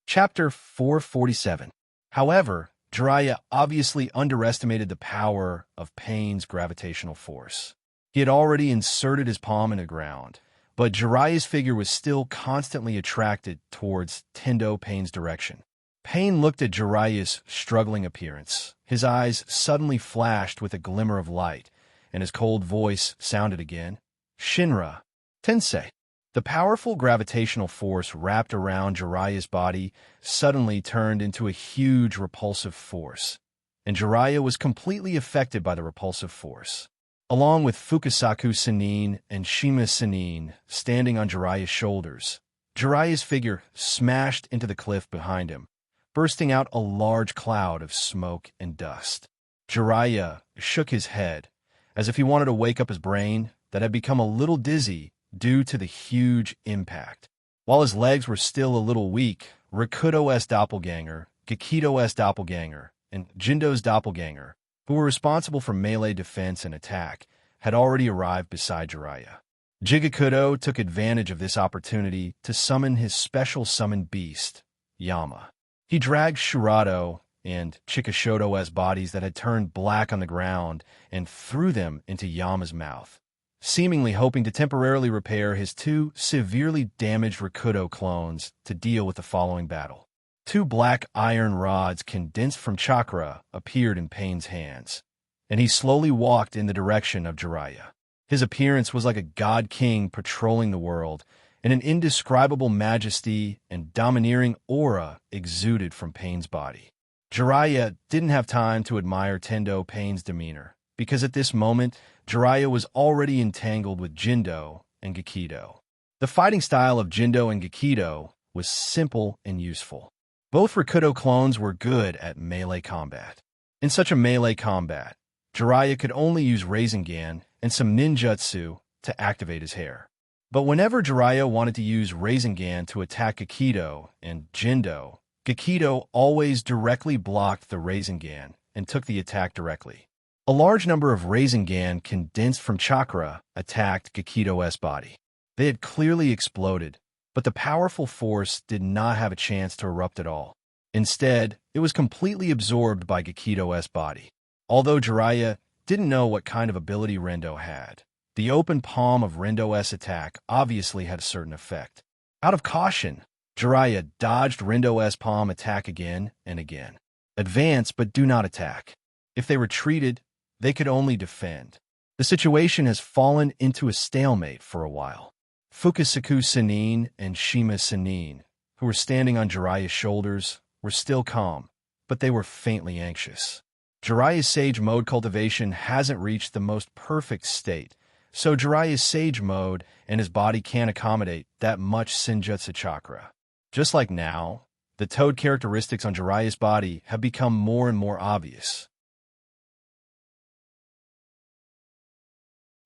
S1: Chapter 447. However, Jiraiya obviously underestimated the power of Pain's gravitational force. He had already inserted his palm in the ground, but Jiraiya's figure was still constantly attracted towards Tendo Pain's direction. Pain looked at Jiraiya's struggling appearance. His eyes suddenly flashed with a glimmer of light, and his cold voice sounded again. Shinra, Tensei. The powerful gravitational force wrapped around Jiraiya's body suddenly turned into a huge repulsive force, and Jiraiya was completely affected by the repulsive force. Along with Fukusaku Sennin and Shima Sennin standing on Jiraiya's shoulders, Jiraiya's figure smashed into the cliff behind him, bursting out a large cloud of smoke and dust. Jiraiya shook his head, as if he wanted to wake up his brain that had become a little dizzy due to the huge impact. While his legs were still a little weak, Rakuto's doppelganger, Gakito's doppelganger, and Jindo's doppelganger, who were responsible for melee defense and attack, had already arrived beside Jiraiya. Jigakudo took advantage of this opportunity to summon his special summoned beast, Yama. He dragged Shirado and Chikishodo's bodies that had turned black on the ground and threw them into Yama's mouth, seemingly hoping to temporarily repair his two severely damaged Rakuto clones to deal with the following battle. Two black iron rods condensed from chakra appeared in Pain's hands, and he slowly walked in the direction of Jiraiya. His appearance was like a god-king patrolling the world, and an indescribable majesty and domineering aura exuded from Pain's body. Jiraiya didn't have time to admire Tendo Pain's demeanor, because at this moment, Jiraiya was already entangled with Jindo and Gakido. The fighting style of Jindo and Gakido was simple and useful. Both Rakudo clones were good at melee combat. In such a melee combat, Jiraiya could only use Rasengan and some ninjutsu to activate his hair. But whenever Jiraiya wanted to use Rasengan to attack Gakido and Jindo, Gakido always directly blocked the Rasengan and took the attack directly. A large number of Rasengan condensed from chakra attacked Gakido's body. They had clearly exploded, but the powerful force did not have a chance to erupt at all. Instead, it was completely absorbed by Gakido's body. Although Jiraiya didn't know what kind of ability Rendo had, the open palm of Rendo's attack obviously had a certain effect. Out of caution, Jiraiya dodged Rendo's palm attack again and again. Advance, but do not attack. If they retreated, they could only defend. The situation has fallen into a stalemate for a while. Fukusaku Sannin and Shima Sannin, who were standing on Jiraiya's shoulders, were still calm, but they were faintly anxious. Jiraiya's Sage Mode cultivation hasn't reached the most perfect state, so Jiraiya's Sage Mode and his body can't accommodate that much Senjutsu chakra. Just like now, the toad characteristics on Jiraiya's body have become more and more obvious.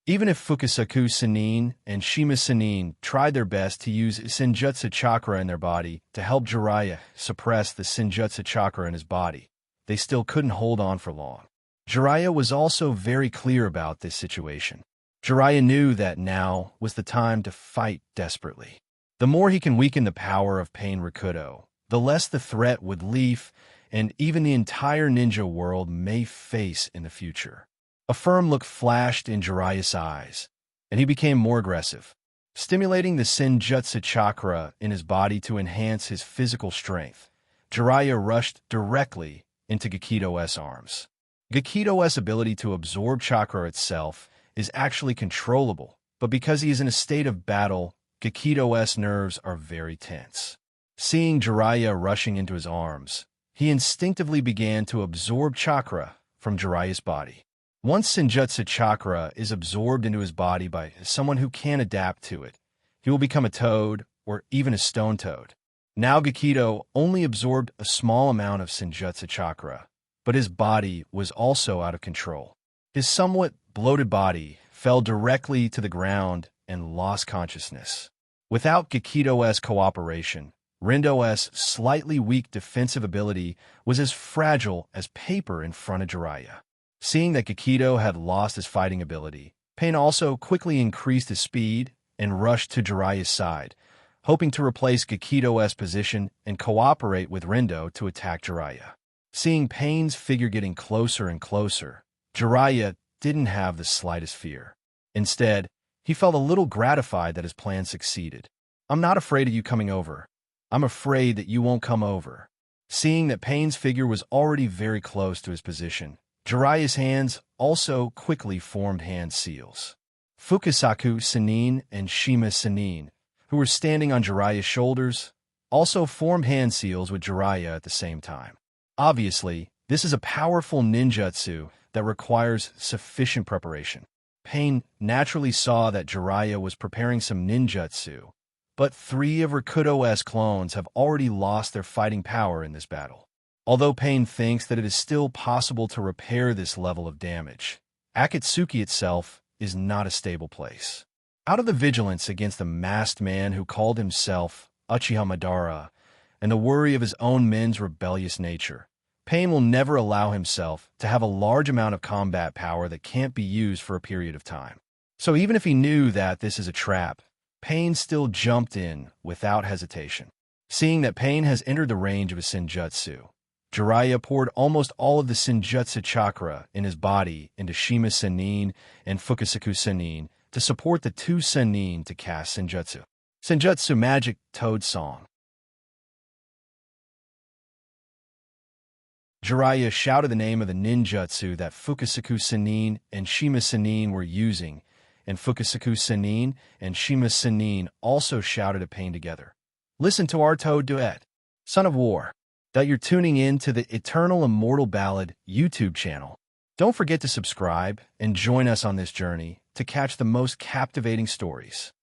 S1: Even if Fukusaku Sannin and Shima Sannin tried their best to use Senjutsu chakra in their body to help Jiraiya suppress the Senjutsu chakra in his body, they still couldn't hold on for long. Jiraiya was also very clear about this situation. Jiraiya knew that now was the time to fight desperately. The more he can weaken the power of Pain Rakudo, the less the threat would leave and even the entire ninja world may face in the future. A firm look flashed in Jiraiya's eyes, and he became more aggressive, stimulating the Senjutsu chakra in his body to enhance his physical strength. Jiraiya rushed directly into Gakido's arms. Gakido's ability to absorb chakra itself is actually controllable, but because he is in a state of battle, Gakido's nerves are very tense. Seeing Jiraiya rushing into his arms, he instinctively began to absorb chakra from Jiraiya's body. Once Senjutsu chakra is absorbed into his body by someone who can adapt to it, he will become a toad or even a stone toad. Now Gakido only absorbed a small amount of Senjutsu chakra, but his body was also out of control. His somewhat bloated body fell directly to the ground and lost consciousness. Without Gakido's cooperation, Rendo's slightly weak defensive ability was as fragile as paper in front of Jiraiya. Seeing that Gakido had lost his fighting ability, Pain also quickly increased his speed and rushed to Jiraiya's side, hoping to replace Gakido's position and cooperate with Rendo to attack Jiraiya. Seeing Pain's figure getting closer and closer, Jiraiya didn't have the slightest fear. Instead, he felt a little gratified that his plan succeeded. "I'm not afraid of you coming over. I'm afraid that you won't come over." Seeing that Pain's figure was already very close to his position, Jiraiya's hands also quickly formed hand seals. Fukusaku Sannin and Shima Sannin, who were standing on Jiraiya's shoulders, also formed hand seals with Jiraiya at the same time. Obviously, this is a powerful ninjutsu that requires sufficient preparation. Pain naturally saw that Jiraiya was preparing some ninjutsu, but 3 of Rakudo's clones have already lost their fighting power in this battle. Although Pain thinks that it is still possible to repair this level of damage, Akatsuki itself is not a stable place. Out of the vigilance against the masked man who called himself Uchiha Madara and the worry of his own men's rebellious nature, Pain will never allow himself to have a large amount of combat power that can't be used for a period of time. So even if he knew that this is a trap, Pain still jumped in without hesitation. Seeing that Pain has entered the range of his Senjutsu, Jiraiya poured almost all of the Senjutsu chakra in his body into Shima Sannin and Fukusaku Sannin to support the 2 Sannin to cast Senjutsu. Senjutsu Magic Toad Song. Jiraiya shouted the name of the ninjutsu that Fukusaku Sannin and Shima Sannin were using, and Fukusaku Sannin and Shima Sannin also shouted a Pain together. Listen to our Toad duet, Son of War, that you're tuning in to the Eternal Immortal Ballad YouTube channel. Don't forget to subscribe and join us on this journey to catch the most captivating stories.